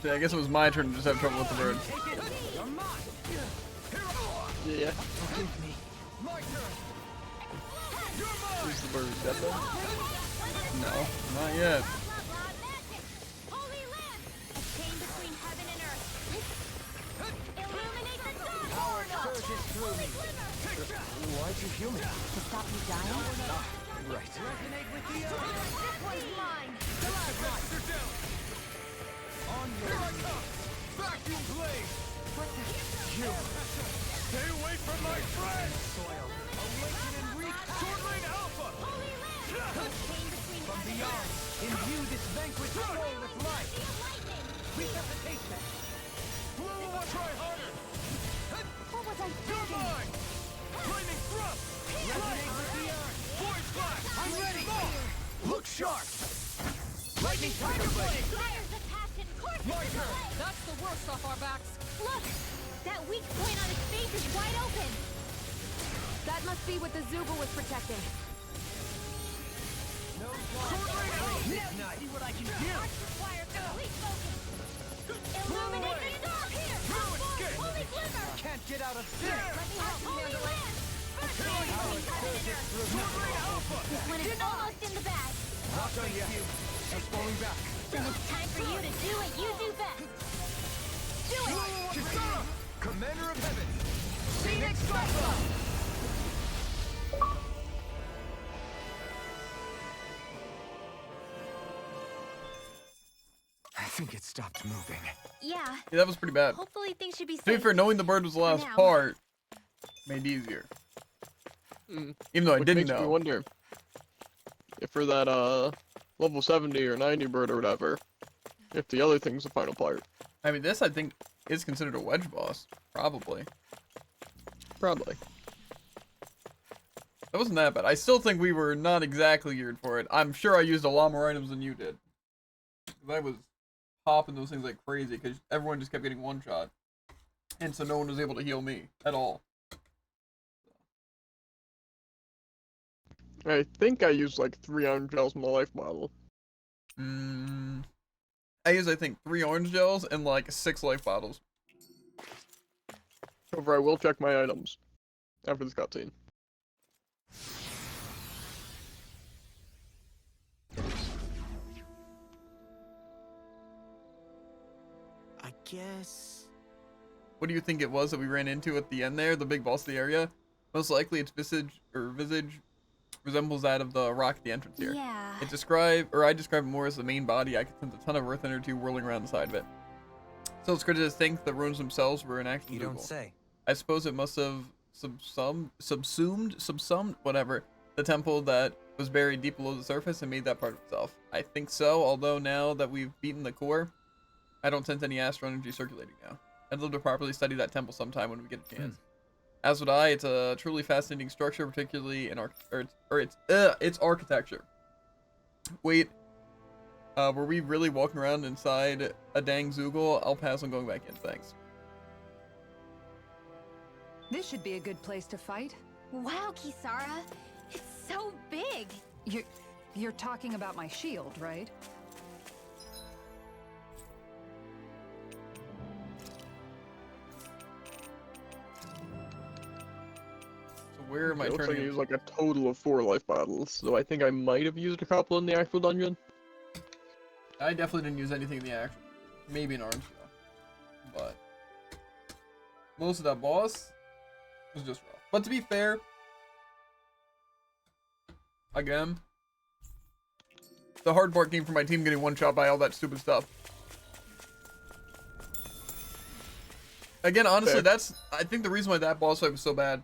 Yeah, I guess it was my turn to just have trouble with the bird. Take it! You're mine! Yeah. Forgive me. My turn. You're mine. Is the bird dead though? No, not yet. Holy lamp! A chain between heaven and earth. Illuminate the dark! Power surges through me. Why'd you heal me? To stop you dying? Right. Resonate with the earth! This one's mine! Master down. On Here your I come. Vacuum blade. you! Stay away from my friend. Soil. Awaken and reclaim! Sword Rain Alpha. Holy lamp! A chain between From heaven beyond, imbue this vanquished soul with life! lightning! Resuscitation! Blue, try harder. What was I You're thinking? mine. Lightning thrust. Resonate with the earth! Void flash. I'm ready! Look sharp. Lightning tiger blade! Fires of passion courses My in the turn. way! That's the worst off our backs. Look! That weak point on its face is wide open! That must be what the Zuba was protecting. No God! Now see what I can do! Requires complete focus! Illuminate the dark! Here! No escape. Holy glimmer! Can't get out of this! Let me help you handle it! First chain between heaven and earth! Sword Rain Alpha. This one is almost in the bag! Not done yet. Just falling back. Then it's time for you to do what you do best! Do it! Kisara. Commander of Heaven! Phoenix Cyclone! I think it stopped moving. Yeah. Yeah, that was pretty bad. Hopefully things should be To be safe. fair, knowing the bird was the last now. part made it easier. Even though I Which didn't makes me know. wonder if for that level 70 or 90 bird or whatever, if the other thing's the final part. I mean, this I think is considered a wedge boss. Probably. Probably. That wasn't that bad. I still think we were not exactly geared for it. I'm sure I used a lot more items than you did. 'Cause I was popping those things like crazy because everyone just kept getting one shot. And so no one was able to heal me at all. I think I used like 3 orange gels in the life bottle. I used, I think, 3 orange gels and like 6 life bottles. However, I will check my items after this cutscene. I guess... What do you think it was that we ran into at the end there, the big boss of the area? Most likely its visage resembles that of the rock at the entrance here. Yeah. I describe it more as the main body. I could sense a ton of earth energy whirling around the side of it. So it's good to think the ruins themselves were an actual You don't Zoogle. say. I suppose it must have subsumed whatever, the temple that was buried deep below the surface and made that part of itself. I think so, although now that we've beaten the core, I don't sense any astral energy circulating now. I'd love to properly study that temple sometime when we get a chance. As would I. It's a truly fascinating structure, particularly in its architecture. Wait, were we really walking around inside a dang Zoogle? I'll pass on going back in, thanks. This should be a good place to fight. Wow, Kisara. It's so big. You're talking about my shield, right? So where am I It looks like I turning? used like a total of 4 life bottles, so I think I might have used a couple in the actual dungeon. I definitely didn't use anything in the actual. Maybe an orange though. But most of that boss was just rough. But to be fair, again, the hard part came from my team getting one shot by all that stupid stuff. Again, honestly, Fair. I think the reason why that boss fight was so bad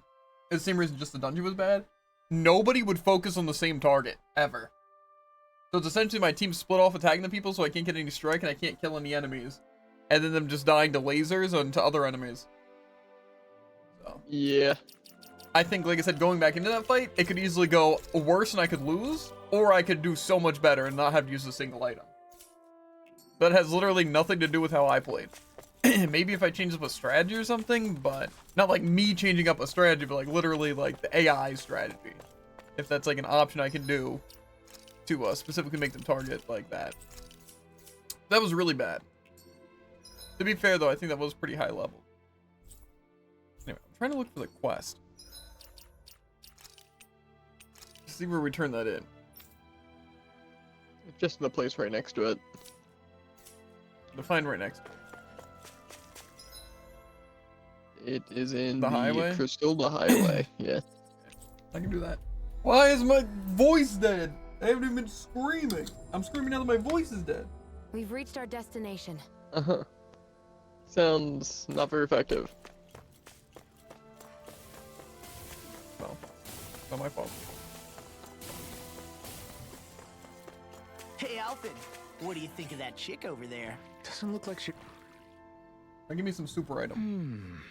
is the same reason just the dungeon was bad. Nobody would focus on the same target, ever. So it's essentially my team split off attacking the people so I can't get any strike and I can't kill any enemies. And then them just dying to lasers and to other enemies. So. Yeah. I think, like I said, going back into that fight, it could easily go worse and I could lose, or I could do so much better and not have to use a single item. That has literally nothing to do with how I played. Maybe if I change up a strategy or something, but not like me changing up a strategy, but like literally like the AI strategy. If that's like an option I can do to specifically make them target like that. That was really bad. To be fair though, I think that was pretty high level. Anyway, I'm trying to look for the quest. See where we turn that in. Just in the place right next to it. Define right next to it. It is in The highway? Crystal, the highway. Yeah. I can do that. Why is my voice dead? I haven't even been screaming. I'm screaming now that my voice is dead. We've reached our destination. Uh-huh. Sounds not very effective. Well, not my fault. Hey, Alfred, what do you think of that chick over there? Doesn't look like she... Now give me some super item.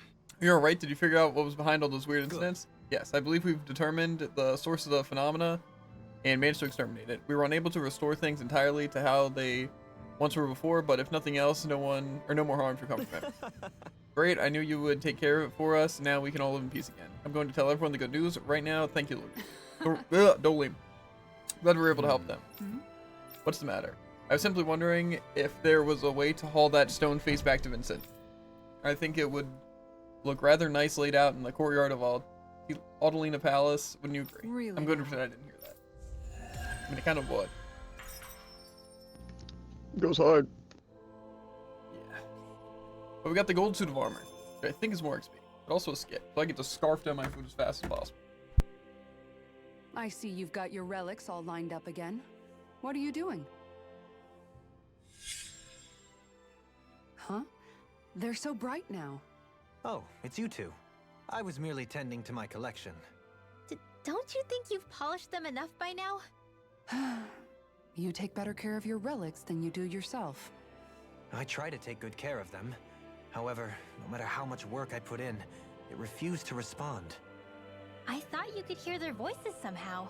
You're alright, did you figure out what was behind all those weird incidents? Yes, I believe we've determined the source of the phenomena and managed to exterminate it. We were unable to restore things entirely to how they once were before, but if nothing else, no more harm should come from it. Great, I knew you would take care of it for us. Now we can all live in peace again. I'm going to tell everyone the good news right now. Thank you, Lord. Dolim. Glad we were able to help them. What's the matter? I was simply wondering if there was a way to haul that stone face back to Vincent. I think it would look rather nice laid out in the courtyard of Audalina Palace. Wouldn't you agree? Really? I'm going to pretend I didn't hear that. I mean, it kind of would. Goes hard. Yeah. But we got the gold suit of armor, which I think is more XP, but also a skip, so I get to scarf down my food as fast as possible. I see you've got your relics all lined up again. What are you doing? Huh? They're so bright now. Oh, it's you two. I was merely tending to my collection. Don't you think you've polished them enough by now? You take better care of your relics than you do yourself. I try to take good care of them. However, no matter how much work I put in, it refused to respond. I thought you could hear their voices somehow.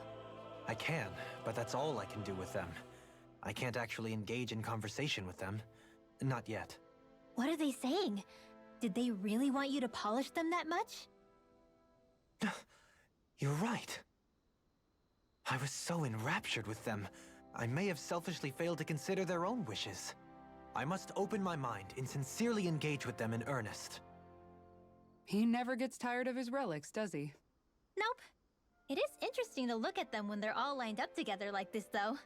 I can, but that's all I can do with them. I can't actually engage in conversation with them. Not yet. What are they saying? Did they really want you to polish them that much? You're right. I was so enraptured with them, I may have selfishly failed to consider their own wishes. I must open my mind and sincerely engage with them in earnest. He never gets tired of his relics, does he? Nope. It is interesting to look at them when they're all lined up together like this, though.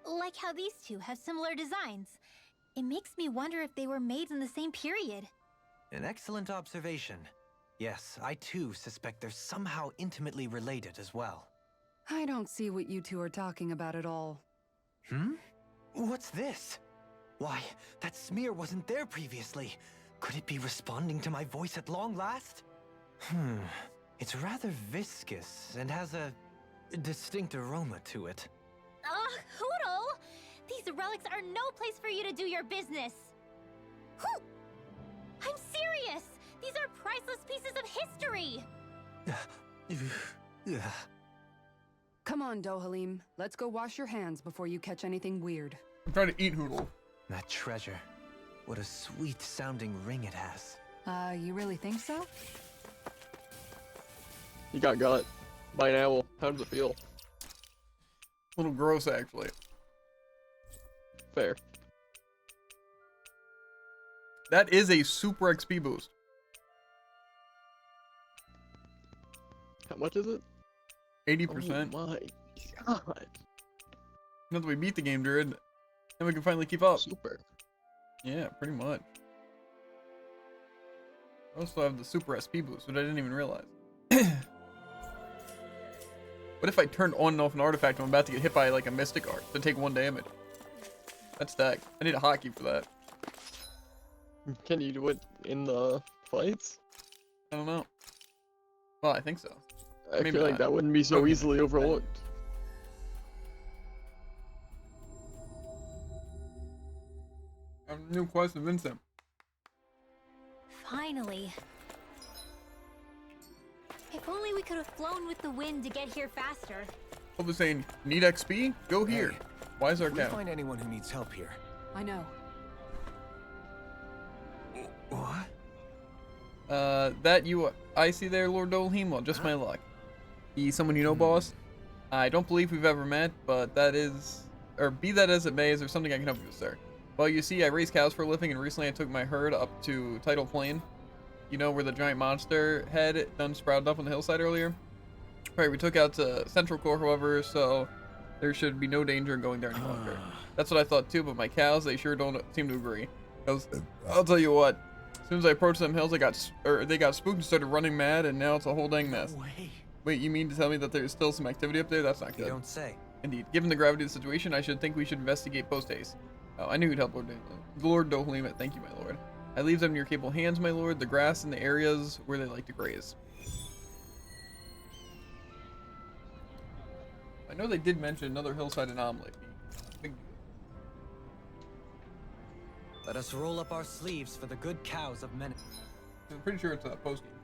Like how these two have similar designs. It makes me wonder if they were made in the same period. An excellent observation. Yes, I too suspect they're somehow intimately related as well. I don't see what you two are talking about at all. What's this? Why, that smear wasn't there previously. Could it be responding to my voice at long last? It's rather viscous and has a distinct aroma to it. Ugh, Hootle! These relics are no place for you to do your business! Whew! I'm serious! These are priceless pieces of history! Come on, Dohalim. Let's go wash your hands before you catch anything weird. I'm trying to eat Hootle. That treasure. What a sweet-sounding ring it has. You really think so? You got by an owl. How does it feel? A little gross, actually. Fair. That is a super XP boost. How much is it? 80%. Oh my god. Now that we beat the game, Druid, then we can finally keep up. Super. Yeah, pretty much. I also have the super SP boost, which I didn't even realize. What if I turned on and off an artifact and I'm about to get hit by like a Mystic Art to take 1 damage? That's stacked. I need a hotkey for that. Can you do it in the fights? I don't know. Well, I think so. I Maybe feel like not. that wouldn't be so Okay. easily overlooked. New quest of Vincent. Finally. If only we could have flown with the wind to get here faster. I was saying, need XP? Go here. Why is our If we cow? find anyone who needs help here. I know. What? That I see there, Lord Dolheim. Well, just my luck. He's someone you know, boss. I don't believe we've ever met, but that is, or be that as it may, is there something I can help you with, sir? Well, you see, I raise cows for a living, and recently I took my herd up to Tidal Plain. You know where the giant monster head done sprouted up on the hillside earlier? Right, we took out to Central Core, however, so there should be no danger in going there any longer. That's what I thought too, but my cows, they sure don't seem to agree. 'Cause I'll tell you what, as soon as I approached them hills, they got spooked and started running mad, and now it's a whole dang mess. Wait, you mean to tell me that there's still some activity up there? That's not You good. don't say. Indeed. Given the gravity of the situation, I should think we should investigate post-haste. Oh, I knew you'd help, Lord Dohlim. Thank you, my lord. I leave them in your capable hands, my lord. The grass in the areas where they like to graze. I know they did mention another hillside anomaly. Big deal. Let us roll up our sleeves for the good cows of men. I'm pretty sure it's a post-game.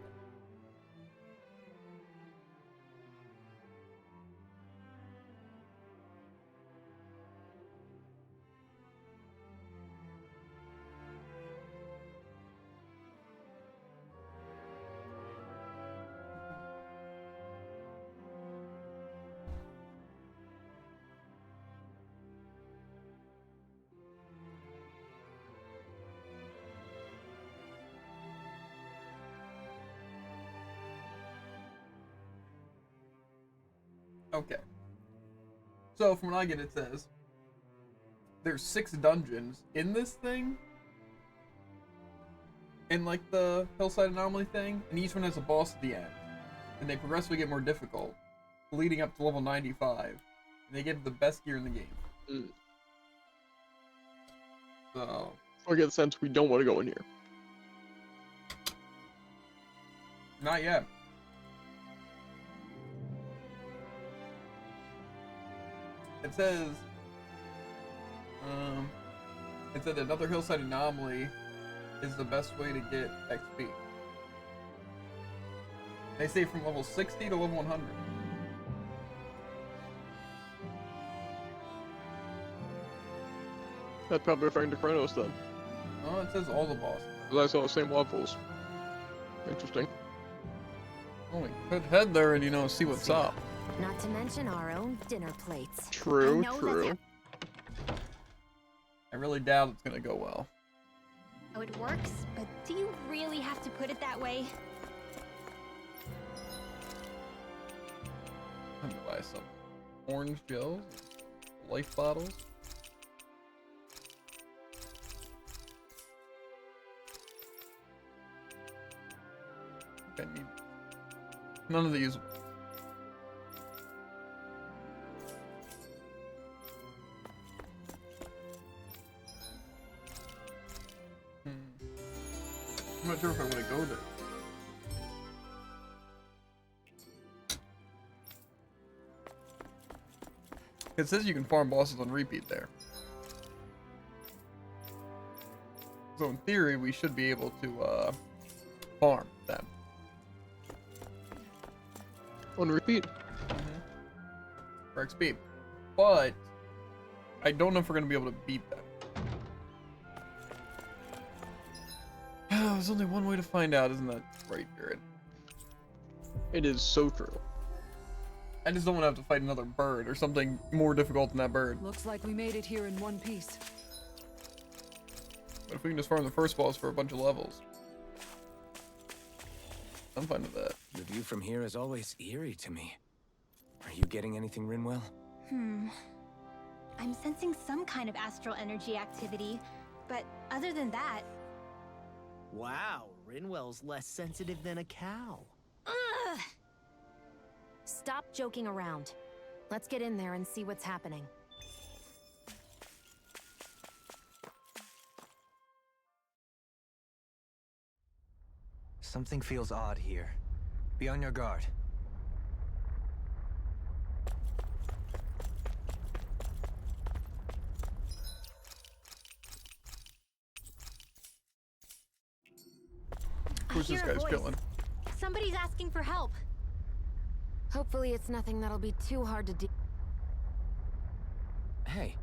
Okay. So from what I get, it says there's 6 dungeons in this thing, in like the hillside anomaly thing, and each one has a boss at the end, and they progressively get more difficult, leading up to level 95. And they get the best gear in the game. So I get the sense we don't want to go in here. not yet. It says, it said another hillside anomaly is the best way to get XP. They say from level 60 to level 100. That's probably referring to Chronos then. Oh, it says all the bosses. Because I saw the same levels. Interesting. Oh, we could head there and, you know, see what's up. Not to mention our own dinner plates. True, I know true. I really doubt it's gonna go well. Oh, it works, but do you really have to put it that way? I'm gonna buy some orange gels, life bottles. I need none of these. I'm not sure if I want to go there. It says you can farm bosses on repeat there. So in theory, we should be able to farm them. On repeat. For XP. But I don't know if we're going to be able to beat them. There's only one way to find out, isn't that right, Jared? It is so true. I just don't want to have to fight another bird or something more difficult than that bird. Looks like we made it here in one piece. But if we can just farm the first boss for a bunch of levels, I'm fine with that. The view from here is always eerie to me. Are you getting anything, Rinwell? I'm sensing some kind of astral energy activity, but other than that... Wow, Rinwell's less sensitive than a cow. Ugh! Stop joking around. Let's get in there and see what's happening. Something feels odd here. Be on your guard. Who's this guy's killing? Somebody's asking for help. Hopefully it's nothing that'll be too hard to do. Hey.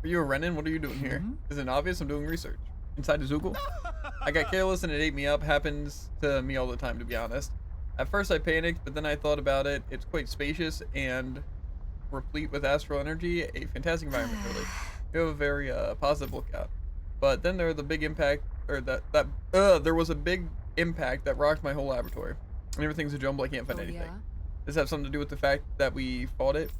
Are you a Renin? What are you doing here? Isn't it obvious? I'm doing research. Inside Azukal? I got careless and it ate me up. Happens to me all the time, to be honest. At first I panicked, but then I thought about it. It's quite spacious and replete with astral energy. A fantastic environment, really. You have a very positive lookout. But then there was the big impact, or there was a big impact that rocked my whole laboratory. And everything's a jumble. I can't find anything. Yeah? Does this have something to do with the fact that we fought it?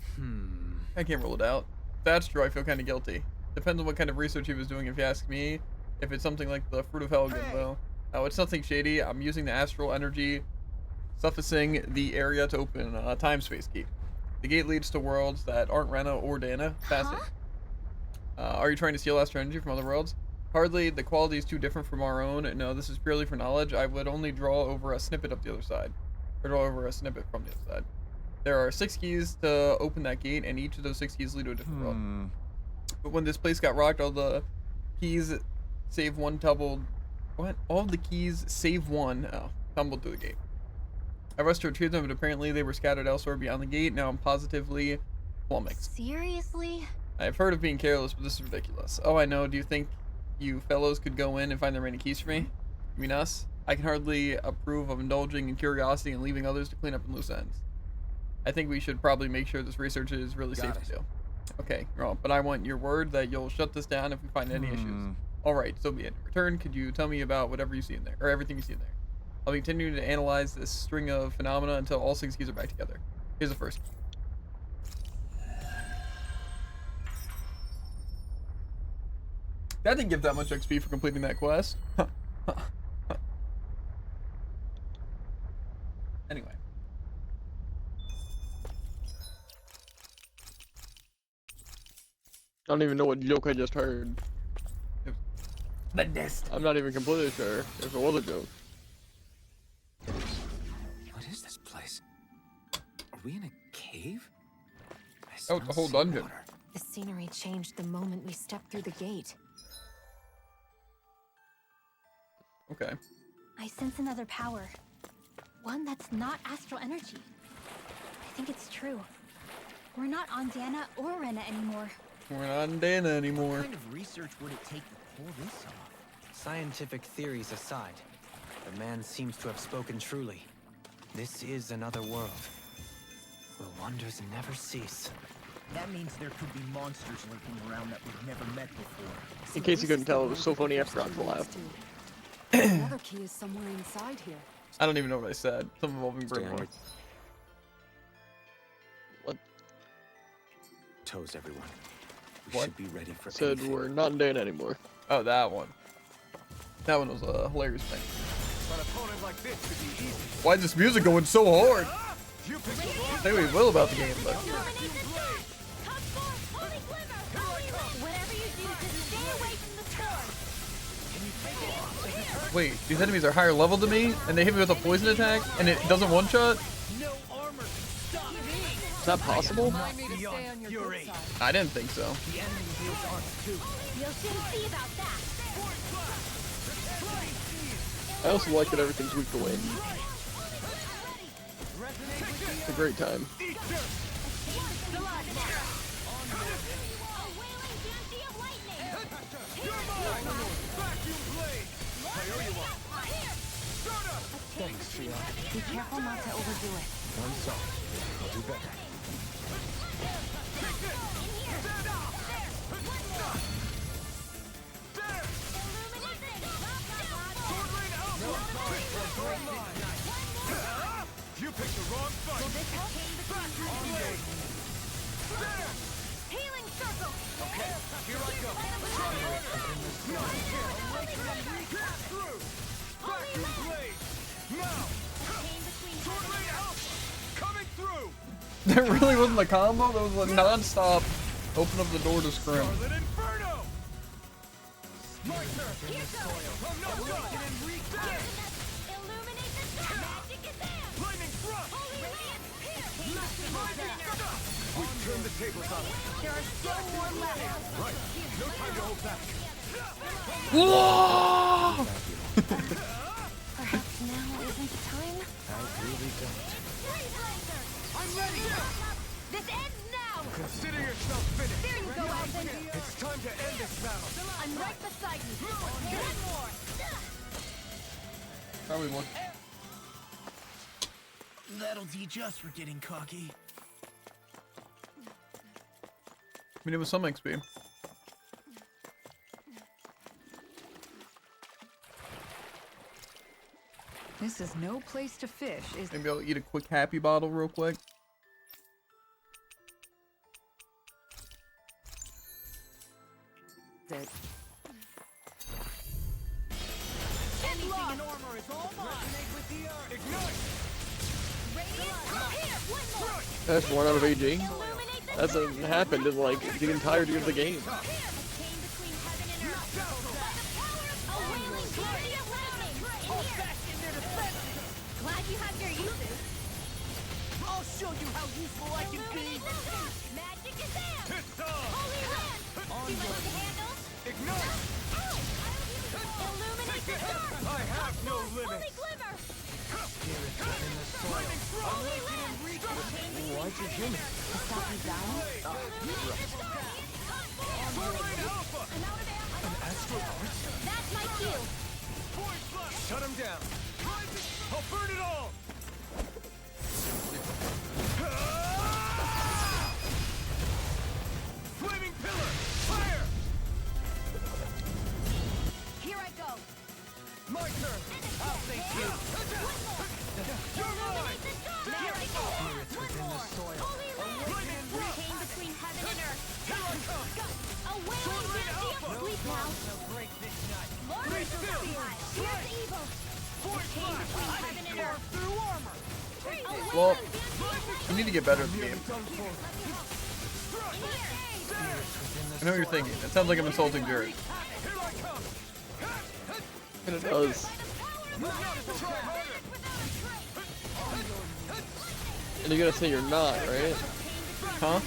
I can't rule it out. If that's true, I feel kind of guilty. Depends on what kind of research he was doing, if you ask me. If it's something like the Fruit of Helgen, well, no, it's nothing shady. I'm using the astral energy, sufficing the area to open a time-space key. The gate leads to worlds that aren't Rena or Dana. Fascinating. Are you trying to steal astral energy from other worlds? Hardly. The quality is too different from our own. No, this is purely for knowledge. I would only draw over a snippet of the other side. Or draw over a snippet from the other side. There are 6 keys to open that gate, and each of those 6 keys lead to a different world. But when this place got rocked, all the keys save one tumbled... What? All the keys save one... Oh, tumbled through the gate. I rushed to retrieve them, but apparently they were scattered elsewhere beyond the gate. Now I'm positively flummoxed. Seriously? I've heard of being careless, but this is ridiculous. Oh, I know. Do you think you fellows could go in and find the remaining keys for me? You mean us? I can hardly approve of indulging in curiosity and leaving others to clean up in loose ends. I think we should probably make sure this research is really safe to do. Okay, well, but I want your word that you'll shut this down if we find any issues. Alright, so be it. In return, could you tell me about whatever you see in there, or everything you see in there? I'll be continuing to analyze this string of phenomena until all 6 keys are back together. Here's the first key. That didn't give that much XP for completing that quest. Anyway. I don't even know what joke I just heard. The nest. I'm not even completely sure if it was a joke. What is this place? Are we in a cave? Oh, it's a whole dungeon. The scenery changed the moment we stepped through the gate. Okay. I sense another power. One that's not astral energy. I think it's true. We're not on Dana or Rena anymore. We're not on Dana anymore. What kind of research would it take to pull this off? Scientific theories aside, the man seems to have spoken truly. This is another world, where wonders never cease. That means there could be monsters lurking around that we've never met before. In case you couldn't tell, it was so funny I forgot to laugh. Another key is somewhere inside here. I don't even know what I said. Some involving Brimward. What? Toes, everyone. We What? should be ready for Said anything. we're not in Dana anymore. Oh, that one. That one was a hilarious thing. An opponent like this should be easy. Why is this music going so hard? You picked the wrong Say what you will about the game, but Whatever you do, just stay away from the storm. wait, these enemies are higher level than me, and they hit me with a poison attack, and it doesn't one-shot? No armor can stop me! Is that possible? Remind me to stay on your good side. I didn't think so. The enemy wields armor too. You'll soon see about that. I also like that everything's weak to wind. It's a great time. Ezreal. Be careful not to overdo it. I'm sorry. I'll do better. You picked the wrong fight. Healing circle. Okay, here I go. Try harder. Get through. Vacuum blade. Now. Sword Rain Alpha. Coming through. That really wasn't a combo. That was a non-stop. Open up the door to scrim. Scarlet Inferno. My turn. I'm not done. Illuminate the sky. Magic is there. Lightning thrust. Holy Land. Here. We turn the tables on it. There are still more left. Right. No time to hold back. Whoa! Perhaps now isn't the time? I really don't. I'm ready. This ends now. Consider yourself finished. There you go, Elvin. It's time to end this battle. I'm right beside you. One more. Probably look. That'll teach us for getting cocky. I mean, it was some XP. This is no place to fish, is Maybe I'll eat a quick happy bottle real quick. it? Anything in armor is all mine. Ignite. Radiant. Here, one more. That's 1 out of AG. Illuminate the That hasn't happened in like the entirety of the game. Here, a chain between heaven and earth. By the power of a wailing glory of lightning. In here. Glad you have your uses. I'll show you how useful I can be. Illuminate the dark. Magic is there. It's on. Holy Land. Do you like the handle? Ignite. Illuminate the dark. I have no Holy limits. glimmer. Lightning thrust. Holy Land. Why'd you human? To stop you down? Sword Rain Alpha. An astral arch? That's my cue. Void blast. Shut him down. I'll burn it all. Flaming pillar. Fire. Here I go. My turn. I'll thank you. You're mine. Here I go. One more. Holy Land. Chain between heaven and earth. A wailing Byzantium. Sleep now. Lord of the Spear. Here's evil. Chain between heaven and earth. Through armor. A Well, wailing Byzantium. you need to get better at the game. I know what you're thinking. It sounds like I'm insulting Jared. And it does. And you're gonna say you're not, right? Huh?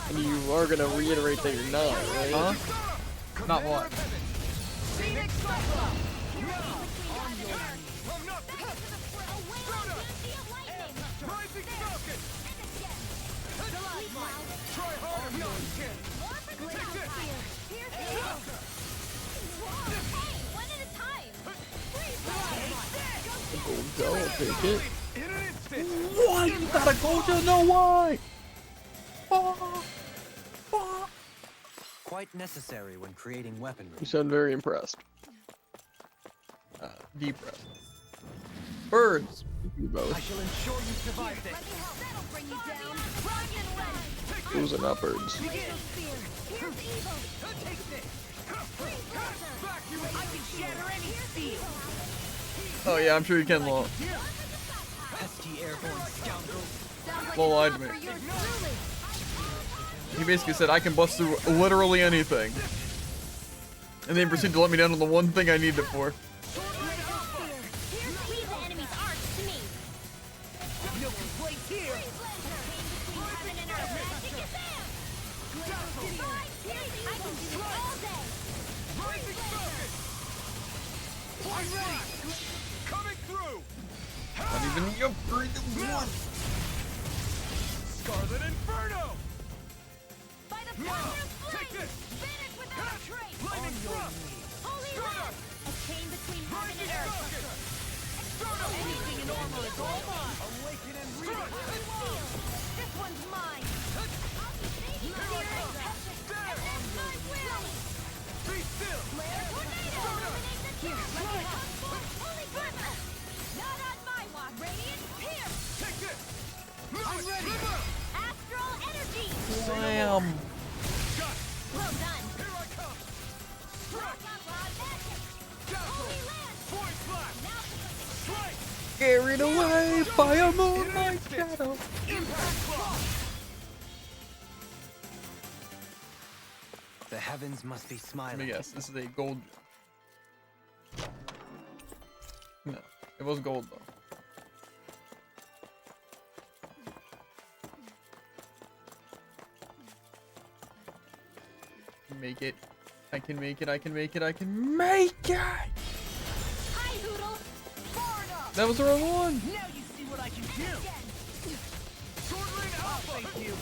And you are gonna reiterate that you're not, right? Huh? Not what? Phoenix Cyclone. I'm not. Rising Falcon. Try harder. No, you can't. Take this. One at a time. Go, I'll take it. In an instant. Why? You gotta go to no why? Quite necessary when creating weaponry. You sound very impressed. Deep breath. Birds. You both. I shall ensure you survive this. That'll bring you down. Rock and red. Those are not birds. Here's evil. Take this. I can shatter any steel. Oh yeah, I'm sure you can. Law. Pesky airborne scoundrels. Sounds like Well, a lied job to me. for yours truly. He basically said I can bust through literally anything, and then proceeded to let me down on the one thing I need it for. Leave the enemy's arch to me. No complaints here. Heaven and earth. Magic is there. I can do this all day. Rising Falcon. I'm ready. Coming through. Not even upgrade the one. Scarlet Inferno. By the Now, power of flame. take this. Finish without a trace. Lightning thrust. Holy Stardust. Land. A chain between heaven and Rising earth. Falcon. Stardust. It's all mine. Awaken and read. This one's mine. I'll be saving Here I come. There. and then my will. Be still. Flare tornado. Here, let me help. Holy Glimmer. Not on my watch. Radiant here. Take this. I'm ready. Astral energy. Slam. Got it. Well done. Here I come. Blah, blah, blah, magic. Dazzle. Holy land. Void flash. Now for something Strike. Carried away by a moonlight shadow. Impact block. The heavens must be Let me smiling. guess, this is a gold gem. No, it was gold though. Make it. I can make it, I can make it, I can make it! Hi, Hoodle. Far enough. That was the wrong one! Now you see what I can do! Again. Sword Lane Alpha. Thank you.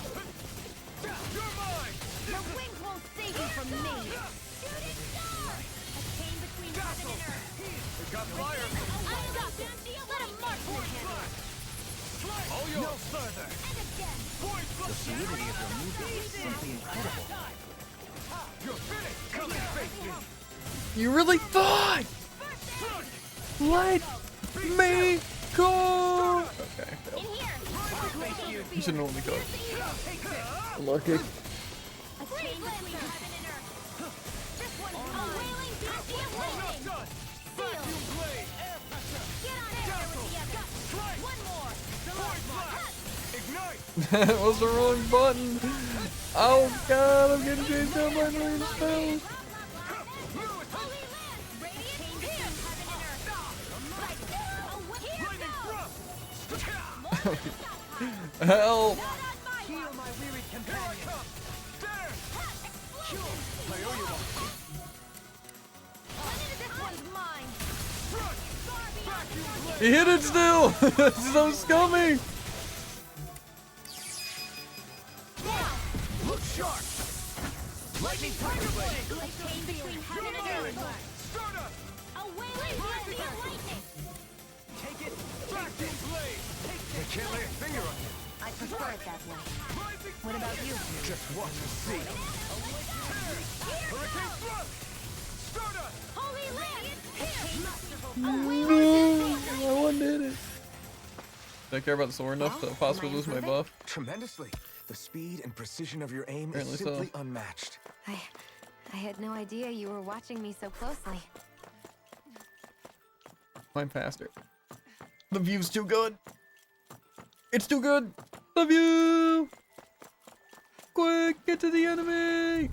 You're mine. The wings won't save you from me. Shooting star. A chain between heaven and earth. It got fire. I'll stop him. Let him mark for him. All yours. No further. And again. Void The flash. solidity of your movement is simply incredible. You're finished. Come and face me. You really thought! Let me go! Okay, In failed. here. You shouldn't only go. Unlucky. A chain between heaven and earth. This one's a wailing dynasty of lightning. Done. Seal. Vacuum blade. Air pressure. Get on air with the other. Strike. One more. Void flash. Ignite. That was the wrong button! Oh god, I'm getting chased out by million spells! Holy land. Radiant here. Heaven and earth. Right. Here goes. Help! Not on my Heal watch. my wearied Here I companion. come. There. Explosion. I owe you one. This one's mine. Rush. Far beyond the dark. He hit it still! This is so scummy! Look sharp. Lightning tiger blade. A chain between heaven and earth. Stardust. A wailing dynasty of lightning. Take it. Vacuum blade. I can't lay a finger on you. I prefer it that way. Rising. What about you? Just watch and see. Hurricane thrust. Stardust. Holy land. A No, wailing dynasty. no one did it. Do I care about the sword enough to possibly lose my buff? Tremendously. The speed and precision of your aim Apparently is so. simply unmatched. I had no idea you were watching me so closely. Mine faster. The view's too good. It's too good. The view. Quick, get to the enemy.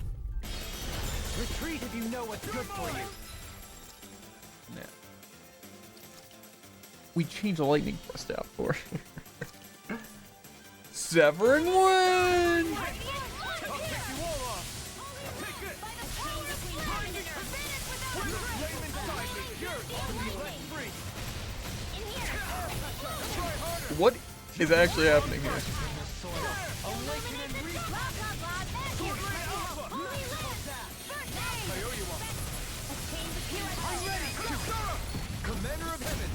Retreat if you know what's good for you. Nah. We changed the lightning thrust out for. Severing wind. I'll take you all off. Take this. Flame inside me. Yours to be let free. Try harder. What is actually happening here? Awaken and reach. Sword Lane Alpha. I owe you one. I'm ready. Kisara. Commander of Heaven.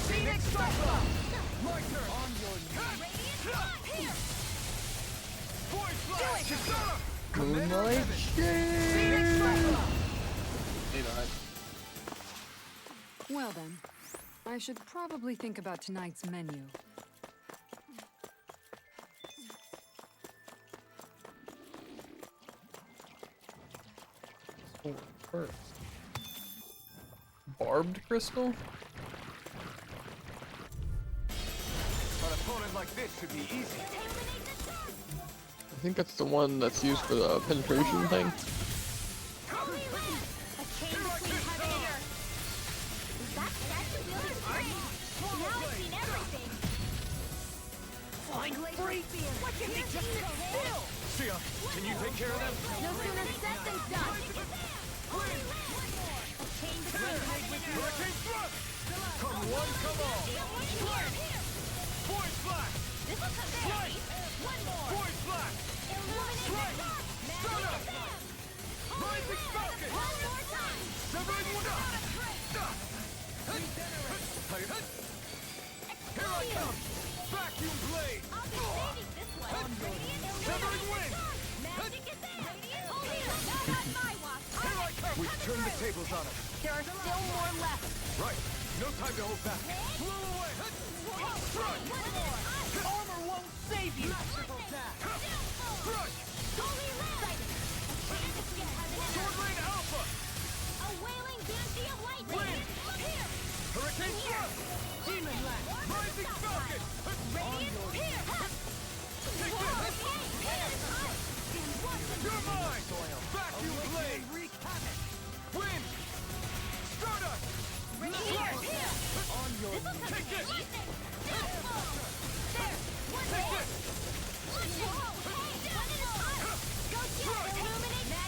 Phoenix Cyclops. My turn. On your knees. Void flash. Kisara. Commander of Moonlight Heaven. shade. Phoenix Cyclops. Well then, I should probably think about tonight's menu. First. Barbed crystal? An opponent like this should be easy. I think that's the one that's used for the penetration thing. Sia, can you take care of them? No sooner said than done. Hurricane thrust! Come one, come all! Void flash! This will come Strike! One more. Void flash! Strike! Stunner! Rising Falcon! One more time. Severing one up! Here I come! Vacuum blade! I'll be saving this one. Radiant Severing wind! Magic is there. Hold it. Not on my watch. Here I come! We've turned the tables on us. There are still more left. Right. No time to hold back. Blew away! One more. Armor won't save you! Crush! Holy Land. Sword Rain Alpha! A wailing banshee of lightning. Wind. Here. Hurricane Thrust! Demon Land! Rising Falcon! Radiant. Here. Take this! You're mine! Vacuum blade! Wreak havoc! Wind! Stardust! Here. On your Take this! There. One Take more. this!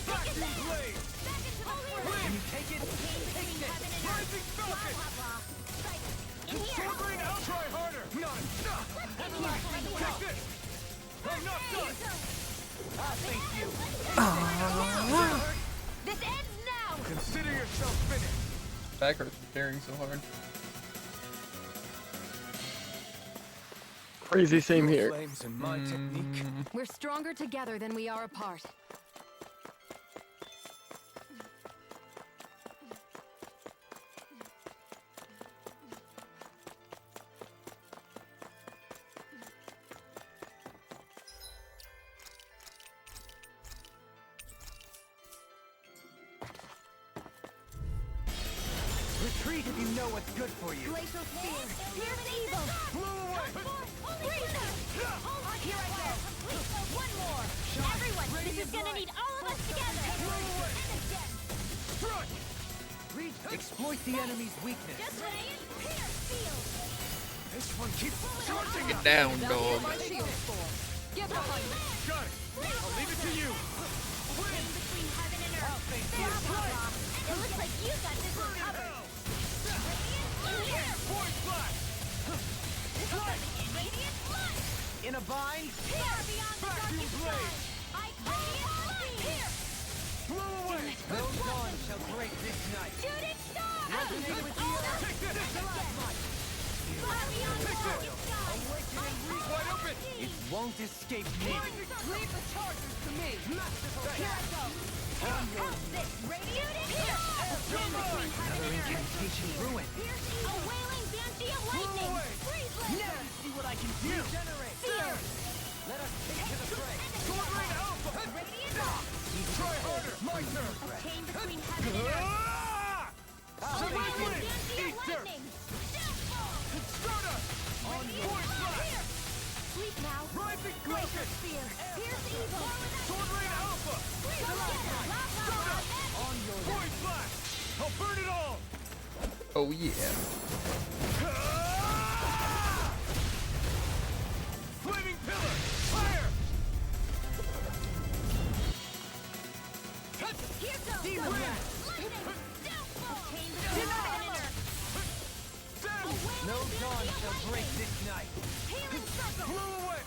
Vacuum blade! Can you take it? Take this! Rising Falcon! Sword Rain Alpha! Try harder! Take this! I'm not done! I'll face you! This ends now! Consider yourself finished! Back hurts from carrying so hard. Crazy, same Your here. Flames and my technique. We're stronger together than we are apart. Retreat if you know what's good for you! Glacial Sphere! Here's evil! Blew away! Here I go! One more! Everyone, this is gonna need all of us together! Strike! Exploit the enemy's weakness! Just saying! Here, feel! This one keeps charging! Get down, dog. Get behind me. Got it! I'll leave it to you! In between heaven and earth! There's Papa! It looks like you got this one covered! Here! Void Blast! Radiant Blood! In a bind? Far beyond the Vacuum darkest blade! sky! Radiant Blood! Here! Blew away! No dawn shall break this night! Shooting star! Resonate with the earth! Take this! Far beyond the darkest sky! Wide open! It won't escape me! Leave the charges to me. Here I go! How's this? Radiant here! You're mine! Another incantation ruined! A wailing banshee of lightning! Freeze Now you see what I can do! Regenerate! Fear! Let us take to the fray! Sword Rain Alpha! Try harder! My turn! A chain between heaven and earth! Ah! A Severing wailing wind! banshee of Eat dirt! lightning! Stardust! Void Blast! Sleep now! Rising Glacial Falcon! Sphere! Here's evil! Sword Rain Alpha! Void Blast! I'll burn it all! Oh yeah. Ah! Flaming Pillar! Fire! Here goes! Demon Land! Lightning! Downfall! A chain between heaven and earth! Damn! No dawn shall break this night! Healing circle! Blew away!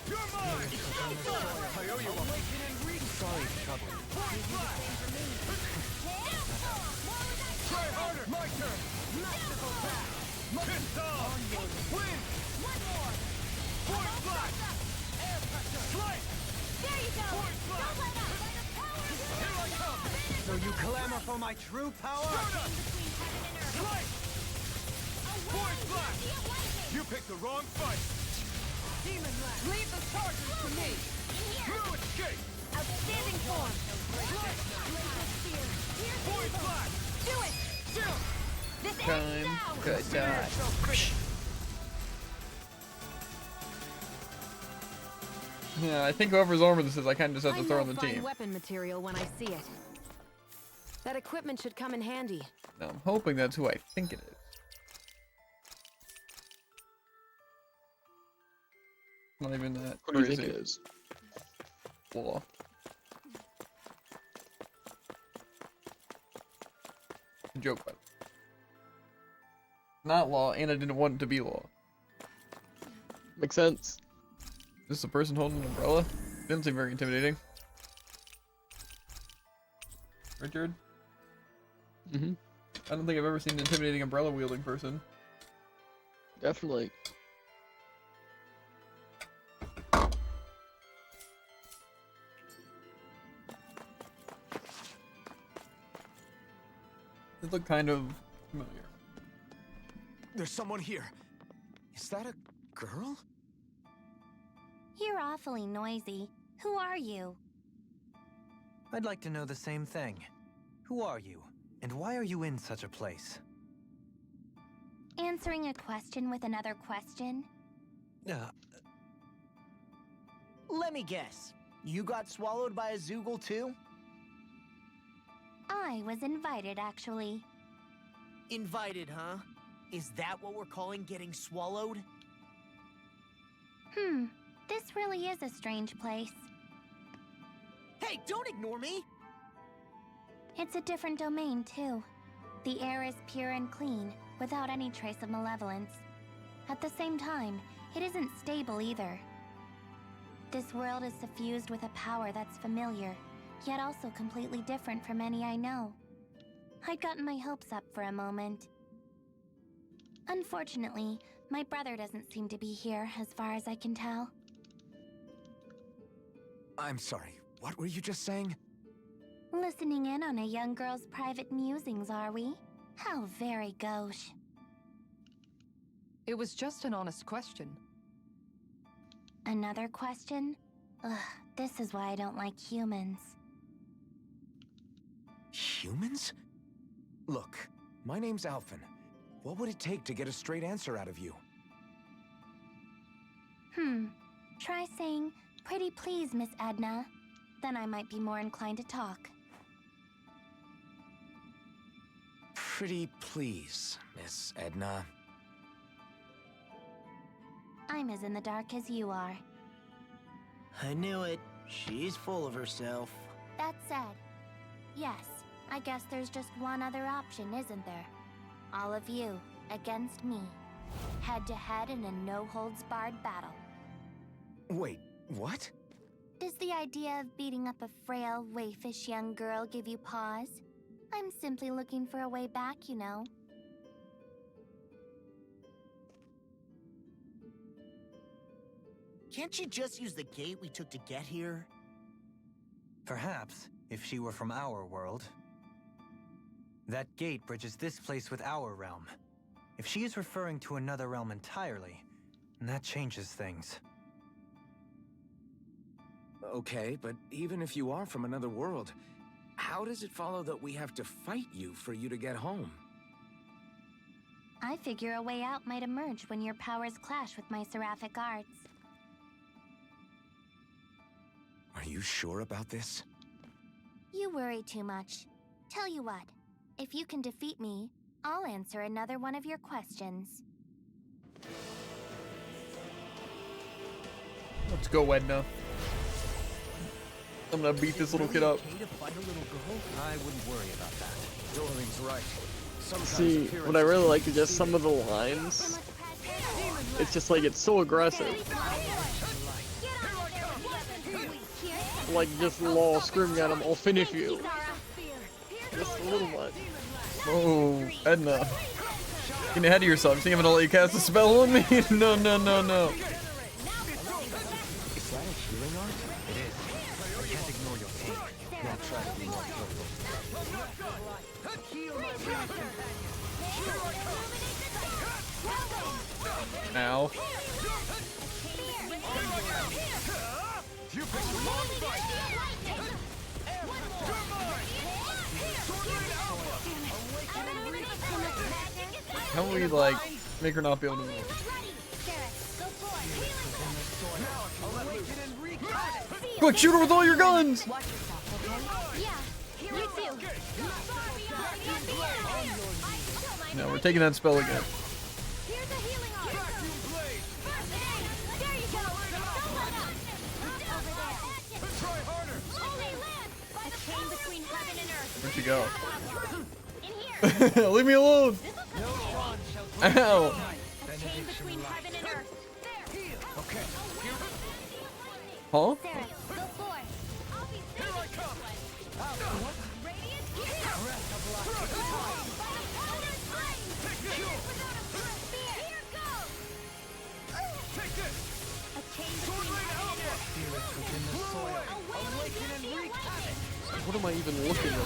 You're mine! I owe you one. Awaken and reach! Sorry to trouble you. Void Blast! Try harder! My turn! Masterful path! Pissed off! Wind! One more! Void Blast! Air pressure! Slice! There you go! Void Don't Blast! let up! Here I come! So you clamor for my true power? Stardust! Between heaven and earth! Slice! A Void wailing Blast! banshee of lightning! You picked the wrong fight! Demon Land! Leave the charges to me. In here! No escape! Outstanding form! Glacial Sphere! Here's Void evil! Blast! Do it! Still! This ends Time now! to die. Yeah, I think whoever's armor this is, I kind of just have to throw on the fine team. weapon material when I see it. That equipment should come in handy. Now, I'm hoping that's who I think it is. Not even that. Who do you crazy. think it is? Law. Joke, by the way. Not Law, and I didn't want it to be Law. Makes sense. Is this a person holding an umbrella? Didn't seem very intimidating. Richard? Mm-hmm. I don't think I've ever seen an intimidating umbrella wielding person. Definitely. They look kind of familiar. There's someone here. Is that a girl? You're awfully noisy. Who are you? I'd like to know the same thing. Who are you? And why are you in such a place? Answering a question with another question? Let me guess. You got swallowed by a Zoogle too? I was invited, actually. Invited, huh? Is that what we're calling getting swallowed? This really is a strange place. Hey, don't ignore me! It's a different domain, too. The air is pure and clean, without any trace of malevolence. At the same time, it isn't stable either. This world is suffused with a power that's familiar, yet also completely different from any I know. I'd gotten my hopes up for a moment. Unfortunately, my brother doesn't seem to be here, as far as I can tell. I'm sorry, what were you just saying? Listening in on a young girl's private musings, are we? How very gauche. It was just an honest question. Another question? Ugh, this is why I don't like humans. Humans? Look, my name's Alphen. What would it take to get a straight answer out of you? Try saying, "Pretty please, Miss Edna." Then I might be more inclined to talk. Pretty please, Miss Edna. I'm as in the dark as you are. I knew it. She's full of herself. That said, yes, I guess there's just one other option, isn't there? All of you against me. Head to head in a no-holds-barred battle. Wait, what? Does the idea of beating up a frail, waifish young girl give you pause? I'm simply looking for a way back, you know. Can't you just use the gate we took to get here? Perhaps, if she were from our world. That gate bridges this place with our realm. If she is referring to another realm entirely, that changes things. Okay, but even if you are from another world, how does it follow that we have to fight you for you to get home? I figure a way out might emerge when your powers clash with my seraphic arts. Are you sure about this? You worry too much. Tell you what, if you can defeat me, I'll answer another one of your questions. Let's go, Edna. I'm gonna beat this little kid up. I wouldn't worry about that. Dorling's right. See, what I really like is just some of the lines. It's just like, it's so aggressive. Like, just lol screaming at him, "I'll finish you." Just a little much. Oh, Edna. Getting ahead of yourself. You think I'm gonna let you cast a spell on me? No, no, no, no. Is that a healing art? It is. I can't ignore your pain. Now try to be more careful. Ow. You picked the wrong fight! How do we, like, make her not be able to move? Quick, shoot her with all your guns! No, we're taking that spell again. Where'd she go? Leave me alone! Ow! Huh? What am I even looking at?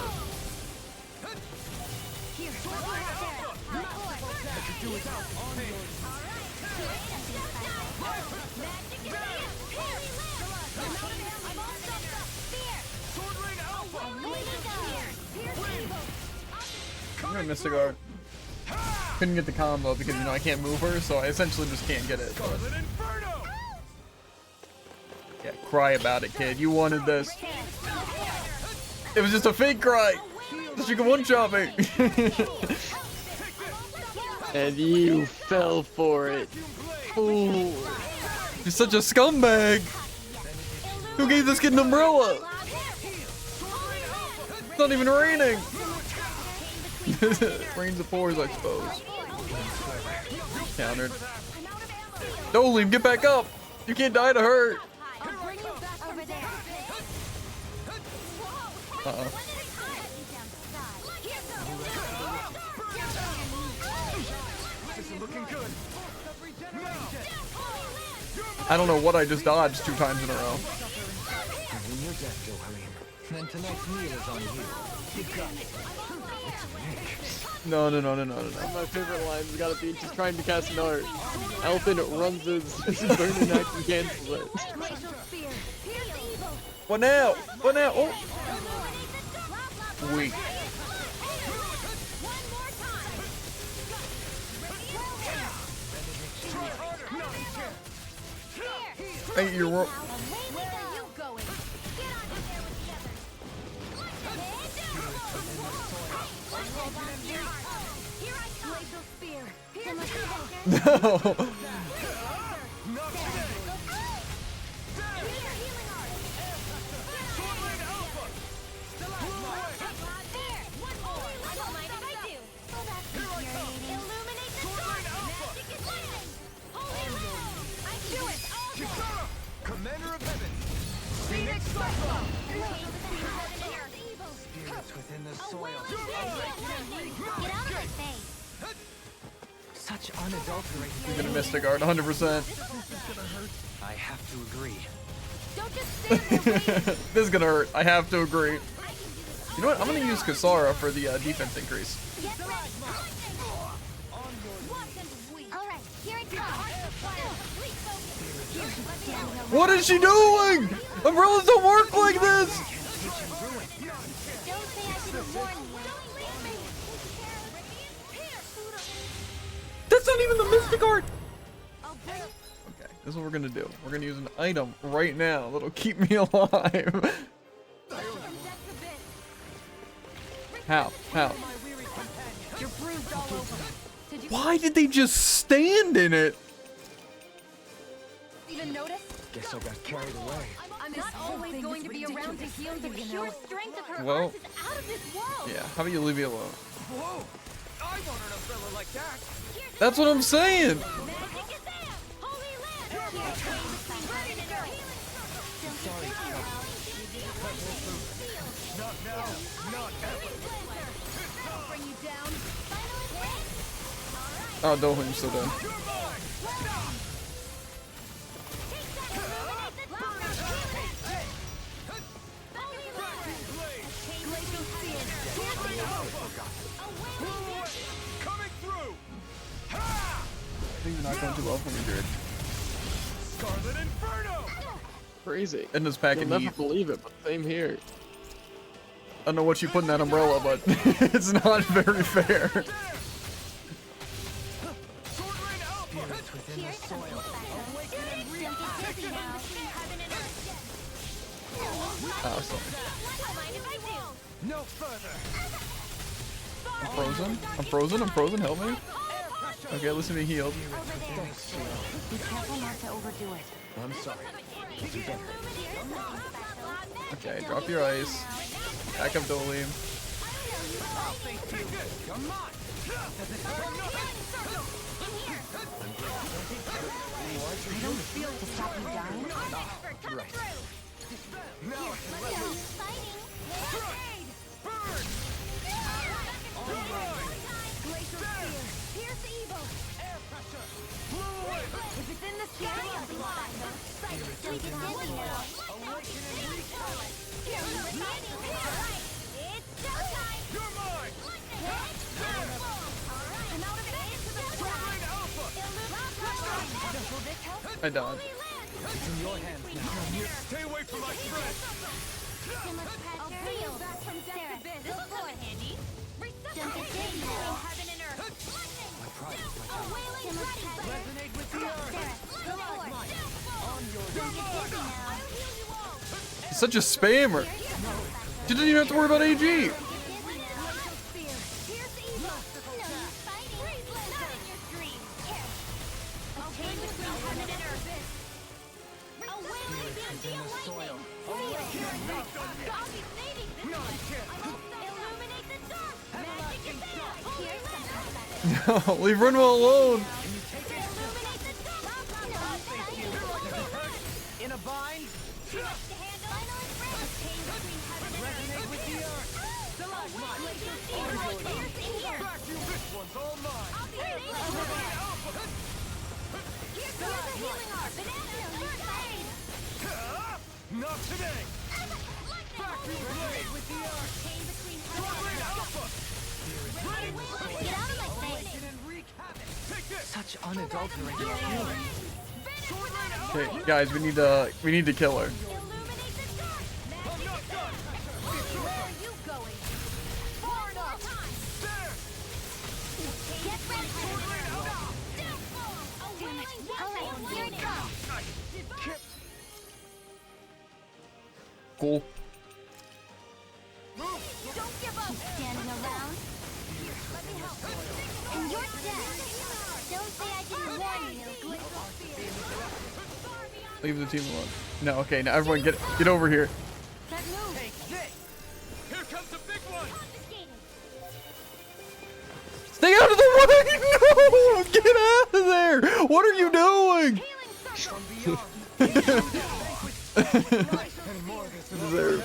I'm gonna Mystic Art. Couldn't get the combo because, you know, I can't move her, so I essentially just can't get it. But... yeah, cry about it, kid. You wanted this. It was just a fake cry. Just you can one-shot me. And you fell for it. Fool. You're such a scumbag. Who gave this kid an umbrella? It's not even raining. Rains of pores, I suppose. Countered. Dolim, get back up. You can't die to hurt. Uh-oh. I don't know what I just dodged 2 times in a row. Then tonight's meal is on you. No. My favorite line has got to be just trying to cast an art. Elfin runs his burning axe and cancels it. What now? What now? Oh. Weak. Hey, you're wrong. No. Commander of Heaven, Phoenix Cyclone! Spirits within the soil. Get out of my face! Such unadulterated. You're gonna Mystic Art 100%. I have to agree. Don't just stand there waiting! This is gonna hurt. I have to agree. You know what? I'm gonna use Kasara for the defense increase. Get ready! Alright, here it comes! What is she doing? Umbrellas don't work like this. Don't say I didn't warn you. That's not even the Mystic Art. Okay, this is what we're gonna do. We're gonna use an item right now that'll keep me alive. How? Why did they just stand in it? Even notice? Guess I got carried away. I'm not always going to be around to heal the pure strength of her Well, arms is out of this world. yeah. How about you leave me alone? Whoa! I want an umbrella like that! That's what I'm saying. Not now, not ever! Bring you down. Oh, Dolim's still dead. Coming through! Things are not going too well for me, Jared. Scarlet Inferno! Crazy. And this pack You'll of never heat. believe it, but same here. I don't know what you put in that umbrella, but it's not very fair. Spirits within the soil. Oh, sorry. No further! I'm frozen. Help me. Okay, listen to me healed. Be careful not to overdo it. I'm sorry. I'll do better. Okay, drop your ice. Back up Dolim. I don't feel to stop you dying. Right. If it's in the sky, I'll be fine. Don't get dizzy now. It's showtime! You're mine! I'm out of it. I dodged. It's in your hands now. Stay away from my friend. I'll bring you back from death abyss. This'll come in handy. Don't get dizzy now. Heaven and earth. My pride is my A power. wailing ready. Resonate with the earth. Sarah, go forward. On your Don't get dizzy now. I'll heal you all. He's such a spammer. You didn't even have to worry about AG. Here's evil. No use fighting. Not in your dreams. Here. A chain between heaven and earth. A wailing beauty of lightning. I'll be saving this one. Illuminate the dark. Magic is there. Here's some aspect. Leave Rinwell alone. Illuminate the dark. In a bind. Final express. A chain between heaven and earth. Resonate with the earth. Back you. This one's all mine. I'll be saving this one. Here's the healing art. Banana first aid. Not today. Back you blade with the earth. Chain between Sword heaven Blade and Alpha. earth. Get out of my face. And wreak havoc. Take this. Such unadulterated feeling. Okay, guys, we need to kill her. Illuminate the dark. Magic is there. Where are you going? Far enough. There. Get ready. Alright, here it comes. Cool. Don't give up. Keep standing around. Let me help. And you're dead. Don't say I didn't warn you. Leave the team alone. No, okay, now everyone get over here. That move. Take this. Here comes the big one. Confiscated. Stay out of the way! No! Get out of there! What are you doing? Deserved.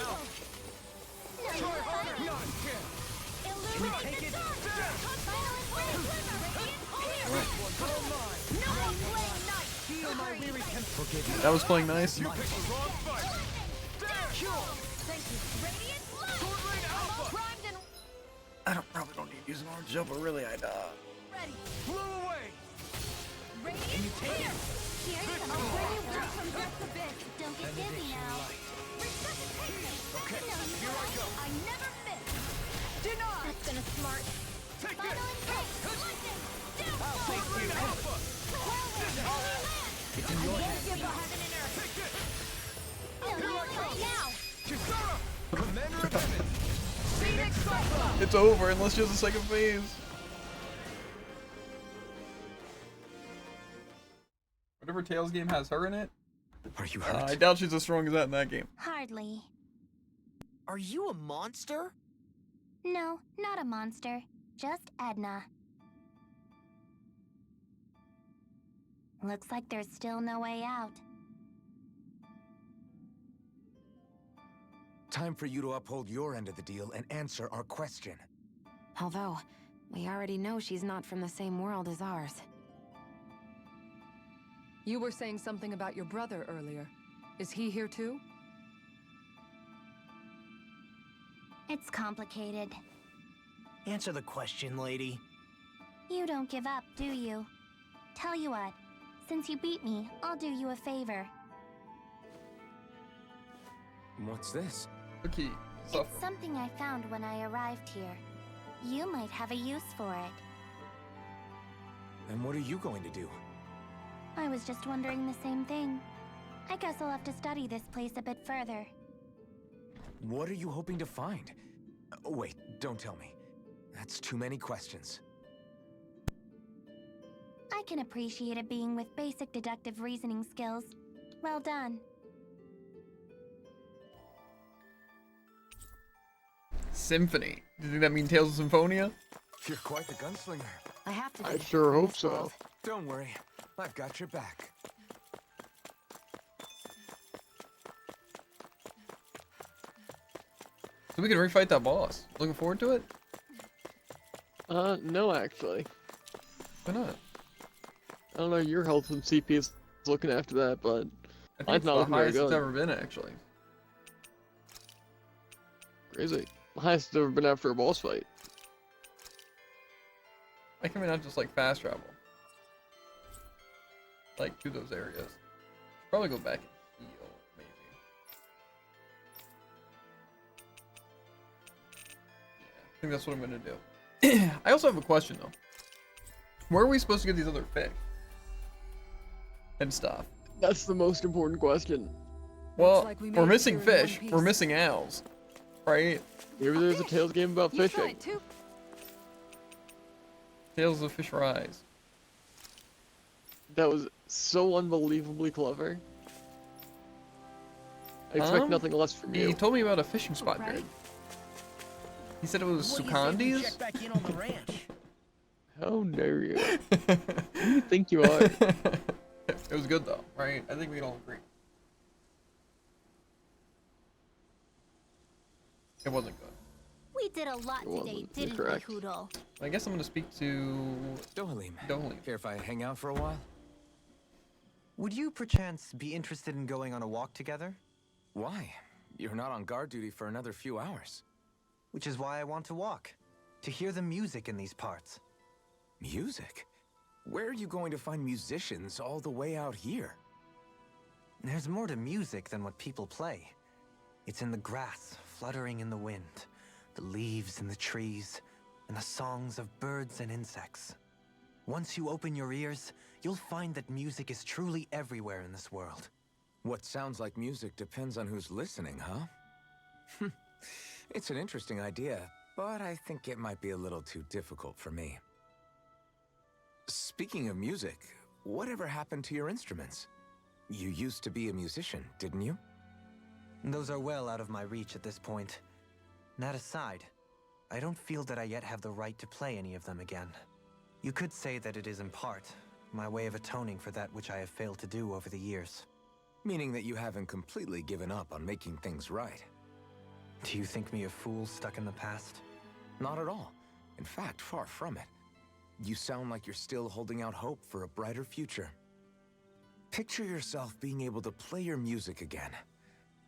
That was playing nice. I probably don't need to use an orange gel, but really I'd Flew away. Can you take it? I'll bring you back from death abyss. Don't get dizzy now. Okay, here I go. I never miss. Denied. That's gonna smart. Take Final this. impact. Lightning. Sword Blade Alpha. It's in your hands now. Take this. Right now. Kisara. Commander of Heaven. Phoenix Cyclone. It's over unless she has a second phase. Whatever Tails game has her in it. Are you hurt? I doubt she's as strong as that in that game. Hardly. Are you a monster? No, not a monster. Just Edna. Looks like there's still no way out. Time for you to uphold your end of the deal and answer our question. Although, we already know she's not from the same world as ours. You were saying something about your brother earlier. Is he here too? It's complicated. Answer the question, lady. You don't give up, do you? Tell you what, since you beat me, I'll do you a favor. What's this? Okay. It's something I found when I arrived here. You might have a use for it. And what are you going to do? I was just wondering the same thing. I guess I'll have to study this place a bit further. What are you hoping to find? Wait, don't tell me. That's too many questions. I can appreciate a being with basic deductive reasoning skills. Well done. Symphony. Do you think that mean Tales of Symphonia? You're quite the gunslinger. I have to. I sure hope so. Don't worry, I've got your back. So we can refight that boss. Looking forward to it? No, actually. Why not? I don't know your health and CP is looking after that, but I think mine's it's not the looking very highest it's good. ever been, actually. Crazy. The highest it's ever been after a boss fight. Why can we not just like fast travel? Like to those areas? Probably go back and heal, maybe. Yeah, I think that's what I'm gonna do. I also have a question though. Where are we supposed to get these other fish? And stuff. That's the most important question. Well, like we we're made it missing here in one fish. piece. We're missing owls. Right? Maybe there's a Tales game about You fishing. tried too. Tales of Fish Rise. That was so unbelievably clever. I expect nothing less from He you. told me about a fishing spot, Right. dude. He said it was What do you say we Sukandi's? check back in on the ranch? How dare you? Who do you think you are? It was good though, right? I think we can all agree. It wasn't good. We did a lot It wasn't. today, You're didn't we, correct. Hoodle? I guess I'm gonna speak to Dohalim. Dohalim. Care if I hang out for a while? Would you perchance be interested in going on a walk together? Why? You're not on guard duty for another few hours. Which is why I want to walk. To hear the music in these parts. Music? Where are you going to find musicians all the way out here? There's more to music than what people play. It's in the grass, fluttering in the wind, the leaves in the trees, and the songs of birds and insects. Once you open your ears, you'll find that music is truly everywhere in this world. What sounds like music depends on who's listening, huh? It's an interesting idea, but I think it might be a little too difficult for me. Speaking of music, whatever happened to your instruments? You used to be a musician, didn't you? Those are well out of my reach at this point. That aside, I don't feel that I yet have the right to play any of them again. You could say that it is in part my way of atoning for that which I have failed to do over the years. Meaning that you haven't completely given up on making things right. Do you think me a fool stuck in the past? Not at all. In fact, far from it. You sound like you're still holding out hope for a brighter future. Picture yourself being able to play your music again.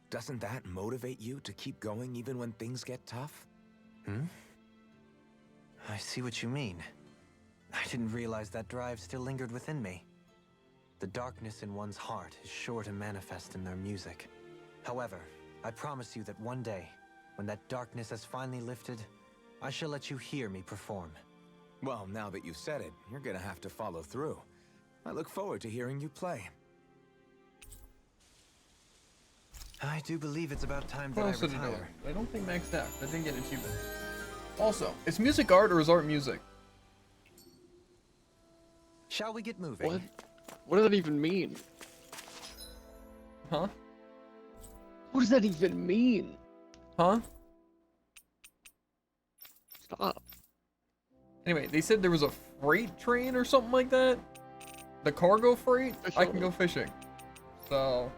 Doesn't that motivate you to keep going even when things get tough? I see what you mean. I didn't realize that drive still lingered within me. The darkness in one's heart is sure to manifest in their music. However, I promise you that one day, when that darkness has finally lifted, I shall let you hear me perform. Well, now that you've said it, you're gonna have to follow through. I look forward to hearing you play. I do believe it's about time that What I else did it do? retire. I don't think maxed out. I didn't get an achievement. Also, is music art or is art music? Shall we get moving? What? What does that even mean? Huh? What does that even mean? Huh? Stop. Anyway, they said there was a freight train or something like that. The cargo freight? Fish I on can it. go fishing. So...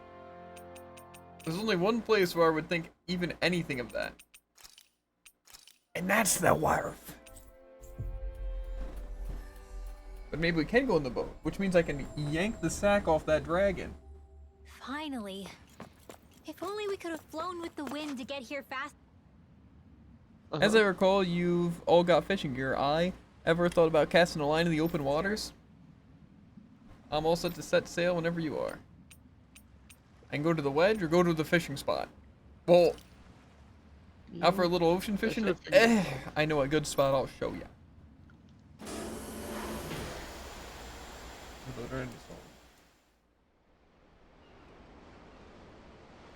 there's only one place where I would think even anything of that. And that's the wharf. But maybe we can go in the boat, which means I can yank the sack off that dragon. Finally. If only we could have flown with the wind to get here fast. As I recall, you've all got fishing gear. I ever thought about casting a line in the open waters? I'm all set to set sail whenever you are. I can go to the wedge or go to the fishing spot. Well, out for a little ocean fishing? should've figured I know a good spot, I'll show ya.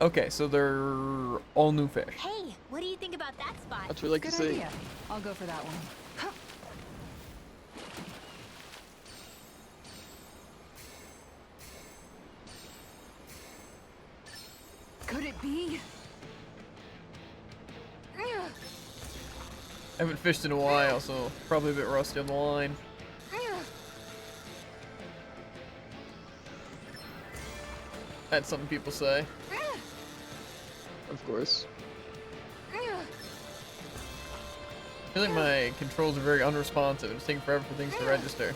Okay, so they're all new fish. Hey, what do you think about that spot? That's what we like Good to see. idea. I'll go for that one. Huh. Could it be? I haven't fished in a while, so probably a bit rusty on the line. That's something people say. Of course. I feel like my controls are very unresponsive. It's taking forever for things to register.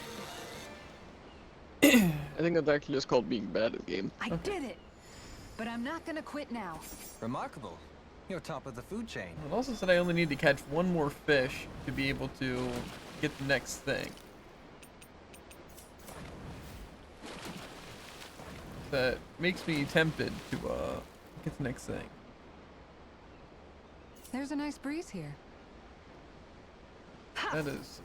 I think that's actually just called being bad at the game. I did it! But I'm not gonna quit now. Remarkable. You're top of the food chain. It also said I only need to catch one more fish to be able to get the next thing. that makes me tempted to get the next thing. There's a nice breeze here. That is.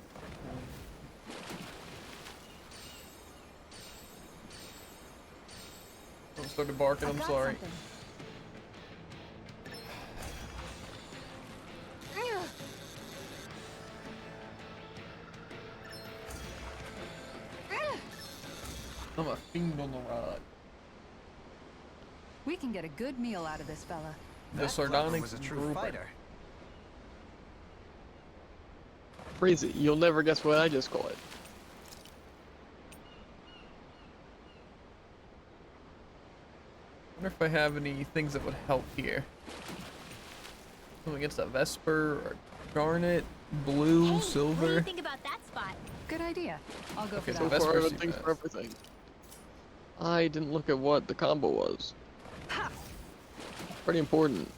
I started barking. I'm sorry. I'm a fiend on the rod. We can get a good meal out of this fella. The sardonyx was a true grouper. fighter. Crazy. You'll never guess what I just caught. I wonder if I have any things that would help here. Something against a Vesper or Garnet, blue, Hey, silver. what do you think about that spot? Good idea. I'll go Okay, for so that. So far, Vesper's I've things too for fast. everything. I didn't look at what the combo was. Pretty important.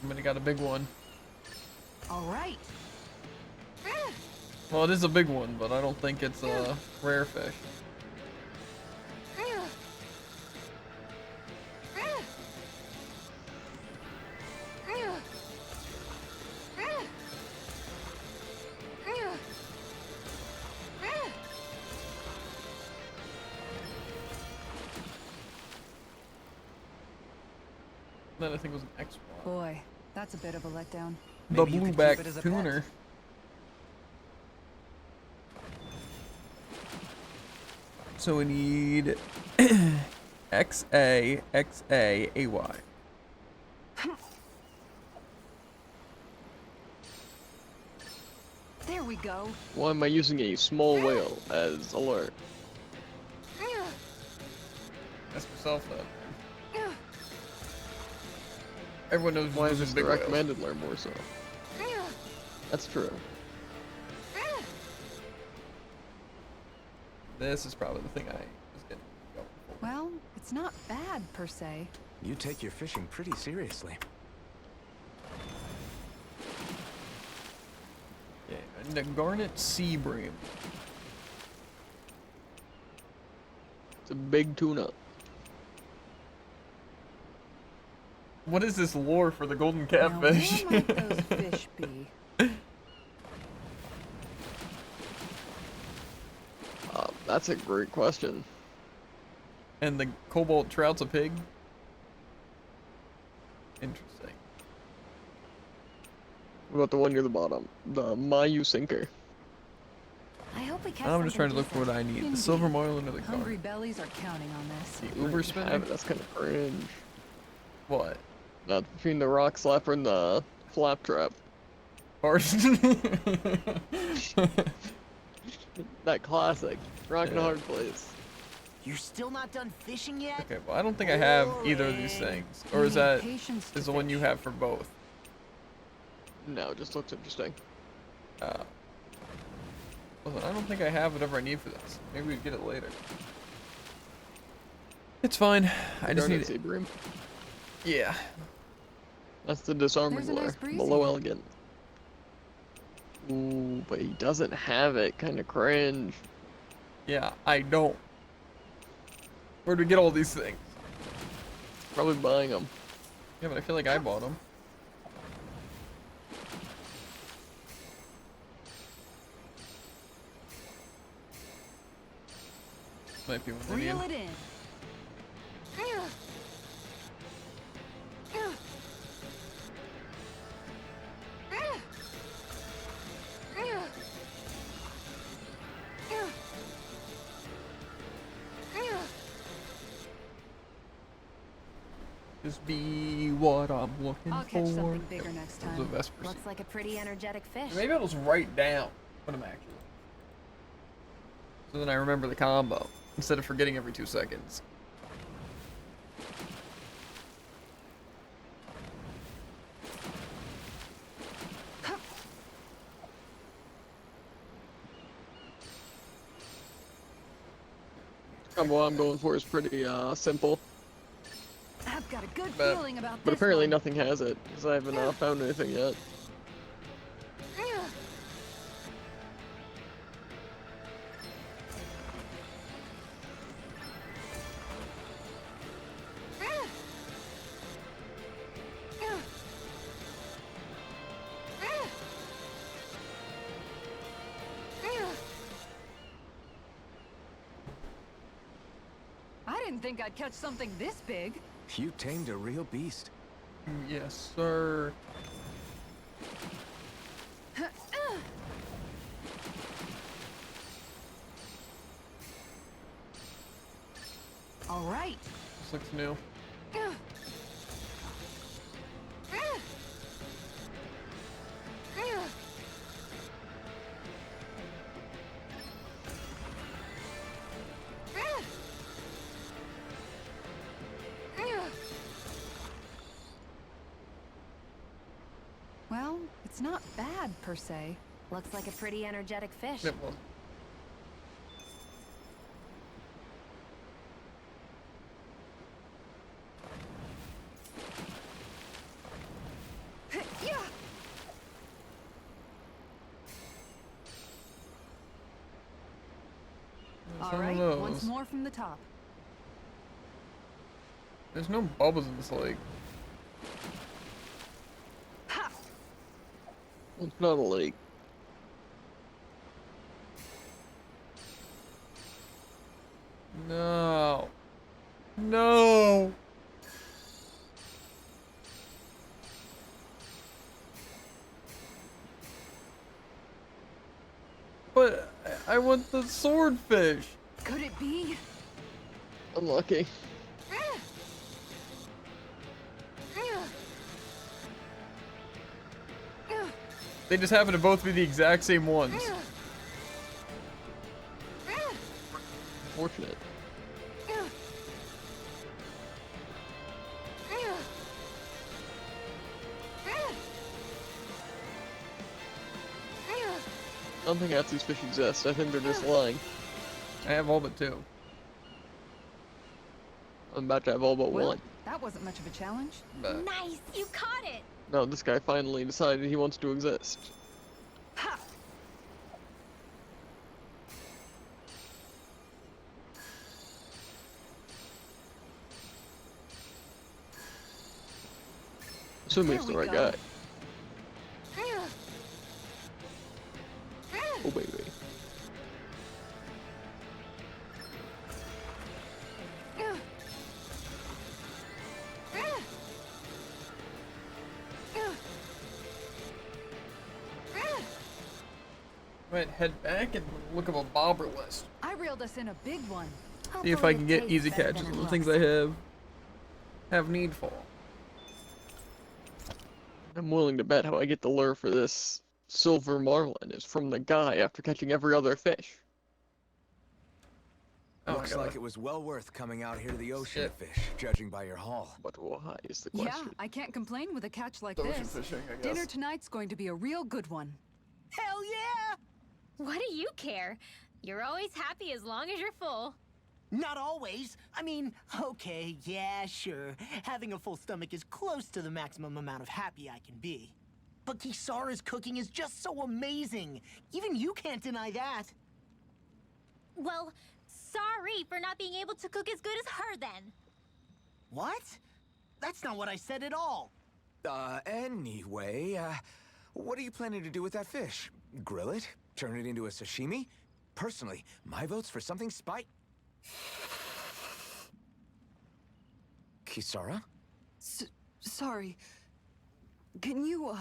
Somebody got a big one. All right. Well, it is a big one, but I don't think it's a rare fish. That I think was an X one. Boy, that's a bit of a letdown. The Maybe you could blueback keep it as a pet. tuner. So we need XA, XA, AY. There we go. Why am I using a small whale as alert? Ask yourself that. Everyone knows Why is using this big the whales. recommended learn more so? That's true. This is probably the thing I was getting going for. Well, it's not bad per se. You take your fishing pretty seriously. Yeah, and the Garnet Sea Bream. It's a big tuna. What is this lore for the golden Now, catfish? where might those fish be? That's a great question. And the cobalt trout's a pig? Interesting. What about the one near the bottom? The Mayu Sinker. I hope we catch I'm just trying to something look for what I need. The silver moil under the Hungry car. bellies are counting on this. The Uber spinner? That's kind of cringe. What? Not between the rock slapper and the flap trap. That classic. Rock and a hard place. You're still not done fishing yet? Okay, well I don't think I have either of these things. Or is that Patience to is the one you have for both? No, it just looks interesting. Listen, I don't think I have whatever I need for this. Maybe we'd get it later. It's fine. I just need Sea it. bream. Yeah. That's the disarming There's a lure. nice breeze Below here. elegant. Ooh, but he doesn't have it. Kind of cringe. Yeah, I don't. Where'd we get all these things? Probably buying them. Yeah, but I feel like I bought them. Might be one Reel it in. Just be what I'm looking I'll for. catch something bigger next It was a time. Vesper Looks like a pretty energetic fish. Maybe I'll just write down what I'm actually. So then I remember the combo instead of forgetting every 2 seconds. Combo I'm going for is pretty simple, I've got a good But- feeling about but this apparently one. nothing has it because I haven't found anything yet. didn't think I'd catch something this big. You tamed a real beast. Yes, sir. All right. This looks new. Well, it's not bad per se. Looks like a pretty energetic fish. It was. All Some of right, those. once more from the top. There's no bubbles in this lake. Ha! It's not a lake. No. No. But I want the swordfish. Could it be? Unlucky. They just happen to both be the exact same ones. Fortunate. I don't think half these fish exist. I think they're just lying. I have all but two. I'm about to have all but Well, one. that wasn't much of a challenge. But Nice, you caught it. No, this guy finally decided he wants to exist. Ha! Assuming There it's the we right go. guy. Oh baby. might head back and look up a bobber list. I reeled us in a big one. See if I can get easy catches on the things I have need for. I'm willing to bet how I get the lure for this silver marlin is from the guy after catching every other fish. Oh, Looks like it was well worth coming out here to the ocean to fish, judging by your haul. But why is the Yeah, question? I can't complain with a catch like Ocean this. fishing, I guess. Dinner tonight's going to be a real good one. Hell yeah! What do you care? You're always happy as long as you're full. Not always. I mean, okay, yeah, sure. Having a full stomach is close to the maximum amount of happy I can be. But Kisara's cooking is just so amazing. Even you can't deny that. Well, sorry for not being able to cook as good as her then. What? That's not what I said at all. Anyway, what are you planning to do with that fish? Grill it? Turn it into a sashimi? Personally, my vote's for something Kisara? Sorry. Can you,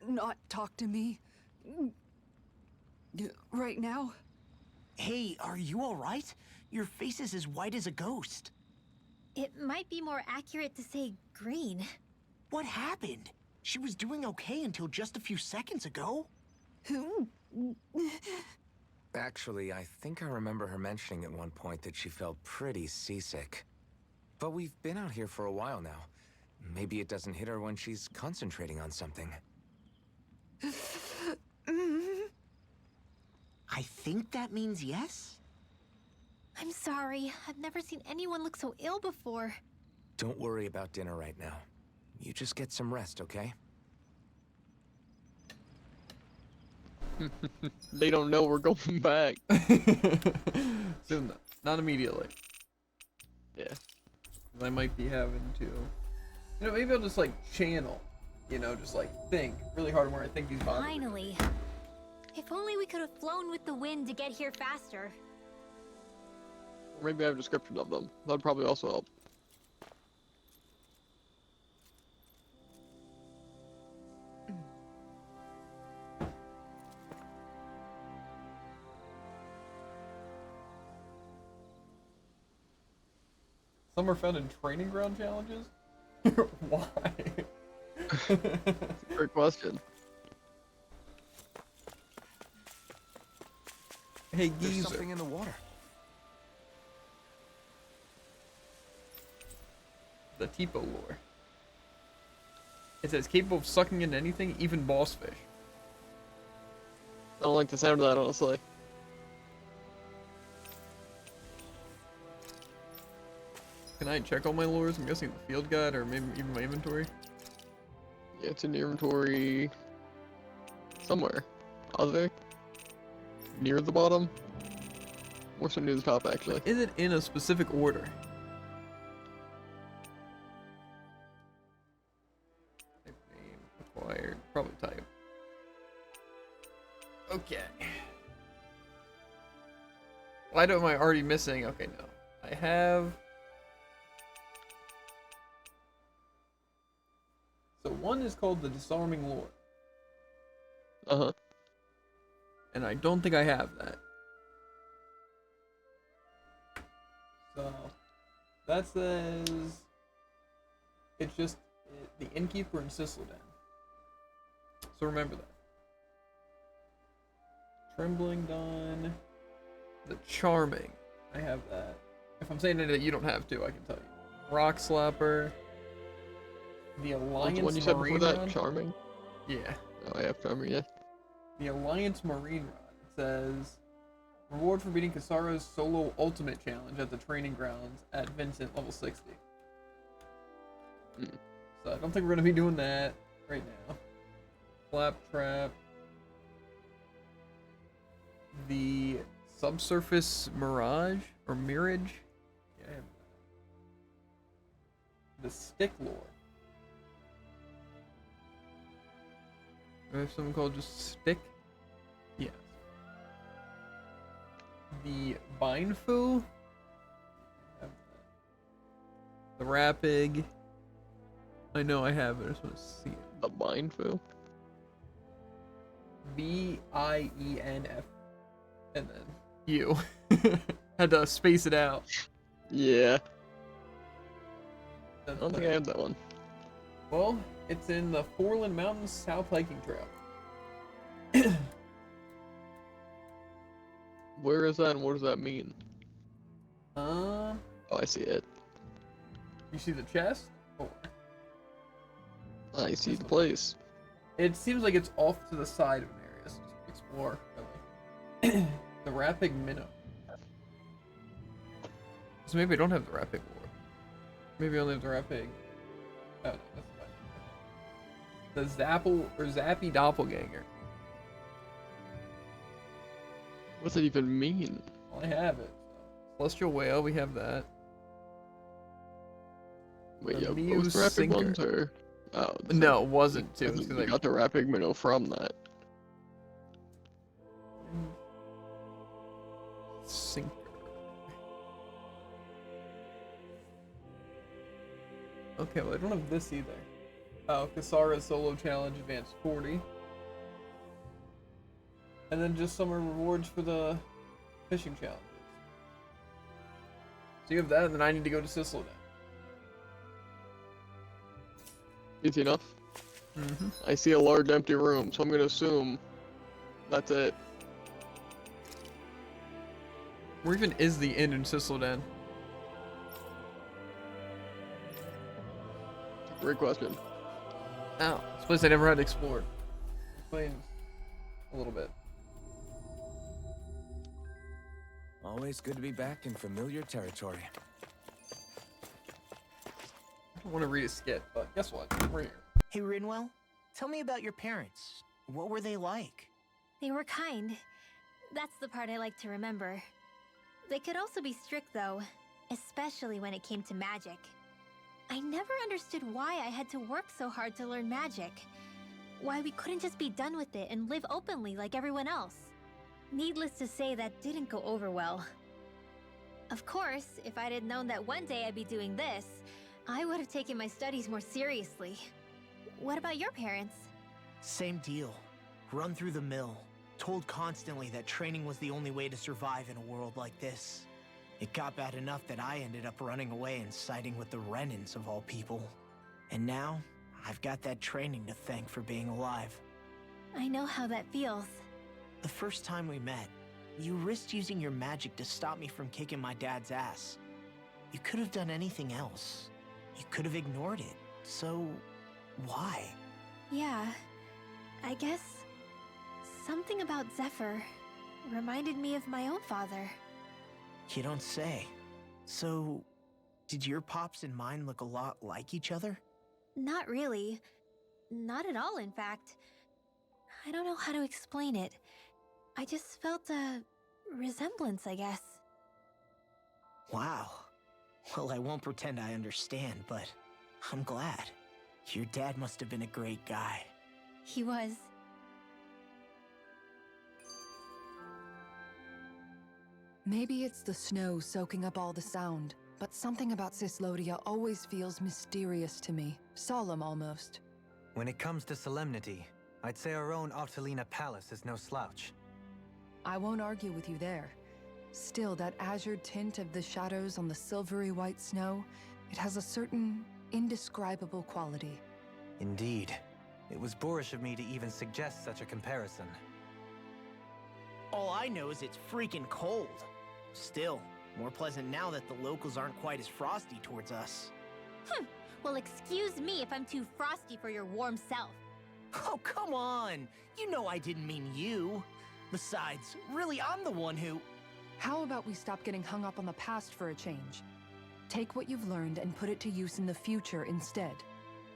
not talk to me? Right now? Hey, are you all right? Your face is as white as a ghost. It might be more accurate to say green. What happened? She was doing okay until just a few seconds ago. Actually, I think I remember her mentioning at one point that she felt pretty seasick. But we've been out here for a while now. Maybe it doesn't hit her when she's concentrating on something. I think that means yes? I'm sorry. I've never seen anyone look so ill before. Don't worry about dinner right now. You just get some rest, okay? They don't know we're going back. Soon, not immediately. Yeah. 'Cause I might be having to, you know, maybe I'll just like channel, you know, just like think really hard where I think these bombs. Finally. If only we could have flown with the wind to get here faster. Maybe I have descriptions of them. That'd probably also help. Some are found in training ground challenges? Why? Great question. Hey, There's geezer. something in the water. The Tipo lore. It says capable of sucking in anything, even boss fish. I don't like the sound of that, honestly. Can I check all my lures? I'm guessing the field guide or maybe even my inventory. Yeah, it's in your inventory somewhere. Other near the bottom. More so near the top, actually. Is it in a specific order? Type name, acquired, probably type. Okay. Why am I already missing? Okay, no. I have. So one is called the Disarming Lore. Uh-huh. And I don't think I have that. So that says it's just the Innkeeper and Sisselden. So remember that. Trembling done. The Charming. I have that. If I'm saying anything that you don't have to, I can tell you. Rock Slapper. The Alliance What's the one you said Marine before that? Rod. Charming? Yeah. Oh, I have Charming, yeah. The Alliance Marine Rod. It says reward for beating Kasara's solo ultimate challenge at the training grounds at Vincent level 60. So I don't think we're gonna be doing that right now. Flaptrap. The Subsurface Mirage or Mirage. Yeah, I have that. The Stick Lore. Do I have something called just Stick? Yes. The Bindfu. The Rapig. I know I have it, I just want to see it. The Bindfu? B-I-E-N-F. And then U. Had to space it out. Yeah. I don't think I have that one. Well, it's in the Foreland Mountains South Hiking Trail. Where is that and what does that mean? Uh, Oh, I see it. you see the chest? Oh. I see the place. It seems like it's off to the side of an area, so just explore, really. The Rapig Minnow. So maybe I don't have the Rapig lore. Maybe I only have the Rapig. Oh, no, that's fine. The Zappy Doppelganger. What's it even mean? Well, I have it. Celestial Whale, we have that. Wait, The yeah, Mew both Rapid Sinker. ones or... Oh, No, it wasn't I too. think It's 'cause we got the Rapid Minnow from that. Sinker. Okay, well I don't have this either. Oh, Kasara's solo challenge advanced 40. And then just some rewards for the fishing challenges. So you have that, and then I need to go to Sisselden. Easy enough. Mm-hmm. I see a large empty room, so I'm gonna assume that's it. Where even is the inn in Sisselden? Great question. Oh, it's a place I never had explored. Explain a little bit. Always good to be back in familiar territory. I don't want to read a skit, but guess what? We're here. Hey, Rinwell, tell me about your parents. What were they like? They were kind. That's the part I like to remember. They could also be strict, though, especially when it came to magic. I never understood why I had to work so hard to learn magic. Why we couldn't just be done with it and live openly like everyone else. Needless to say, that didn't go over well. Of course, if I'd had known that one day I'd be doing this, I would have taken my studies more seriously. What about your parents? Same deal. Run through the mill. Told constantly that training was the only way to survive in a world like this. It got bad enough that I ended up running away and siding with the Renans of all people. And now, I've got that training to thank for being alive. I know how that feels. The first time we met, you risked using your magic to stop me from kicking my dad's ass. You could have done anything else. You could have ignored it. So, why? Yeah, I guess something about Zephyr reminded me of my own father. You don't say. So, did your pops and mine look a lot like each other? Not really. Not at all, in fact. I don't know how to explain it. I just felt a resemblance, I guess. Wow. Well, I won't pretend I understand, but I'm glad. Your dad must have been a great guy. He was. Maybe it's the snow soaking up all the sound, but something about Cyslodia always feels mysterious to me. Solemn, almost. When it comes to solemnity, I'd say our own Altalina Palace is no slouch. I won't argue with you there. Still, that azure tint of the shadows on the silvery white snow, it has a certain indescribable quality. Indeed. It was boorish of me to even suggest such a comparison. All I know is it's freaking cold. Still, more pleasant now that the locals aren't quite as frosty towards us. Well, excuse me if I'm too frosty for your warm self. Oh, come on! You know I didn't mean you. Besides, really, I'm the one who... How about we stop getting hung up on the past for a change? Take what you've learned and put it to use in the future instead.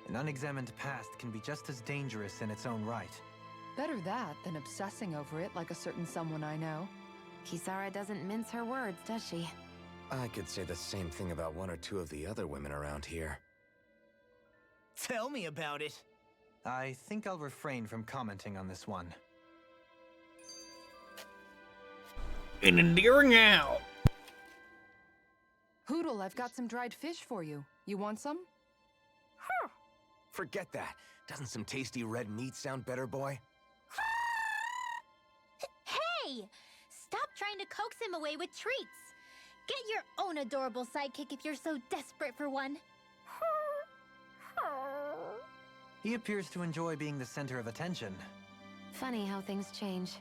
An unexamined past can be just as dangerous in its own right. Better that than obsessing over it like a certain someone I know. Kisara doesn't mince her words, does she? I could say the same thing about one or two of the other women around here. Tell me about it. I think I'll refrain from commenting on this one. An endearing owl. Hootle, I've got some dried fish for you. You want some? Forget that. Doesn't some tasty red meat sound better, boy? Hey! Stop trying to coax him away with treats. Get your own adorable sidekick if you're so desperate for one. He appears to enjoy being the center of attention. Funny how things change.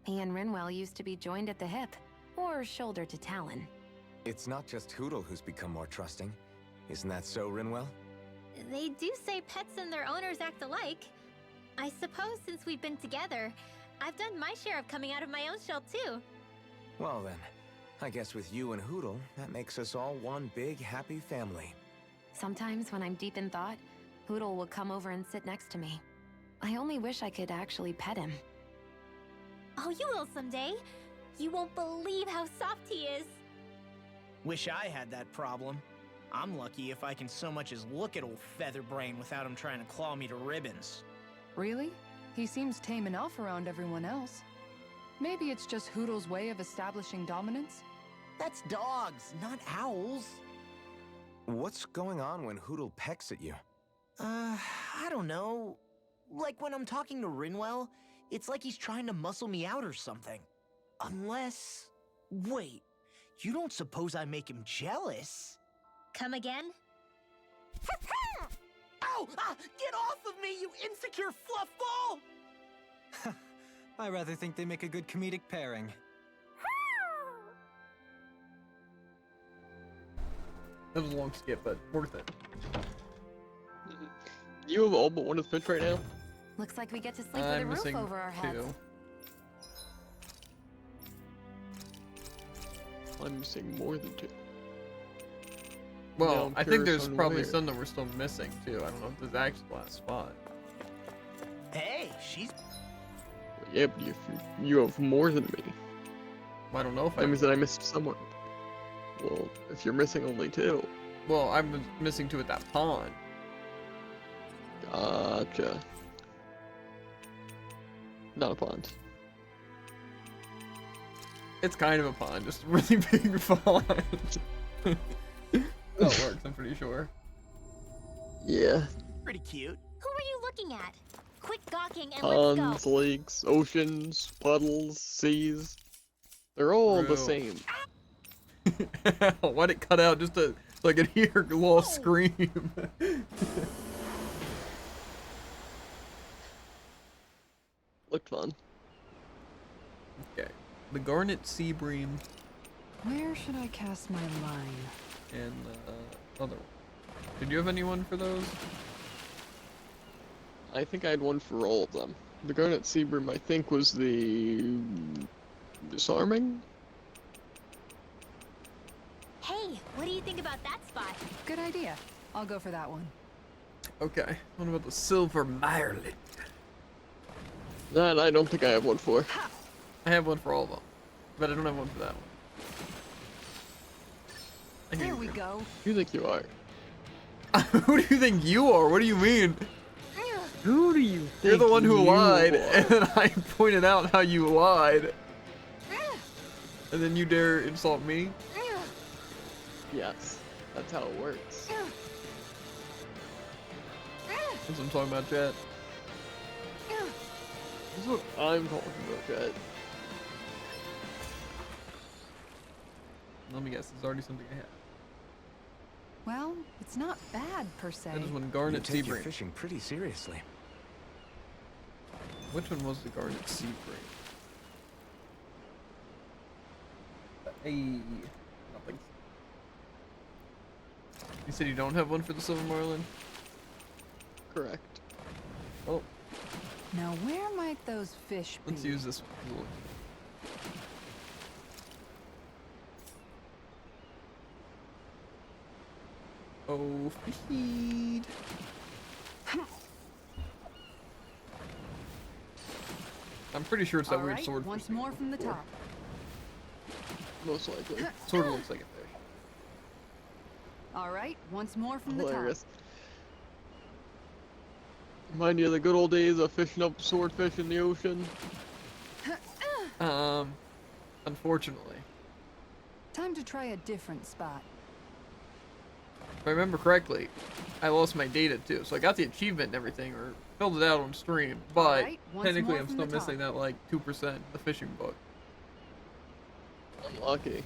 He and Rinwell used to be joined at the hip, or shoulder to talon. It's not just Hootle who's become more trusting. Isn't that so, Rinwell? They do say pets and their owners act alike. I suppose since we've been together, I've done my share of coming out of my own shell too. Well then, I guess with you and Hootle, that makes us all one big happy family. Sometimes when I'm deep in thought, Hootle will come over and sit next to me. I only wish I could actually pet him. Oh, you will someday. You won't believe how soft he is. Wish I had that problem. I'm lucky if I can so much as look at old Featherbrain without him trying to claw me to ribbons. Really? He seems tame enough around everyone else. Maybe it's just Hootle's way of establishing dominance? That's dogs, not owls. What's going on when Hootle pecks at you? I don't know. Like when I'm talking to Rinwell, it's like he's trying to muscle me out or something. Unless... Wait, you don't suppose I make him jealous? Come again? Ow! Get off of me, you insecure fluffball! I rather think they make a good comedic pairing. That was a long skip, but worth it. You have all but one of the fish right now? Looks like we get to sleep with a roof over our heads. I'm missing more than 2. Well, I'm I think curious there's on probably where. some that we're still missing too. I don't know if there's actually the last spot. Hey, she's... Yeah, but if you have more than me, I don't know if that means that I missed someone. Well, if you're missing only 2. Well, I was missing 2 at that pond. Gotcha. Not a pond. It's kind of a pond, just a really big pond. That works, I'm pretty sure. Yeah. Pretty cute. Who are you looking at? Quit gawking and let's Ponds, go. lakes, oceans, puddles, seas. They're all the True. same. Why'd it cut out just so I could hear a little scream? Looked fun. Okay. The Garnet Sea Bream Where should I cast my line? and the other one. Did you have anyone for those? I think I had one for all of them. The Garnet Seabream, I think, was the disarming. Hey, what do you think about that spot? Good idea. I'll go for that one. Okay. What about the Silver Mirelid? That I don't think I have one for. I have one for all of them, but I don't have one for that one. I hate There we you. go. Who do you think you are? Who do you think you are? What do you mean? Who do you think You're the one who you lied, are? and then I pointed out how you lied. And then you dare insult me? Yes, that's how it works. That's what I'm talking about, chat. This is what I'm talking about, Jet. Let me guess, there's already something I have. Well, it's not bad per se. That is one You Garnet Sea take your Bream. fishing pretty seriously. Which one was the Garnet Sea Bream? Hey, nothing. You said you don't have one for the Silver Marlin? Correct. Oh, Now where might those fish be? let's use this one. Oh, feed. I'm pretty sure it's that All weird right, sword. once more from the top. Most likely. Sort of looks like a fish. All right, once more from the Hilarious. Remind you of the good old days of fishing up swordfish in the ocean. Unfortunately. top. Time to try a different spot. If I remember correctly, I lost my data too, so I got the achievement and everything, or filled it out on stream, but Alright, once technically more I'm from still the top. missing that like 2%, the fishing book. Unlucky.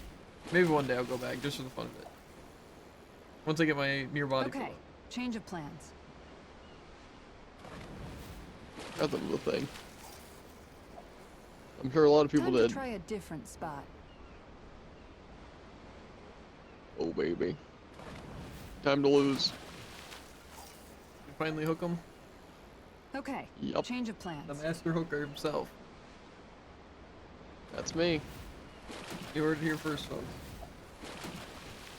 Maybe one day I'll go back, just for the fun of it. Once I get my near body Okay, full up. change of plans. That's a little thing. I'm sure a lot of people Time did. to try a different spot. Oh baby. Time to lose. You finally hook him? Okay, Yup. change of plans. The master hooker himself. That's me. You heard it here first, folks.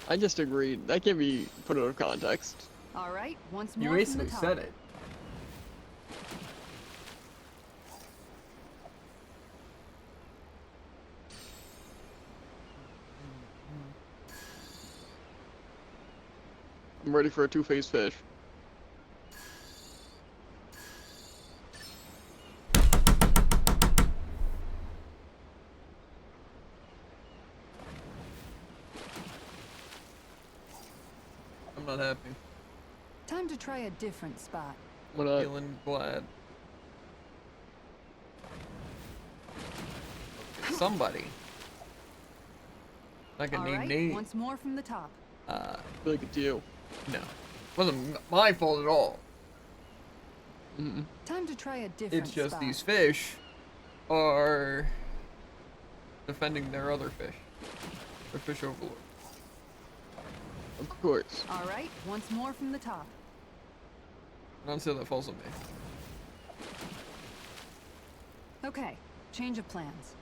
I just agreed. That can't be put out of context. All right, once You more from the basically top. said it. I'm ready for a two-faced fish. I'm not happy. Time to try a different spot. When I Feeling glad. Okay, somebody. Not gonna All name right, names. once more from the top. feel like it's you. No. Wasn't my fault at all. Mm-mm. Time to try a different It's just spot. these fish are defending their other fish. Their fish overlord. Of course. All right, once more from the top. I don't see how that falls on me. Okay, change of plans.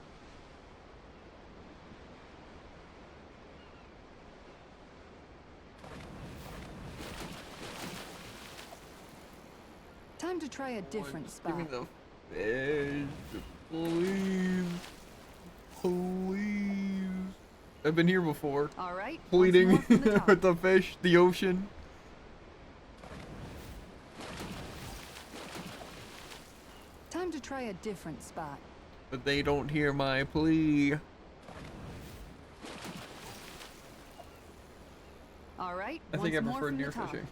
Time to try a different Just spot. give me the fish, please. Please. I've been here before. All right, once Pleading more from the top. with the fish, the ocean. Time to try a different spot. But they don't hear my plea. All right. I think I once more prefer from the near top. fishing.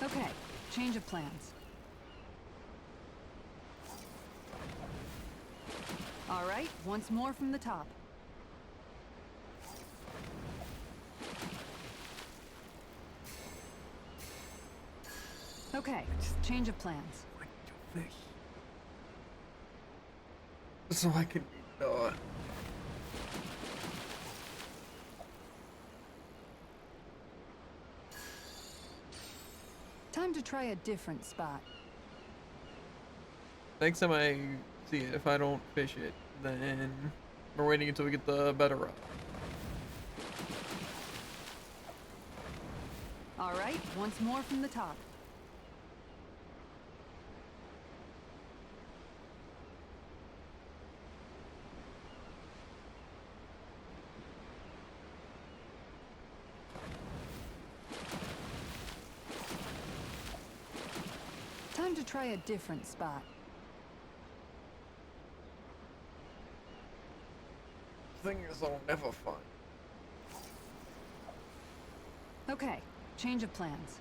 Okay, change of plans. All right, once more from the top. Okay, change of plans. So I can Time to try a different spot. next time I see it, if I don't fish it, then we're waiting until we get the better rod. All right, once more from the top. Time to try a different spot. Thing is, I'll never find. Okay, change of plans.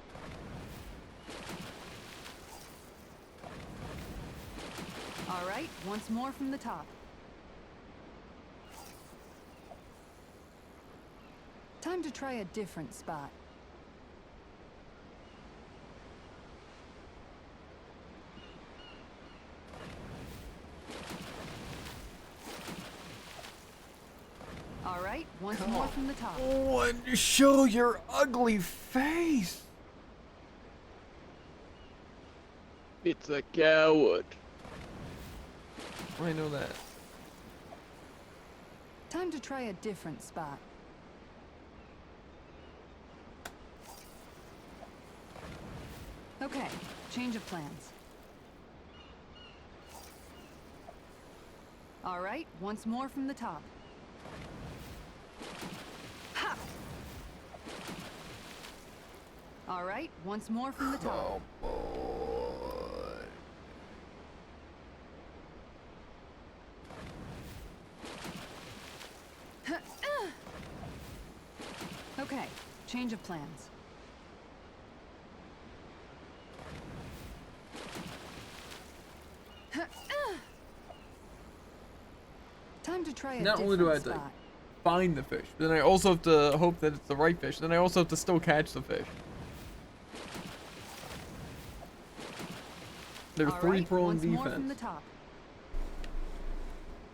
All right, once more from the top. Time to try a different spot. All right, once more from the top. Oh, and show your ugly face. It's a coward. I know that. Time to try a different spot. Okay, change of plans. All right, once more from the top. Ha! All right, once more from the top. Oh boy. Okay, change of plans. Time to try a Not only do I have different to spot. find the fish, but then I also have to hope that it's the right fish. Then I also have to still catch the fish. They're All three right, prone once more from the defense, top.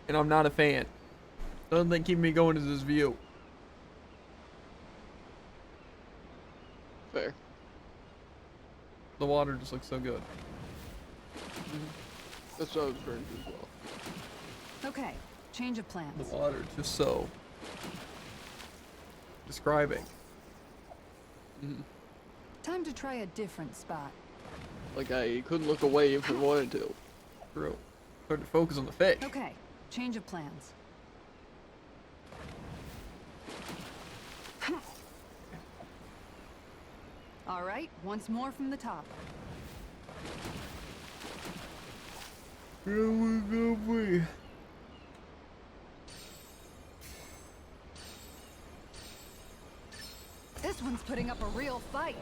and I'm not a fan. The only thing keeping me going is this view. Fair. The water just looks so good. That's what I was referring to as well. Okay, change of The plans. water is just so describing. Time to try a different spot. Like I couldn't look away if I wanted to. True. Hard to focus on the fish. Okay, change of plans. All right, once more from the top. Here we go, boy. This one's putting up a real fight.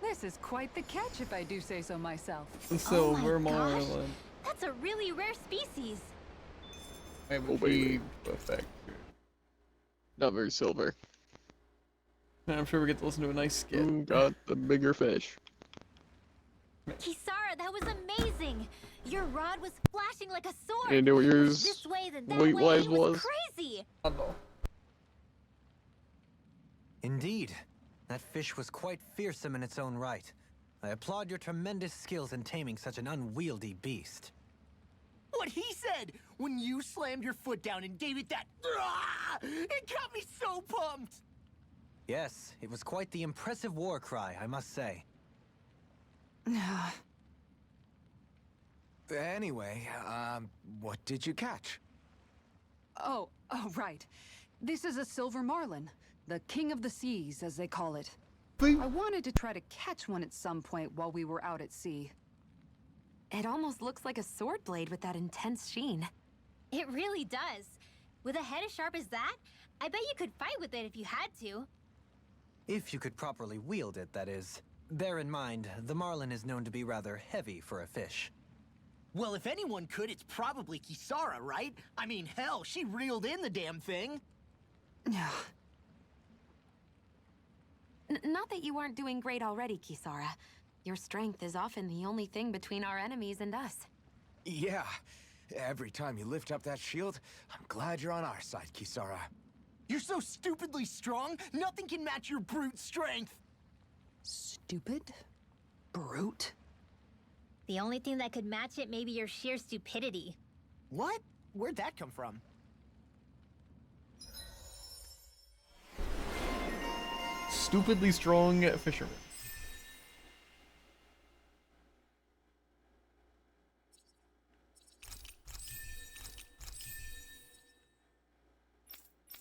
This is quite the catch, if I do say so myself. So Oh my we're gosh. Marlin. That's a really rare species. I have Oh, a baby. Jeep effect. Not very silver. And I'm sure we get to listen to a nice skit. Who got the bigger fish? Kisara, that was amazing! Your rod was flashing like a sword! And do yours This way, then that weight way, wise it was was? crazy! Indeed. That fish was quite fearsome in its own right. I applaud your tremendous skills in taming such an unwieldy beast. What he said when you slammed your foot down and gave it that. It got me so pumped! Yes, it was quite the impressive war cry, I must say. Anyway, what did you catch? Oh, right. This is a silver marlin. The king of the seas, as they call it. I wanted to try to catch one at some point while we were out at sea. It almost looks like a sword blade with that intense sheen. It really does. With a head as sharp as that, I bet you could fight with it if you had to. If you could properly wield it, that is. Bear in mind, the marlin is known to be rather heavy for a fish. Well, if anyone could, it's probably Kisara, right? I mean, hell, she reeled in the damn thing. Not that you aren't doing great already, Kisara. Your strength is often the only thing between our enemies and us. Yeah. Every time you lift up that shield, I'm glad you're on our side, Kisara. You're so stupidly strong, nothing can match your brute strength. Stupid? Brute? The only thing that could match it may be your sheer stupidity. What? Where'd that come from? Stupidly strong fisherman.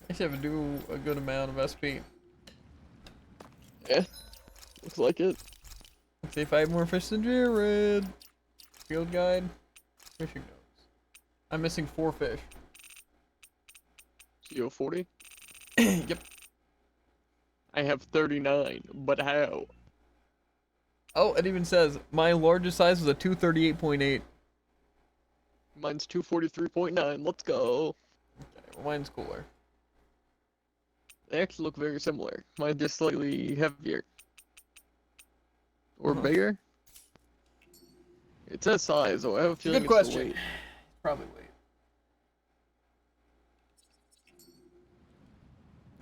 I should have to do a good amount of SP. Yeah, looks like it. Let's say 5 more fish than Jared. Field guide. Fishing notes. I'm missing 4 fish. You have 40? Yep. I have 39, but how? Oh, it even says my largest size was a 238.8. Mine's 243.9. Let's go. Okay, well, mine's cooler. They actually look very similar. Mine's just slightly heavier. Or bigger? It says size, so I have a feeling Good it's the question. weight. Probably weight.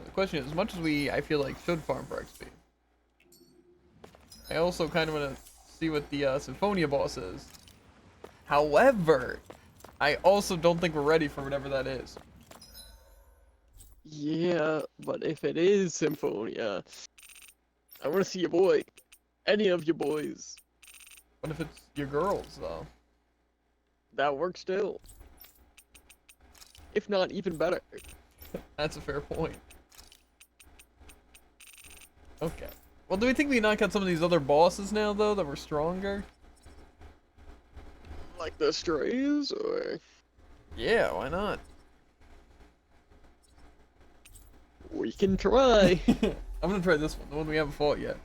The question is, as much as I feel like should farm for XP, I also kind of want to see what the Symphonia boss is. However, I also don't think we're ready for whatever that is. Yeah, but if it is Symphonia, I want to see your boy. Any of your boys. What if it's your girls, though? That works too. If not, even better. That's a fair point. Okay. Well, do we think we knock out some of these other bosses now, though, that were stronger? Like the strays, or? Yeah, why not? We can try. I'm gonna try this one, the one we haven't fought yet.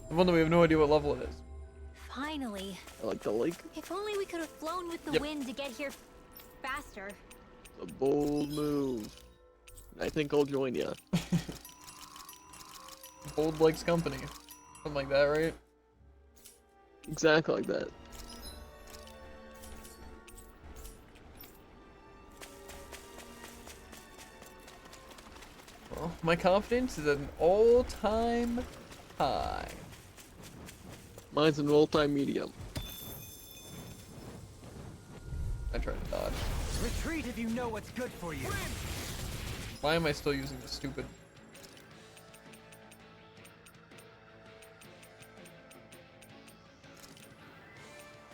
The one that we have no idea what level it is. Finally. I like the lake. If only we could have flown with the Yep. wind to get here faster. A bold move. I think I'll join ya. Bold likes company. Something like that, right? Exactly like that. Well, my confidence is at an all-time high. Mine's an all-time medium. I tried to dodge. Retreat if you know what's good for you. Why am I still using this stupid...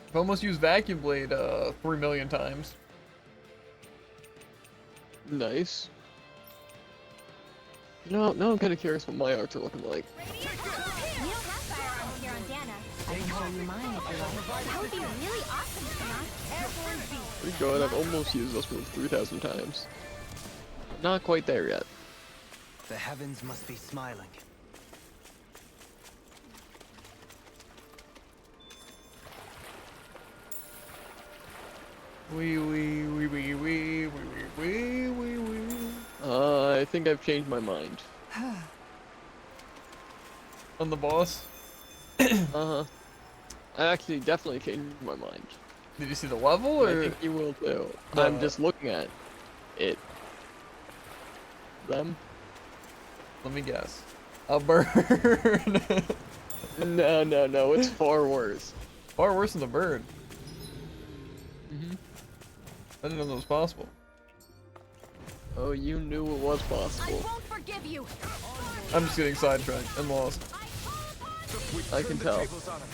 I've almost used Vacuum Blade 3 million times. Nice. Now I'm kind of curious what my arts are looking like. We don't have firearms here on Dana. I can show you mine if you like. That would be really awesome, Sona. Pretty good. I've almost used this move 3,000 times. Not quite there yet. The heavens must be smiling. Wee wee wee wee wee wee wee wee wee. I think I've changed my mind. On the boss? Uh-huh. I actually definitely changed my mind. Did you see the level, I or? think you will too. No. I'm just looking at it. Them? Let me guess. A bird. No, it's far worse. Far worse than the bird. Mhm. I didn't know that was possible. Oh, you knew it was I possible. won't forgive you. I'm just getting sidetracked and lost. I can tell.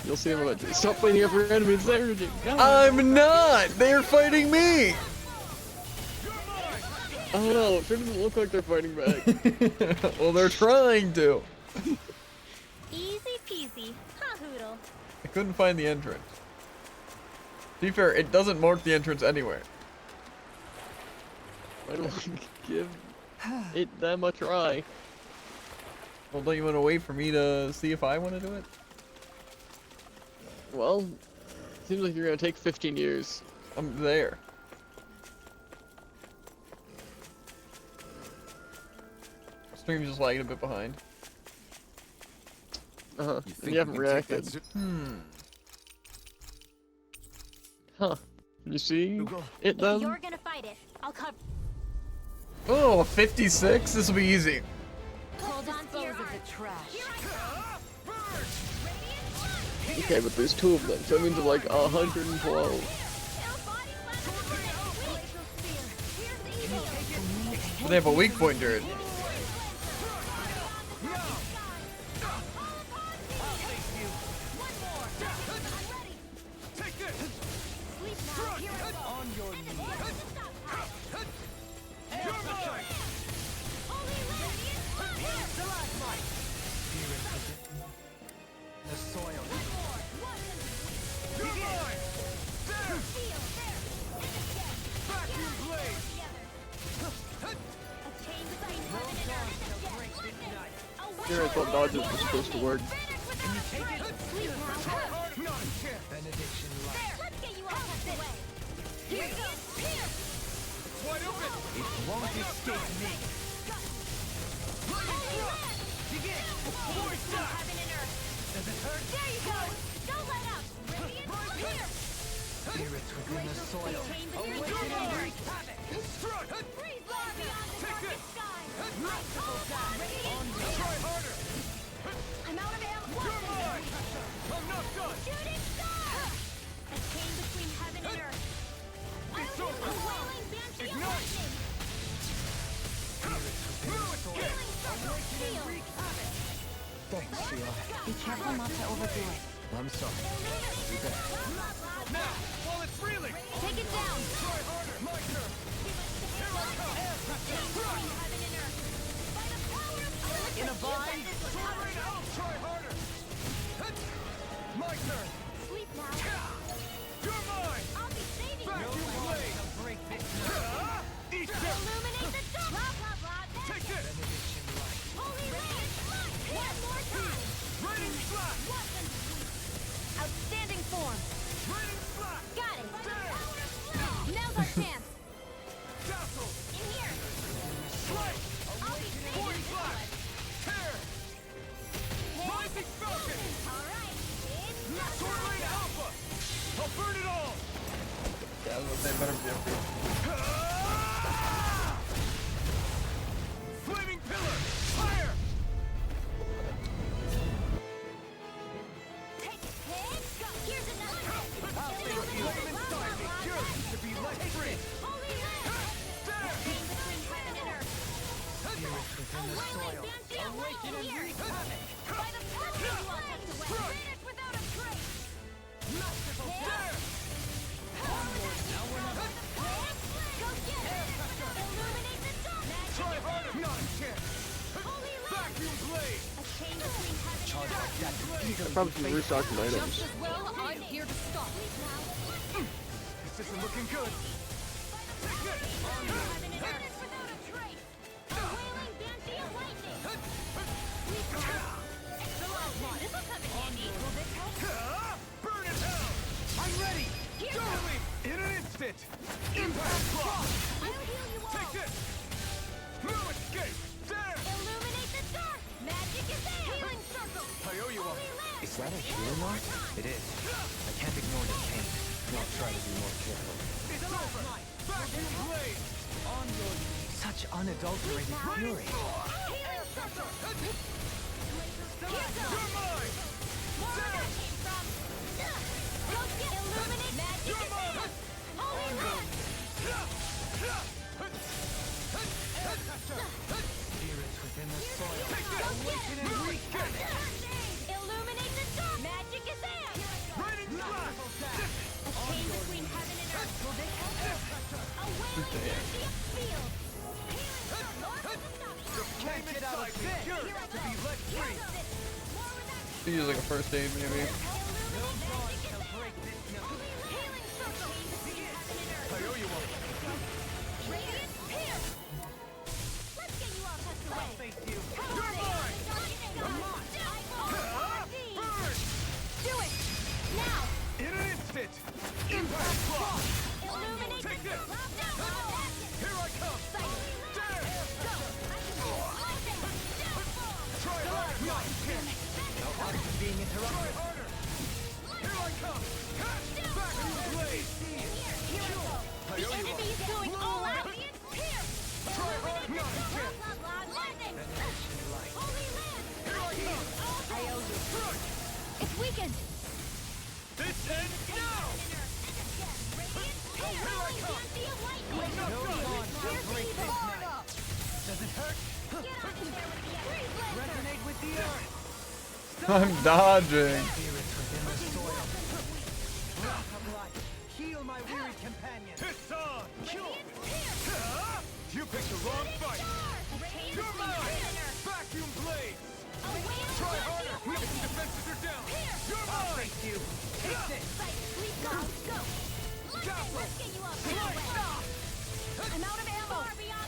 You'll see him eventually. Stop fighting every enemy, it's energy. I'm not! They're fighting me! I don't know, it sure doesn't look like they're fighting back. Well, they're trying to. Easy peasy. Ha hoodle. I couldn't find the entrance. To be fair, it doesn't mark the entrance anywhere. Why don't we give it them a try? Well, don't you want to wait for me to see if I want to do it? Well, seems like you're gonna take 15 years. I'm there. Stream's just lagging a bit behind. Uh-huh. You And think you haven't we can take that reacted. Hmm. Huh. You see? Hugo? It If them? you're gonna fight it, I'll cover. Oh, 56? This will be easy. Hold on to your Dispose of heart. the trash. Here I come. Okay, but there's 2 of them, so that means like 112. But they have a weak point, Jared. The soil. Here I thought dodges were supposed to work. Benediction light. Let's get you all tucked away. Here it goes. It's wide open. It won't escape me. Does it hurt? There you go. Don't let up. Radiant, here. Spirits within the soil. Chain between Awaken and wreak your havoc. Freeze far beyond the darkest sky. Merciful God. Radiant, Try harder. I'm out of ammo. You're mine. I'm not done. Shooting star. A chain between heaven and earth. It's over. A wailing banshee of Ignite. lightning. Healing circle. Seal. Thanks, Sheila. Be careful not to overdo it. I'm sorry. Now, while it's reeling. Take it down. Try harder. My turn. Here I come. Chain between heaven and earth. By the power of Olympus, In a bind. you set this power. Try harder. My turn. Sleep now. You're mine. I'll be saving Back you. you blade. Break this night. Eat this. Illuminate the dark. Blah, blah, blah. Take this. Benediction light. Holy rain. One more time. Raining slash. Outstanding form. Raining slash. Got it. There. Now's our chance. Dazzle. In here. Slate. I'll be saving Void this flash. Tear. Rising falcon. All right. It's Tornado alpha. I'll burn it all. Yeah, I was gonna say better be different. Flaming pillar. Fire. take it. Here's another. I'll take the elements inside me. Yours to be light free. Holy rain. There. Chain between heaven and earth. Spirits within the soil. Awaken and wreak havoc. By the power you all tucked away. Finish without a trace. Masterful. There. Go get it. Illuminate the dark. Try harder. Not a chance. Holy rain. Vacuum blade. A chain between heaven and earth. I probably should restock some items. Just as well, I'm here to stop. This isn't looking good. Take this. Heaven and earth without a trace. A wailing banshee of lightning. This'll come in handy. Will this help? Burn in hell. I'm ready. Here Don't goes. leave. In an instant. that a healer mark? It is. I can't ignore the pain. I'll try to be more careful. It's over! Vacuum blade! On your knees. Such unadulterated fury. Healing circle! You're mine! More where that came from. Go get illuminate magic You're is mine! Holy land! Spirits within the soil. Awaken and wreak havoc! Illuminate the dark! Magic is there! Raining blast! A chain between heaven and earth. Will this help? A wailing Pantheon field. Healing circle. North of the The stop. flame inside secure to be let free! More where that Could use like a first aid maybe. illuminate magic is there. Healing circle. Between heaven and earth. I owe you one. Radiant pierce. Let's get you all tucked away. Face you. You're mine. Come on. Burn! Do it. Now. In an instant! Impact block! Illuminate Take the this! Here I come! There! Try harder! No, you can't! Being interrupted. Try harder! Here I come! Vacuum blade! I owe you Enemy one. is going all out. Pierce. Try harder! No, you can't! Holy land. Here I come! I owe you. Crush! It's weakened. This ends now! Here I come. Does it hurt? Resonate with the earth! I'm dodging. Spirits within the soil. Heal my weary companion! It's on! You picked the wrong fight! You're mine! Vacuum blades! Try harder! No, defenses are down! You're mine! You! Take this! I'm out of ammo.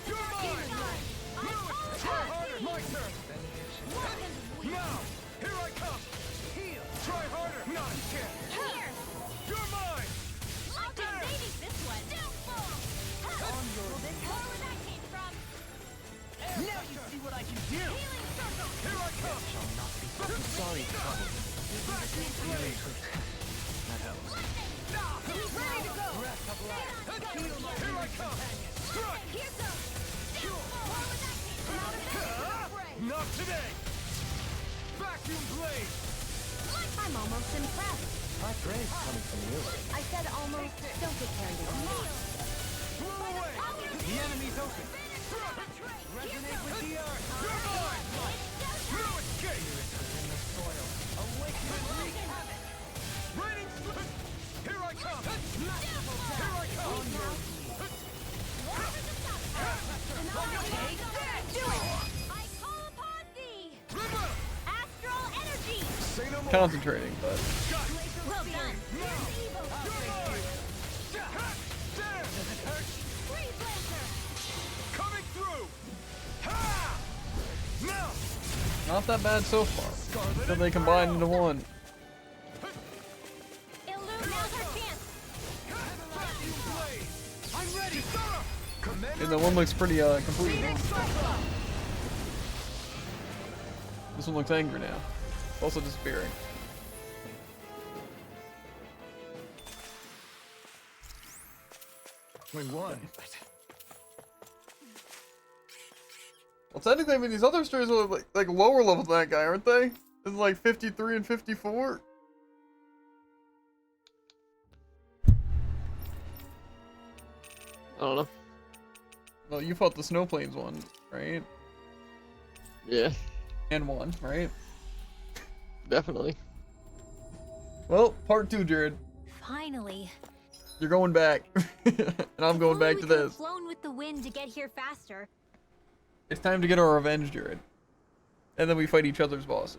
You're mine! Try harder! My turn! Now! Here I come! Heal! Try harder! No, you can't! Here. You're mine! I'll be saving this one. On your More where that came from. Now you see what I can do! Healing circle. Here I come! Sorry, trouble. Vacuum blade! That helps. He's ready to go. Here I come! Strike! Here goes. More where that came from. Out of ammo. Not today! Vacuum blade! I'm almost impressed. High praise coming from you. I said almost. Don't get carried away. Blow away! The enemy's open! Resonate with the earth! You're mine! No escape! Within the soil. Awaken and wreak havoc! Raining slip! Here I come! Here I come! Do it. I call upon thee. River! Astral energy. Say no more! Concentrating, but Well done. You're mine! There! Does it hurt? Freeze Lancer. Coming through! Ha! Now! not that bad so far. Until they combine into one. Now's our chance. Vacuum blade! I'm ready! Commander! And the one looks pretty complete. This one looks angry now. Also disappearing. We won. Well, technically, I mean, these other stories are like lower level than that guy, aren't they? It's like 53 and 54. I don't know. Well, you fought the Snowplains one, right? Yeah, And won, right? definitely. Well, part 2, Jared. Finally. You're going back. And I'm going back to this. Flown with the wind to get here faster. It's time to get our revenge, Jared. And then we fight each other's bosses.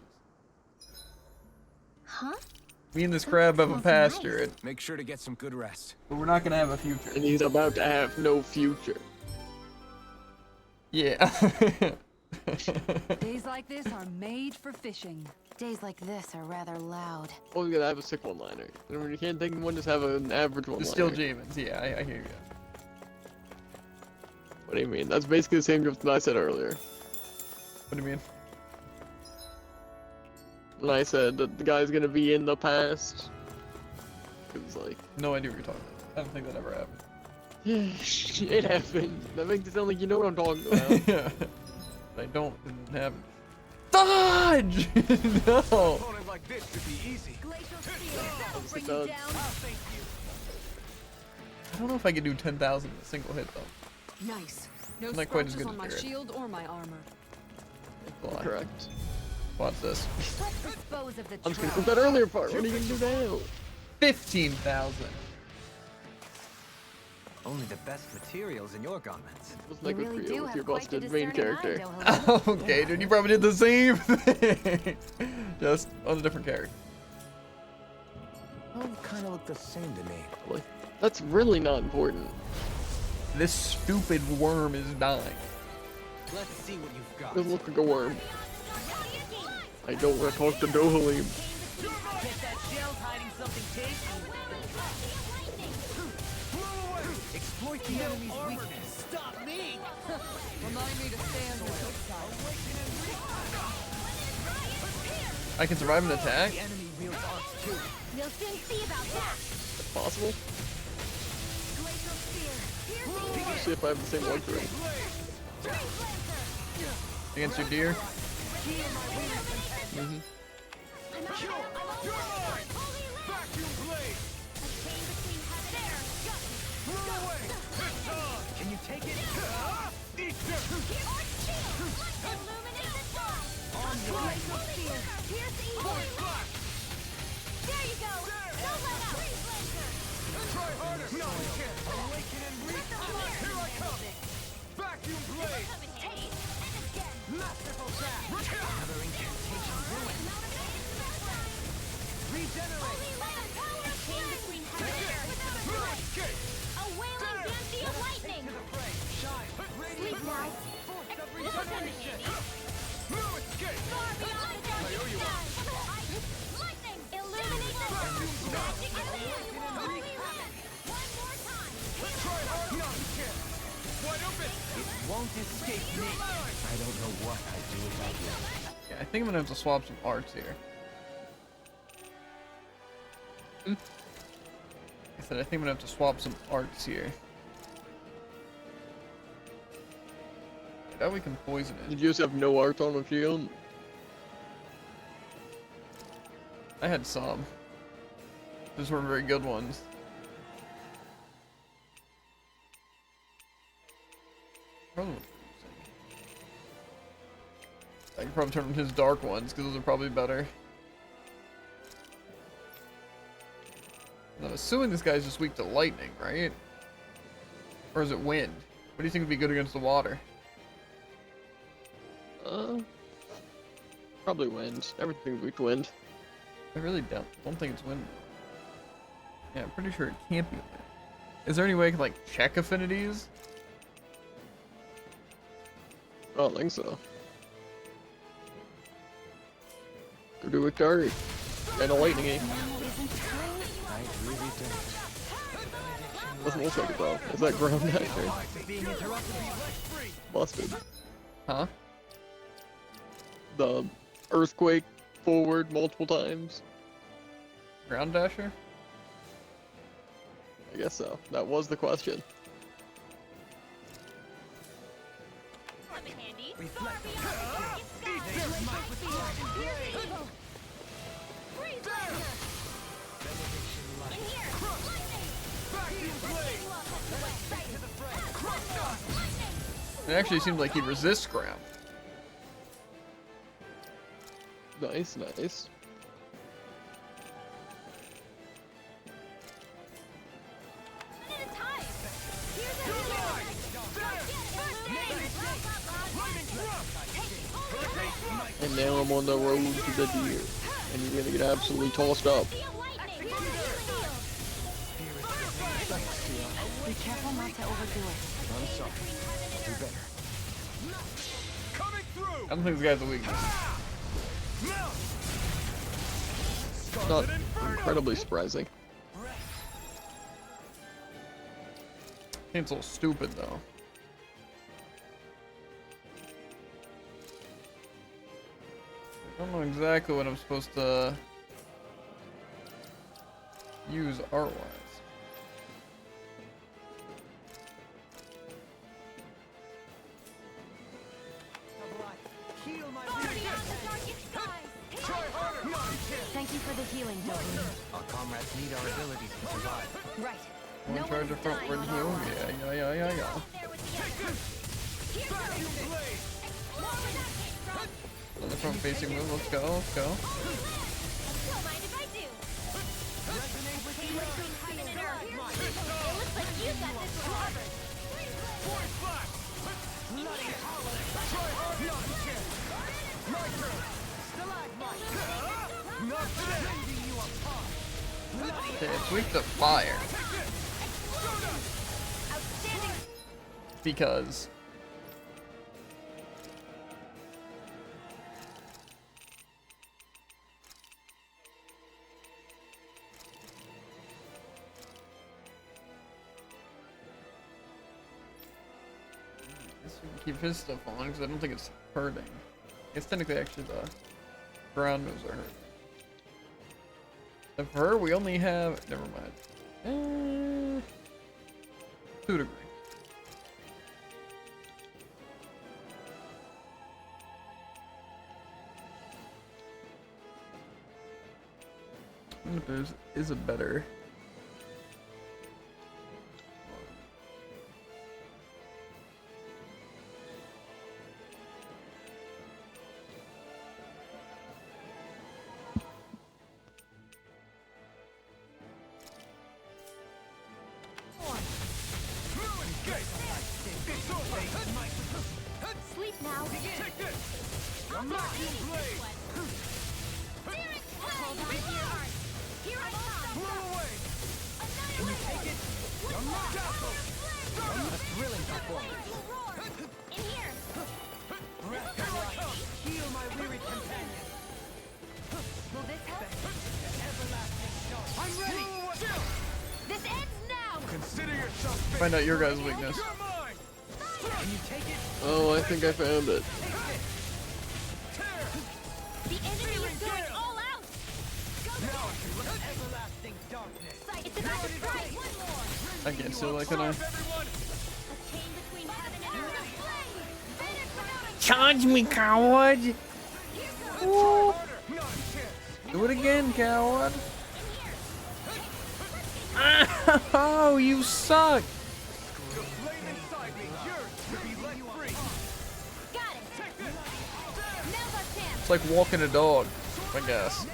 Huh? Me and this crab have a past, Jared. Make sure to get some good rest. But we're not gonna have a future. And he's about to have no future. Yeah. Days like this are made for fishing. Days like this are rather loud. Always gotta have a sick one-liner. You can't think one, just have an average one-liner. It's still Jamens. Yeah, I hear you. What do you mean? That's basically the same drift that I said earlier. What do you mean? when I said that the guy's gonna be in the past. It was like, No idea what you're talking about. I don't think that ever happened. yeah, it happened. That makes it sound like you know what I'm talking about. Yeah. I don't didn't have dodge. No. Opponent like this should be easy. Obviously does. I don't know if I could do 10,000 in a single hit though. Nice. No Not quite as scratches good on as my Barret. shield or my armor. Lie. Correct. Watch this. Let's dispose of the I'm just gonna trash. put that earlier part. What are you gonna do now? 15,000. Only the best materials in your garments. What's You not good really for do you with have your quite the busted main discerning eye, character? Dohalim. Okay, dude, you probably did the same thing. Just on a different character. Oh, kind of look the same to me. Like, that's really not important. This stupid worm is dying. Let's see what you've got. Doesn't look like a worm. I don't want to talk to Dohalim. Exploit the enemy's weakness. Stop me! Remind me to stay on the good side. I can survive an attack? The enemy wields arcs too. We'll soon see about that. If possible. Glacial spear. Let's see if I have the same one through. Against your deer? I'm out. You're mine! Vacuum blade! A chain between heaven and earth. Got me. Throw away! It's on! Can you take it? Eat this! Arch shield. Illuminate the dawn. On your way. Glacial spear. Pierce evil. Point flash! There you go. Don't let up. Freeze Lancer. Try harder! No, you can't! Awaken and Let the fire. Here I come! Vacuum blade! Taste and again. masterful grab. Another incantation ruined. Regenerate. Holy land. Power of chain between heaven and earth. Without a Blue trace. escape! A wailing fancy of lightning. To the fray. Shine. Sleep now. Explosive. Blue escape! Far beyond the darkest skies. Lightning. Illuminate the dawn. Magic is here. Holy land. One more time. Try harder! No, you can't! Wide open! It won't escape me. I don't know what I'd do without you. Yeah, I think I'm gonna have to swap some arts here. I said I think I'm gonna have to swap some arts here. I doubt we can poison it. Did you just have no art on a shield? I had some. Those weren't very good ones. Probably I can probably turn on his dark ones because those are probably better. And I'm assuming this guy's just weak to lightning, right? Or is it wind? What do you think would be good against the water? Probably wind. Everything's weak to wind. I really don't think it's wind. Yeah, I'm pretty sure it can't be wind. Is there any way I can like check affinities? I don't think so. Go do it dirty. Kinda lightning-y. I really don't. Doesn't look like it though. Is that ground actor? Being interrupted. Free. Busted. Huh? The earthquake forward multiple times. Ground dasher? I guess so. That was the question. Far beyond the darkest skies. Freeze Lancer. In here. Lightning. Vacuum blade! It actually seemed like he resists ground. Nice, nice. At a time. Here's a healer. And now I'm on the road to the deer. And you're gonna get absolutely tossed up. Be careful not to overdo it. I'm sorry. I'll do better. Coming through! I don't think this guy's a weakness. It's not incredibly surprising. I think it's a little stupid though. I don't know exactly what I'm supposed to use art-wise. Thank you for the healing, Dolan. Our comrades need our abilities to survive. Right. One charge of frontward heal. Yeah. Another front facing move. Let's go. Don't mind if I do. Between heaven and earth. It looks like you got this one covered. Force flash! Bloody try hard, not again! My turn! Stalagmite! Not today! Rending you apart! Okay, it's weak to fire. Outstanding. Because keep his stuff on because I don't think it's hurting. I guess technically actually the ground moves are hurting. Of her, we only have never mind. 2 degree. I wonder if there's is a better. Sleep now. Take this! I'm not you blade! Hold on to your heart. Here I come. Blow away! Can you take it? Dazzle! A thrilling performance. In here. Heal my weary companion! Will this help? I'm ready! Chill! This ends now. Consider yourself Find out your guys' weakness. You're mine! Can you take it? Oh, I think I found it. The enemy is going all out. Now I can look at everlasting darkness. It's about to strike. One more. I can't still like can I? Everyone! A chain between heaven and earth. Finish without a Charge me, coward! Woo. Not a chance! Do it again, coward! Oh, you suck! The flame inside me yearns to be let free! Got it. Take this! Now's our chance. It's like walking a dog, I guess.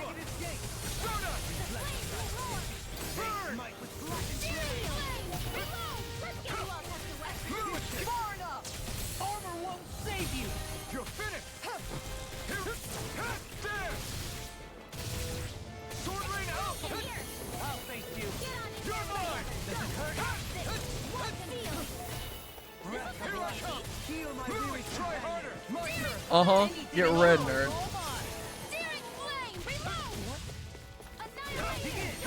Armor won't save you! You're finished! There! Sword rain out! I'll face you! You're mine! Here I come! Heal my weary try harder! My turn! Get red, nerd. Searing flame. Reload. Annihilate. Finish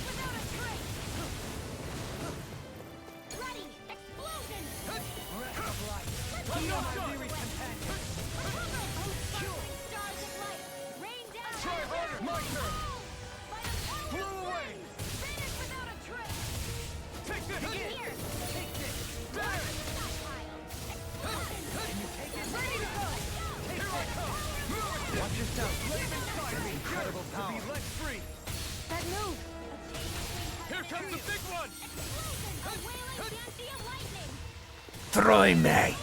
without a trace. Ready. Explosion. Heal my weary companion! Stars and light. Rain down. Try harder! My turn! By the power Blew of away! flame. Finish without a trace. Take this! Here. Take this! There! Ready to go. Here I come! Watch yourself. Flame inside me Incredible yearns to power. be let free! That move. Here comes the big one! Explosion. A wailing dancy of lightning. Try me!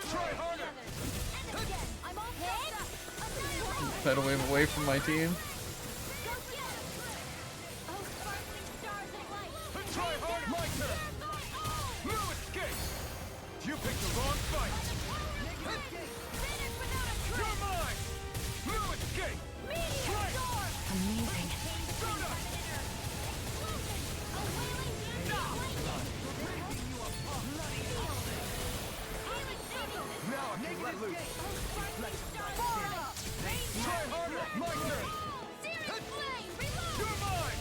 Try harder! And again. I'm all set up. Annihilate. Tidal wave away from my team. Go get him. Oh, sparkling stars and light. Try hard! My turn! No escape! You picked the wrong fight! Finish without a You're trace. mine! No escape! Meteor storm. Amazing. Soda! A wailing dancy of lightning. Now I can let loose! Sparkling stars and light. Rain Try down. harder! My turn! Searing flame. Reload. You're mine!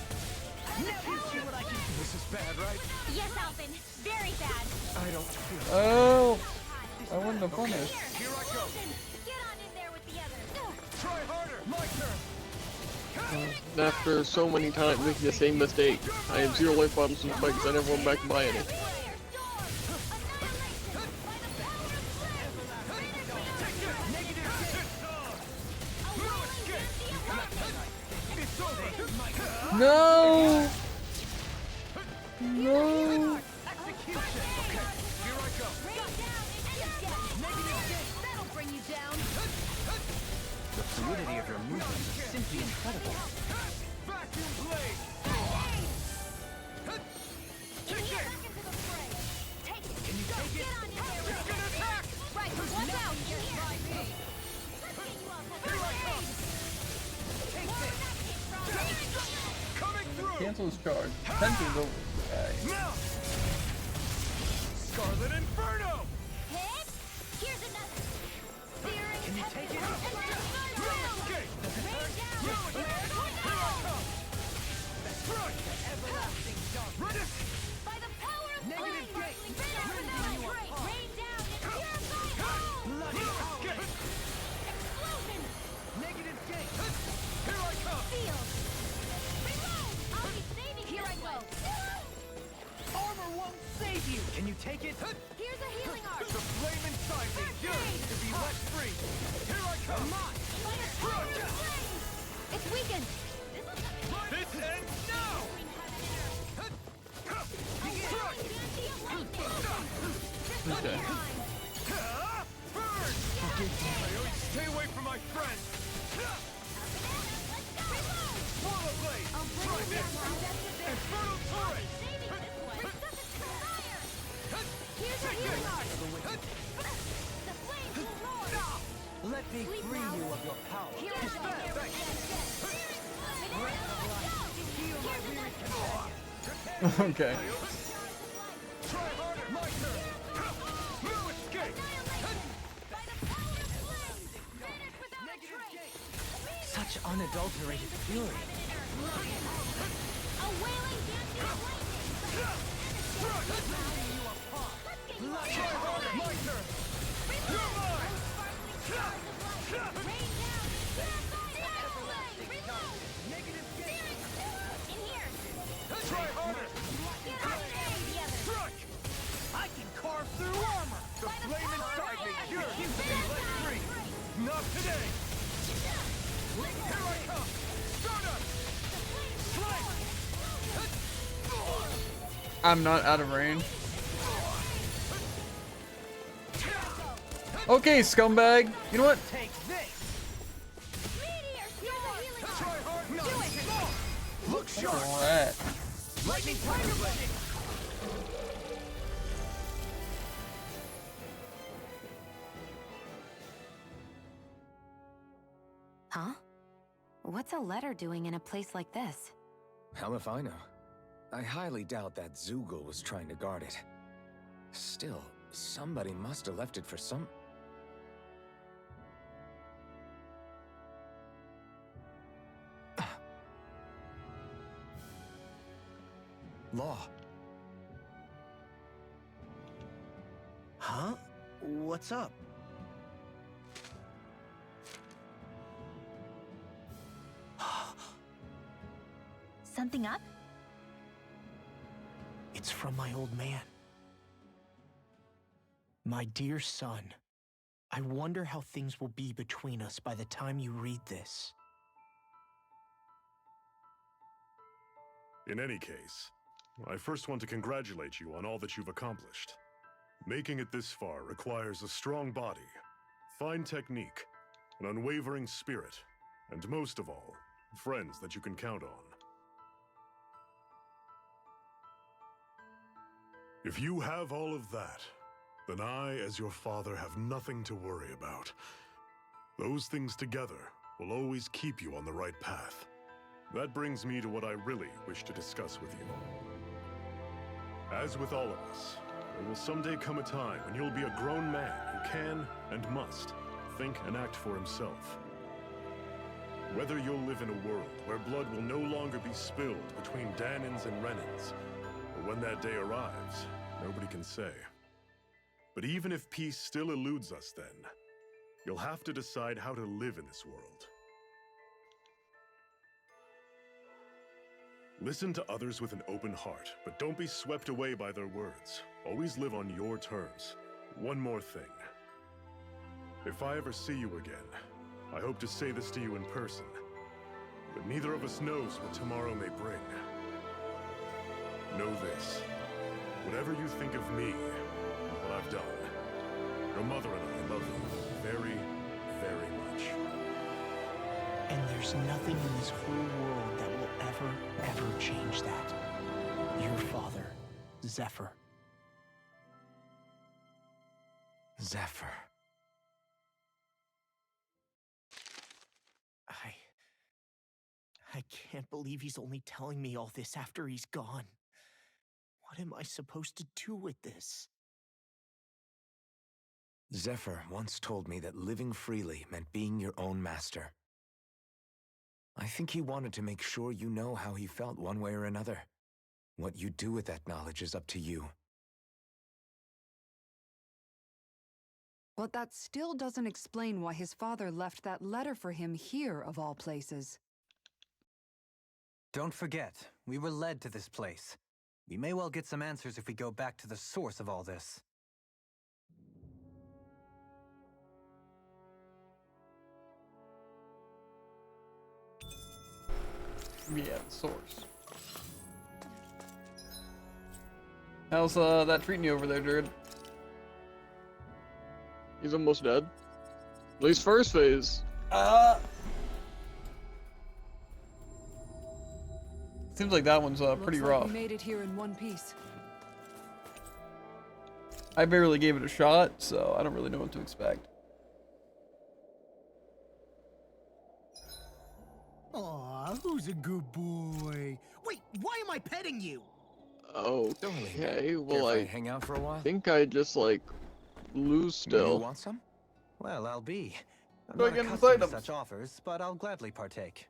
This is bad, right? Yes, Alvin. Very bad. I don't feel Oh! I wouldn't have punished. Here I go. Get on in there with the others. Try harder. My turn. After so many times making the same mistake, I have 0 life bottoms in the fight because I never went back to buy any. No! No! The fluidity of your movements is simply incredible. Vacuum blade. Kick it. Can you take it? It's gonna attack. Right, watch out! Here I come. Coming through. Cancel his charge. Tension's over. Now. Scarlet Inferno. Hit. Here's another. Searing. Can you take it? Escape. By the power of flame, rain down and purify all! Explosion! Negative gate. Here I come. Field! Reload! I'll be saving Here this I go. one. Armor won't save you. Can you take it? Here's a healing arm! The flame inside me yearns to be let free. Here I come. By the power of flame! It's weakened! This ends now. Okay. Burn! I always stay away from my friends. Swallow blade. Try this. Infernal turret. Here's a healing arm! The flames will roar! Let me free you of your power. Here I go! Heal my weary companion. Okay. Try harder. My turn. No escape. Such unadulterated fury. A wailing dancing lightning! Try harder. My turn. You're mine. Rain down! Reload! Negative gate. In here! Try harder. Get out of there! Struck. I can carve through armor. The flame inside me yearns to be let free. Not today. Here I come. Stardust. Flame. I'm not out of range. Okay, scumbag. You know what? Take this. Try hard. No. Do it. Look sharp. Alright. Lightning tiger blade. Huh? What's a letter doing in a place like this? Hell if I know. I highly doubt that Zoogle was trying to guard it. Still, somebody must have left it for some... Law. Huh? What's up? Something up? It's from my old man. My dear son, I wonder how things will be between us by the time you read this. In any case, I first want to congratulate you on all that you've accomplished. Making it this far requires a strong body, fine technique, an unwavering spirit, and most of all, friends that you can count on. If you have all of that, then I, as your father, have nothing to worry about. Those things together will always keep you on the right path. That brings me to what I really wish to discuss with you. As with all of us, there will someday come a time when you'll be a grown man who can and must think and act for himself. Whether you'll live in a world where blood will no longer be spilled between Dahnans and Renans, or when that day arrives, nobody can say. But even if peace still eludes us then, you'll have to decide how to live in this world. Listen to others with an open heart, but don't be swept away by their words. Always live on your terms. One more thing. If I ever see you again, I hope to say this to you in person, but neither of us knows what tomorrow may bring. Know this. Whatever you think of me and what I've done, your mother and I love you very, very much. And there's nothing in this whole world that will ever change that. Your father, Zephyr. Zephyr. I can't believe he's only telling me all this after he's gone. What am I supposed to do with this? Zephyr once told me that living freely meant being your own master. I think he wanted to make sure you know how he felt one way or another. What you do with that knowledge is up to you. But that still doesn't explain why his father left that letter for him here, of all places. Don't forget, we were led to this place. We may well get some answers if we go back to the source of all this. Yeah, the source. How's that treating you over there, Jared? He's almost dead. At least first phase. Seems like that one's pretty Looks like rough. we made it here in one piece. I barely gave it a shot, so I don't really know what to expect. Aw, who's a good boy? Wait, why am I petting you? Okay, well I hang out for a while. think I just like lose still. You want some? Well, I'll be. I'm Go not get accustomed to items. such offers, but I'll gladly partake.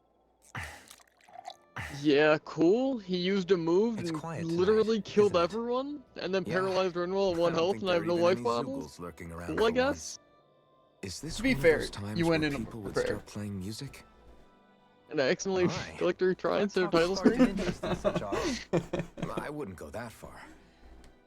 Yeah, cool. He used a move It's and quiet literally tonight, killed isn't it? everyone, and then Yeah. paralyzed Renwell at I one don't health, think and I have there no are life even any bottles. Zeugles lurking around Cool, I for guess. once. Is this To be one fair, of those times you went where in people would prepared. start playing music? And I accidentally Aye. clicked her try That instead of talk title sparked an screen. interest in such offers. I wouldn't go that far.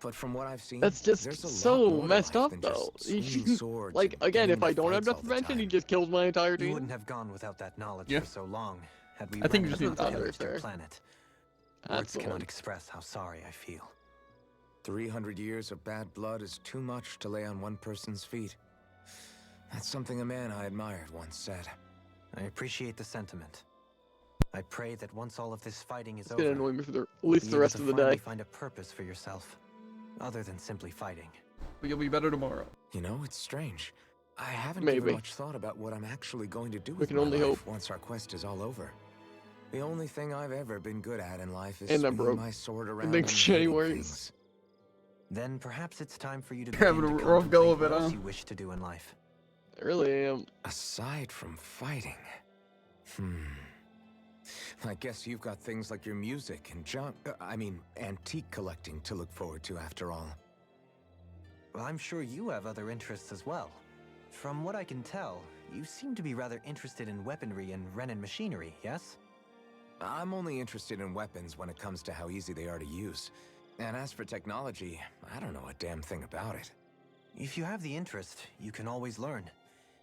But from what I've seen, That's just there's a lot so more to messed life up, than though. just swinging swords Like, and again, getting if I into don't have fights all death the prevention, he time. just kills my entire You team. wouldn't have gone without that knowledge Yeah. for so long, had we I think you rendered just need the to pillaged there. your planet. That's Words the cannot one. express how sorry I feel. 300 years of bad blood is too much to lay on one person's feet. That's something a man I admired once said. I appreciate the sentiment. I pray that once all of this fighting is It's over, gonna annoy me for at you'll least be the able rest to of the finally day. find a purpose for yourself, other than simply fighting. But you'll be better tomorrow. You know, it's strange. I haven't Maybe. given much thought about what I'm actually going to do We with can my only life hope. once our quest is all over. The only thing I've ever been good at in life is And I'm swinging broke. my sword around think and Jenny hitting works. things. Then perhaps it's time for you to You're having begin a to rough go of contemplate it, what else huh? you wish to do in life. I really am. Aside from fighting, I guess you've got things like your music and antique collecting to look forward to after all. Well, I'm sure you have other interests as well. From what I can tell, you seem to be rather interested in weaponry and Renan machinery, yes? I'm only interested in weapons when it comes to how easy they are to use. And as for technology, I don't know a damn thing about it. If you have the interest, you can always learn.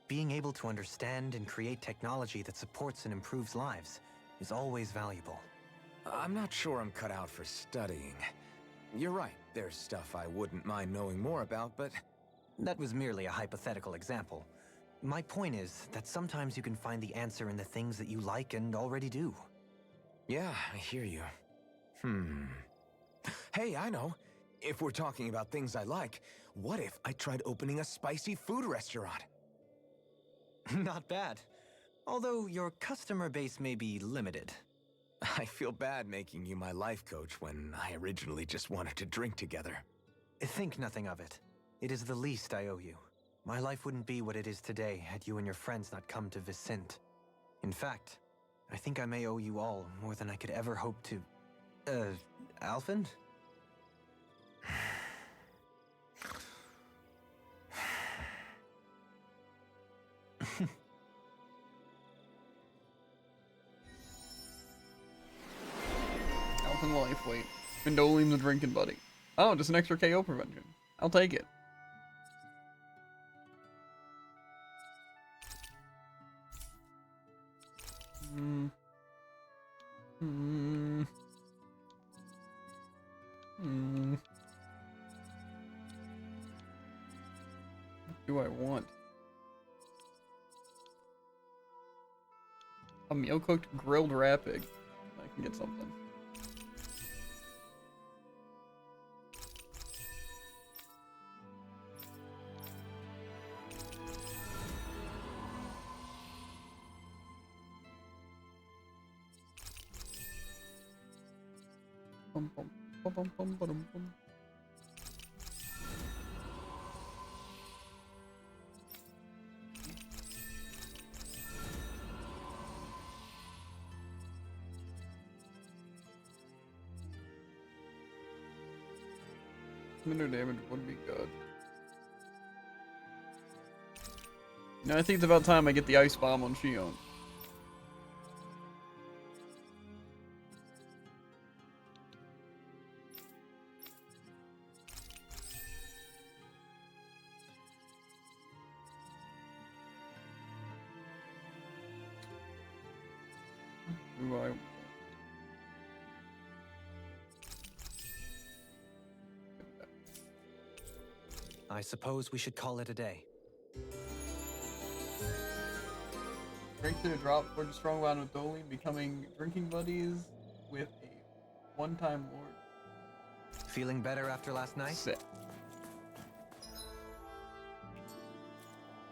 Being able to understand and create technology that supports and improves lives is always valuable. I'm not sure I'm cut out for studying. You're right, there's stuff I wouldn't mind knowing more about, but... That was merely a hypothetical example. My point is that sometimes you can find the answer in the things that you like and already do. Yeah, I hear you. Hey, I know. If we're talking about things I like, what if I tried opening a spicy food restaurant? Not bad. Although your customer base may be limited. I feel bad making you my life coach when I originally just wanted to drink together. Think nothing of it. It is the least I owe you. My life wouldn't be what it is today had you and your friends not come to Vicente. In fact, I think I may owe you all more than I could ever hope to... Alphen? and life weight. Indolium's a drinking buddy. Oh, just an extra KO prevention. I'll take it. What do I want? A meal cooked grilled rapid. I can get something. Bum, bum, bum, bum, bum, bum, bum. Minor damage would be good. You know, I think it's about time I get the ice bomb on Shion. Who I I suppose we should call it a day. Break through the drop for the strong bond with Dolly, becoming drinking buddies with a one-time lord. Feeling better after last night? Sick.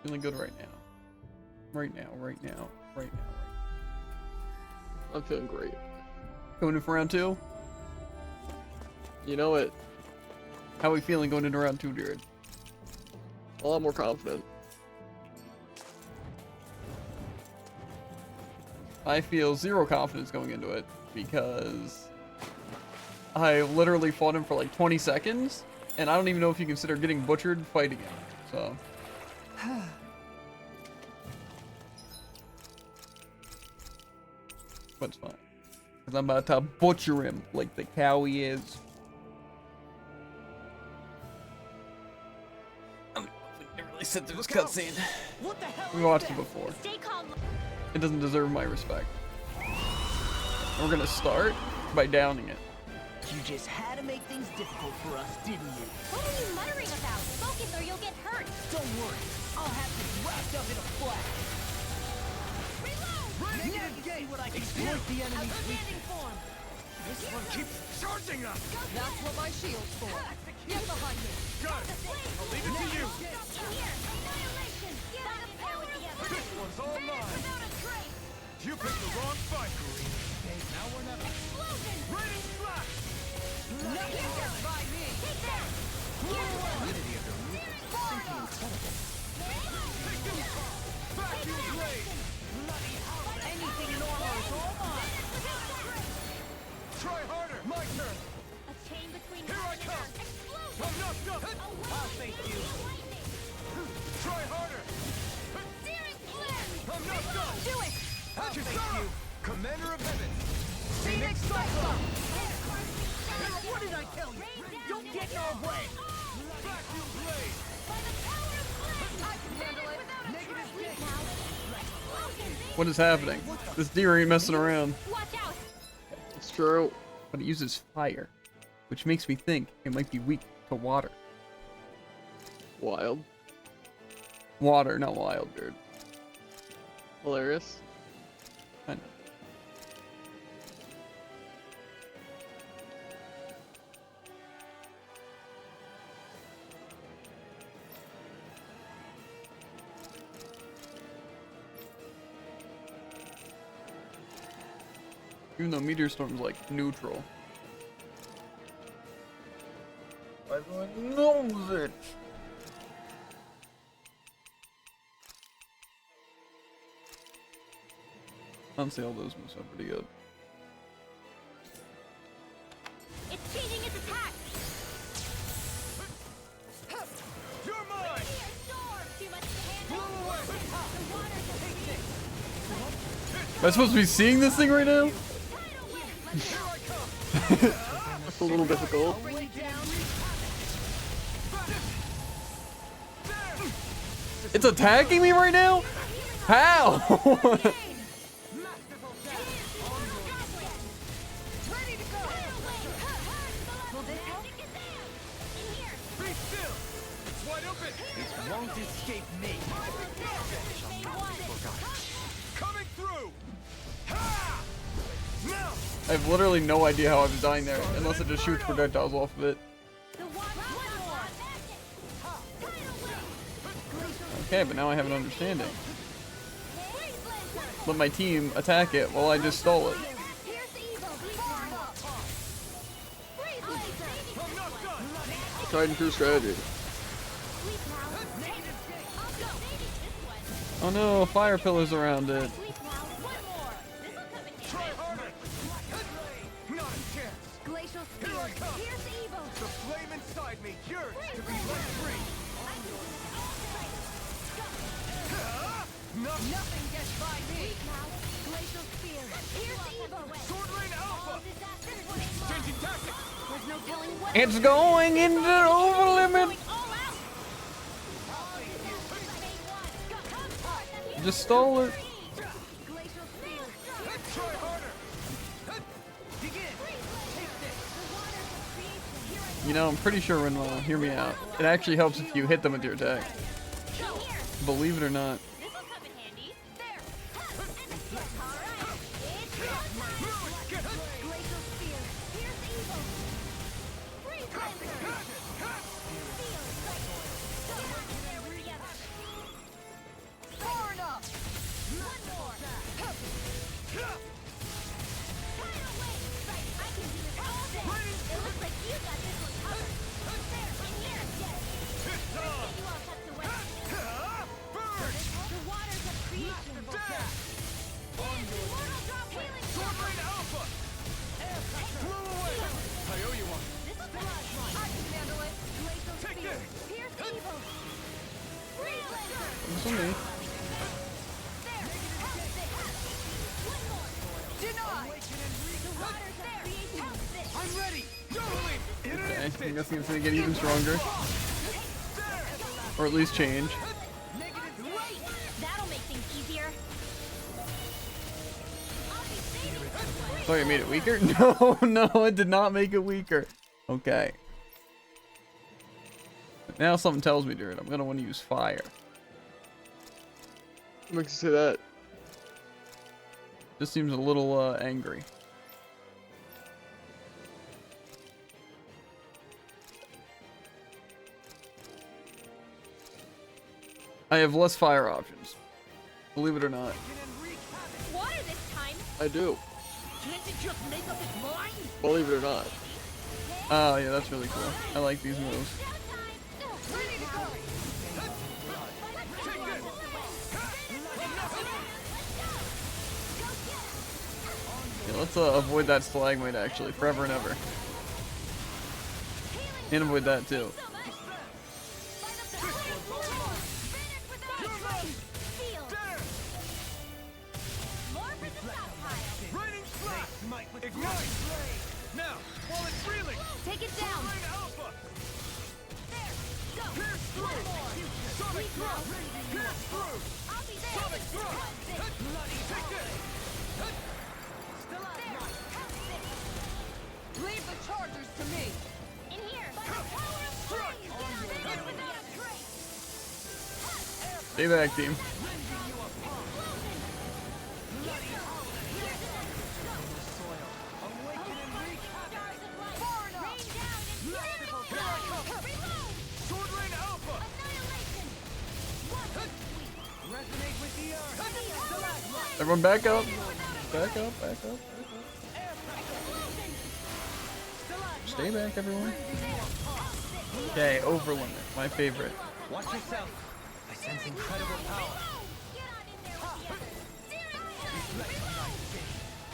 Feeling good right now. Right now. I'm feeling great. Going in for round 2? You know it. How are we feeling going into round 2, Jared? A lot more confident. I feel zero confidence going into it because I literally fought him for like 20 seconds and I don't even know if you consider getting butchered fighting him. So. But it's fine. Because I'm about to butcher him like the cow he is. Sit through this cutscene. We watched it before. It doesn't deserve my respect. We're gonna start by downing it. You just had to make things difficult for us, didn't you? What are you muttering about? Focus or you'll get hurt. Don't worry, I'll have this wrapped up in a flash. Reload! Now you see what I can exploit the enemy's Outstanding form. This one keeps charging us! That's what my shield's for. Get behind me. Got it! I'll leave it to you! Annihilation! By the power of This one's all mine! without a trace! You picked the wrong fight, Green. Now we're never... Explosion! Raining flash! Nothing gets by me. Take that! Vacuum blade! anything normal is all mine. Try harder! My turn! A chain between Here I heaven and come! earth. Explosion! I'm knocked up! I'll thank you. Try harder! Searing flare! I'm knocked up! Do it! At your side! Commander of Heaven! Phoenix Cyclone! What did I tell you? Don't get in our way! Vacuum blade! By the power of flame! I can handle it. Without a trace! Now! What is happening? This deer ain't messing around. Watch out! It's true. But it uses fire, which makes me think it might be weak to water. Wild. Water, not wild, dude. Hilarious. I know. Even though Meteor Storm's like neutral. Everyone knows it! Honestly, all those moves are pretty good. It's changing its attack! You're mine! Too much to handle! The waters are Am I supposed to be seeing this thing right now? Here I come! a little difficult. It's attacking me right now? How? Won't escape me. Coming through. Ha! Now. I have literally no idea how I'm dying there, unless it just shoots projectiles off of it. Okay, but now I have an understanding. Let my team attack it while I just stall it. Tried and true strategy. Oh no, fire pillars around it. Glacial spear. Here's evil. The flame inside me yearns to be let free. Nothing gets by me. Glacial spear. Here's evil. Sword Rain Alpha. Changing tactics. There's no telling what. It's going into the over limit. Just stole it. You know, I'm pretty sure Rinwell, hear me out. It actually helps if you hit them with your attack. Believe it or not. It's on me. I'm ready. Okay, I'm guessing it's gonna get even stronger. Or at least change. That'll make things easier. Sorry, I made it weaker? No, no, it did not make it weaker. Okay. Now something tells me, dude, I'm gonna want to use fire. What makes you say that? Just seems a little angry. I have less fire options. Believe it or not. Water this time. I do. Can't it just make up its mind? Believe it or not. Oh yeah, that's really cool. I like these moves. Yeah, let's avoid that stalagmite actually, forever and ever. And avoid that too. Ignite! Now, while it's reeling, Take it down. Sword Rain Alpha. There, go. Pierce through. Sonic thrust. Pierce through. I'll be there. Sonic thrust. Bloody take this. Leave the chargers to me. In here. By the power of flame. Get on without a trace. Stay back, team. Sword Rain Alpha. Resonate with the earth. Everyone back up. Back up, back up, back up. Stay back, everyone. Okay, over limit. My favorite. Watch yourself. I sense incredible power.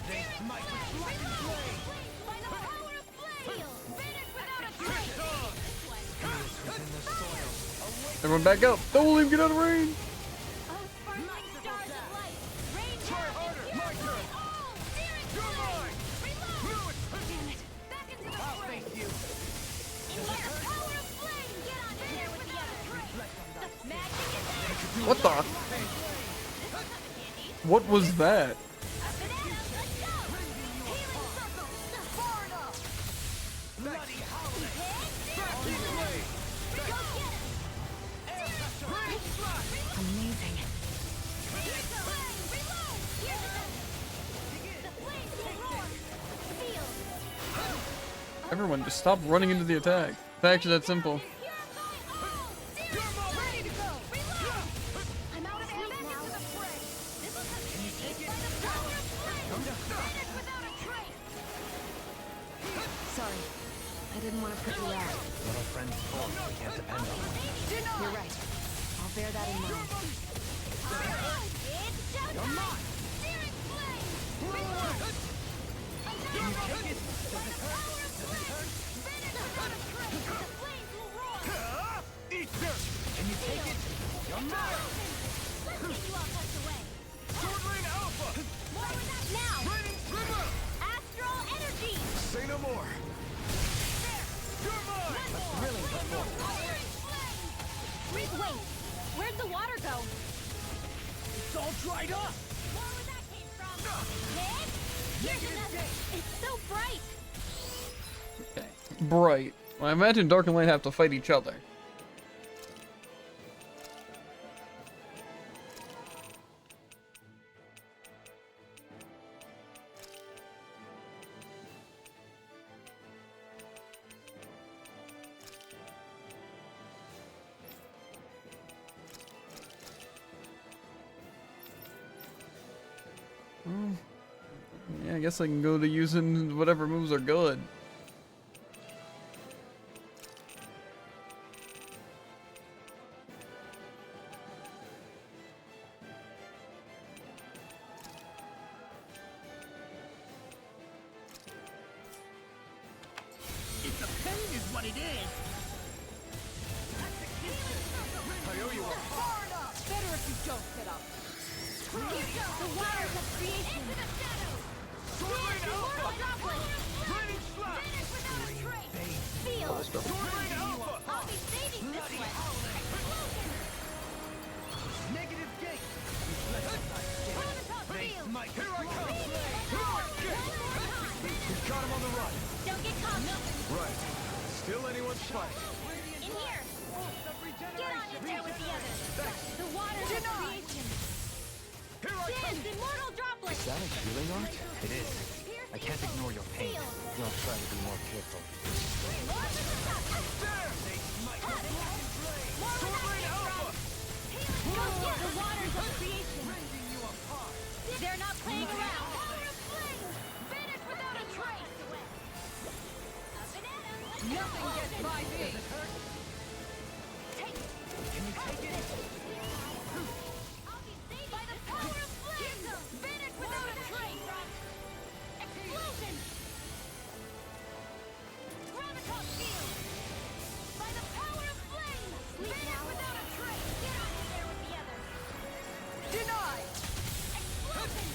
They smite with lightning blade. By the power of flame. Finish without a trace. Within the soil. Everyone back up. Don't let him get out of range. Sparkling stars of light. Rain Try down harder. and My turn. all. Steering You're flame. mine. Reload. Move it. Damn it. Back into the fray. What the? What was that? Amazing. Everyone, just stop running into the attack. It's actually that simple. Sorry. I didn't want to put you out. What our friends told us we can't depend on them. You're right. I'll bear that in mind. Eat dirt! Can you take it? You're mine! Sword Lane Alpha! Now! Raining Swimmer! Astral energy! Say no more! You're mine! Really? Wait, where'd the water go? It's all dried up! More where that came from. Here's another. It's so bright. Okay. Bright. Well, I imagine Dark and Light have to fight each other. Yeah, I guess I can go to using whatever moves are good. It's a pain is what it is! I owe you one. Better if you don't sit up. The waters of creation. Into the shadows. Sword Lane Alpha! Droplet. Raining Slap! Finish without a trace. Feel. Sword Lane Alpha! I'll be saving this one. Explosion. Negative gate! Feel. Mike, here I come! We've got him on the run! Don't get caught. Right. Still anyone's fight. In here. Get on in there with the others. The waters of creation. Here I come! Dance, immortal droplet. Is that a healing art? It is. I can't ignore your pain. I'll try to be more careful. The waters of creation. They're not playing around. Finish without a trace. Nothing gets by me. Take it. Can you take it? I'll be saved by the power of flame. Finish without a trace. Explosion. Graviton field. By the power of flame. Finish without a trace. Get on in there with the others. Denied. Explosion.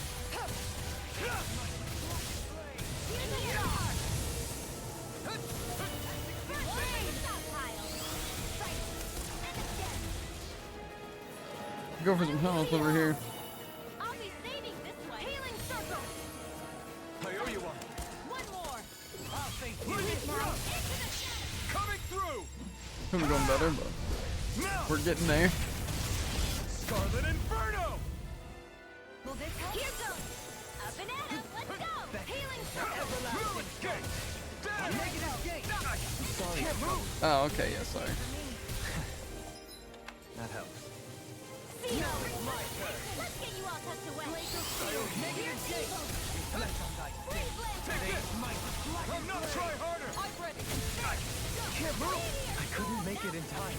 In here. Go for some health over here. I'll be saving this one. Healing circle. I owe you one. One more. I'll face you. Coming through! Could be going better, but Now! we're getting there. Scarlet Inferno! Will this help? Here goes. Up and at 'em. Let's go. Healing circle. Ruin gate! Negative gate! Sorry. Can't move! Oh, okay, yeah, sorry. That helps. See you. Let's get you all tucked away. Negative gate! Freeze blade. Take this! I'm not try harder! I'm ready. Can't move! I couldn't make it in time.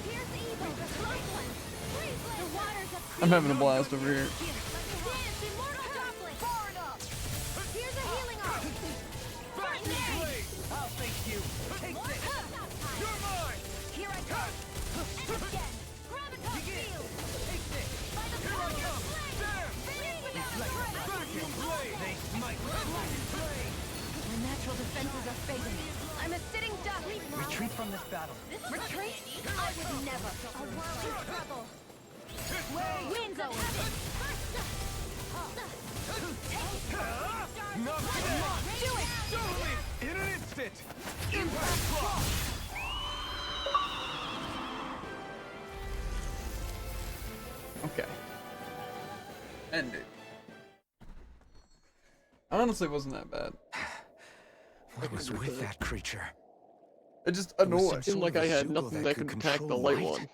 Here's evil. Close one. Freeze blade. The waters of I'm having a blast over here. Dance, immortal droplet. Far enough. Here's a healing art. Back to blade! I'll face you! Take this! You're mine! Here I come. And again. Graviton field. Take this! By the Here I power of come! flame. There! Finish without a trace. Back in blade! They smite! Black blade! My natural defenses are fading. I'm a sitting duck. Retreat from this battle. Retreat? I would never. A world in trouble. Winds of heaven. Do it. Totally! In an instant! Impact block! Okay. End it. Honestly, it wasn't that bad. What was with that creature? It just There was annoyed. some Seemed sort like of I had Zugo nothing that could attack the control light light. one.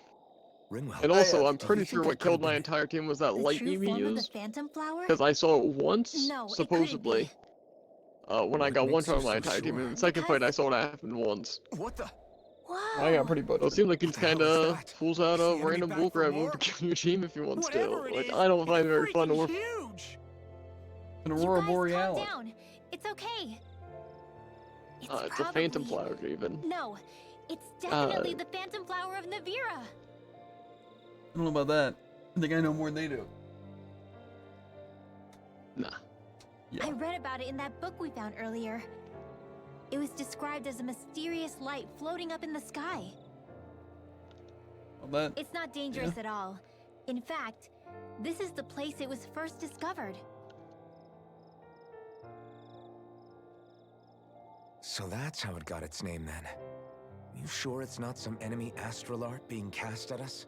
Ringwell. And also, I'm yeah. pretty You think sure it what could've killed my been- entire team was that The light true beam he form of the used. Phantom Flower? Because I saw it once, No, it couldn't supposedly. be. When I What got one makes shot you of my so entire team, and in sure? the second fight, I Because- saw it happen once. What the? Whoa! I got pretty So it butchered. seems like he just the hell is kinda that? pulls out Is the a enemy random back bull for grab move more? to kill your team if he wants Whatever to. it Like, is, I don't find it very it's fun to freaking work. huge. An You Aurora guys, Borealis. calm down. It's okay. It's It's a phantom probably- flower, even. No, it's definitely the Phantom Flower of Navira. I don't know about that. I think I know more than they do. Nah. Yeah. I read about it in that book we found earlier. It was described as a mysterious light floating up in the sky. Well, that. It's not dangerous at all. In fact, this is the place it was first discovered. So that's how it got its name then. You sure it's not some enemy astral art being cast at us?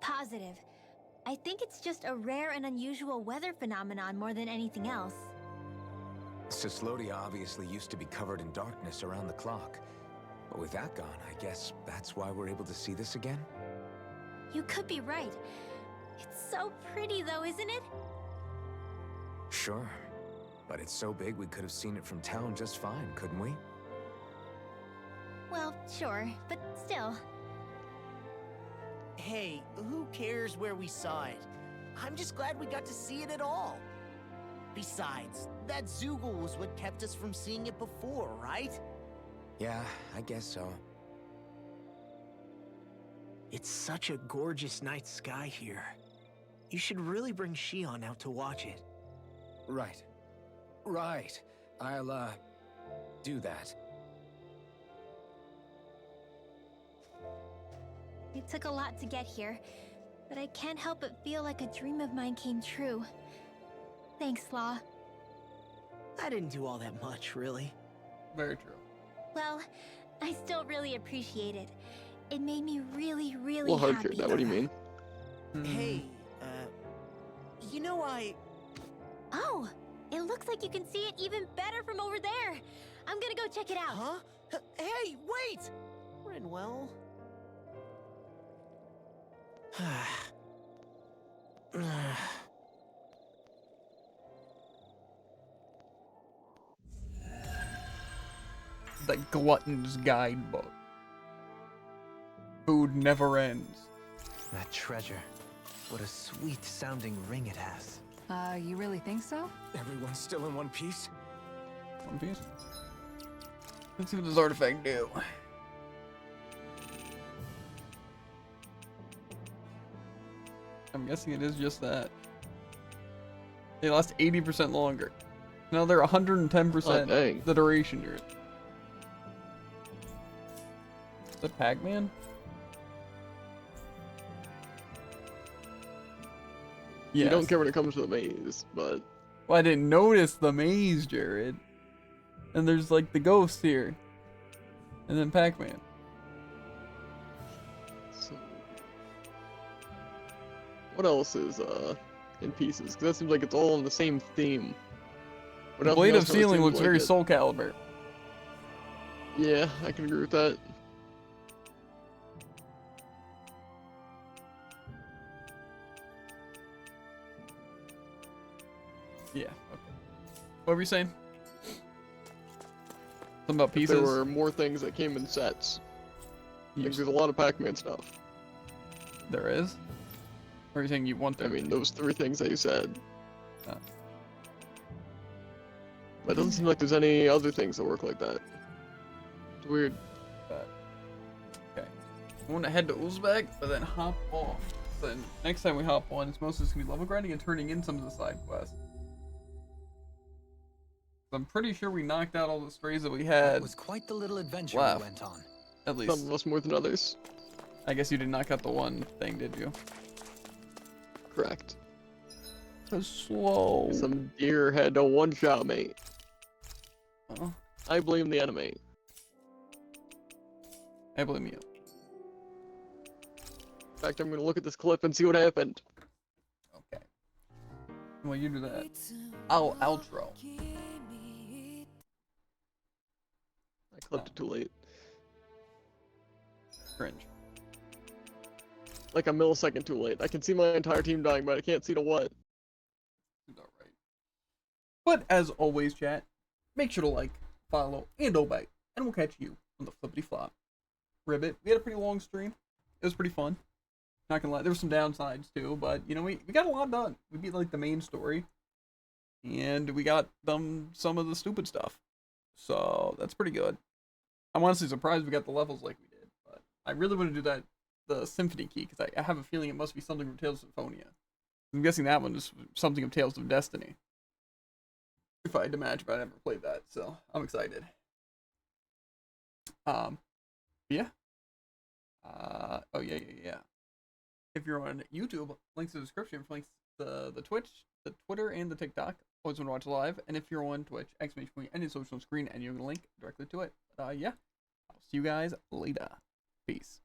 Positive. I think it's just a rare and unusual weather phenomenon more than anything else. Cyslodia obviously used to be covered in darkness around the clock. But with that gone, I guess that's why we're able to see this again? You could be right. It's so pretty though, isn't it? Sure. But it's so big we could have seen it from town just fine, couldn't we? Well, sure, but still. Hey, who cares where we saw it? I'm just glad we got to see it at all. Besides, that Zoogle was what kept us from seeing it before, right? Yeah, I guess so. It's such a gorgeous night sky here. You should really bring Shion out to watch it. Right. Right. I'll, do that. It took a lot to get here, but I can't help but feel like a dream of mine came true. Thanks, Law. I didn't do all that much, really. Very true. Well, I still really appreciate it. It made me really, really Well, hard happy. fear, that what do you mean? Hey, you know Oh, it looks like you can see it even better from over there. I'm gonna go check it out. Huh? Hey, wait! Rinwell. The Glutton's Guidebook. Food never ends. That treasure. What a sweet sounding ring it has. You really think so? Everyone's still in one piece? One Piece. Let's see what this artifact do. I'm guessing it is just that. They last 80% longer. Now they're 110% Oh, dang. the duration you're. Is that Pac-Man? You Yes. don't care when it comes to the maze, but Well, I didn't notice the maze, Jared. And there's like the ghost here. And then Pac-Man. so... What else is in pieces? Because that seems like it's all on the same theme. But The nothing Blade of else really Sealing seems looks like very it. Soul Calibur. Yeah, I can agree with that. Yeah, okay. What were you saying? Something about If pieces? there were more things that came in sets. Like, Yes. there's a lot of Pac-Man stuff. There is? Or are you saying you want I there? mean, those three things that you said. Oh. But it doesn't seem like there's any other things that work like that. It's weird. Okay. I want to head to Uzbek, but then hop off. Then next time we hop on, it's mostly just going to be level grinding and turning in some of the side quests. I'm pretty sure we knocked out all the strays that we had. It was quite the little adventure left. we went on. At least. Some of us more than others. I guess you did knock out the one thing, did you? Correct. Cause slow. Some deer had a one-shot, mate. Oh. I blame the enemy. I blame you. In fact, I'm gonna look at this clip and see what happened. Okay. Well, you do that. I'll outro. I clipped it too late. Cringe. Like a millisecond too late. I can see my entire team dying, but I can't see to what. Alright. But as always, chat, make sure to like, follow, and obey. And we'll catch you on the flippity flop. Ribbit, we had a pretty long stream. It was pretty fun. Not gonna lie, there were some downsides too, but you know, we got a lot done. We beat like the main story. And we got some of the stupid stuff. So that's pretty good. I'm honestly surprised we got the levels like we did, but I really want to do the Symphony Key, because I have a feeling it must be something from Tales of Symphonia. I'm guessing that one is something of Tales of Destiny. If I had to match, but I never played that, so I'm excited. Yeah. Oh yeah. If you're on YouTube, links in the description for links to the Twitch, the Twitter, and the TikTok. Always want to watch live. And if you're on Twitch, exclamation point, any social screen, and you're gonna link directly to it. Yeah. I'll see you guys later. Peace.